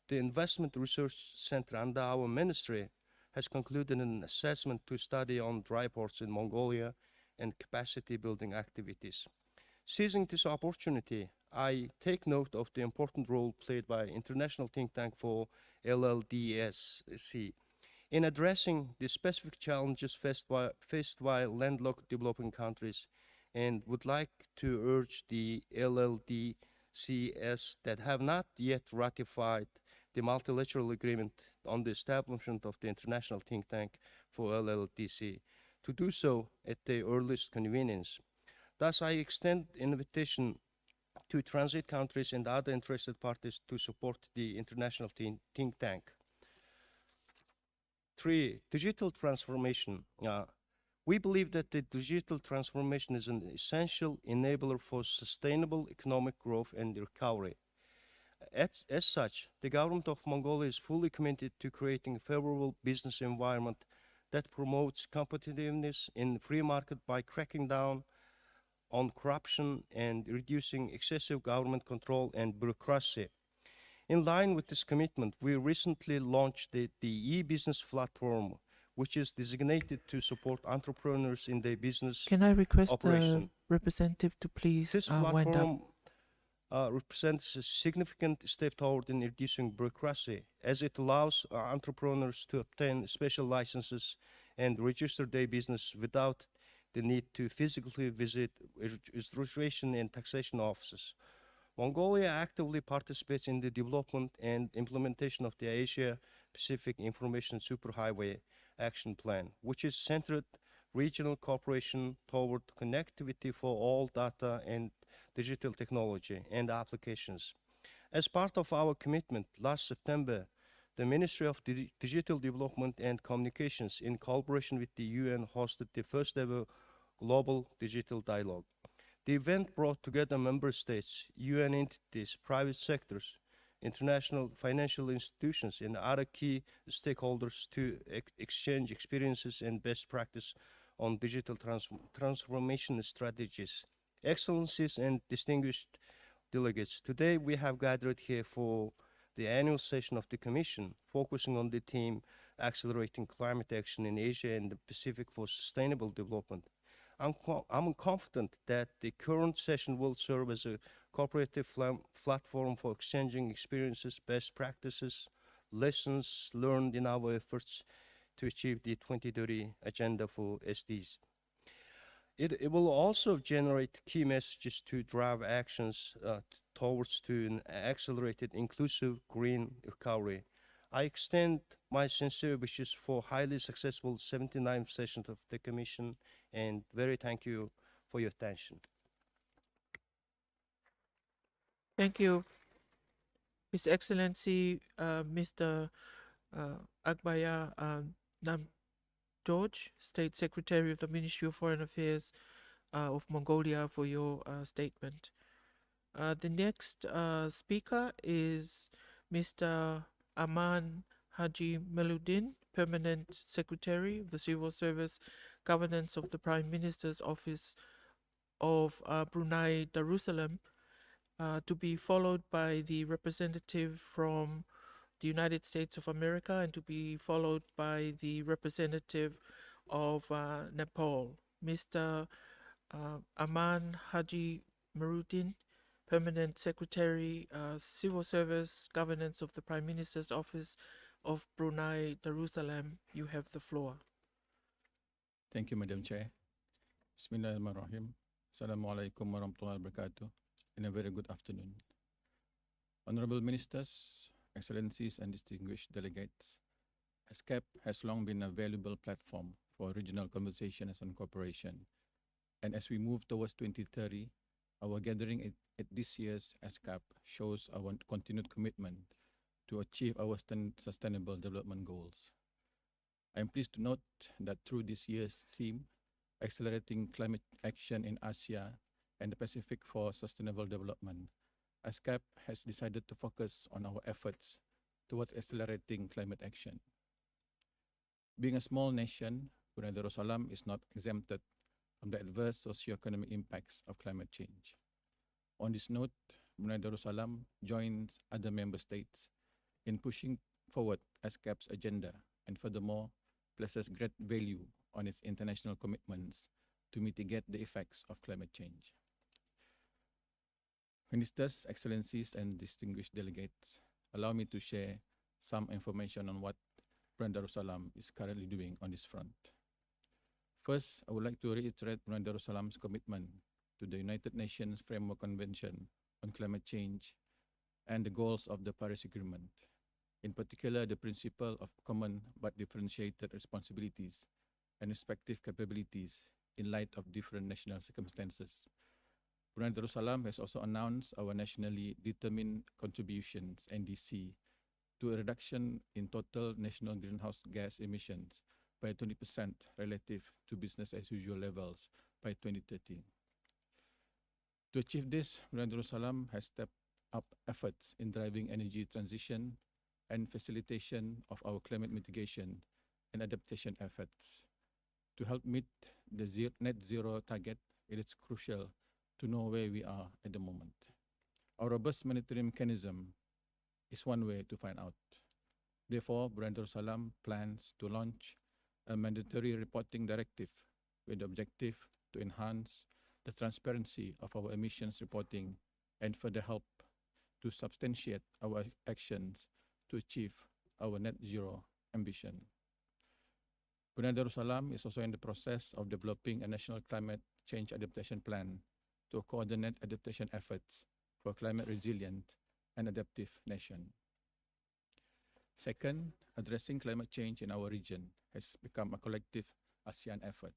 the Investment Research Center under our ministry has concluded an assessment to study on dry ports in Mongolia and capacity building activities. Seizing this opportunity, I take note of the important role played by International Think Tank for LLDSC in addressing the specific challenges faced by landlocked developing countries, and would like to urge the LLDCS that have not yet ratified the multilateral agreement on the establishment of the International Think Tank for LLDC to do so at the earliest convenience. Thus, I extend invitation to transit countries and other interested parties to support the International Think Tank. 3, digital transformation. We believe that the digital transformation is an essential enabler for sustainable economic growth and recovery. As such, the government of Mongolia is fully committed to creating a favorable business environment that promotes competitiveness in the free market by cracking down on corruption and reducing excessive government control and bureaucracy. In line with this commitment, we recently launched the e-business platform, which is designated to support entrepreneurs in their business Can I request operation. the representative to please This wind up? platform represents a significant step toward in reducing bureaucracy, as it allows entrepreneurs to obtain special licenses and register their business without the need to physically visit registration and taxation offices. Mongolia actively participates in the development and implementation of the Asia-Pacific Information Superhighway Action Plan, which is centered regional cooperation toward connectivity for all data and digital technology and applications. As part of our commitment, last September, the Ministry of Digital Development and Communications, in collaboration with the UN, hosted the first ever Global Digital Dialogue. The event brought together member states, UN entities, private sectors, international financial institutions, and other key stakeholders to exchange experiences and best practice on digital transformation strategies. Excellencies and distinguished delegates, today we have gathered here for the annual session of the Commission, focusing on the theme Accelerating Climate Action in Asia and the Pacific for Sustainable Development. I'm confident that the current session will serve as a cooperative platform for exchanging experiences, best practices, lessons learned in our efforts to achieve the 2030 Agenda for SDGs. It will also generate key messages to drive actions towards an accelerated, inclusive green recovery. I extend my sincere wishes for highly successful 79th session of the Commission, and very thank you for your attention. Thank you, His Excellency Mr. Akbaya Nam George, State Secretary of the Ministry of Foreign Affairs of Mongolia, for your statement. The next speaker is Mr. Aman Haji Meluddin, Permanent Secretary of the Civil Service Governance of the Prime Minister's Office of Brunei Darussalam, to be followed by the representative from the United States of America, and to be followed by the representative of Nepal. Mr. Aman Haji Meluddin, Permanent Secretary, Civil Service Governance of the Prime Minister's Office of Brunei Darussalam, you have the floor. Thank you, Madam Chair. Bismillahirrahmanirrahim. Assalamualaikum warahmatullahi wabarakatuh, and a very good afternoon. Honorable Ministers, Excellencies, and distinguished delegates, ESCAP has long been a valuable platform for regional conversations and cooperation. And as we move towards 2030, our gathering at this year's ESCAP shows our continued commitment to achieve our sustainable development goals. I am pleased to note that through this year's theme, Accelerating Climate Action in Asia and the Pacific for Sustainable Development, ESCAP has decided to focus on our efforts towards accelerating climate action. Being a small nation, Brunei Darussalam is not exempted from the adverse socioeconomic impacts of climate change. On this note, Brunei Darussalam joins other member states in pushing forward ESCAP's agenda, and furthermore places great value on its international commitments to mitigate the effects of climate change. Ministers, Excellencies, and distinguished delegates, allow me to share some information on what Brunei Darussalam is currently doing on this front. First, I would like to reiterate Brunei Darussalam's commitment to the United Nations Framework Convention on Climate Change and the goals of the Paris Agreement, in particular the principle of common but differentiated responsibilities and respective capabilities in light of different national circumstances. Brunei Darussalam has also announced our nationally determined contributions, NDC, to a reduction in total national greenhouse gas emissions by 20% relative to business as usual levels by 2030. To achieve this, Brunei Darussalam has stepped up efforts in driving energy transition and facilitation of our climate mitigation and adaptation efforts. To help meet the net zero target, it is crucial to know where we are at the moment. Our robust monitoring mechanism is one way to find out. Therefore, Brunei Darussalam plans to launch a mandatory reporting directive with the objective to enhance the transparency of our emissions reporting and further help to substantiate our actions to achieve our net zero ambition. Brunei Darussalam is also in the process of developing a national climate change adaptation plan to coordinate adaptation efforts for a climate resilient and adaptive nation. Second, addressing climate change in our region has become a collective ASEAN effort.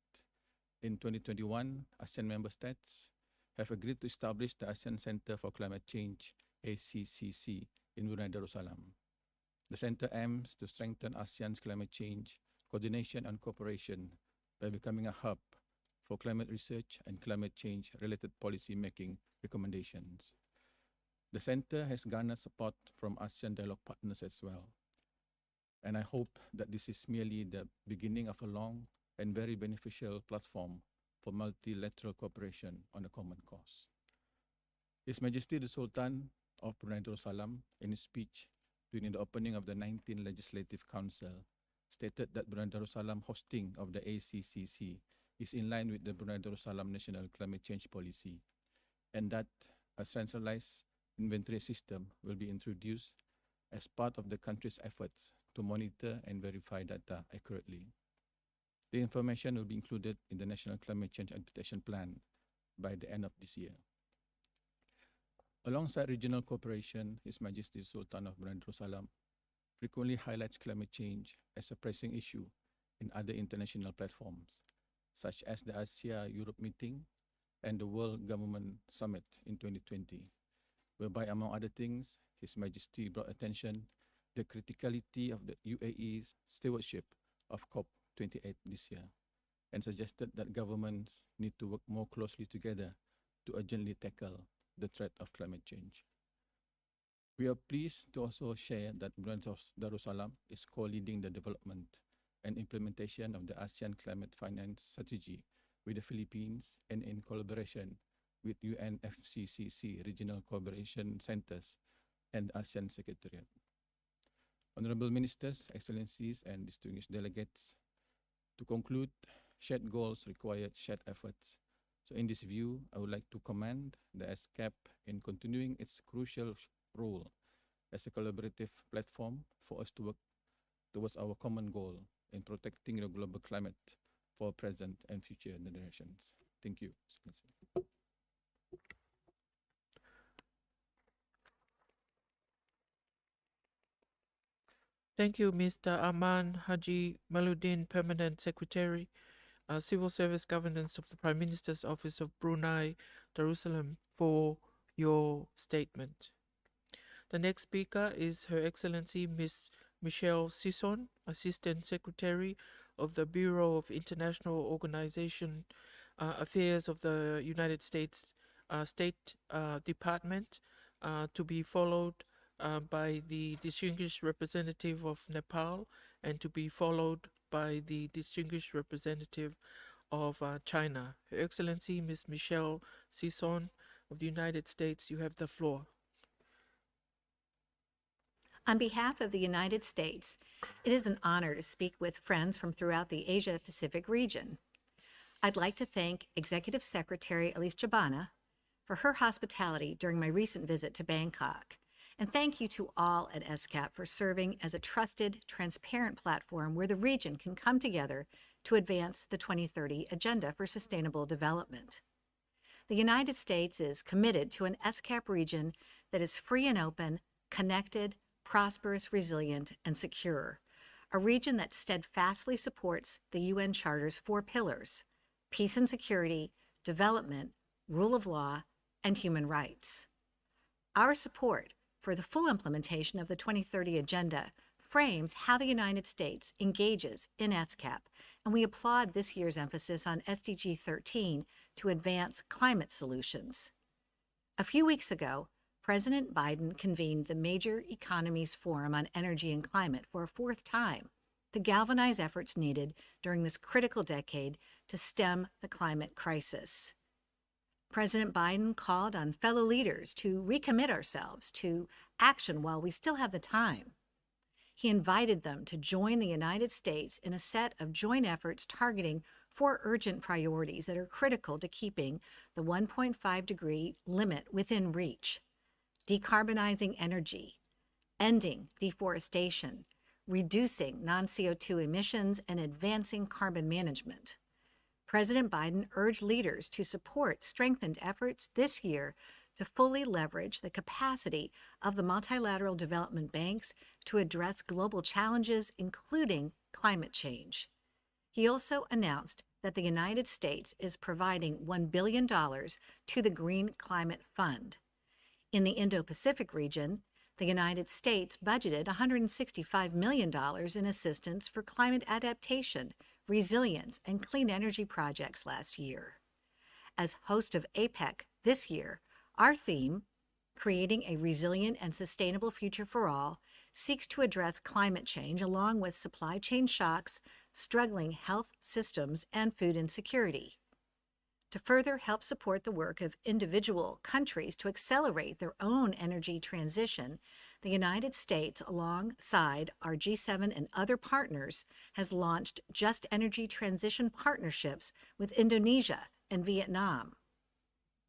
In 2021, ASEAN member states have agreed to establish the ASEAN Center for Climate Change, ACCC, in Brunei Darussalam. The center aims to strengthen ASEAN's climate change coordination and cooperation by becoming a hub for climate research and climate change-related policy making recommendations. The Center has garnered support from ASEAN dialogue partners as well. And I hope that this is merely the beginning of a long and very beneficial platform for multilateral cooperation on a common cause. His Majesty the Sultan of Brunei Darussalam, in his speech during the opening of the 19th Legislative Council, stated that Brunei Darussalam hosting of the ACCC is in line with the Brunei Darussalam National Climate Change Policy, and that a centralized inventory system will be introduced as part of the country's efforts to monitor and verify data accurately. The information will be included in the National Climate Change Adaptation Plan by the end of this year. Alongside regional cooperation, His Majesty Sultan of Brunei Darussalam frequently highlights climate change as a pressing issue in other international platforms, such as the Asia-Europe meeting and the World Government Summit in 2020, whereby, among other things, His Majesty brought attention the criticality of the UAE's stewardship of COP28 this year, and suggested that governments need to work more closely together to urgently tackle the threat of climate change. We are pleased to also share that Brunei Darussalam is co-leading the development and implementation of the ASEAN Climate Finance Strategy with the Philippines and in collaboration with UNFCCC Regional Cooperation Centers and ASEAN Secretariat. Honorable Ministers, Excellencies, and distinguished delegates, to conclude, shared goals require shared efforts. So in this view, I would like to commend the ESCAP in continuing its crucial role as a collaborative platform for us to work towards our common goal in protecting the global climate for present and future generations. Thank you. Thank you, Mr. Aman Haji Maluddin, Permanent Secretary, Civil Service Governance of the Prime Minister's Office of Brunei Darussalam, for your statement. The next speaker is Her Excellency Ms. Michelle Sisson, Assistant Secretary of the Bureau of International Organization Affairs of the United States State Department, to be followed by the distinguished representative of Nepal, and to be followed by the distinguished representative of China. Her Excellency Ms. Michelle Sisson of the United States, you have the floor. On behalf of the United States, it is an honor to speak with friends from throughout the Asia-Pacific region. I'd like to thank Executive Secretary Elise Chabana for her hospitality during my recent visit to Bangkok. And thank you to all at ESCAP for serving as a trusted, transparent platform where the region can come together to advance the 2030 Agenda for Sustainable Development. The United States is committed to an ESCAP region that is free and open, connected, prosperous, resilient, and secure, a region that steadfastly supports the UN Charter's 4 pillars: peace and security, development, rule of law, and human rights. Our support for the full implementation of the 2030 Agenda frames how the United States engages in ESCAP, and we applaud this year's emphasis on SDG 13 to advance climate solutions. A few weeks ago, President Biden convened the Major Economies Forum on Energy and Climate for a 4th time to galvanize efforts needed during this critical decade to stem the climate crisis. President Biden called on fellow leaders to recommit ourselves to action while we still have the time. He invited them to join the United States in a set of joint efforts targeting 4 urgent priorities that are critical to keeping the 1.5-degree limit within reach: decarbonizing energy, ending deforestation, reducing non-CO2 emissions, and advancing carbon management. President Biden urged leaders to support strengthened efforts this year to fully leverage the capacity of the multilateral development banks to address global challenges, including climate change. He also announced that the United States is providing $1 billion to the Green Climate Fund. In the Indo-Pacific region, the United States budgeted $165 million in assistance for climate adaptation, resilience, and clean energy projects last year. As host of APEC this year, our theme, Creating a Resilient and Sustainable Future for All, seeks to address climate change along with supply chain shocks, struggling health systems, and food insecurity. To further help support the work of individual countries to accelerate their own energy transition, the United States, alongside our G7 and other partners, has launched Just Energy Transition partnerships with Indonesia and Vietnam.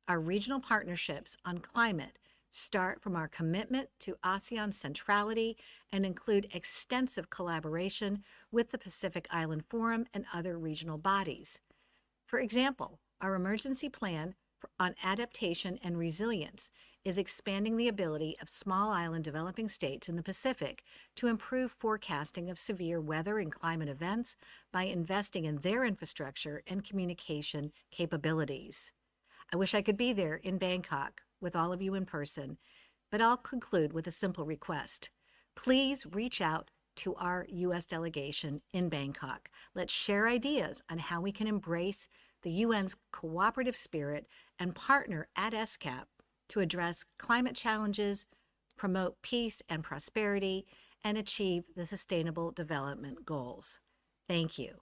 Our regional partnerships on climate start from our commitment to ASEAN centrality and include extensive collaboration with the Pacific Island Forum and other regional bodies. For example, our emergency plan on adaptation and resilience is expanding the ability of small island developing states in the Pacific to improve forecasting of severe weather and climate events by investing in their infrastructure and communication capabilities. I wish I could be there in Bangkok with all of you in person, but I'll conclude with a simple request. Please reach out to our U.S. delegation in Bangkok. Let's share ideas on how we can embrace the UN's cooperative spirit and partner at ESCAP to address climate challenges, promote peace and prosperity, and achieve the Sustainable Development Goals. Thank you.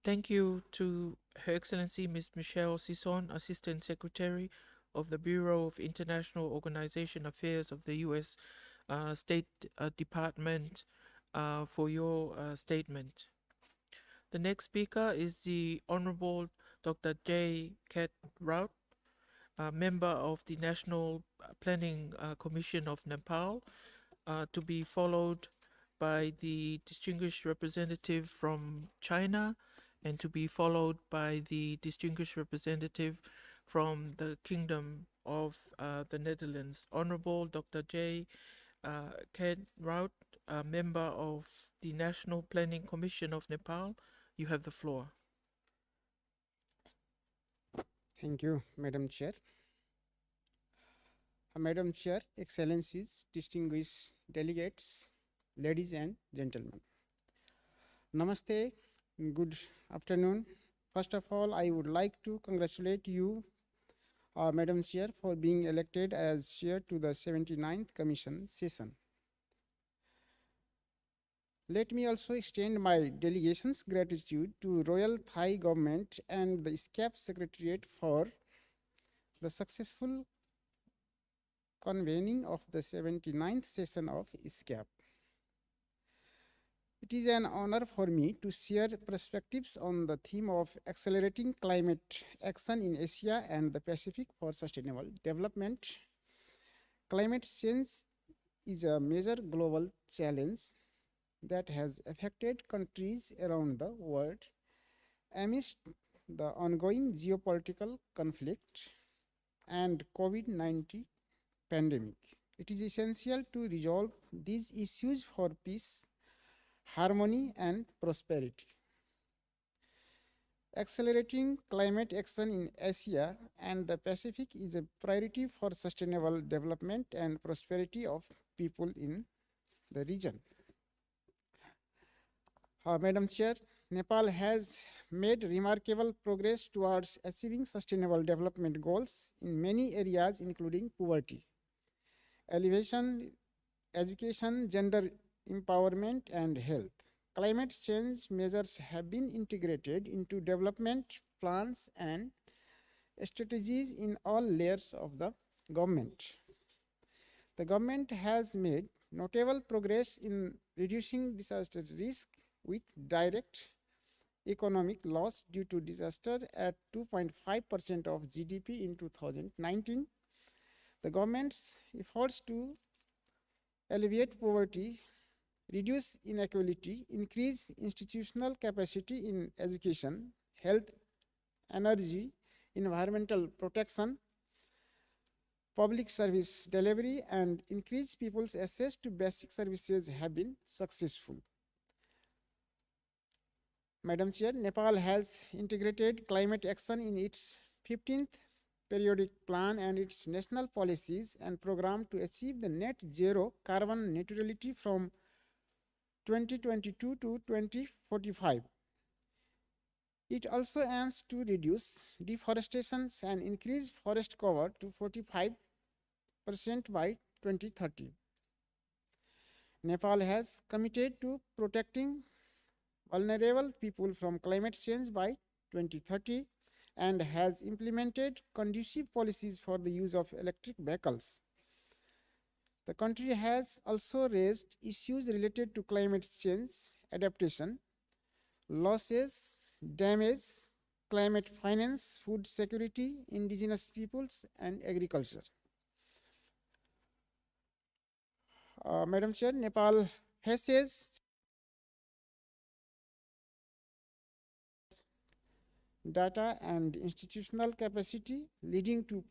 Thank you to Her Excellency Ms. Michelle Sison, Assistant Secretary of the Bureau of International Organization Affairs of the U.S. State Department, for your statement. The next speaker is the Honorable Dr. J. Kat Raut, member of the National Planning Commission of Nepal, to be followed by the distinguished representative from China, and to be followed by the distinguished representative from the Kingdom of the Netherlands. Honorable Dr. J. Kat Raut, a member of the National Planning Commission of Nepal, you have the floor. Thank you, Madam Chair. Madam Chair, Excellencies, distinguished delegates, ladies and gentlemen. Namaste, good afternoon. First of all, I would like to congratulate you, Madam Chair, for being elected as chair to the 79th Commission session. Let me also extend my delegation's gratitude to Royal Thai Government and the ESCAP Secretariat for the successful convening of the 79th session of ESCAP. It is an honor for me to share perspectives on the theme of accelerating climate action in Asia and the Pacific for sustainable development. Climate change is a major global challenge that has affected countries around the world amidst the ongoing geopolitical conflict and COVID-19 pandemic. It is essential to resolve these issues for peace, harmony, and prosperity. Accelerating climate action in Asia and the Pacific is a priority for sustainable development and prosperity of people in the region. Madam Chair, Nepal has made remarkable progress towards achieving sustainable development goals in many areas, including poverty, elevation, education, gender empowerment, and health. Climate change measures have been integrated into development plans and strategies in all layers of the government. The government has made notable progress in reducing disaster risk, with direct economic loss due to disaster at 2.5% of GDP in 2019. The government's efforts to alleviate poverty, reduce inequality, increase institutional capacity in education, health, energy, environmental protection, public service delivery, and increase people's access to basic services have been successful. Madam Chair, Nepal has integrated climate action in its 15th periodic plan and its national policies and program to achieve the net zero carbon neutrality from 2022 to 2045. It also aims to reduce deforestation and increase forest cover to 45% by 2030. Nepal has committed to protecting vulnerable people from climate change by 2030 and has implemented conducive policies for the use of electric vehicles. The country has also raised issues related to climate change adaptation, losses, damage, climate finance, food security, indigenous peoples, and agriculture. Madam Chair, Nepal faces data and institutional capacity leading to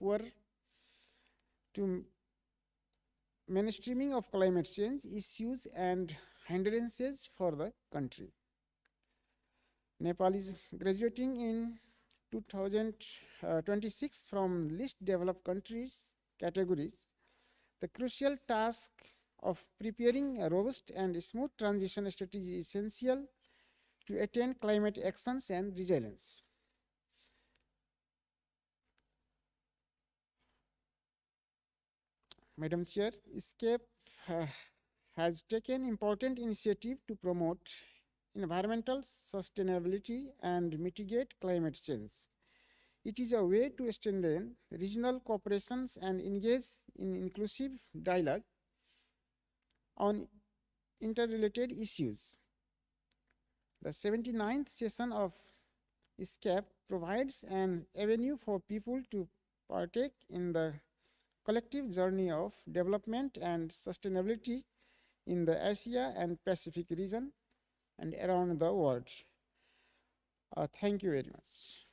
mainstreaming of climate change issues and hindrances for the country. Nepal is graduating in 2026 from least developed countries categories. The crucial task of preparing a robust and smooth transition strategy is essential to attain climate actions and resilience. Madam Chair, ESCAP has taken important initiative to promote environmental sustainability and mitigate climate change. It is a way to strengthen regional cooperations and engage in inclusive dialogue on interrelated issues. The 79th session of ESCAP provides an avenue for people to partake in the collective journey of development and sustainability in the Asia and Pacific region and around the world. Thank you very much.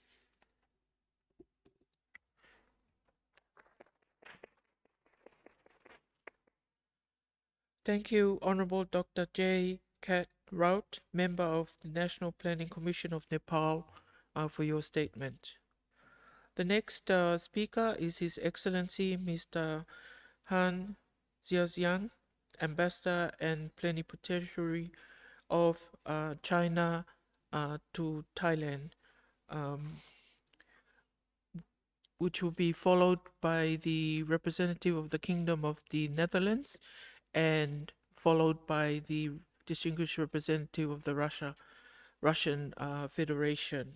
Thank you, Honorable Dr. J. Kat Raut, member of the National Planning Commission of Nepal, for your statement. The next speaker is His Excellency Mr. Han Zhejiang, Ambassador and Plenipotentiary of China to Thailand, which will be followed by the representative of the Kingdom of the Netherlands and followed by the distinguished representative of the Russian Federation.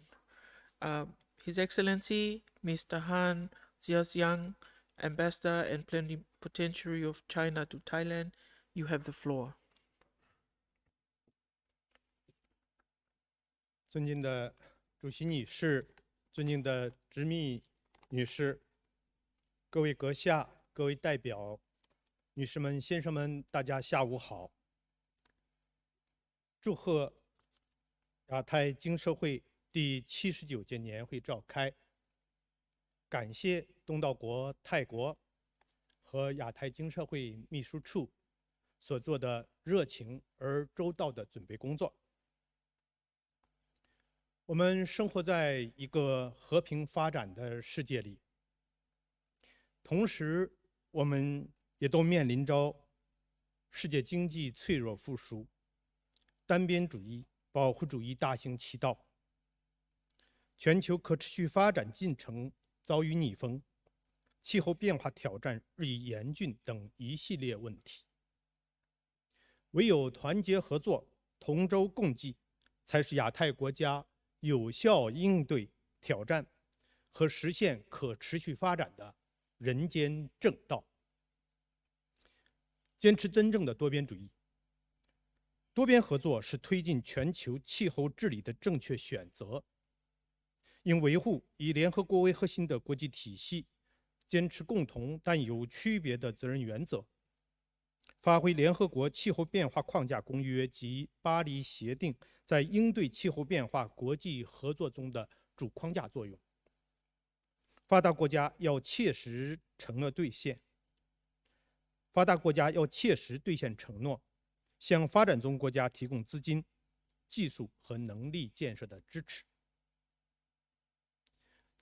His Excellency, Mr. Han Zhejiang, Ambassador and Plenipotentiary of China to Thailand, you have the floor. 尊敬的主席女士，尊敬的执秘女士，各位阁下，各位代表，女士们、先生们，大家下午好！祝贺亚太经社会第79届年会召开，感谢东道国泰国和亚太经社会秘书处所做的热情而周到的准备工作。我们生活在一个和平发展的世界里，同时我们也都面临着世界经济脆弱复苏、单边主义、保护主义大行其道，全球可持续发展进程遭遇逆风，气候变化挑战日益严峻等一系列问题。唯有团结合作、同舟共济，才是亚太国家有效应对挑战和实现可持续发展的人间正道。坚持真正的多边主义，多边合作是推进全球气候治理的正确选择。应维护以联合国为核心的国际体系，坚持共同但有区别的责任原则，发挥联合国气候变化框架公约及巴黎协定在应对气候变化国际合作中的主框架作用。发达国家要切实承诺兑现，承诺，向发展中国家提供资金、技术和能力建设的支持。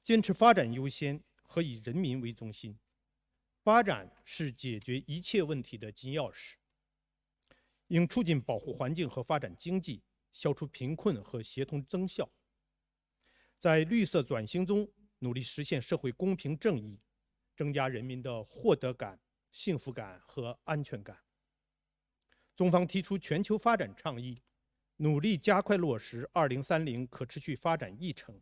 坚持发展优先和以人民为中心，发展是解决一切问题的金钥匙。应促进保护环境和发展经济，消除贫困和协同增效。在绿色转型中，努力实现社会公平正义，增加人民的获得感、幸福感和安全感。中方提出全球发展倡议，努力加快落实2030可持续发展议程，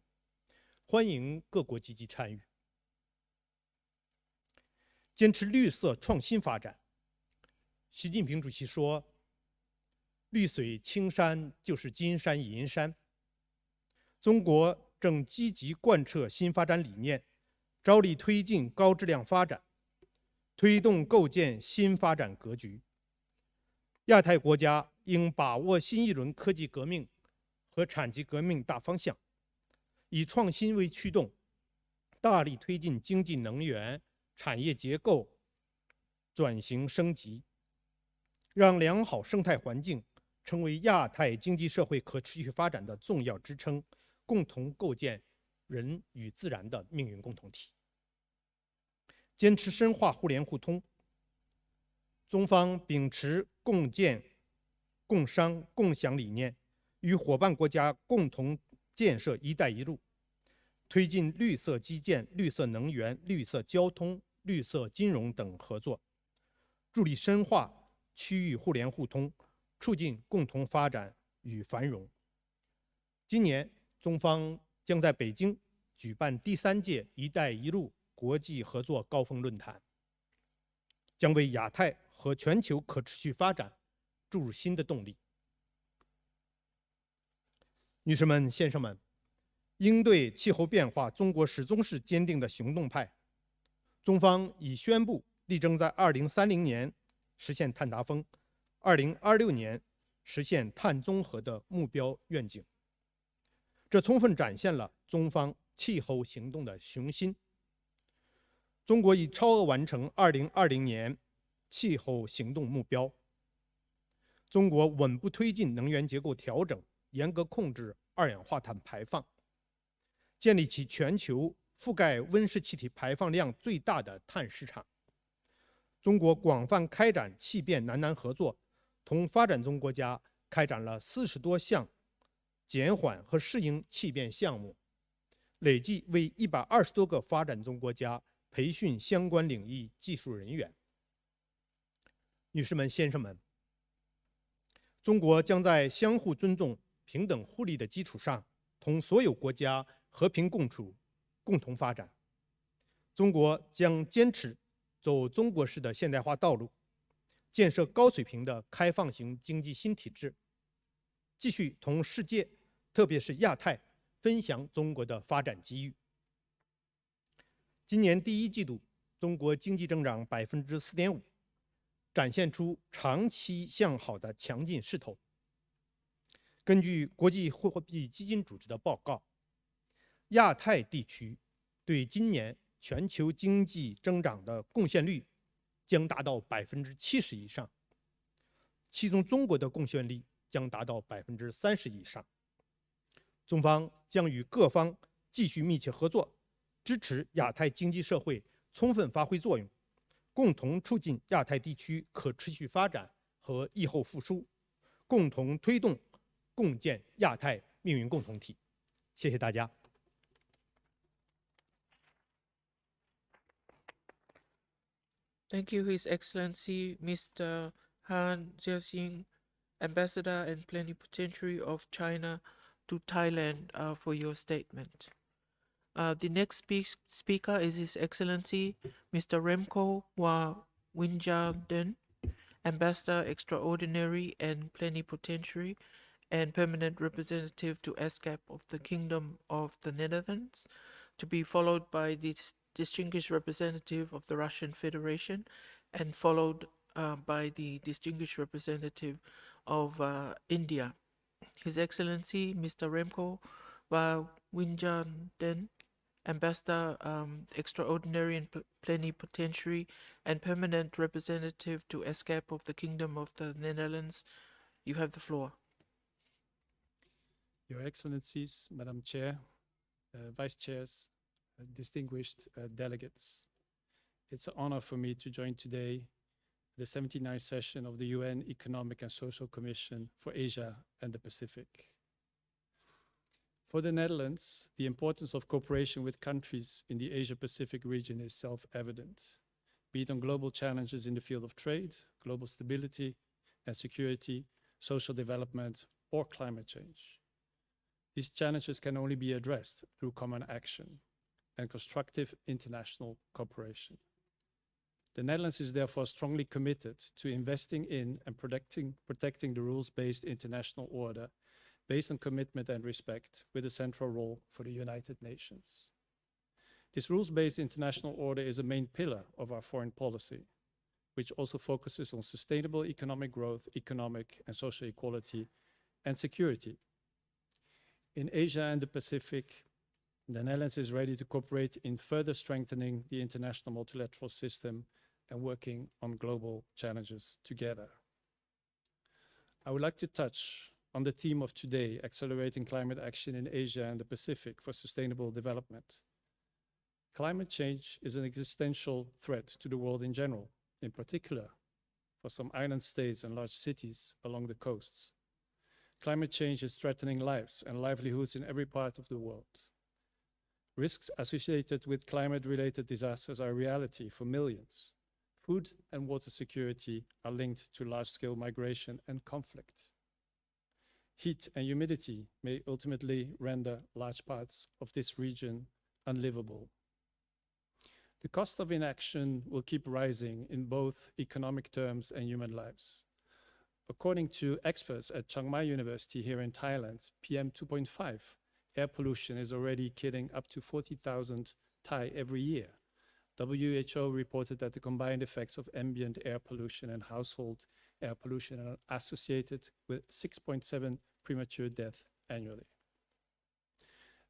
欢迎各国积极参与。坚持绿色创新发展。习近平主席说：“绿水青山就是金山银山。”中国正积极贯彻新发展理念，着力推进高质量发展，推动构建新发展格局。亚太国家应把握新一轮科技革命和产业革命大方向，以创新为驱动，大力推进经济能源、产业结构转型升级，让良好生态环境成为亚太经济社会可持续发展的重要支撑，共同构建人与自然的命运共同体。坚持深化互联互通。中方秉持共建、共商、共享理念，与伙伴国家共同建设“一带一路”，推进绿色基建、绿色能源、绿色交通、绿色金融等合作，助力深化区域互联互通，促进共同发展与繁荣。今年，中方将在北京举办第3届“一带一路”国际合作高峰论坛，将为亚太和全球可持续发展注入新的动力。女士们、先生们，应对气候变化，中国始终是坚定的行动派。中方已宣布力争在2030年实现碳达峰，2026年实现碳中和的目标愿景。这充分展现了中方气候行动的雄心。中国已超额完成2020年气候行动目标。中国稳步推进能源结构调整，严格控制二氧化碳排放，建立起全球覆盖温室气体排放量最大的碳市场。中国广泛开展气变南南合作，同发展中国家开展了40多项减缓和适应气变项目，累计为120多个发展中国家培训相关领域技术人员。女士们、先生们，中国将在相互尊重、平等互利的基础上，同所有国家和平共处、共同发展。中国将坚持走中国式的现代化道路，建设高水平的开放型经济新体制，继续同世界，特别是亚太，分享中国的发展机遇。今年第1季度，中国经济增长4.5%，展现出长期向好的强劲势头。根据国际货币基金组织的报告，亚太地区对今年全球经济增长的贡献率将达到70%以上，其中中国的贡献率将达到30%以上。中方将与各方继续密切合作，支持亚太经济社会充分发挥作用，共同促进亚太地区可持续发展和疫后复苏，共同推动共建亚太命运共同体。谢谢大家。Thank you, His Excellency Mr. Han Jiexing, Ambassador and Plenipotentiary of China to Thailand, for your statement. The next speaker is His Excellency Mr. Remco Winjarden, Ambassador Extraordinary and Plenipotentiary and Permanent Representative to ESCAP of the Kingdom of the Netherlands, to be followed by the Distinguished Representative of the Russian Federation, and followed by the Distinguished Representative of India. His Excellency Mr. Remco Winjarden, Ambassador Extraordinary and Plenipotentiary and Permanent Representative to ESCAP of the Kingdom of the Netherlands, you have the floor. Your Excellencies, Madam Chair, Vice Chairs, distinguished delegates. It's an honor for me to join today the 79th session of the UN Economic and Social Commission for Asia and the Pacific. For the Netherlands, the importance of cooperation with countries in the Asia-Pacific region is self-evident, be it on global challenges in the field of trade, global stability and security, social development, or climate change. These challenges can only be addressed through common action and constructive international cooperation. The Netherlands is therefore strongly committed to investing in and protecting the rules-based international order based on commitment and respect, with a central role for the United Nations. This rules-based international order is a main pillar of our foreign policy, which also focuses on sustainable economic growth, economic and social equality, and security. In Asia and the Pacific, the Netherlands is ready to cooperate in further strengthening the international multilateral system and working on global challenges together. I would like to touch on the theme of today, accelerating climate action in Asia and the Pacific for sustainable development. Climate change is an existential threat to the world in general, in particular for some island states and large cities along the coasts. Climate change is threatening lives and livelihoods in every part of the world. Risks associated with climate-related disasters are a reality for millions. Food and water security are linked to large-scale migration and conflict. Heat and humidity may ultimately render large parts of this region unlivable. The cost of inaction will keep rising in both economic terms and human lives. According to experts at Chiang Mai University here in Thailand, PM 2.5 air pollution is already killing up to 40,000 Thai every year. WHO reported that the combined effects of ambient air pollution and household air pollution are associated with 6.7 premature deaths annually.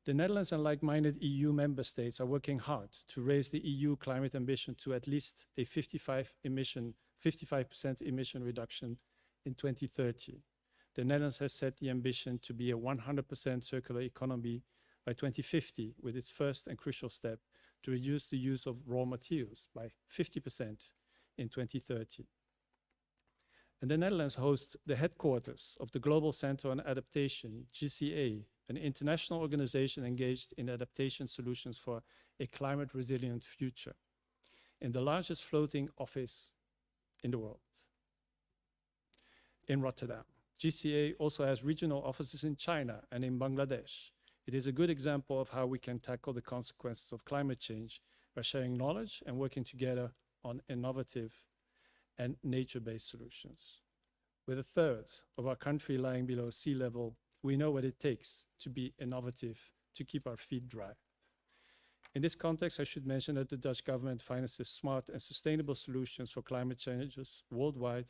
The Netherlands and like-minded EU member states are working hard to raise the EU climate ambition to at least a 55% emission reduction in 2030. The Netherlands has set the ambition to be a 100% circular economy by 2050, with its first and crucial step to reduce the use of raw materials by 50% in 2030. And the Netherlands hosts the headquarters of the Global Center on Adaptation, GCA, an international organization engaged in adaptation solutions for a climate-resilient future, in the largest floating office in the world, in Rotterdam. GCA also has regional offices in China and in Bangladesh. It is a good example of how we can tackle the consequences of climate change by sharing knowledge and working together on innovative and nature-based solutions. With a third of our country lying below sea level, we know what it takes to be innovative, to keep our feet dry. In this context, I should mention that the Dutch government finances smart and sustainable solutions for climate changes worldwide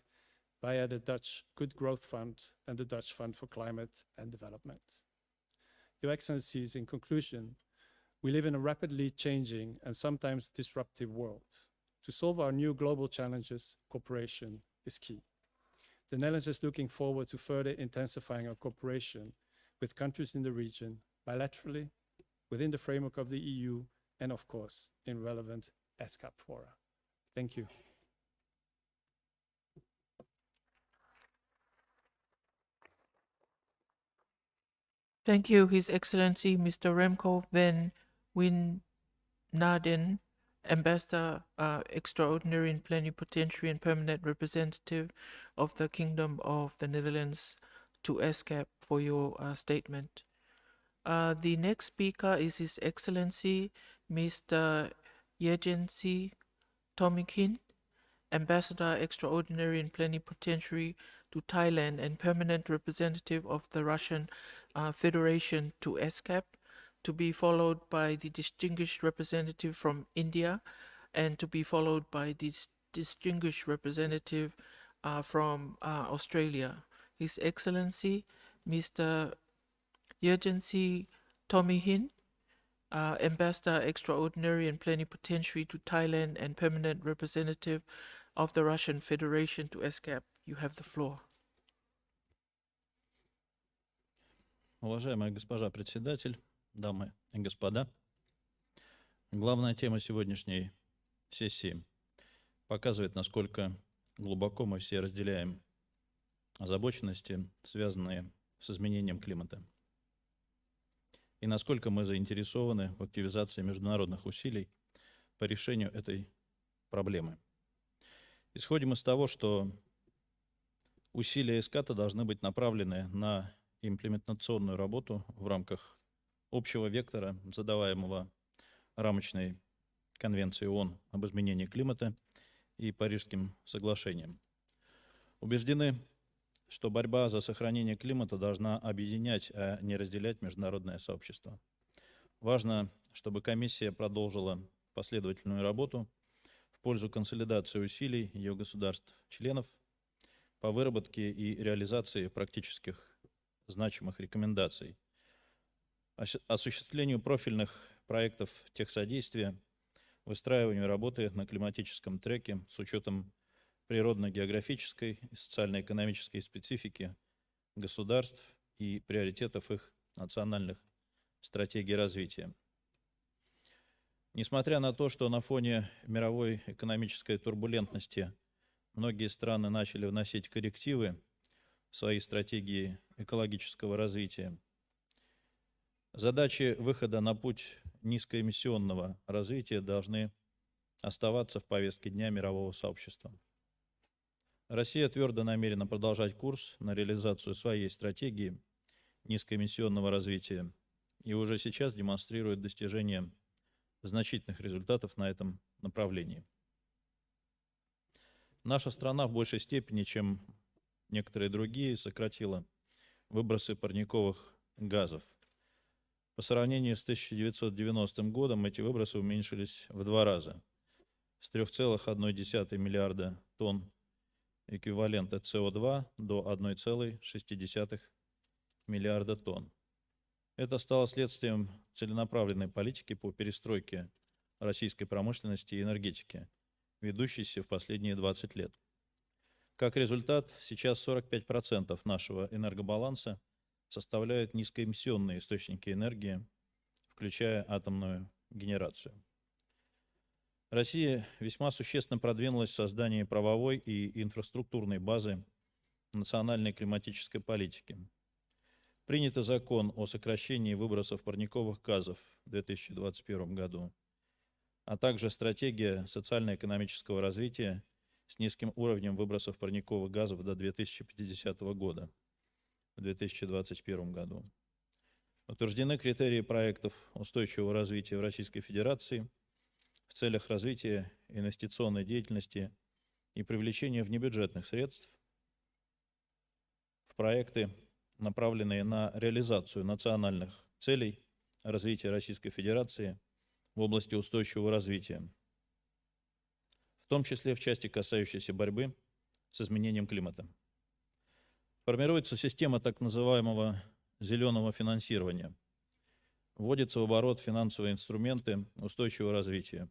via the Dutch Good Growth Fund and the Dutch Fund for Climate and Development. Your Excellencies, in conclusion, we live in a rapidly changing and sometimes disruptive world. To solve our new global challenges, cooperation is key. The Netherlands is looking forward to further intensifying our cooperation with countries in the region, bilaterally, within the framework of the EU, and of course, in relevant ESCAP fora. Thank you. Thank you, His Excellency Mr. Remco van Wijnaarden, Ambassador Extraordinary and Plenipotentiary and Permanent Representative of the Kingdom of the Netherlands to ESCAP, for your statement. The next speaker is His Excellency Mr. Yejensi Tomikin, Ambassador Extraordinary and Plenipotentiary to Thailand and Permanent Representative of the Russian Federation to ESCAP, to be followed by the Distinguished Representative from India, and to be followed by the Distinguished Representative from Australia. His Excellency Mr. Yejensi Tomihin, Ambassador Extraordinary and Plenipotentiary to Thailand and Permanent Representative of the Russian Federation to ESCAP. You have the floor. Уважаемая госпожа председатель, дамы и господа, главная тема сегодняшней сессии показывает, насколько глубоко мы все разделяем озабоченности, связанные с изменением климата. И насколько мы заинтересованы в активизации международных усилий по решению этой проблемы. Исходим из того, что усилия ESCAP должны быть направлены на имплементационную работу в рамках общего вектора, задаваемого рамочной Конвенцией ООН об изменении климата и Парижским соглашением. Убеждены, что борьба за сохранение климата должна объединять, а не разделять международное сообщество. Важно, чтобы комиссия продолжила последовательную работу в пользу консолидации усилий ее государств-членов по выработке и реализации практических значимых рекомендаций, осуществлению профильных проектов техсодействия, выстраиванию работы на климатическом треке с учетом природно-географической и социально-экономической специфики государств и приоритетов их национальных стратегий развития. Несмотря на то, что на фоне мировой экономической турбулентности многие страны начали вносить коррективы в свои стратегии экологического развития, задачи выхода на путь низкоэмиссионного развития должны оставаться в повестке дня мирового сообщества. Россия твердо намерена продолжать курс на реализацию своей стратегии низкоэмиссионного развития и уже сейчас демонстрирует достижение значительных результатов на этом направлении. Наша страна в большей степени, чем некоторые другие, сократила выбросы парниковых газов. По сравнению с 1990 годом эти выбросы уменьшились в 2 раза, с 3,1 миллиарда тонн эквивалента СО2 до 1,6 миллиарда тонн. Это стало следствием целенаправленной политики по перестройке российской промышленности и энергетики, ведущейся в последние 20 лет. Как результат, сейчас 45% нашего энергобаланса составляют низкоэмиссионные источники энергии, включая атомную генерацию. Россия весьма существенно продвинулась в создании правовой и инфраструктурной базы национальной климатической политики. Принят закон о сокращении выбросов парниковых газов в 2021 году, а также стратегия социально-экономического развития с низким уровнем выбросов парниковых газов до 2050 года в 2021 году. Утверждены критерии проектов устойчивого развития в Российской Федерации в целях развития инвестиционной деятельности и привлечения внебюджетных средств в проекты, направленные на реализацию национальных целей развития Российской Федерации в области устойчивого развития, в том числе в части, касающейся борьбы с изменением климата. Формируется система так называемого зеленого финансирования. Вводятся в оборот финансовые инструменты устойчивого развития.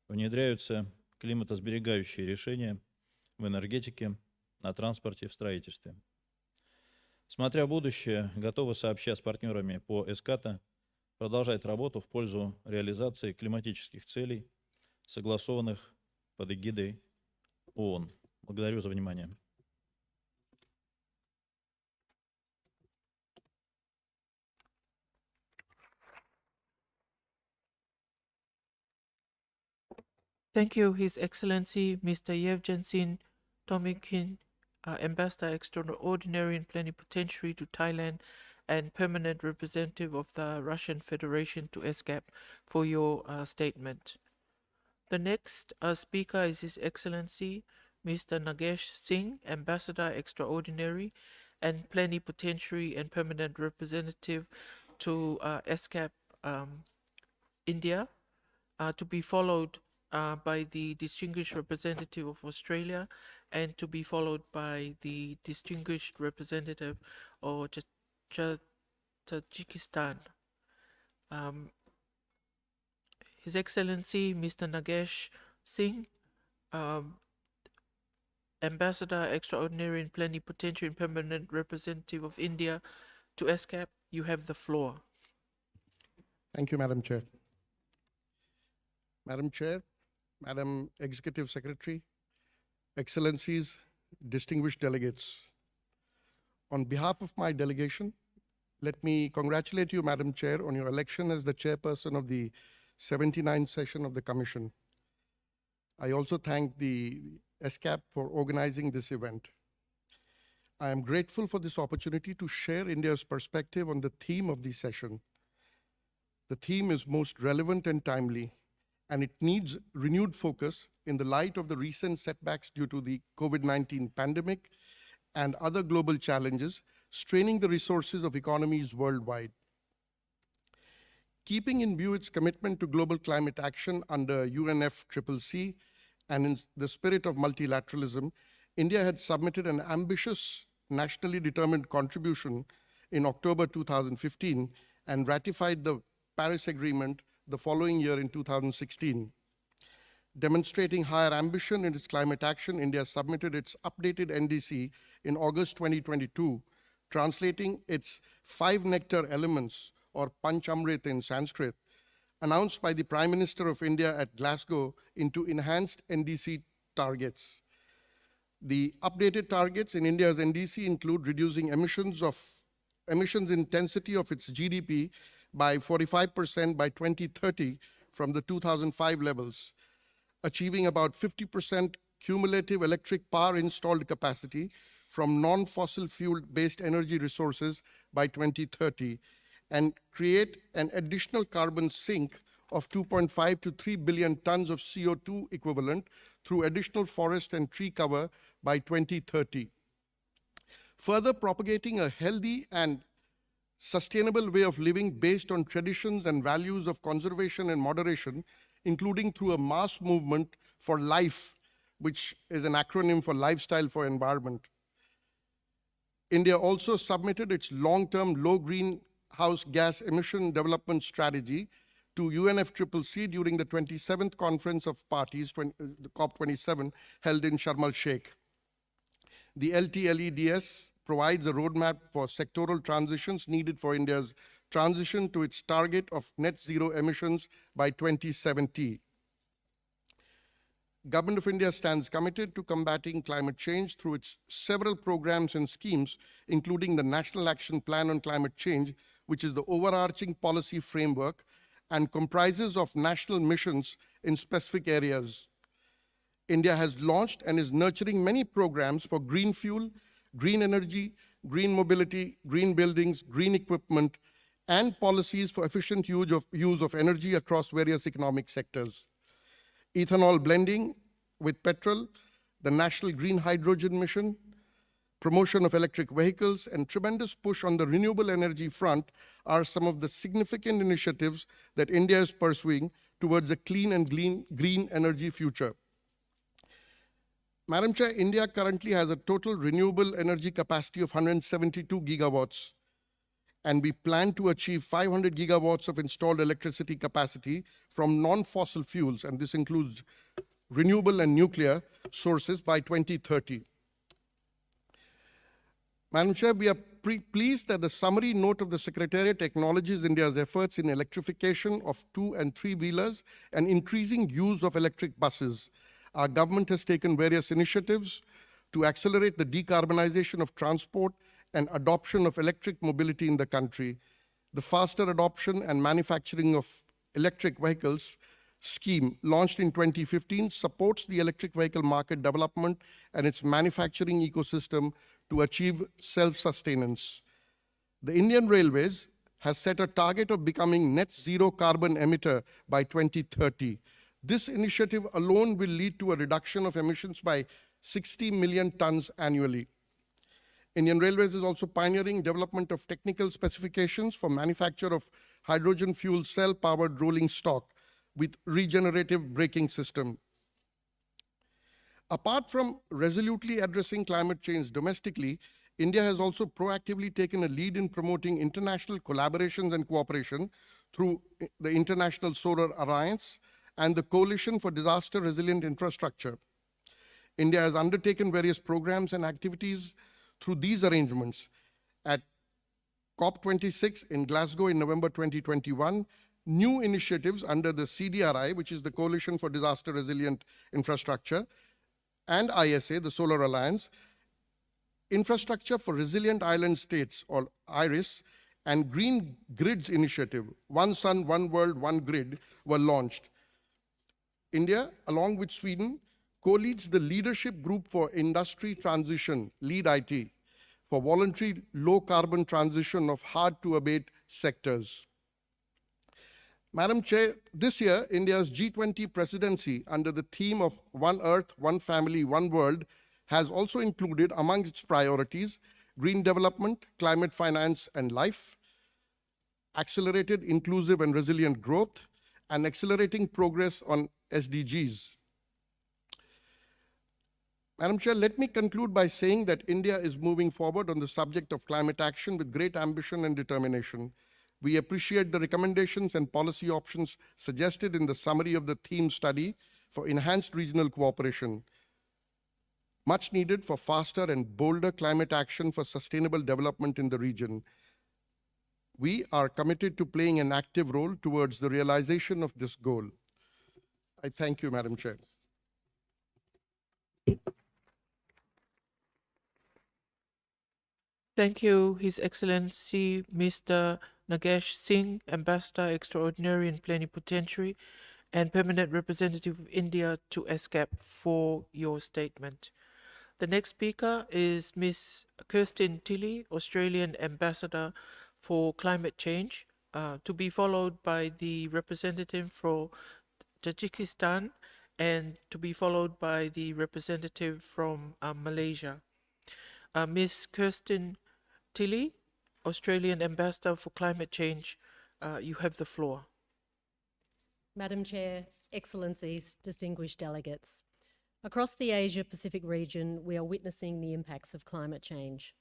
Внедряются климатосберегающие решения в энергетике, на транспорте, в строительстве. Смотря в будущее, готовы сообща с партнерами по ESCAP продолжать работу в пользу реализации климатических целей, согласованных под эгидой ООН. Благодарю за внимание. Thank you, His Excellency Mr. Yevgensin Tomikin, Ambassador Extraordinary and Plenipotentiary to Thailand and Permanent Representative of the Russian Federation to ESCAP, for your statement. The next speaker is His Excellency Mr. Nagesh Singh, Ambassador Extraordinary and Plenipotentiary and Permanent Representative to ESCAP, India, to be followed by the distinguished representative of Australia and to be followed by the distinguished representative of Tajikistan. His Excellency Mr. Nagesh Singh, Ambassador Extraordinary and Plenipotentiary and Permanent Representative of India to ESCAP, you have the floor. Thank you, Madam Chair. Madam Chair, Madam Executive Secretary, Excellencies, distinguished delegates. On behalf of my delegation, let me congratulate you, Madam Chair, on your election as the chairperson of the 79th session of the Commission. I also thank the ESCAP for organizing this event. I am grateful for this opportunity to share India's perspective on the theme of the session. The theme is most relevant and timely, and it needs renewed focus in the light of the recent setbacks due to the COVID-19 pandemic and other global challenges straining the resources of economies worldwide. Keeping in view its commitment to global climate action under UNFCCC and in the spirit of multilateralism, India had submitted an ambitious nationally determined contribution in October 2015 and ratified the Paris Agreement the following year in 2016. Demonstrating higher ambition in its climate action, India submitted its updated NDC in August 2022, translating its 5 nectar elements, or Panchamrit in Sanskrit, announced by the Prime Minister of India at Glasgow into enhanced NDC targets. The updated targets in India's NDC include reducing emissions intensity of its GDP by 45% by 2030 from the 2005 levels, achieving about 50% cumulative electric power installed capacity from non-fossil fuel-based energy resources by 2030, and create an additional carbon sink of 2.5 to 3 billion tons of CO2 equivalent through additional forest and tree cover by 2030. Further propagating a healthy and sustainable way of living based on traditions and values of conservation and moderation, including through a mass movement for life, which is an acronym for Lifestyle for Environment. India also submitted its long-term low greenhouse gas emission development strategy to UNFCCC during the 27th Conference of Parties, the COP27, held in Sharm el-Sheikh. The LTLEDS provides a roadmap for sectoral transitions needed for India's transition to its target of net zero emissions by 2070. Government of India stands committed to combating climate change through its several programs and schemes, including the National Action Plan on Climate Change, which is the overarching policy framework and comprises of national missions in specific areas. India has launched and is nurturing many programs for green fuel, green energy, green mobility, green buildings, green equipment, and policies for efficient use of energy across various economic sectors. Ethanol blending with petrol, the National Green Hydrogen Mission, promotion of electric vehicles, and tremendous push on the renewable energy front are some of the significant initiatives that India is pursuing towards a clean and green energy future. Madam Chair, India currently has a total renewable energy capacity of 172 gigawatts, and we plan to achieve 500 gigawatts of installed electricity capacity from non-fossil fuels, and this includes renewable and nuclear sources by 2030. Madam Chair, we are pleased that the summary note of the Secretariat acknowledges India's efforts in electrification of 2- and 3-wheelers and increasing use of electric buses. Our government has taken various initiatives to accelerate the decarbonization of transport and adoption of electric mobility in the country. The faster adoption and manufacturing of electric vehicles scheme, launched in 2015, supports the electric vehicle market development and its manufacturing ecosystem to achieve self-sustenance. The Indian Railways has set a target of becoming net zero carbon emitter by 2030. This initiative alone will lead to a reduction of emissions by 60 million tons annually. Indian Railways is also pioneering development of technical specifications for manufacture of hydrogen fuel cell powered rolling stock with regenerative braking system. Apart from resolutely addressing climate change domestically, India has also proactively taken a lead in promoting international collaborations and cooperation through the International Solar Alliance and the Coalition for Disaster Resilient Infrastructure. India has undertaken various programs and activities through these arrangements. At COP26 in Glasgow in November 2021, new initiatives under the CDRI, which is the Coalition for Disaster Resilient Infrastructure, and ISA, the Solar Alliance, Infrastructure for Resilient Island States, or IRIS, and Green Grids Initiative, One Sun, One World, One Grid, were launched. India, along with Sweden, co-leads the Leadership Group for Industry Transition, LEAD IT, for voluntary low-carbon transition of hard-to-abate sectors. Madam Chair, this year, India's G20 presidency under the theme of One Earth, One Family, One World has also included among its priorities green development, climate finance and life, accelerated inclusive and resilient growth, and accelerating progress on SDGs. Madam Chair, let me conclude by saying that India is moving forward on the subject of climate action with great ambition and determination. We appreciate the recommendations and policy options suggested in the summary of the theme study for enhanced regional cooperation, much needed for faster and bolder climate action for sustainable development in the region. We are committed to playing an active role towards the realization of this goal. I thank you, Madam Chair. Thank you, His Excellency Mr. Nagesh Singh, Ambassador Extraordinary and Plenipotentiary and Permanent Representative of India to ESCAP, for your statement. The next speaker is Ms. Kirsten Tilley, Australian Ambassador for Climate Change, to be followed by the representative for Tajikistan and to be followed by the representative from Malaysia. Ms. Kirsten Tilley, Australian Ambassador for Climate Change, you have the floor. Madam Chair, Excellencies, distinguished delegates. Across the Asia-Pacific region, we are witnessing the impacts of climate change.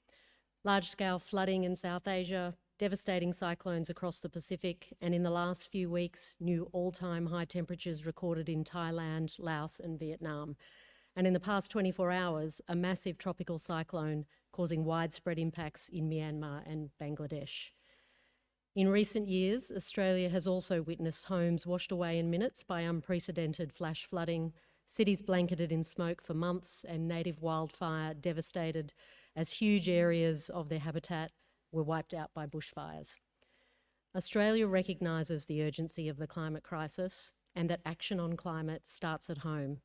Large-scale flooding in South Asia, devastating cyclones across the Pacific, and in the last few weeks, new all-time high temperatures recorded in Thailand, Laos, and Vietnam. And in the past 24 hours, a massive tropical cyclone causing widespread impacts in Myanmar and Bangladesh. In recent years, Australia has also witnessed homes washed away in minutes by unprecedented flash flooding, cities blanketed in smoke for months, and native wildfire devastated as huge areas of their habitat were wiped out by bushfires. Australia recognises the urgency of the climate crisis and that action on climate starts at home.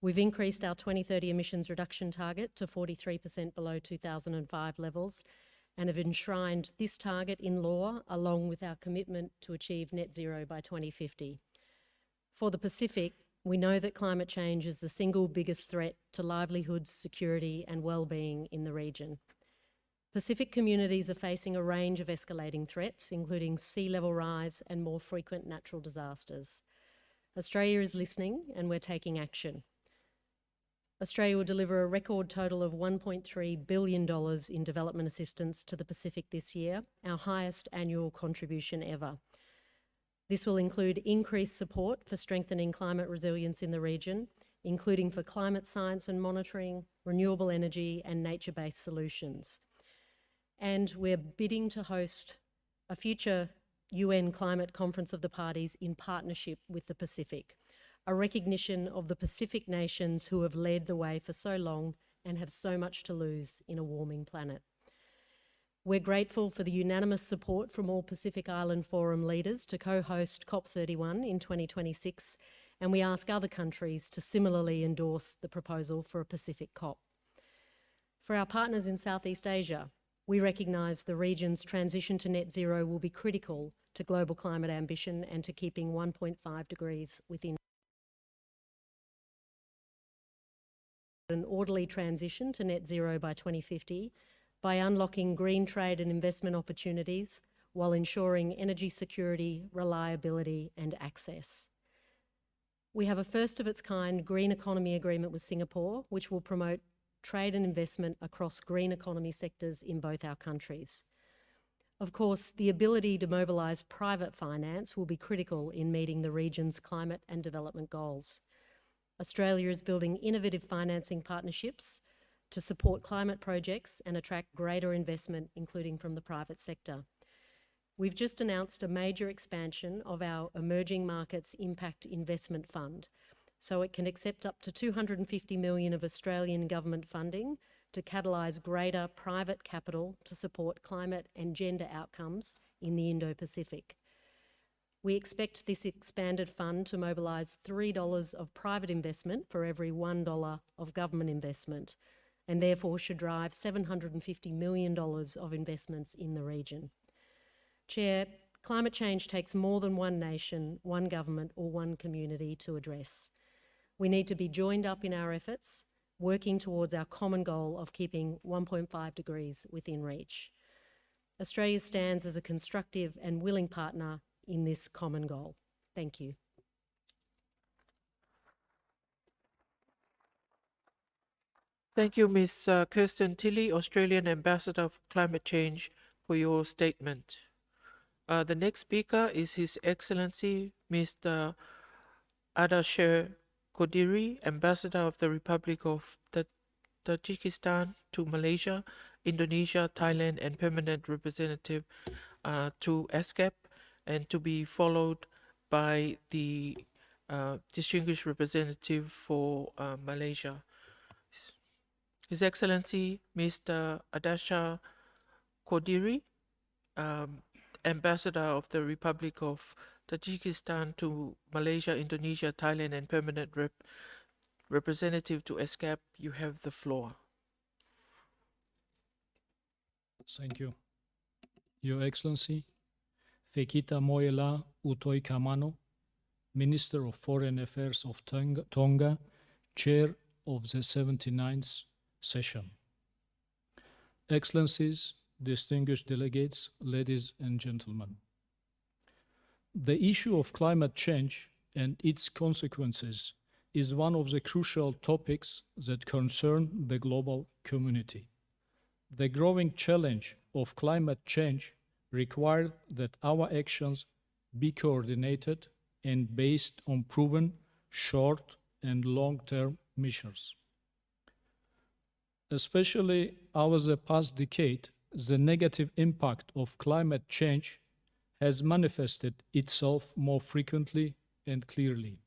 We've increased our 2030 emissions reduction target to 43% below 2005 levels and have enshrined this target in law along with our commitment to achieve net zero by 2050. For the Pacific, we know that climate change is the single biggest threat to livelihoods, security and well-being in the region. Pacific communities are facing a range of escalating threats, including sea level rise and more frequent natural disasters. Australia is listening and we're taking action. Australia will deliver a record total of $1.3 billion in development assistance to the Pacific this year, our highest annual contribution ever. This will include increased support for strengthening climate resilience in the region, including for climate science and monitoring, renewable energy and nature-based solutions. And we're bidding to host a future UN Climate Conference of the Parties in partnership with the Pacific, a recognition of the Pacific nations who have led the way for so long and have so much to lose in a warming planet. We're grateful for the unanimous support from all Pacific Island Forum leaders to co-host COP31 in 2026, and we ask other countries to similarly endorse the proposal for a Pacific COP. For our partners in Southeast Asia, we recognise the region's transition to net zero will be critical to global climate ambition and to keeping 1.5 degrees within an orderly transition to net zero by 2050 by unlocking green trade and investment opportunities while ensuring energy security, reliability and access. We have a first-of-its-kind green economy agreement with Singapore, which will promote trade and investment across green economy sectors in both our countries. Of course, the ability to mobilise private finance will be critical in meeting the region's climate and development goals. Australia is building innovative financing partnerships to support climate projects and attract greater investment, including from the private sector. We've just announced a major expansion of our Emerging Markets Impact Investment Fund, so it can accept up to 250 million of Australian government funding to catalyse greater private capital to support climate and gender outcomes in the Indo-Pacific. We expect this expanded fund to mobilise $3 of private investment for every $1 of government investment, and therefore should drive $750 million of investments in the region. Chair, climate change takes more than one nation, one government or one community to address. We need to be joined up in our efforts, working towards our common goal of keeping 1.5 degrees within reach. Australia stands as a constructive and willing partner in this common goal. Thank you. Thank you, Ms. Kirsten Tilley, Australian Ambassador for Climate Change, for your statement. The next speaker is His Excellency Mr. Ardashir Kodiri, Ambassador of the Republic of Tajikistan to Malaysia, Indonesia, Thailand, and Permanent Representative to ESCAP, and to be followed by the Distinguished Representative for Malaysia. His Excellency Mr. Ardashir Kodiri, Ambassador of the Republic of Tajikistan to Malaysia, Indonesia, Thailand, and Permanent Representative to ESCAP, you have the floor. Thank you. Your Excellency, Fekita Moela Utoi Kamano, Minister of Foreign Affairs of Tonga, Chair of the 79th session. Excellencies, distinguished delegates, ladies and gentlemen. The issue of climate change and its consequences is one of the crucial topics that concern the global community. The growing challenge of climate change requires that our actions be coordinated and based on proven short and long-term measures. Especially over the past decade, the negative impact of climate change has manifested itself more frequently and clearly.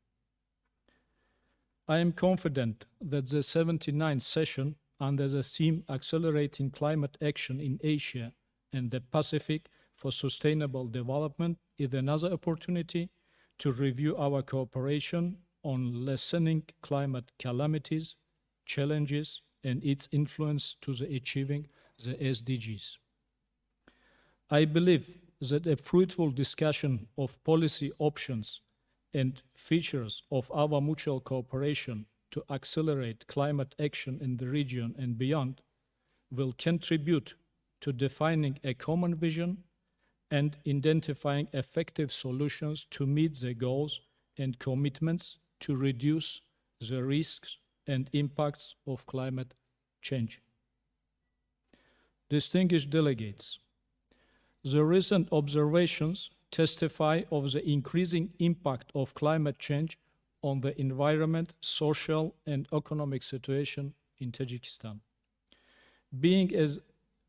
I am confident that the 79th session under the theme Accelerating Climate Action in Asia and the Pacific for Sustainable Development is another opportunity to review our cooperation on lessening climate calamities, challenges, and its influence to the achieving the SDGs. I believe that a fruitful discussion of policy options and features of our mutual cooperation to accelerate climate action in the region and beyond will contribute to defining a common vision and identifying effective solutions to meet the goals and commitments to reduce the risks and impacts of climate change. Distinguished delegates, the recent observations testify of the increasing impact of climate change on the environment, social, and economic situation in Tajikistan. Being as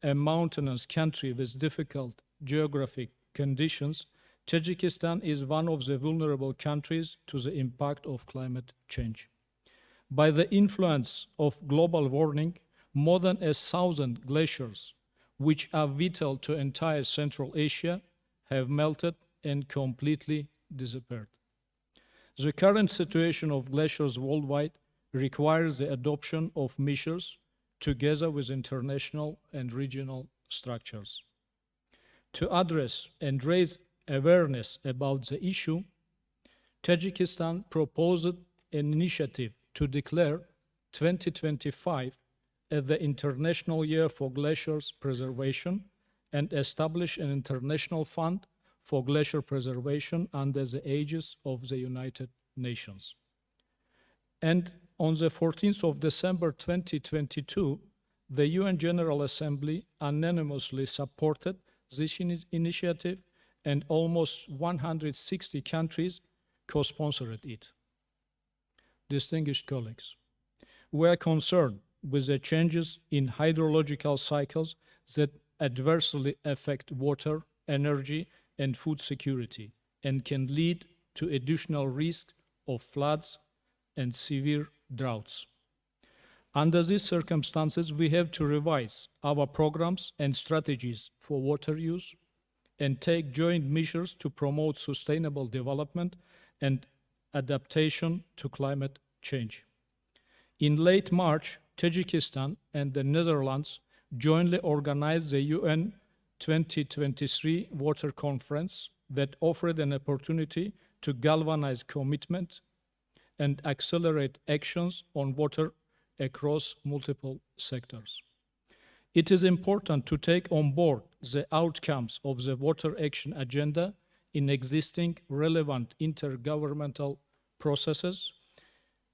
a mountainous country with difficult geographic conditions, Tajikistan is one of the vulnerable countries to the impact of climate change. By the influence of global warming, more than 1,000 glaciers, which are vital to entire Central Asia, have melted and completely disappeared. The current situation of glaciers worldwide requires the adoption of measures together with international and regional structures. To address and raise awareness about the issue, Tajikistan proposed an initiative to declare 2025 as the International Year for Glaciers Preservation and establish an international fund for glacier preservation under the aegis of the United Nations. And on the 14th of December 2022, the UN General Assembly unanimously supported this initiative, and almost 160 countries co-sponsored it. Distinguished colleagues, we are concerned with the changes in hydrological cycles that adversely affect water, energy, and food security, and can lead to additional risk of floods, and severe droughts. Under these circumstances, we have to revise our programs and strategies for water use and take joint measures to promote sustainable development and adaptation to climate change. In late March, Tajikistan and the Netherlands jointly organized the UN 2023 Water Conference that offered an opportunity to galvanize commitment and accelerate actions on water across multiple sectors. It is important to take on board the outcomes of the Water Action Agenda in existing relevant intergovernmental processes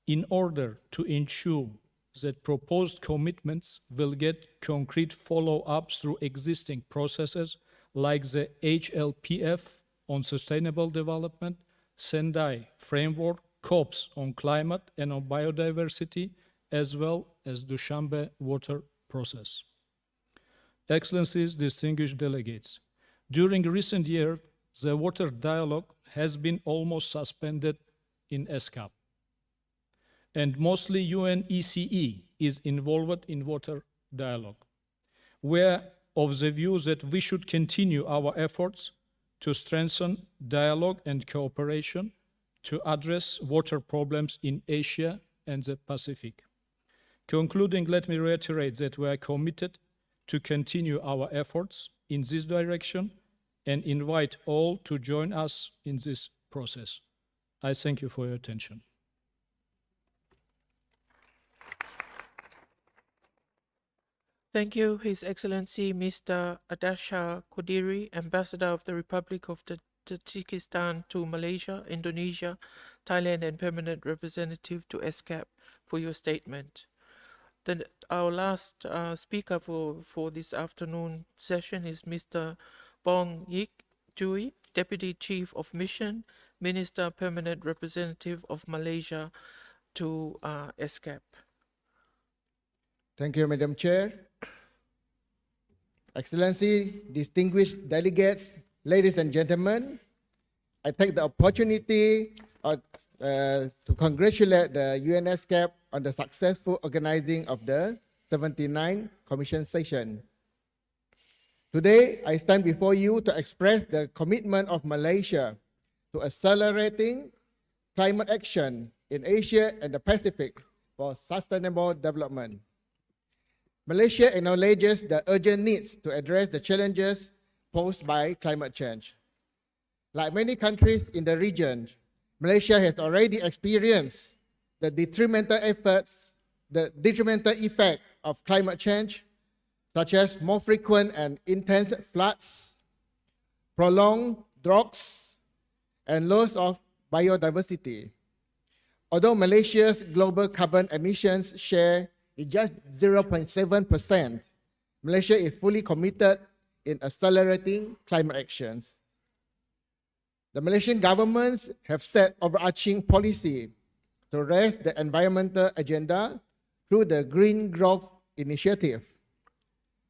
in order to ensure that proposed commitments will get concrete follow-ups through existing processes like the HLPF on sustainable development, Sendai framework, COPs on climate and on biodiversity, as well as Dushanbe water process. Excellencies, distinguished delegates, during recent years, the water dialogue has been almost suspended in ESCAP, and mostly UNECE is involved in water dialogue. We are of the view that we should continue our efforts to strengthen dialogue and cooperation to address water problems in Asia and the Pacific. Concluding, let me reiterate that we are committed to continue our efforts in this direction and invite all to join us in this process. I thank you for your attention. Thank you, His Excellency Mr. Adasha Kodiri, Ambassador of the Republic of Tajikistan to Malaysia, Indonesia, Thailand, and Permanent Representative to ESCAP, for your statement. Then our last speaker for this afternoon session is Mr. Bong Yik Jui, Deputy Chief of Mission, Minister, Permanent Representative of Malaysia to ESCAP. Thank you, Madam Chair. Excellency, distinguished delegates, ladies and gentlemen, I take the opportunity to congratulate the ESCAP on the successful organizing of the 79th Commission session. Today, I stand before you to express the commitment of Malaysia to accelerating climate action in Asia and the Pacific for sustainable development. Malaysia acknowledges the urgent needs to address the challenges posed by climate change. Like many countries in the region, Malaysia has already experienced the detrimental effect of climate change, such as more frequent and intense floods, prolonged droughts, and loss of biodiversity. Although Malaysia's global carbon emissions share is just 0.7%, Malaysia is fully committed in accelerating climate actions. The Malaysian government have set overarching policy to raise the environmental agenda through the Green Growth Initiative.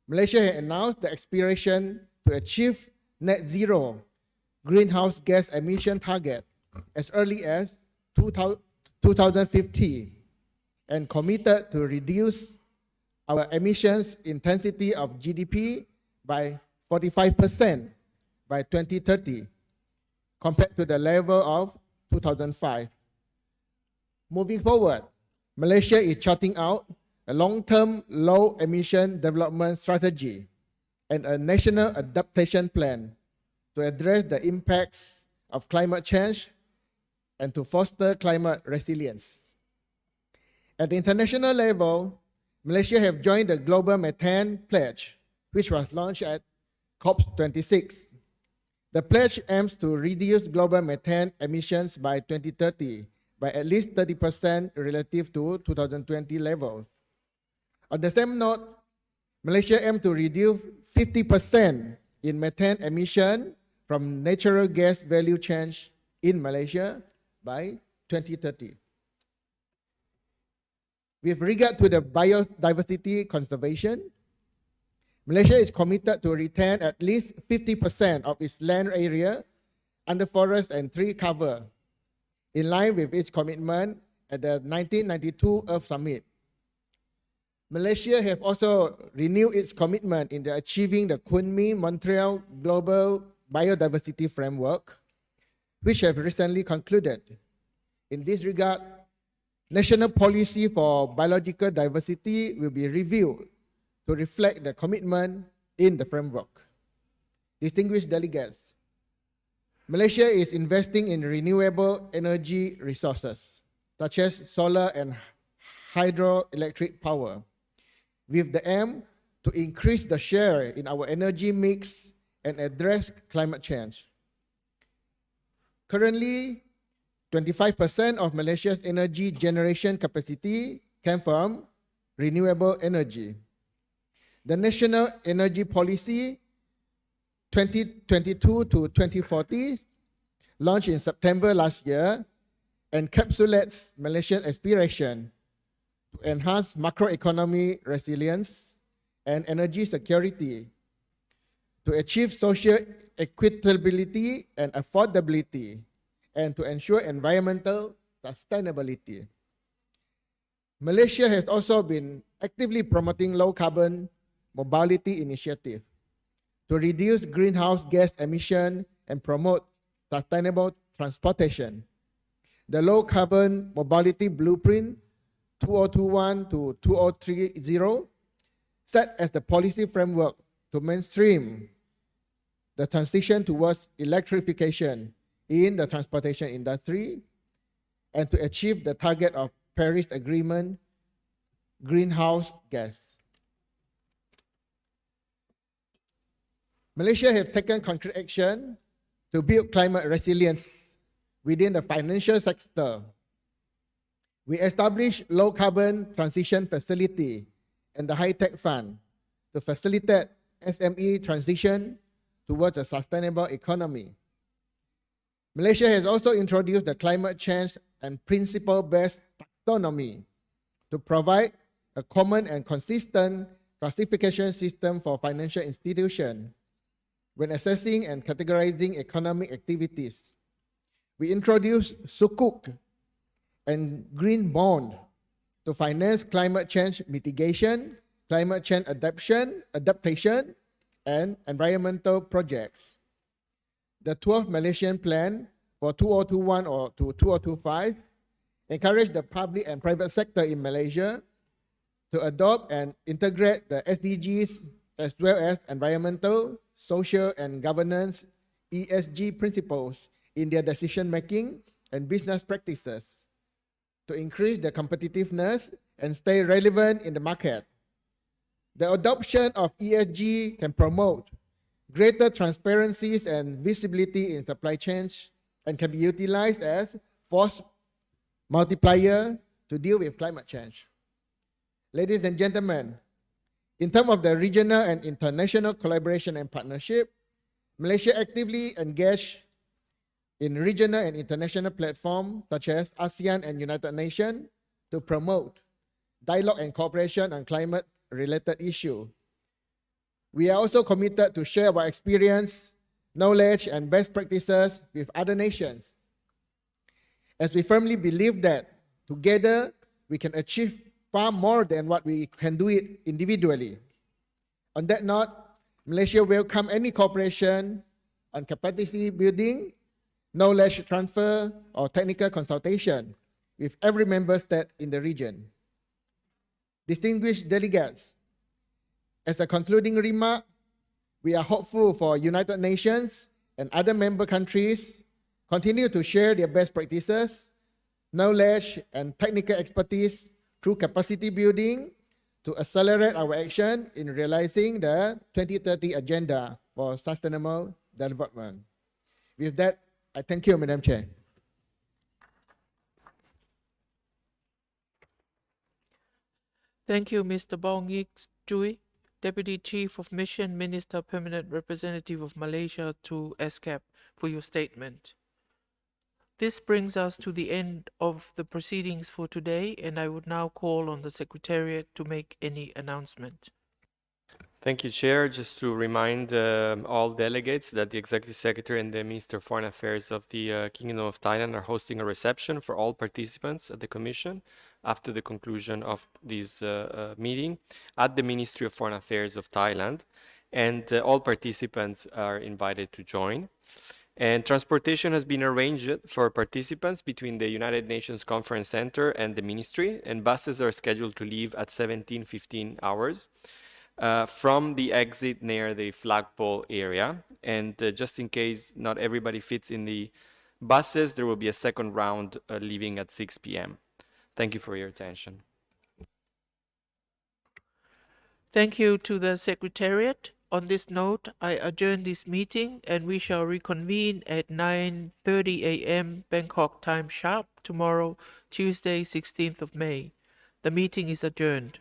Malaysia has announced the aspiration to achieve net zero greenhouse gas emission target as early as 2050 and committed to reduce our emissions intensity of GDP by 45% by 2030 compared to the level of 2005. Moving forward, Malaysia is charting out a long-term low-emission development strategy and a national adaptation plan to address the impacts of climate change and to foster climate resilience. At the international level, Malaysia have joined the Global Methane Pledge, which was launched at COP26. The pledge aims to reduce global methane emissions by 2030 by at least 30% relative to 2020 levels. On the same note, Malaysia aims to reduce 50% in methane emission from natural gas value chain in Malaysia by 2030. With regard to the biodiversity conservation, Malaysia is committed to retain at least 50% of its land area under forest and tree cover, in line with its commitment at the 1992 Earth Summit. Malaysia has also renewed its commitment in achieving the Kunming-Montreal Global Biodiversity Framework, which have recently concluded. In this regard, national policy for biological diversity will be reviewed to reflect the commitment in the framework. Distinguished delegates, Malaysia is investing in renewable energy resources, such as solar and hydroelectric power, with the aim to increase the share in our energy mix and address climate change. Currently, 25% of Malaysia's energy generation capacity came from renewable energy. The National Energy Policy 2022 to 2040, launched in September last year, encapsulates Malaysian aspiration to enhance macroeconomic resilience and energy security, to achieve social equitability and affordability, and to ensure environmental sustainability. Malaysia has also been actively promoting low-carbon mobility initiative to reduce greenhouse gas emission and promote sustainable transportation. The low-carbon mobility blueprint 2021 to 2030 set as the policy framework to mainstream the transition towards electrification in the transportation industry and to achieve the target of Paris Agreement greenhouse gas. Malaysia has taken concrete action to build climate resilience within the financial sector. We established low carbon transition facility and the high-tech fund to facilitate SME transition towards a sustainable economy. Malaysia has also introduced the climate change and principle-based taxonomy to provide a common and consistent classification system for financial institutions when assessing and categorizing economic activities. We introduced Sukuk and Green Bond to finance climate change mitigation, climate change adaptation, and environmental projects. The 12th Malaysian Plan for 2021 or to 2025 encouraged the public and private sector in Malaysia to adopt and integrate the SDGs as well as environmental, social, and governance ESG principles in their decision-making and business practices to increase their competitiveness and stay relevant in the market. The adoption of ESG can promote greater transparencies and visibility in supply chains and can be utilized as force multiplier to deal with climate change. Ladies and gentlemen, in terms of the regional and international collaboration and partnership, Malaysia actively engaged in regional and international platforms such as ASEAN and United Nations to promote dialogue and cooperation on climate-related issues. We are also committed to share our experience, knowledge, and best practices with other nations, as we firmly believe that together we can achieve far more than what we can do it individually. On that note, Malaysia welcomes any cooperation on capacity building, knowledge transfer, or technical consultation with every member state in the region. Distinguished delegates, as a concluding remark, we are hopeful for United Nations and other member countries continue to share their best practices, knowledge, and technical expertise through capacity building to accelerate our action in realizing the 2030 Agenda for Sustainable Development. With that, I thank you, Madam Chair. Thank you, Mr. Bong Yik Chui, Deputy Chief of Mission, Minister, Permanent Representative of Malaysia to ESCAP, for your statement. This brings us to the end of the proceedings for today, and I would now call on the Secretariat to make any announcement. Thank you, Chair. Just to remind all delegates that the Executive Secretary and the Minister of Foreign Affairs of the Kingdom of Thailand are hosting a reception for all participants at the Commission after the conclusion of this meeting at the Ministry of Foreign Affairs of Thailand. And all participants are invited to join. And transportation has been arranged for participants between the United Nations Conference Center and the Ministry, and buses are scheduled to leave at 17:15 hours. From the exit near the flagpole area. And just in case not everybody fits in the buses, there will be a second round leaving at 6 p.m. Thank you for your attention. Thank you to the Secretariat. On this note, I adjourn this meeting and we shall reconvene at 9:30 a.m. Bangkok time sharp tomorrow, Tuesday, 16th of May. The meeting is adjourned.